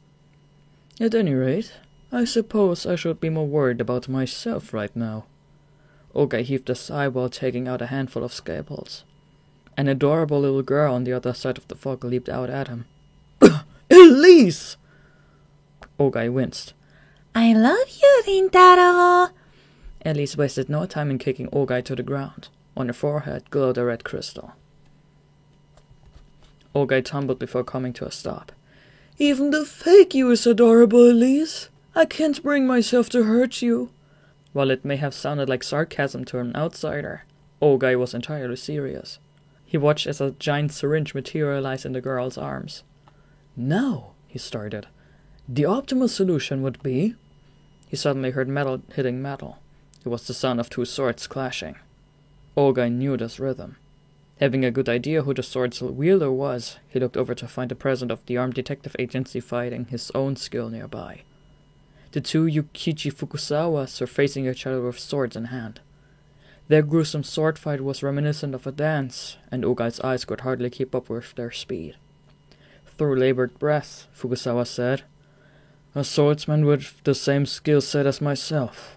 At any rate, I suppose I should be more worried about myself right now. Ogai heaved a sigh while taking out a handful of scalpels. An adorable little girl on the other side of the fog leaped out at him. Elise! Ogai winced. I love you, Rintaro! Elise wasted no time in kicking Ogai to the ground. On her forehead glowed a red crystal. Ogai tumbled before coming to a stop. Even the fake you is adorable, Elise. I can't bring myself to hurt you. While it may have sounded like sarcasm to an outsider, Ogai was entirely serious. He watched as a giant syringe materialized in the girl's arms. Now, he started, the optimal solution would be... He suddenly heard metal hitting metal. It was the sound of 2 swords clashing. Ogai knew this rhythm. Having a good idea who the sword's wielder was, he looked over to find the president of the armed detective agency fighting his own skill nearby. The 2 Yukichi Fukusawas were facing each other with swords in hand. Their gruesome sword fight was reminiscent of a dance, and Ogai's eyes could hardly keep up with their speed. Through labored breath, Fukusawa said, A swordsman with the same skill set as myself.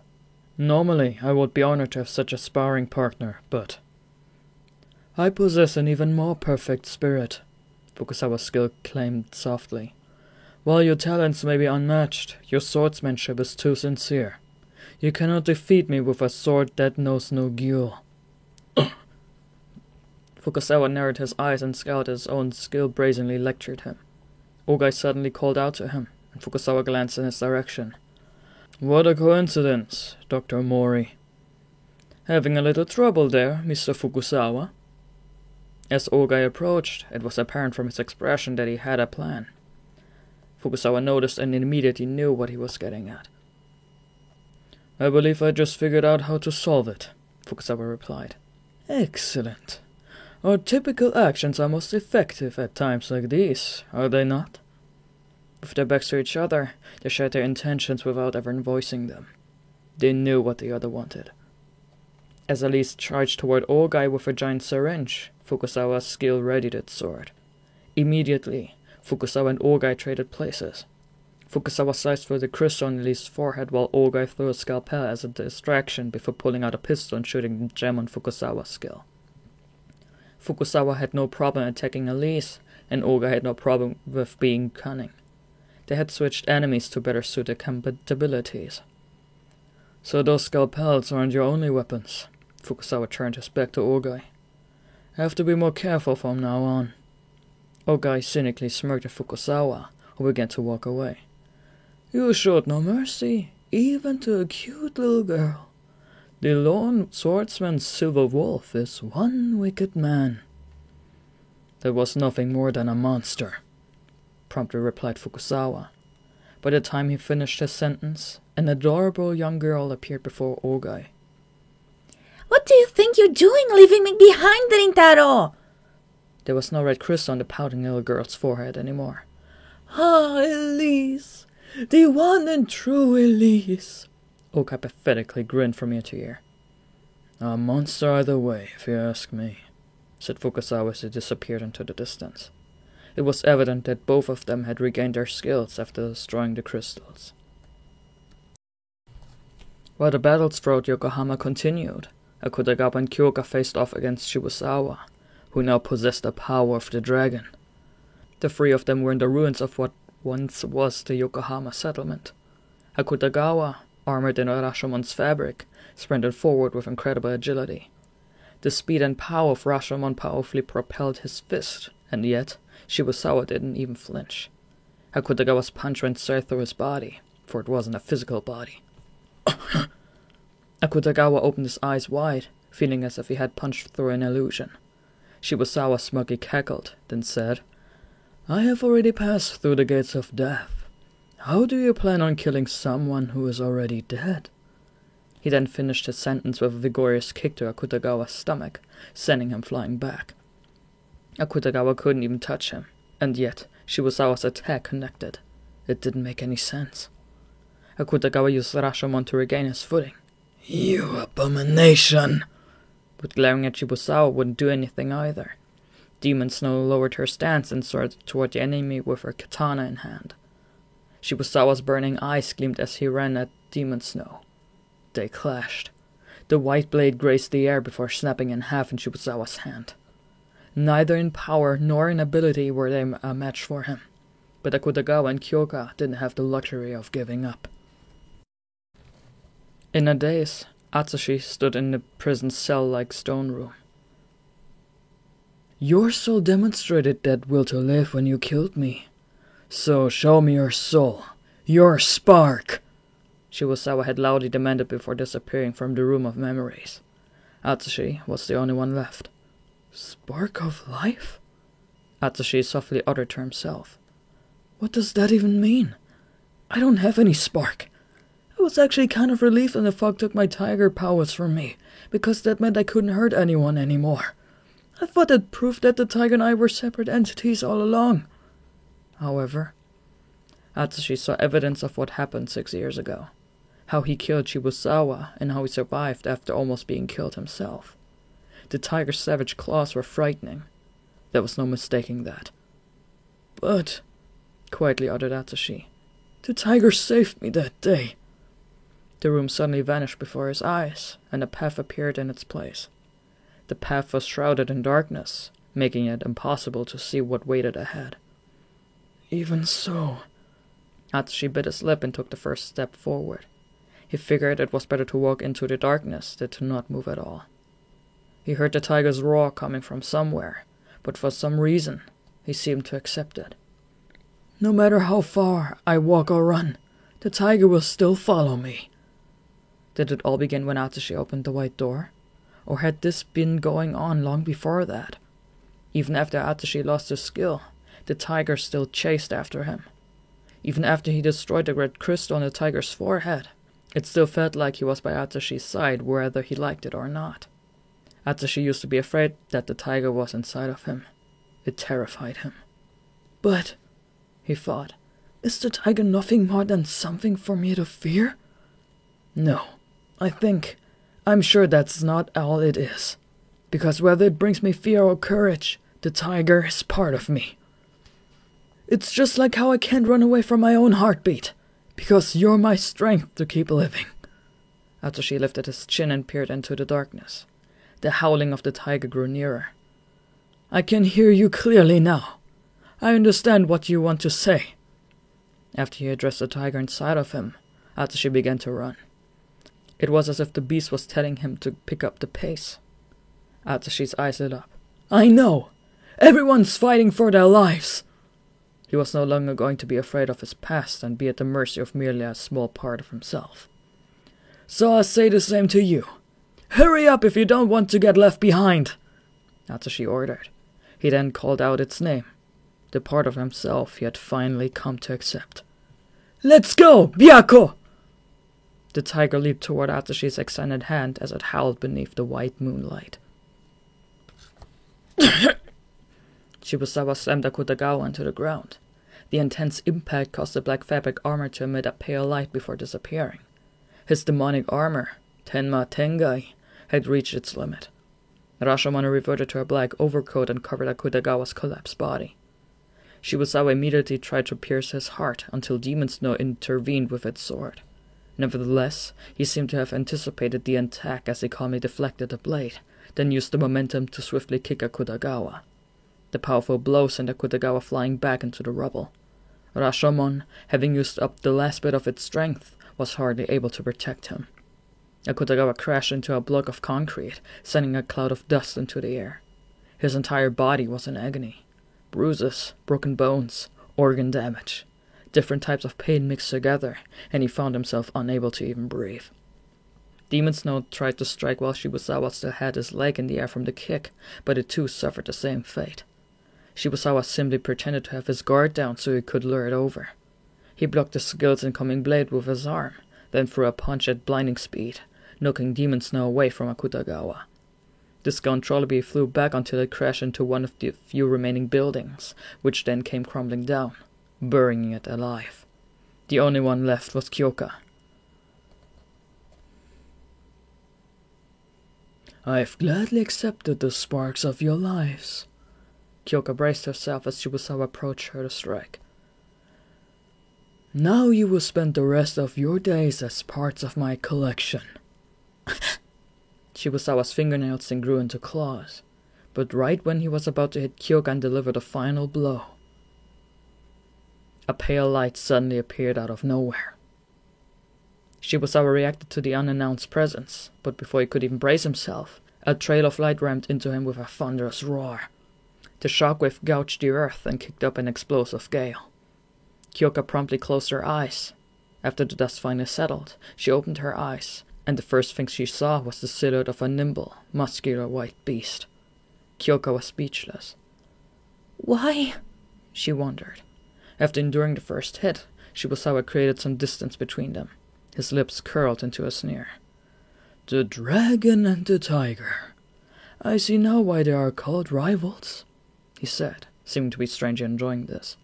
Normally, I would be honored to have such a sparring partner, but... I possess an even more perfect spirit, Fukusawa's skill claimed softly. While your talents may be unmatched, your swordsmanship is too sincere. You cannot defeat me with a sword that knows no guile. Fukusawa narrowed his eyes and scowled as his own skill brazenly lectured him. Ogai suddenly called out to him, and Fukusawa glanced in his direction. What a coincidence, Dr. Mori. Having a little trouble there, Mr. Fukusawa? As Ogai approached, it was apparent from his expression that he had a plan. Fukusawa noticed and immediately knew what he was getting at. I believe I just figured out how to solve it, Fukusawa replied. Excellent. Our typical actions are most effective at times like these, are they not? With their backs to each other, they shared their intentions without ever voicing them. They knew what the other wanted. As Elise charged toward Ogai with a giant syringe, Fukusawa's skill readied its sword. Immediately, Fukusawa and Ogai traded places. Fukusawa sliced through the crystal on Elise's forehead while Ogai threw a scalpel as a distraction before pulling out a pistol and shooting the gem on Fukusawa's skill. Fukusawa had no problem attacking Elise, and Ogai had no problem with being cunning. They had switched enemies to better suit their compatibilities. So those scalpels aren't your only weapons. Fukusawa turned his back to Ogai. Have to be more careful from now on. Ogai cynically smirked at Fukusawa, who began to walk away. You showed no mercy, even to a cute little girl. The lone swordsman Silver Wolf is one wicked man. That was nothing more than a monster, promptly replied Fukusawa. By the time he finished his sentence, an adorable young girl appeared before Ogai. What do you think you're doing, leaving me behind, Rintaro? There was no red crystal on the pouting little girl's forehead anymore. Ah, Elise, the one and true Elise. Ogai pathetically grinned from ear to ear. A monster either way, if you ask me, said Fukusawa as he disappeared into the distance. It was evident that both of them had regained their skills after destroying the crystals. While the battles throughout Yokohama continued, Akutagawa and Kyoka faced off against Shibusawa, who now possessed the power of the dragon. The three of them were in the ruins of what once was the Yokohama settlement. Akutagawa, armored in Rashomon's fabric, sprinted forward with incredible agility. The speed and power of Rashomon powerfully propelled his fist, and yet Shibusawa didn't even flinch. Akutagawa's punch went straight through his body, for it wasn't a physical body. Akutagawa opened his eyes wide, feeling as if he had punched through an illusion. Shibusawa smugly cackled, then said, "I have already passed through the gates of death. How do you plan on killing someone who is already dead?" He then finished his sentence with a vigorous kick to Akutagawa's stomach, sending him flying back. Akutagawa couldn't even touch him, and yet Shibusawa's attack connected. It didn't make any sense. Akutagawa used Rashomon to regain his footing. "You abomination!" But glaring at Shibusawa wouldn't do anything either. Demon Snow lowered her stance and soared toward the enemy with her katana in hand. Shibusawa's burning eyes gleamed as he ran at Demon Snow. They clashed. The white blade grazed the air before snapping in half in Shibusawa's hand. Neither in power nor in ability were they a match for him, but Akutagawa and Kyoka didn't have the luxury of giving up. In a daze, Atsushi stood in the prison cell-like stone room. "Your soul demonstrated that will to live when you killed me. So show me your soul, your spark!" Shibusawa had loudly demanded before disappearing from the room of memories. Atsushi was the only one left. "Spark of life?" Atsushi softly uttered to himself. "What does that even mean? I don't have any spark. I was actually kind of relieved when the fog took my tiger powers from me, because that meant I couldn't hurt anyone anymore. I thought that proved that the tiger and I were separate entities all along." However, Atsushi saw evidence of what happened 6 years ago. How he killed Shibusawa and how he survived after almost being killed himself. The tiger's savage claws were frightening. There was no mistaking that. "But," quietly uttered Atsushi, "the tiger saved me that day." The room suddenly vanished before his eyes, and a path appeared in its place. The path was shrouded in darkness, making it impossible to see what waited ahead. "Even so," Atsushi bit his lip and took the first step forward. He figured it was better to walk into the darkness than to not move at all. He heard the tiger's roar coming from somewhere, but for some reason, he seemed to accept it. "No matter how far I walk or run, the tiger will still follow me." Did it all begin when Atsushi opened the white door? Or had this been going on long before that? Even after Atsushi lost his skill, the tiger still chased after him. Even after he destroyed the red crystal on the tiger's forehead, it still felt like he was by Atsushi's side whether he liked it or not. Atsushi used to be afraid that the tiger was inside of him. It terrified him. "But," he thought, "is the tiger nothing more than something for me to fear? No, I'm sure that's not all it is. Because whether it brings me fear or courage, the tiger is part of me. It's just like how I can't run away from my own heartbeat, because you're my strength to keep living." Atsushi lifted his chin and peered into the darkness. The howling of the tiger grew nearer. "I can hear you clearly now. I understand what you want to say." After he addressed the tiger inside of him, Atsushi began to run. It was as if the beast was telling him to pick up the pace. Atsushi's eyes lit up. "I know! Everyone's fighting for their lives!" He was no longer going to be afraid of his past and be at the mercy of merely a small part of himself. "So I say the same to you. Hurry up if you don't want to get left behind!" Atsushi ordered. He then called out its name, the part of himself he had finally come to accept. "Let's go, Byakko!" The tiger leaped toward Atsushi's extended hand as it howled beneath the white moonlight. Shibusawa slammed Akutagawa into the ground. The intense impact caused the black fabric armor to emit a pale light before disappearing. His demonic armor, Tenma Tengai, had reached its limit. Rashomon reverted to her black overcoat and covered Akutagawa's collapsed body. Shibusawa immediately tried to pierce his heart until Demon Snow intervened with its sword. Nevertheless, he seemed to have anticipated the attack as he calmly deflected the blade, then used the momentum to swiftly kick Akutagawa. The powerful blow sent Akutagawa flying back into the rubble. Rashomon, having used up the last bit of its strength, was hardly able to protect him. Akutagawa crashed into a block of concrete, sending a cloud of dust into the air. His entire body was in agony. Bruises, broken bones, organ damage. Different types of pain mixed together, and he found himself unable to even breathe. Demon Snow tried to strike while Shibusawa still had his leg in the air from the kick, but it too suffered the same fate. Shibusawa simply pretended to have his guard down so he could lure it over. He blocked the skill's incoming blade with his arm, then threw a punch at blinding speed, knocking Demon Snow away from Akutagawa. The Scone Trolley flew back until it crashed into one of the few remaining buildings, which then came crumbling down, burying it alive. The only one left was Kyoka. "I've gladly accepted the sparks of your lives." Kyoka braced herself as Shibusawa approached her to strike. "Now you will spend the rest of your days as parts of my collection." Shibusawa's fingernails then grew into claws, but right when he was about to hit Kyoka and deliver the final blow, a pale light suddenly appeared out of nowhere. Shibusawa reacted to the unannounced presence, but before he could even brace himself, a trail of light rammed into him with a thunderous roar. The shockwave gouged the earth and kicked up an explosive gale. Kyoka promptly closed her eyes. After the dust finally settled, she opened her eyes, and the first thing she saw was the silhouette of a nimble, muscular white beast. Kyoka was speechless. Why? She wondered. After enduring the first hit, Shibusawa created some distance between them. His lips curled into a sneer. "The dragon and the tiger. I see now why they are called rivals," he said, seeming to be strangely enjoying this.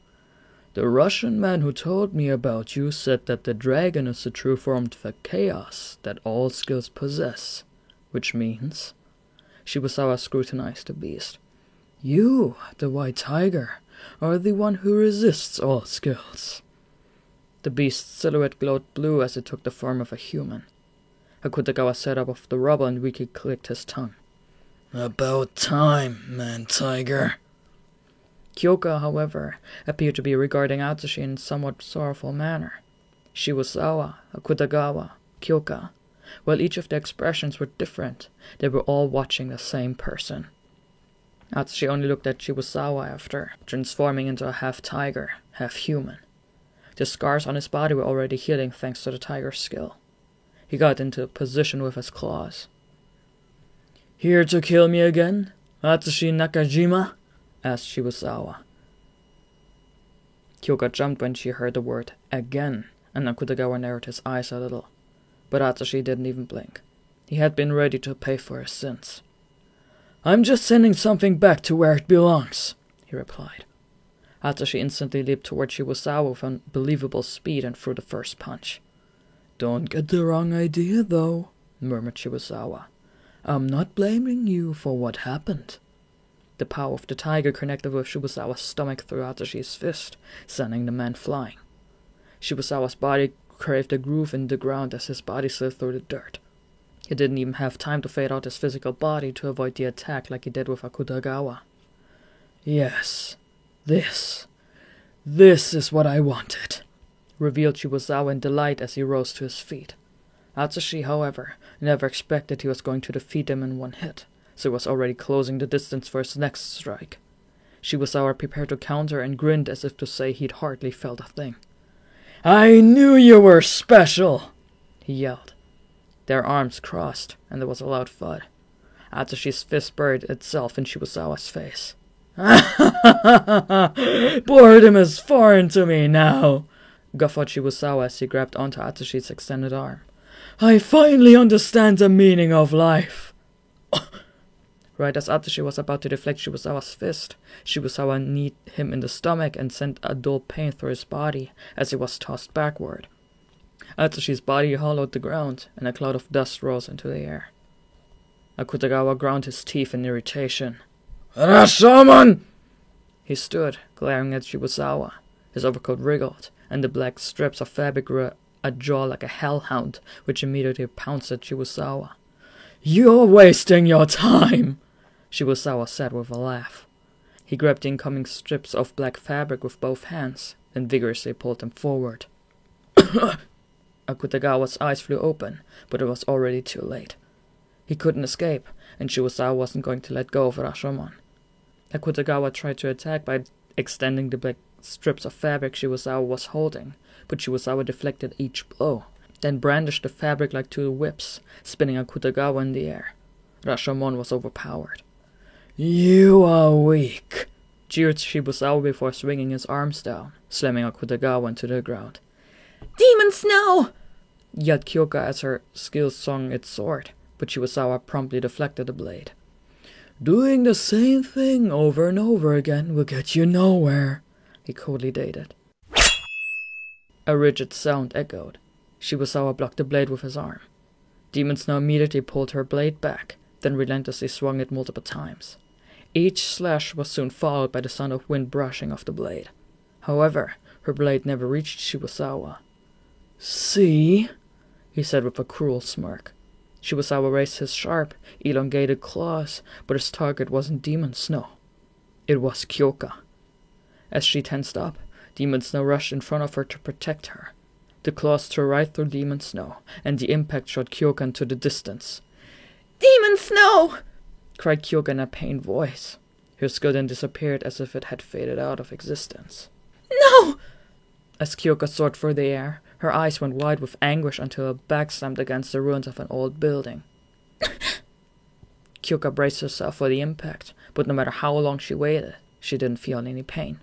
"The Russian man who told me about you said that the dragon is the true form of the chaos that all skills possess, which means..." Shibusawa scrutinized the beast. "You, the white tiger, are the one who resists all skills." The beast's silhouette glowed blue as it took the form of a human. Akutagawa sat up off the rubble and weakly clicked his tongue. "About time, man-tiger." Kyoka, however, appeared to be regarding Atsushi in a somewhat sorrowful manner. Shibusawa, Akutagawa, Kyoka, while each of their expressions were different, they were all watching the same person. Atsushi only looked at Shibusawa after transforming into a half-tiger, half-human. The scars on his body were already healing thanks to the tiger's skill. He got into position with his claws. "Here to kill me again, Atsushi Nakajima?" asked Shibusawa. Kyoka jumped when she heard the word "again," and Akutagawa narrowed his eyes a little. But Atsushi didn't even blink. He had been ready to pay for his sins. "I'm just sending something back to where it belongs," he replied. Atsushi instantly leaped toward Shibusawa with unbelievable speed and threw the first punch. "Don't get the wrong idea, though," murmured Shibusawa. "I'm not blaming you for what happened." The power of the tiger connected with Shibusawa's stomach through Atsushi's fist, sending the man flying. Shibusawa's body craved a groove in the ground as his body slid through the dirt. He didn't even have time to fade out his physical body to avoid the attack like he did with Akutagawa. "Yes, this is what I wanted," revealed Shibusawa in delight as he rose to his feet. Atsushi, however, never expected he was going to defeat him in one hit, so he was already closing the distance for his next strike. Shibusawa prepared to counter and grinned as if to say he'd hardly felt a thing. "I knew you were special!" he yelled. Their arms crossed, and there was a loud thud. Atsushi's fist buried itself in Shibusawa's face. "Boredom is foreign to me now," guffawed Shibusawa as he grabbed onto Atsushi's extended arm. "I finally understand the meaning of life." Right as Atsushi was about to deflect Shibusawa's fist, Shibusawa kneed him in the stomach and sent a dull pain through his body as he was tossed backward. Atsushi's body hollowed the ground, and a cloud of dust rose into the air. Akutagawa ground his teeth in irritation. "Rashomon!" He stood, glaring at Shibusawa. His overcoat wriggled, and the black strips of fabric grew a jaw like a hellhound, which immediately pounced at Shibusawa. "You're wasting your time," Shibusawa said with a laugh. He grabbed the incoming strips of black fabric with both hands, then vigorously pulled them forward. Akutagawa's eyes flew open, but it was already too late. He couldn't escape, and Shibusawa wasn't going to let go of Rashomon. Akutagawa tried to attack by extending the black strips of fabric Shibusawa was holding, but Shibusawa deflected each blow, then brandished the fabric like two whips, spinning Akutagawa in the air. Rashomon was overpowered. "You are weak," jeered Shibusawa before swinging his arms down, slamming Akutagawa into the ground. "Demon Snow!" yelled Kyoka as her skills swung its sword, but Shibusawa promptly deflected the blade. "Doing the same thing over and over again will get you nowhere," he coldly dated. A rigid sound echoed. Shibusawa blocked the blade with his arm. Demon Snow immediately pulled her blade back, then relentlessly swung it multiple times. Each slash was soon followed by the sound of wind brushing off the blade. However, her blade never reached Shibusawa. "See?" he said with a cruel smirk. Shibusawa raised his sharp, elongated claws, but his target wasn't Demon Snow. It was Kyoka. As she tensed up, Demon Snow rushed in front of her to protect her. The claws tore right through Demon Snow, and the impact shot Kyoka into the distance. "Demon Snow!" cried Kyoka in a pained voice. Her skill then disappeared as if it had faded out of existence. "No!" As Kyoka soared through the air, her eyes went wide with anguish until her back slammed against the ruins of an old building. Kyoka braced herself for the impact, but no matter how long she waited, she didn't feel any pain.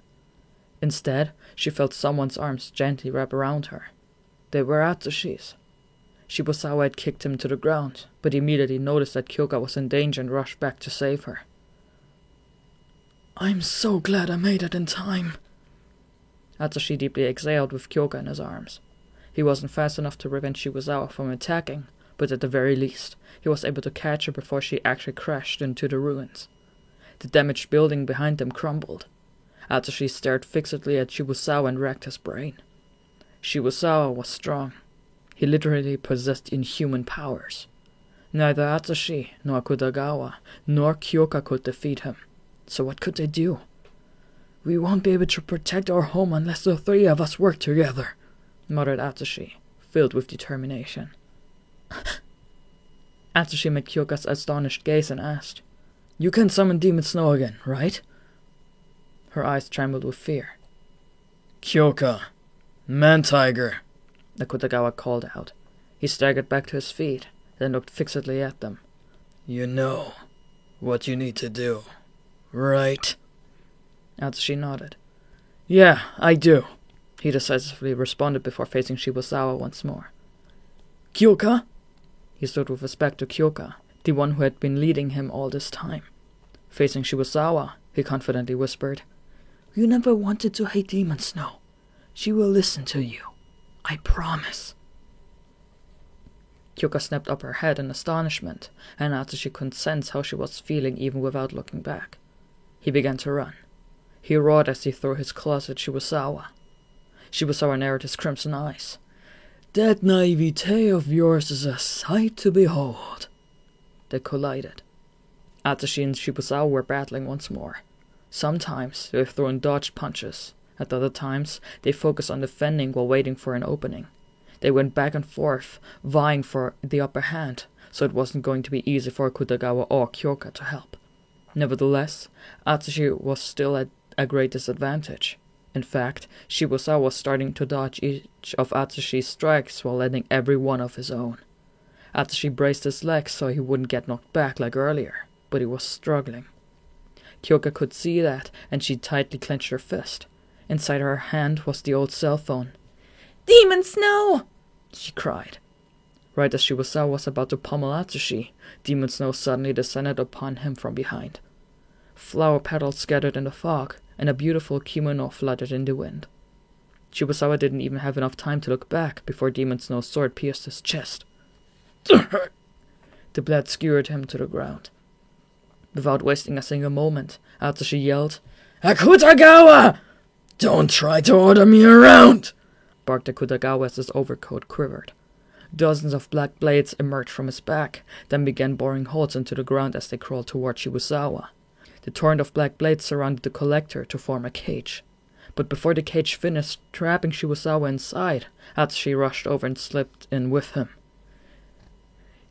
Instead, she felt someone's arms gently wrap around her. They were Atsushi's. Shibusawa had kicked him to the ground, but immediately noticed that Kyoka was in danger and rushed back to save her. "I'm so glad I made it in time." Atsushi deeply exhaled with Kyoka in his arms. He wasn't fast enough to prevent Shibusawa from attacking, but at the very least, he was able to catch her before she actually crashed into the ruins. The damaged building behind them crumbled. Atsushi stared fixedly at Shibusawa and racked his brain. Shibusawa was strong. He literally possessed inhuman powers. Neither Atsushi, nor Akutagawa, nor Kyoka could defeat him. So what could they do? "We won't be able to protect our home unless the three of us work together," muttered Atsushi, filled with determination. Atsushi met Kyoka's astonished gaze and asked, "You can summon Demon Snow again, right?" Her eyes trembled with fear. "Kyoka, Man-Tiger," Akutagawa called out. He staggered back to his feet, then looked fixedly at them. "You know what you need to do, right?" Atsushi nodded. "Yeah, I do," he decisively responded before facing Shibusawa once more. "Kyoka?" He stood with his back to Kyoka, the one who had been leading him all this time. Facing Shibusawa, he confidently whispered, "You never wanted to hate Demon Snow. She will listen to you. I promise." Kyoka snapped up her head in astonishment, and Atsushi couldn't sense how she was feeling even without looking back. He began to run. He roared as he threw his claws at Shibusawa. Shibusawa narrowed his crimson eyes. "That naivete of yours is a sight to behold." They collided. Atsushi and Shibusawa were battling once more. Sometimes they threw and dodged punches. At other times, they focused on defending while waiting for an opening. They went back and forth, vying for the upper hand, so it wasn't going to be easy for Akutagawa or Kyoka to help. Nevertheless, Atsushi was still at a great disadvantage. In fact, Shibusawa was starting to dodge each of Atsushi's strikes while landing every one of his own. Atsushi braced his legs so he wouldn't get knocked back like earlier, but he was struggling. Kyoka could see that, and she tightly clenched her fist. Inside her hand was the old cell phone. "Demon Snow!" she cried. Right as Shibusawa was about to pummel Atsushi, Demon Snow suddenly descended upon him from behind. Flower petals scattered in the fog, and a beautiful kimono fluttered in the wind. Shibusawa didn't even have enough time to look back before Demon Snow's sword pierced his chest. The blade skewered him to the ground. Without wasting a single moment, Atsushi yelled, "Akutagawa! Don't try to order me around! barked Akutagawa as his overcoat quivered. Dozens of black blades emerged from his back, then began boring holes into the ground as they crawled toward Shibusawa. The torrent of black blades surrounded the collector to form a cage. But before the cage finished trapping Shibusawa inside, Atsushi rushed over and slipped in with him.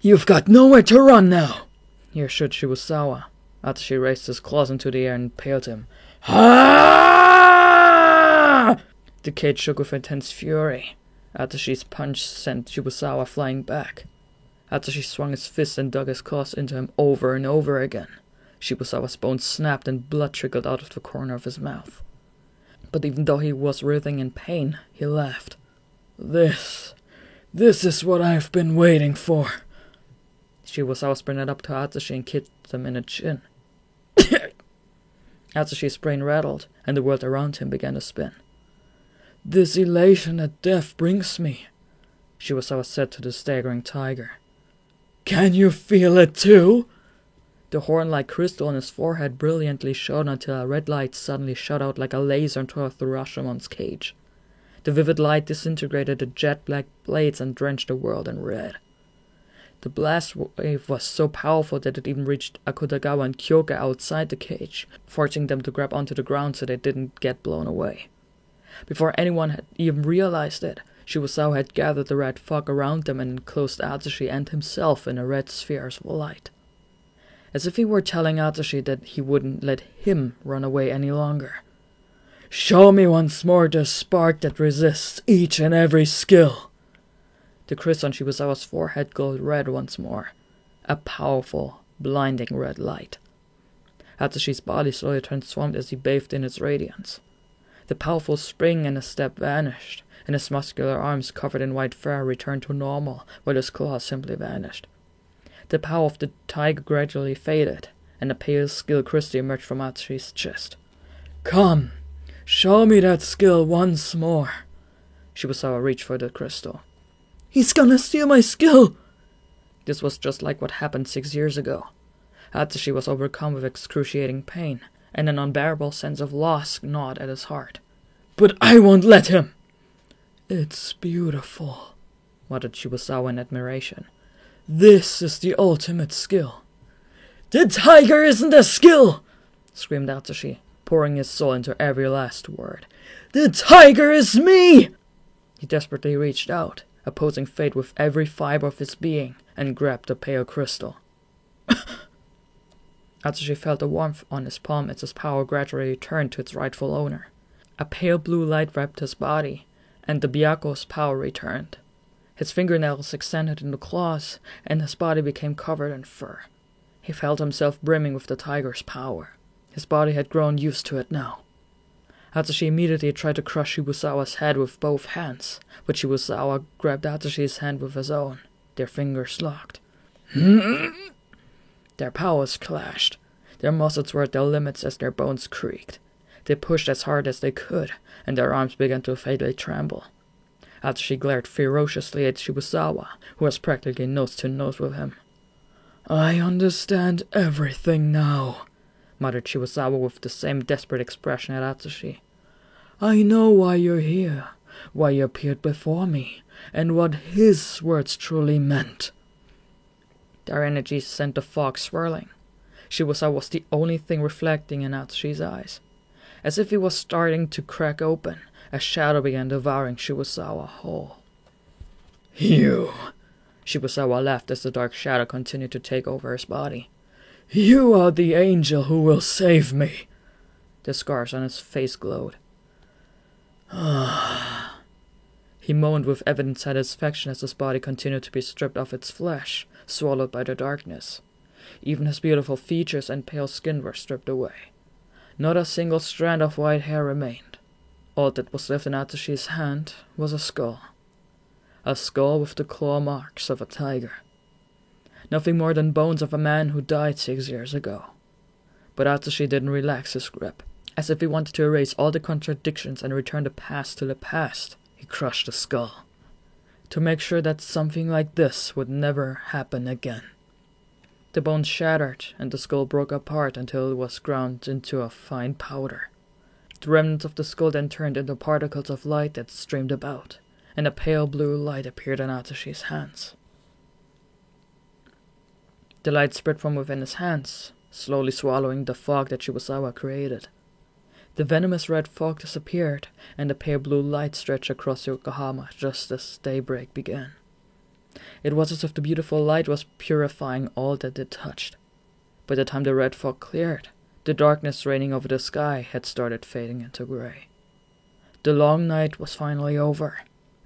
"You've got nowhere to run now!" he assured Shibusawa. Atsushi raised his claws into the air and impaled him. "Ah!" The cage shook with intense fury. Atsushi's punch sent Shibusawa flying back. Atsushi swung his fist and dug his claws into him over and over again. Shibusawa's bones snapped and blood trickled out of the corner of his mouth. But even though he was writhing in pain, he laughed. This is what I've been waiting for." Shibusawa sprinted up to Atsushi and kicked him in the chin. Atsushi's brain rattled, and the world around him began to spin. "This elation that death brings me," Shibusawa said to the staggering tiger. "Can you feel it too?" The horn-like crystal on his forehead brilliantly shone until a red light suddenly shot out like a laser toward the Rashomon's cage. The vivid light disintegrated the jet-black blades and drenched the world in red. The blast wave was so powerful that it even reached Akutagawa and Kyoka outside the cage, forcing them to grab onto the ground so they didn't get blown away. Before anyone had even realized it, Shibusawa had gathered the red fog around them and enclosed Atsushi and himself in a red sphere of light. As if he were telling Atsushi that he wouldn't let him run away any longer. "Show me once more the spark that resists each and every skill." The crystal on Shibusawa's forehead glowed red once more. A powerful, blinding red light. Atsushi's body slowly transformed as he bathed in its radiance. The powerful spring in his step vanished, and his muscular arms covered in white fur returned to normal, while his claws simply vanished. The power of the tiger gradually faded, and a pale skill crystal emerged from Atsushi's chest. "Come, show me that skill once more." Shibusawa reached for the crystal. "He's gonna steal my skill!" This was just like what happened 6 years ago. Atsushi was overcome with excruciating pain, and an unbearable sense of loss gnawed at his heart. "But I won't let him!" "It's beautiful," muttered Shibusawa in admiration. "This is the ultimate skill." "The tiger isn't a skill!" screamed Atsushi, pouring his soul into every last word. "The tiger is me!" He desperately reached out, opposing fate with every fiber of his being, and grabbed the pale crystal. Atsushi felt the warmth on his palm as his power gradually returned to its rightful owner. A pale blue light wrapped his body, and the Byaku's power returned. His fingernails extended into claws, and his body became covered in fur. He felt himself brimming with the tiger's power. His body had grown used to it now. Atsushi immediately tried to crush Shibusawa's head with both hands, but Shibusawa grabbed Atsushi's hand with his own. Their fingers locked. Their powers clashed. Their muscles were at their limits as their bones creaked. They pushed as hard as they could, and their arms began to fatally tremble. Atsushi glared ferociously at Shibusawa, who was practically nose to nose with him. "I understand everything now," muttered Shibusawa with the same desperate expression at Atsushi. "I know why you're here, why you appeared before me, and what his words truly meant." Their energies sent the fog swirling. Shibusawa was the only thing reflecting in Atsushi's eyes. As if he was starting to crack open, a shadow began devouring Shibusawa whole. "You!" Shibusawa laughed as the dark shadow continued to take over his body. "You are the angel who will save me!" The scars on his face glowed. He moaned with evident satisfaction as his body continued to be stripped of its flesh, swallowed by the darkness. Even his beautiful features and pale skin were stripped away. Not a single strand of white hair remained. All that was left in Atsushi's hand was a skull. A skull with the claw marks of a tiger. Nothing more than bones of a man who died 6 years ago. But Atsushi didn't relax his grip. As if he wanted to erase all the contradictions and return the past to the past, he crushed the skull. To make sure that something like this would never happen again. The bones shattered, and the skull broke apart until it was ground into a fine powder. The remnants of the skull then turned into particles of light that streamed about, and a pale blue light appeared in Atashi's hands. The light spread from within his hands, slowly swallowing the fog that Shibusawa created. The venomous red fog disappeared, and the pale blue light stretched across Yokohama just as daybreak began. It was as if the beautiful light was purifying all that it touched. By the time the red fog cleared, the darkness reigning over the sky had started fading into grey. The long night was finally over,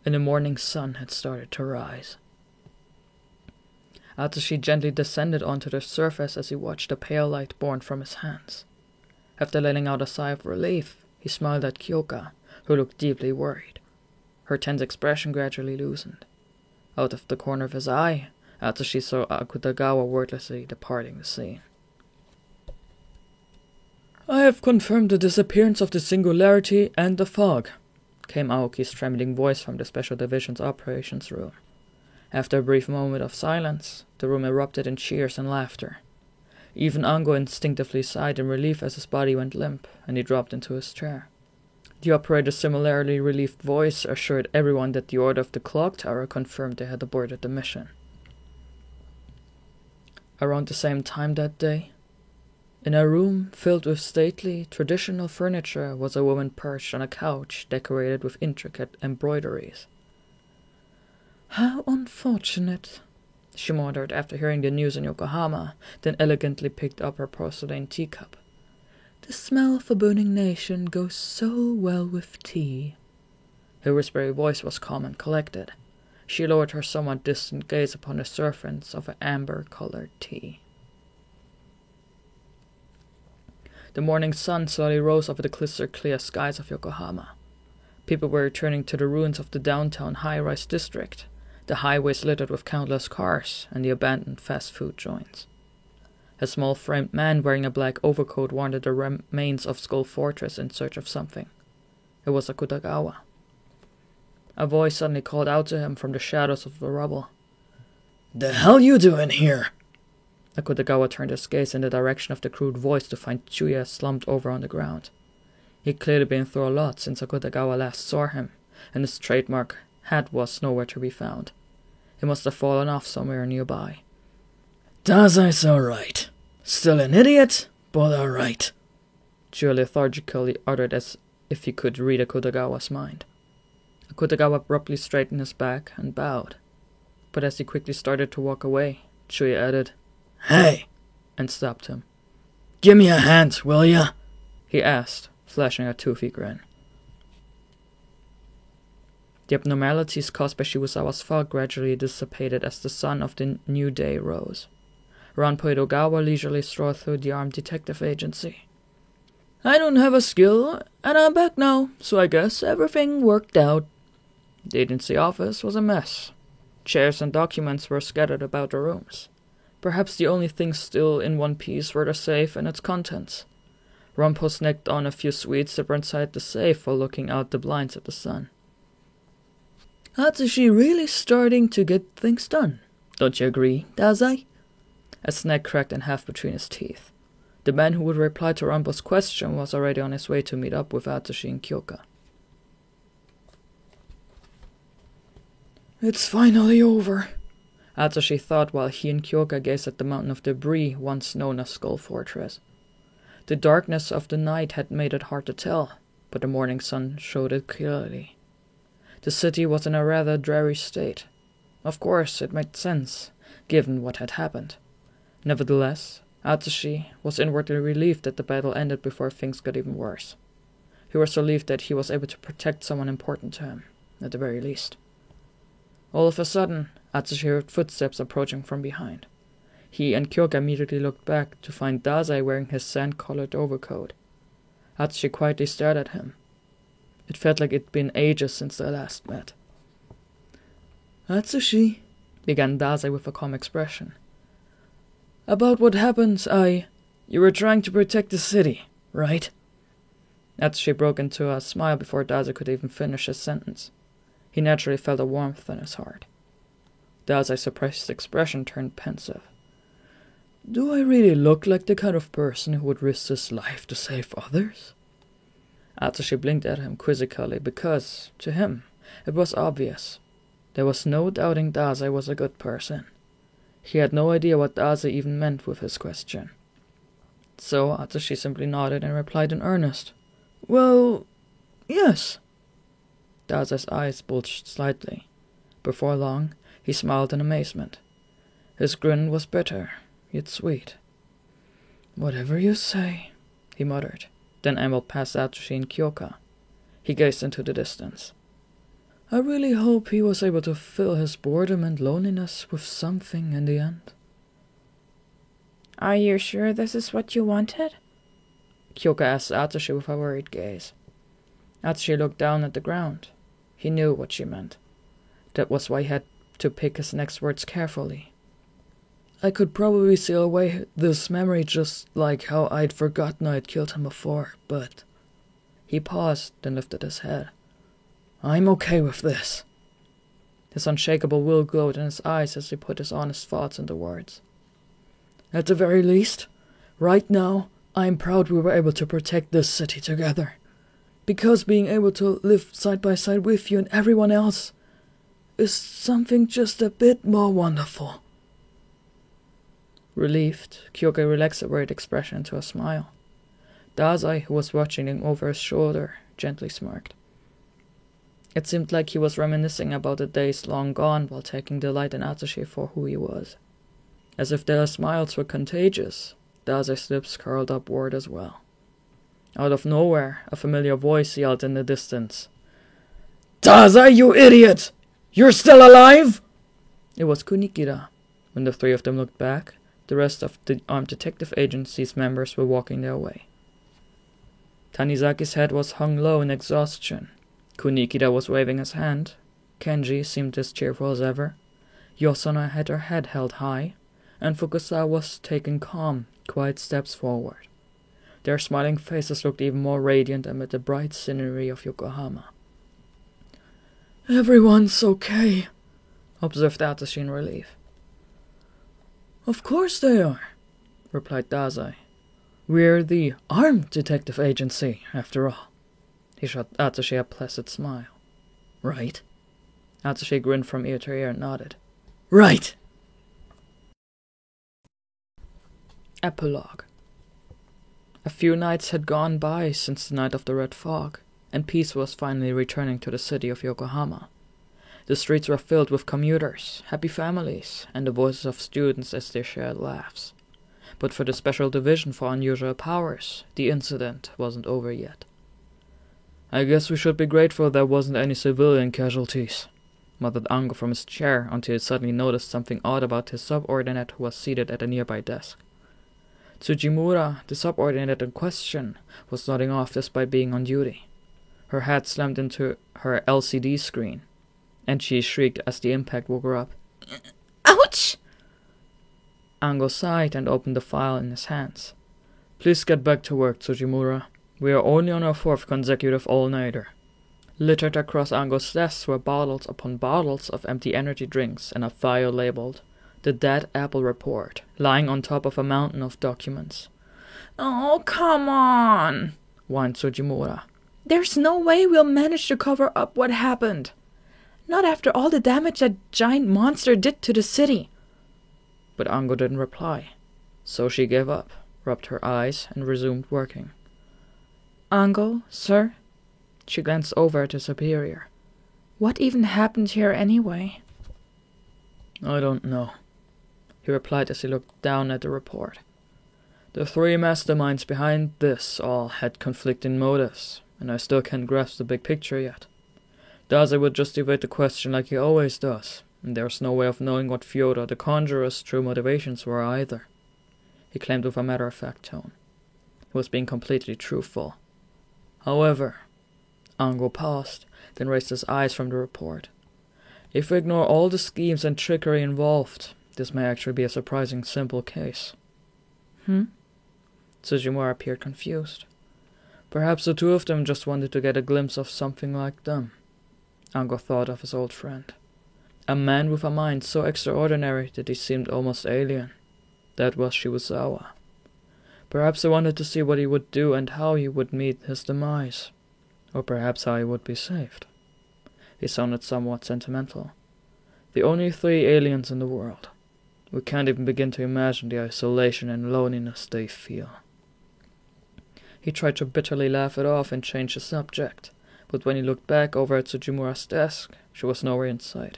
and the morning sun had started to rise. Atashi gently descended onto the surface as he watched the pale light born from his hands. After letting out a sigh of relief, he smiled at Kyoka, who looked deeply worried. Her tense expression gradually loosened. Out of the corner of his eye, Atashi saw Akutagawa wordlessly departing the scene. "I have confirmed the disappearance of the Singularity and the fog," came Aoki's trembling voice from the Special Division's operations room. After a brief moment of silence, the room erupted in cheers and laughter. Even Ango instinctively sighed in relief as his body went limp, and he dropped into his chair. The operator's similarly relieved voice assured everyone that the order of the clock tower confirmed they had aborted the mission. Around the same time that day, in a room filled with stately, traditional furniture was a woman perched on a couch decorated with intricate embroideries. "How unfortunate," she muttered after hearing the news in Yokohama, then elegantly picked up her porcelain teacup. "The smell of a burning nation goes so well with tea." Her whispery voice was calm and collected. She lowered her somewhat distant gaze upon the surface of an amber-colored tea. The morning sun slowly rose over the crystal-clear skies of Yokohama. People were returning to the ruins of the downtown high-rise district, the highways littered with countless cars, and the abandoned fast food joints. A small-framed man wearing a black overcoat wandered the remains of Skull Fortress in search of something. It was Akutagawa. A voice suddenly called out to him from the shadows of the rubble. "The hell you doing here?" Akutagawa turned his gaze in the direction of the crude voice to find Chuya slumped over on the ground. He'd clearly been through a lot since Akutagawa last saw him, and his trademark hat was nowhere to be found. He must have fallen off somewhere nearby. "Dazai's alright. Still an idiot, but alright," Chuya lethargically uttered as if he could read Akutagawa's mind. Akutagawa abruptly straightened his back and bowed. But as he quickly started to walk away, Chuya added, "Hey!" and stopped him. "Give me a hand, will ya?" he asked, flashing a toothy grin. The abnormalities caused by Shibusawa's fog gradually dissipated as the sun of the new day rose. Ranpo Edogawa leisurely strolled through the armed detective agency. "I don't have a skill, and I'm back now, so I guess everything worked out." The agency office was a mess. Chairs and documents were scattered about the rooms. Perhaps the only things still in one piece were the safe and its contents. Ranpo snacked on a few sweets that were inside the safe while looking out the blinds at the sun. "Atsushi really starting to get things done. Don't you agree, Dazai?" A snack cracked in half between his teeth. The man who would reply to Ranpo's question was already on his way to meet up with Atsushi and Kyoka. "It's finally over," Atsushi thought while he and Kyoka gazed at the mountain of debris once known as Skull Fortress. The darkness of the night had made it hard to tell, but the morning sun showed it clearly. The city was in a rather dreary state. Of course, it made sense, given what had happened. Nevertheless, Atsushi was inwardly relieved that the battle ended before things got even worse. He was relieved that he was able to protect someone important to him, at the very least. All of a sudden, Atsushi heard footsteps approaching from behind. He and Kyoka immediately looked back to find Dazai wearing his sand-colored overcoat. Atsushi quietly stared at him. It felt like it'd been ages since they last met. "Atsushi," began Dazai with a calm expression. "About what happened, you were trying to protect the city, right?" Atsushi broke into a smile before Dazai could even finish his sentence. He naturally felt a warmth in his heart. Dazai's surprised expression turned pensive. "Do I really look like the kind of person who would risk his life to save others?" Atashi blinked at him quizzically because, to him, it was obvious. There was no doubting Dazai was a good person. He had no idea what Dazai even meant with his question. So Atashi simply nodded and replied in earnest. "Well, yes." Dazai's eyes bulged slightly. Before long, he smiled in amazement. His grin was bitter, yet sweet. "Whatever you say," he muttered, then ambled past Atashi and Kyoka. He gazed into the distance. "I really hope he was able to fill his boredom and loneliness with something in the end." "Are you sure this is what you wanted?" Kyoka asked Atashi with a worried gaze. Atashi looked down at the ground. He knew what she meant. That was why he had to pick his next words carefully. "I could probably seal away this memory just like how I'd forgotten I'd killed him before, but..." He paused, then lifted his head. "I'm okay with this." His unshakable will glowed in his eyes as he put his honest thoughts into words. "At the very least, right now, I'm proud we were able to protect this city together. Because being able to live side by side with you and everyone else is something just a bit more wonderful." Relieved, Kyoka relaxed a worried expression into a smile. Dazai, who was watching him over his shoulder, gently smirked. It seemed like he was reminiscing about the days long gone while taking delight in Atashi for who he was. As if their smiles were contagious, Dazai's lips curled upward as well. Out of nowhere, a familiar voice yelled in the distance. "Dazai, you idiot! You're still alive?" It was Kunikida. When the three of them looked back, the rest of the armed detective agency's members were walking their way. Tanizaki's head was hung low in exhaustion. Kunikida was waving his hand. Kenji seemed as cheerful as ever. Yosana had her head held high, and Fukusawa was taking calm, quiet steps forward. Their smiling faces looked even more radiant amid the bright scenery of Yokohama. "Everyone's okay," observed Atashi in relief. "Of course they are," replied Dazai. "We're the armed detective agency, after all." He shot Atashi a placid smile. "Right?" Atashi grinned from ear to ear and nodded. "Right!" Epilogue. A few nights had gone by since the night of the Red Fog, and peace was finally returning to the city of Yokohama. The streets were filled with commuters, happy families, and the voices of students as they shared laughs. But for the Special Division for Unusual Powers, the incident wasn't over yet. "I guess we should be grateful there wasn't any civilian casualties," muttered Ango from his chair until he suddenly noticed something odd about his subordinate who was seated at a nearby desk. Tsujimura, the subordinate in question, was nodding off despite being on duty. Her head slammed into her LCD screen, and she shrieked as the impact woke her up. "Ouch!" Ango sighed and opened the file in his hands. "Please get back to work, Tsujimura. We are only on our 4th consecutive all-nighter." Littered across Ango's desk were bottles upon bottles of empty energy drinks and a file labeled "The Dead Apple Report," lying on top of a mountain of documents. "Oh, come on," whined Tsujimura. "There's no way we'll manage to cover up what happened. Not after all the damage that giant monster did to the city." But Ango didn't reply, so she gave up, rubbed her eyes, and resumed working. "Ango, sir?" She glanced over at her superior. "What even happened here anyway?" "I don't know," he replied as he looked down at the report. "The 3 masterminds behind this all had conflicting motives, and I still can't grasp the big picture yet. Dazai would just evade the question like he always does, and there's no way of knowing what Fyodor the Conjurer's true motivations were either," he claimed with a matter-of-fact tone. He was being completely truthful. "However," Ango paused, then raised his eyes from the report. "If we ignore all the schemes and trickery involved, this may actually be a surprising simple case." Tsujimura appeared confused. Perhaps the 2 of them just wanted to get a glimpse of something like them. Ango thought of his old friend. A man with a mind so extraordinary that he seemed almost alien. That was Shibusawa. Perhaps they wanted to see what he would do and how he would meet his demise. Or perhaps how he would be saved. He sounded somewhat sentimental. The only 3 aliens in the world. We can't even begin to imagine the isolation and loneliness they feel. He tried to bitterly laugh it off and change the subject, but when he looked back over at Tsujimura's desk, she was nowhere in sight.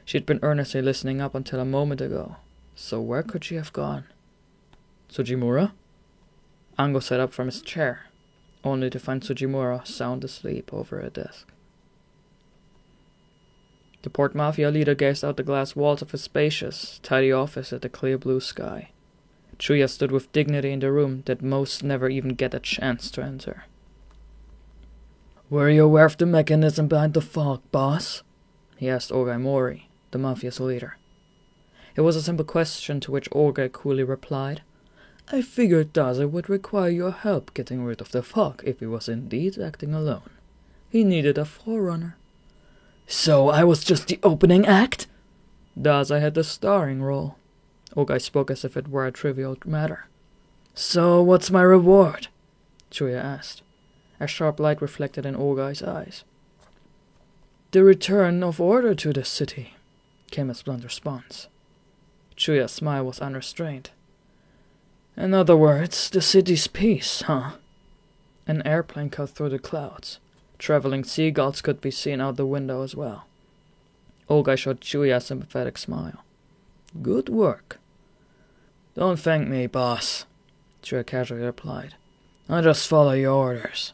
She had been earnestly listening up until a moment ago, so where could she have gone? Tsujimura? Ango sat up from his chair, only to find Tsujimura sound asleep over a desk. The Port Mafia leader gazed out the glass walls of his spacious, tidy office at the clear blue sky. Chuya stood with dignity in the room that most never even get a chance to enter. "Were you aware of the mechanism behind the fog, boss?" he asked Ogai Mori, the Mafia's leader. It was a simple question to which Ogai coolly replied, "I figured Daze would require your help getting rid of the fog if he was indeed acting alone. He needed a forerunner." "So I was just the opening act?" "Daze had the starring role." Ogai spoke as if it were a trivial matter. "So what's my reward?" Chuya asked. A sharp light reflected in Ogai's eyes. "The return of order to the city," came his blunt response. Chuya's smile was unrestrained. "In other words, the city's peace, huh?" An airplane cut through the clouds. Traveling seagulls could be seen out the window as well. Ogai showed Chuya a sympathetic smile. "Good work." "Don't thank me, boss," Chuya casually replied. "I just follow your orders."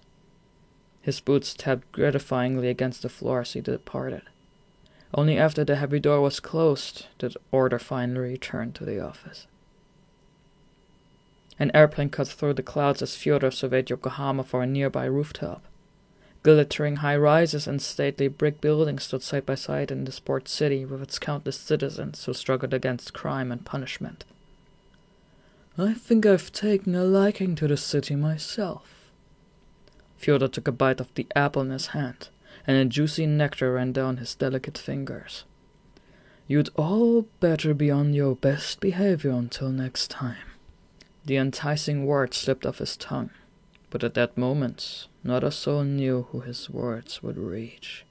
His boots tapped gratifyingly against the floor as he departed. Only after the heavy door was closed did order finally return to the office. An airplane cut through the clouds as Fyodor surveyed Yokohama from a nearby rooftop. Glittering high-rises and stately brick buildings stood side by side in this port city with its countless citizens who struggled against crime and punishment. "I think I've taken a liking to the city myself." Fyodor took a bite of the apple in his hand, and a juicy nectar ran down his delicate fingers. "You'd all better be on your best behavior until next time." The enticing words slipped off his tongue, but at that moment, not a soul knew who his words would reach.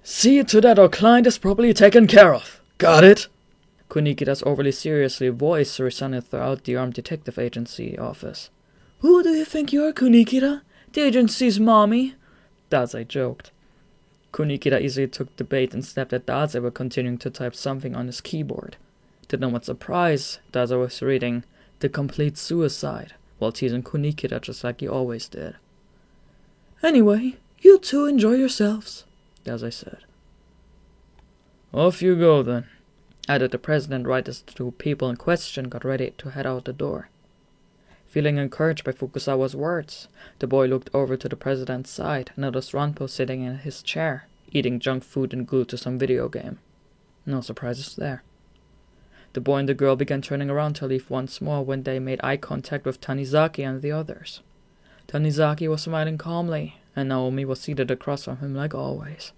"See to that our client is properly taken care of. Got it?" Kunikita's overly seriously voice resounded throughout the Armed Detective Agency office. "Who do you think you are, Kunikita? The agency's mommy?" Daze joked. Kunikita easily took the bait and snapped at Daze while continuing to type something on his keyboard. To no one's surprise, Daze was reading "The Complete Suicide," while teasing Kunikita just like he always did. "Anyway, you two enjoy yourselves," Daze said. "Off you go, then," added the president right as the 2 people in question got ready to head out the door. Feeling encouraged by Fukusawa's words, the boy looked over to the president's side and noticed Ranpo sitting in his chair, eating junk food and glued to some video game. No surprises there. The boy and the girl began turning around to leave once more when they made eye contact with Tanizaki and the others. Tanizaki was smiling calmly, and Naomi was seated across from him like always.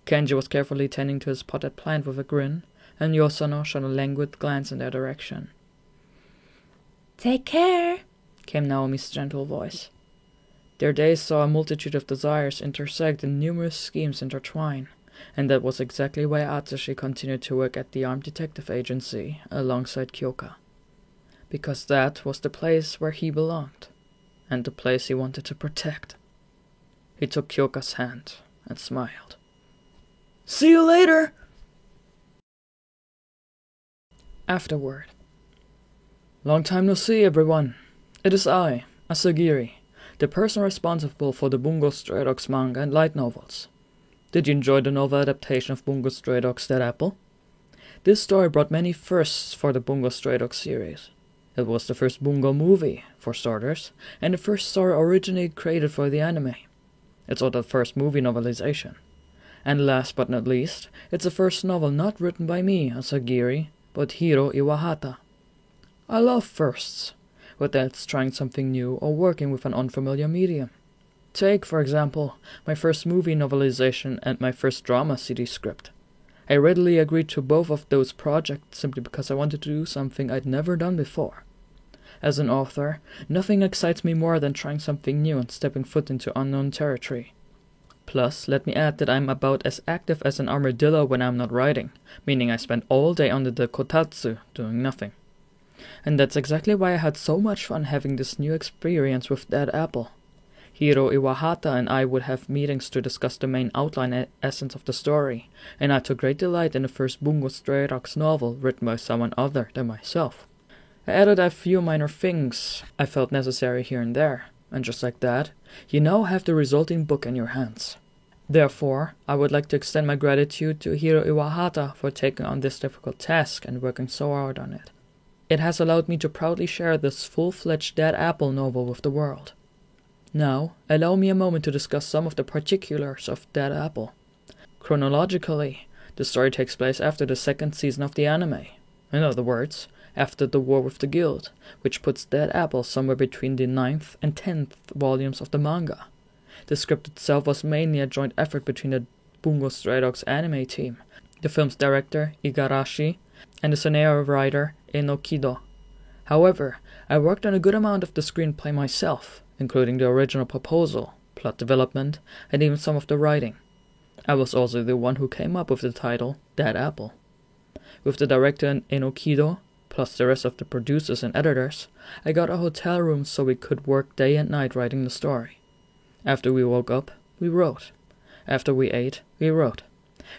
Kenji was carefully tending to his potted plant with a grin, and Yosano shot a languid glance in their direction. "Take care," came Naomi's gentle voice. Their days saw a multitude of desires intersect and numerous schemes intertwine, and that was exactly why Atsushi continued to work at the Armed Detective Agency alongside Kyoka. Because that was the place where he belonged, and the place he wanted to protect. He took Kyoka's hand and smiled. "See you later!" Afterward. "Long time no see, everyone. It is I, Asagiri, the person responsible for the Bungo Stray Dogs manga and light novels. Did you enjoy the novel adaptation of Bungo Stray Dogs Dead Apple? This story brought many firsts for the Bungo Stray Dogs series. It was the first Bungo movie, for starters, and the first story originally created for the anime. It's also the first movie novelization. And last but not least, it's the first novel not written by me, Asagiri, but Hiro Iwahata. I love firsts, whether it's trying something new or working with an unfamiliar medium. Take, for example, my first movie novelization and my first drama CD script. I readily agreed to both of those projects simply because I wanted to do something I'd never done before. As an author, nothing excites me more than trying something new and stepping foot into unknown territory. Plus, let me add that I'm about as active as an armadillo when I'm not writing, meaning I spend all day under the kotatsu, doing nothing. And that's exactly why I had so much fun having this new experience with Dead Apple. Hiro Iwahata and I would have meetings to discuss the main outline essence of the story, and I took great delight in the first Bungo Stray Dogs novel written by someone other than myself. I added a few minor things I felt necessary here and there, and just like that, you now have the resulting book in your hands. Therefore, I would like to extend my gratitude to Hiro Iwahata for taking on this difficult task and working so hard on it. It has allowed me to proudly share this full-fledged Dead Apple novel with the world. Now, allow me a moment to discuss some of the particulars of Dead Apple. Chronologically, the story takes place after the second season of the anime. In other words, after the war with the Guild, which puts Dead Apple somewhere between the 9th and 10th volumes of the manga. The script itself was mainly a joint effort between the Bungo Stray Dogs anime team, the film's director, Igarashi, and the scenario writer, Enokido. However, I worked on a good amount of the screenplay myself, including the original proposal, plot development, and even some of the writing. I was also the one who came up with the title, Dead Apple. With the director Enokido, plus the rest of the producers and editors, I got a hotel room so we could work day and night writing the story. After we woke up, we wrote. After we ate, we wrote.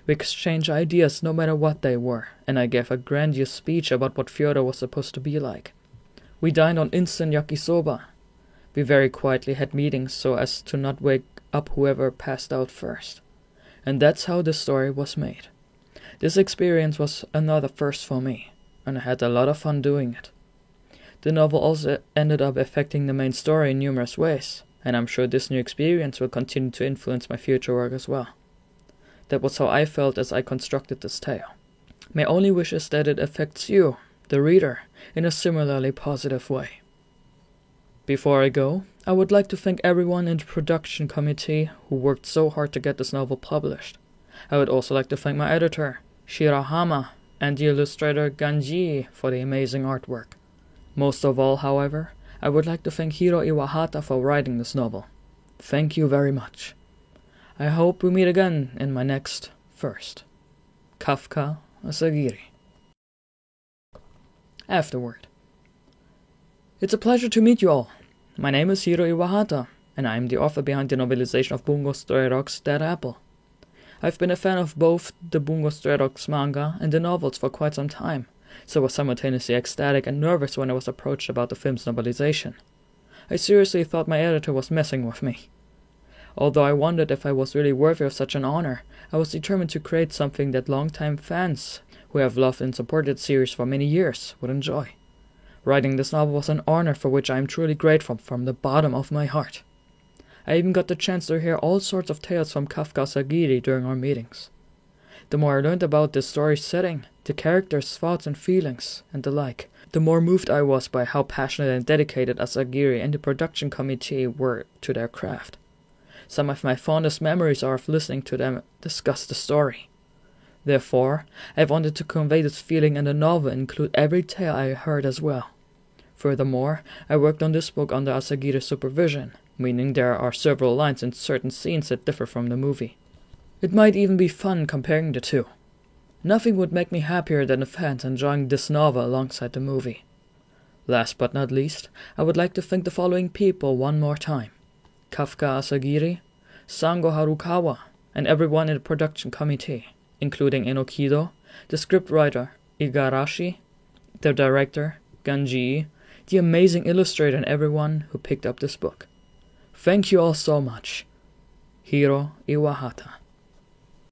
We exchanged ideas no matter what they were, and I gave a grandiose speech about what Fyodor was supposed to be like. We dined on instant yakisoba. We very quietly had meetings so as to not wake up whoever passed out first. And that's how the story was made. This experience was another first for me, and I had a lot of fun doing it. The novel also ended up affecting the main story in numerous ways, and I'm sure this new experience will continue to influence my future work as well. That was how I felt as I constructed this tale. My only wish is that it affects you, the reader, in a similarly positive way. Before I go, I would like to thank everyone in the production committee who worked so hard to get this novel published. I would also like to thank my editor, Shirahama, and the illustrator Ganji for the amazing artwork. Most of all, however, I would like to thank Hiro Iwahata for writing this novel. Thank you very much. I hope we meet again in my next first. Kafka Asagiri. Afterward. It's a pleasure to meet you all. My name is Hiro Iwahata, and I am the author behind the novelization of Bungo Stray Dogs Dead Apple. I've been a fan of both the Bungo Stray Dogs manga and the novels for quite some time, so I was simultaneously ecstatic and nervous when I was approached about the film's novelization. I seriously thought my editor was messing with me. Although I wondered if I was really worthy of such an honor, I was determined to create something that longtime fans, who have loved and supported the series for many years, would enjoy. Writing this novel was an honor for which I am truly grateful from the bottom of my heart. I even got the chance to hear all sorts of tales from Kafka Asagiri during our meetings. The more I learned about this story's setting, the characters' thoughts and feelings, and the like, the more moved I was by how passionate and dedicated Asagiri and the production committee were to their craft. Some of my fondest memories are of listening to them discuss the story. Therefore, I wanted to convey this feeling in the novel and include every tale I heard as well. Furthermore, I worked on this book under Asagiri's supervision, meaning there are several lines and certain scenes that differ from the movie. It might even be fun comparing the two. Nothing would make me happier than the fans enjoying this novel alongside the movie. Last but not least, I would like to thank the following people one more time. Kafka Asagiri, Sango Harukawa, and everyone in the production committee, including Enokido, the scriptwriter, Igarashi, the director, Ganji, the amazing illustrator, and everyone who picked up this book. Thank you all so much. Hiro Iwahata.